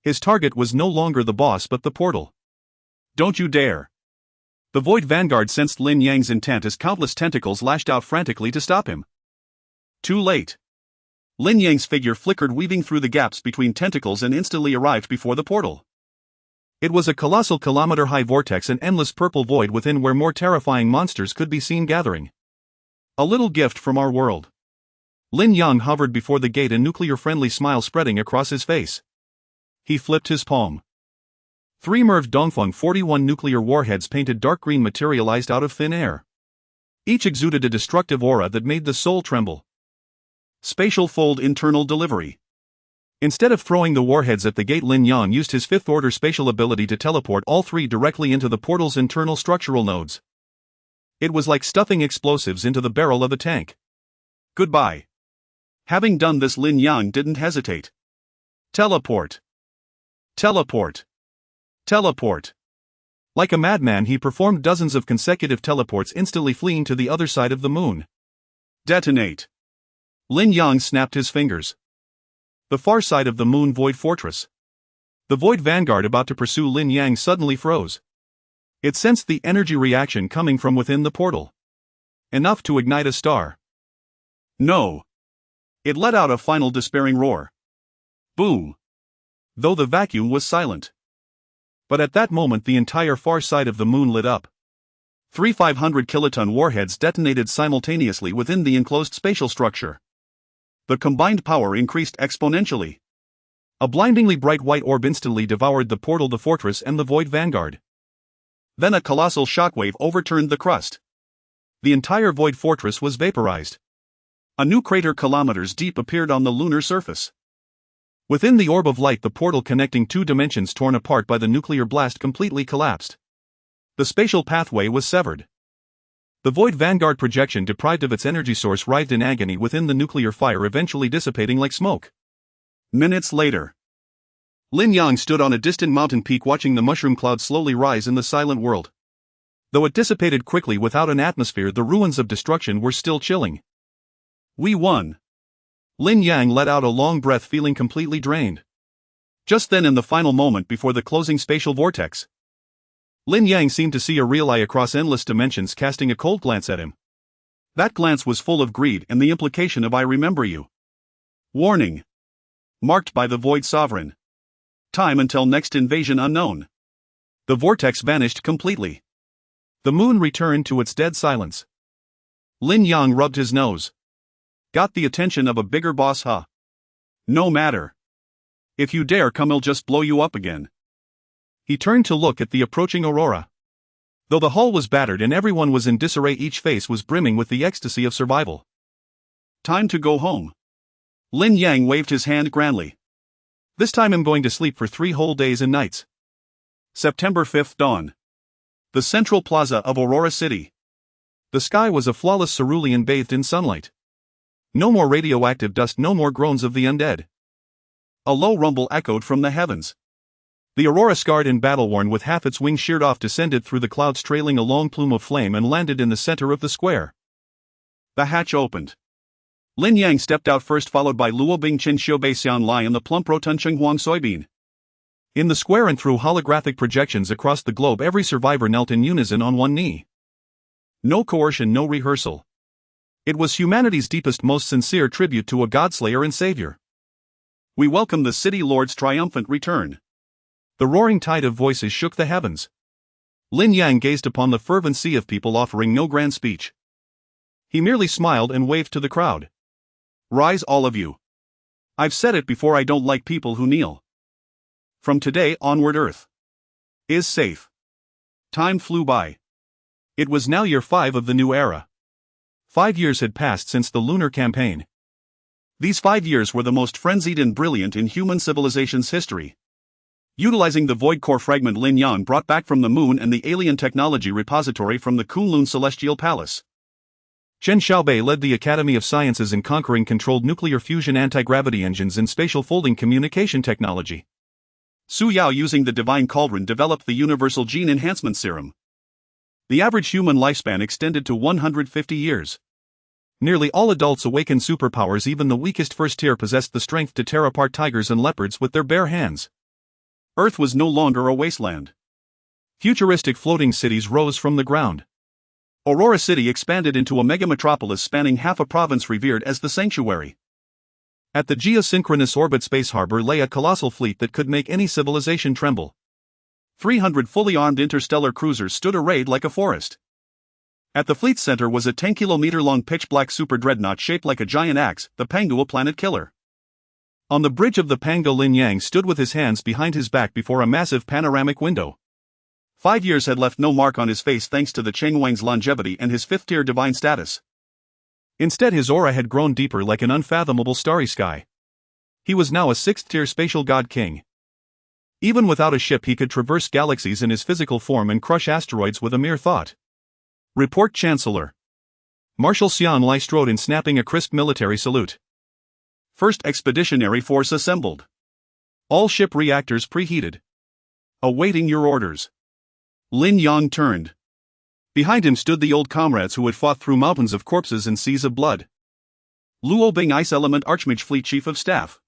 His target was no longer the boss but the portal. Don't you dare. The void vanguard sensed Lin Yang's intent as countless tentacles lashed out frantically to stop him. Too late. Lin Yang's figure flickered, weaving through the gaps between tentacles, and instantly arrived before the portal. It was a colossal kilometer-high vortex, an endless purple void within where more terrifying monsters could be seen gathering. A little gift from our world. Lin Yang hovered before the gate, a nuclear-friendly smile spreading across his face. He flipped his palm. 3 Merv Dongfeng 41 nuclear warheads painted dark green materialized out of thin air. Each exuded a destructive aura that made the soul tremble. Spatial fold internal delivery. Instead of throwing the warheads at the gate, Lin Yang used his 5th-order spatial ability to teleport all 3 directly into the portal's internal structural nodes. It was like stuffing explosives into the barrel of a tank. Goodbye. Having done this, Lin Yang didn't hesitate. Teleport. Teleport. Teleport. Like a madman, he performed dozens of consecutive teleports, instantly fleeing to the other side of the moon. Detonate. Lin Yang snapped his fingers. The far side of the moon void fortress. The void vanguard about to pursue Lin Yang suddenly froze. It sensed the energy reaction coming from within the portal. Enough to ignite a star. No. It let out a final despairing roar. Boom. Though the vacuum was silent. But at that moment the entire far side of the moon lit up. 3 500 kiloton warheads detonated simultaneously within the enclosed spatial structure. The combined power increased exponentially. A blindingly bright white orb instantly devoured the portal, the fortress, and the void vanguard. Then a colossal shockwave overturned the crust. The entire void fortress was vaporized. A new crater kilometers deep appeared on the lunar surface. Within the orb of light, the portal connecting 2 dimensions torn apart by the nuclear blast completely collapsed. The spatial pathway was severed. The void vanguard projection, deprived of its energy source, writhed in agony within the nuclear fire, eventually dissipating like smoke. Minutes later, Lin Yang stood on a distant mountain peak, watching the mushroom cloud slowly rise in the silent world. Though it dissipated quickly without an atmosphere, the ruins of destruction were still chilling. We won. Lin Yang let out a long breath, feeling completely drained. Just then, in the final moment before the closing spatial vortex, Lin Yang seemed to see a real eye across endless dimensions, casting a cold glance at him. That glance was full of greed and the implication of "I remember you." Warning. Marked by the Void Sovereign. Time until next invasion unknown. The vortex vanished completely. The moon returned to its dead silence. Lin Yang rubbed his nose. Got the attention of a bigger boss, huh? No matter. If you dare come, I'll just blow you up again. He turned to look at the approaching aurora. Though the hull was battered and everyone was in disarray, each face was brimming with the ecstasy of survival. Time to go home. Lin Yang waved his hand grandly. This time I'm going to sleep for 3 whole days and nights. September 5th dawn. The central plaza of Aurora City. The sky was a flawless cerulean bathed in sunlight. No more radioactive dust, no more groans of the undead. A low rumble echoed from the heavens. The aurora, scarred and battle-worn with half its wings sheared off, descended through the clouds, trailing a long plume of flame, and landed in the center of the square. The hatch opened. Lin Yang stepped out first, followed by Luo Bing, Qin Xiaobei, Xian Lai, and the plump rotund Huang Soybean. In the square and through holographic projections across the globe, every survivor knelt in unison on one knee. No coercion, no rehearsal. It was humanity's deepest, most sincere tribute to a godslayer and savior. We welcome the City Lord's triumphant return. The roaring tide of voices shook the heavens. Lin Yang gazed upon the fervent sea of people, offering no grand speech. He merely smiled and waved to the crowd. Rise, all of you. I've said it before, I don't like people who kneel. From today onward, Earth is safe. Time flew by. It was now year 5 of the new era. 5 years had passed since the lunar campaign. These 5 years were the most frenzied and brilliant in human civilization's history. Utilizing the void core fragment Lin Yang brought back from the moon and the alien technology repository from the Kunlun Celestial Palace, Chen Xiaobei led the Academy of Sciences in conquering controlled nuclear fusion anti-gravity engines and spatial folding communication technology. Su Yao, using the Divine Cauldron, developed the Universal Gene Enhancement Serum. The average human lifespan extended to 150 years. Nearly all adults awakened superpowers. Even the weakest first tier possessed the strength to tear apart tigers and leopards with their bare hands. Earth was no longer a wasteland. Futuristic floating cities rose from the ground. Aurora City expanded into a megametropolis spanning half a province, revered as the sanctuary. At the geosynchronous orbit space harbor lay a colossal fleet that could make any civilization tremble. 300 fully armed interstellar cruisers stood arrayed like a forest. At the fleet's center was a 10-kilometer-long pitch-black super dreadnought shaped like a giant axe, the Pangu, a planet killer. On the bridge of the Pangu, Lin Yang stood with his hands behind his back before a massive panoramic window. 5 years had left no mark on his face thanks to the Cheng Wang's longevity and his 5th-tier divine status. Instead, his aura had grown deeper like an unfathomable starry sky. He was now a 6th-tier spatial god king. Even without a ship, he could traverse galaxies in his physical form and crush asteroids with a mere thought. Report, Chancellor. Marshal Xian Lai strode in, snapping a crisp military salute. First Expeditionary Force assembled. All ship reactors preheated. Awaiting your orders. Lin Yang turned. Behind him stood the old comrades who had fought through mountains of corpses and seas of blood. Luo Bing, Ice Element Archmage Fleet Chief of Staff.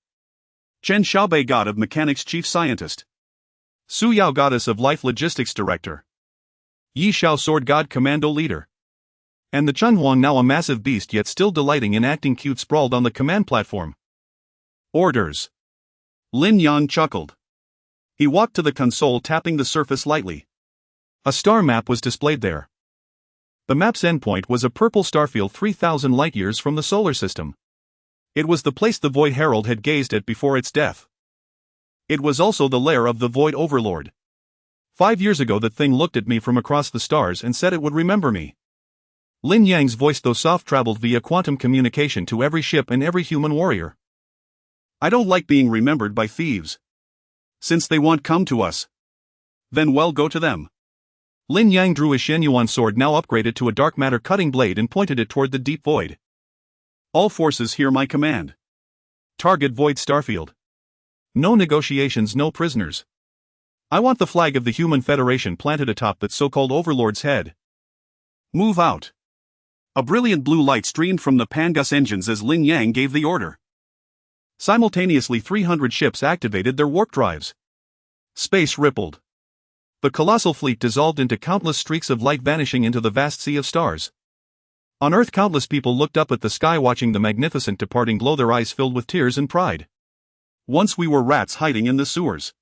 Chen Xiaobei, God of Mechanics Chief Scientist. Su Yao, Goddess of Life Logistics Director. Yi Xiao, Sword God Commando Leader. And the Chun Huang, now a massive beast yet still delighting in acting cute, sprawled on the command platform. Orders. Lin Yang chuckled. He walked to the console, tapping the surface lightly. A star map was displayed there. The map's endpoint was a purple starfield 3,000 light-years from the solar system. It was the place the Void Herald had gazed at before its death. It was also the lair of the Void Overlord. 5 years ago that thing looked at me from across the stars and said it would remember me. Lin Yang's voice, though soft, traveled via quantum communication to every ship and every human warrior. I don't like being remembered by thieves. Since they won't come to us, then well, go to them. Lin Yang drew his Shenyuan sword, now upgraded to a dark matter cutting blade, and pointed it toward the deep void. All forces hear my command. Target Void Starfield. No negotiations, no prisoners. I want the flag of the Human Federation planted atop that so-called overlord's head. Move out. A brilliant blue light streamed from the Pangus engines as Lin Yang gave the order. Simultaneously, 300 ships activated their warp drives. Space rippled. The colossal fleet dissolved into countless streaks of light, vanishing into the vast sea of stars. On Earth, countless people looked up at the sky, watching the magnificent departing glow, their eyes filled with tears and pride. Once we were rats hiding in the sewers.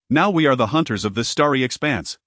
Now we are the hunters of this starry expanse.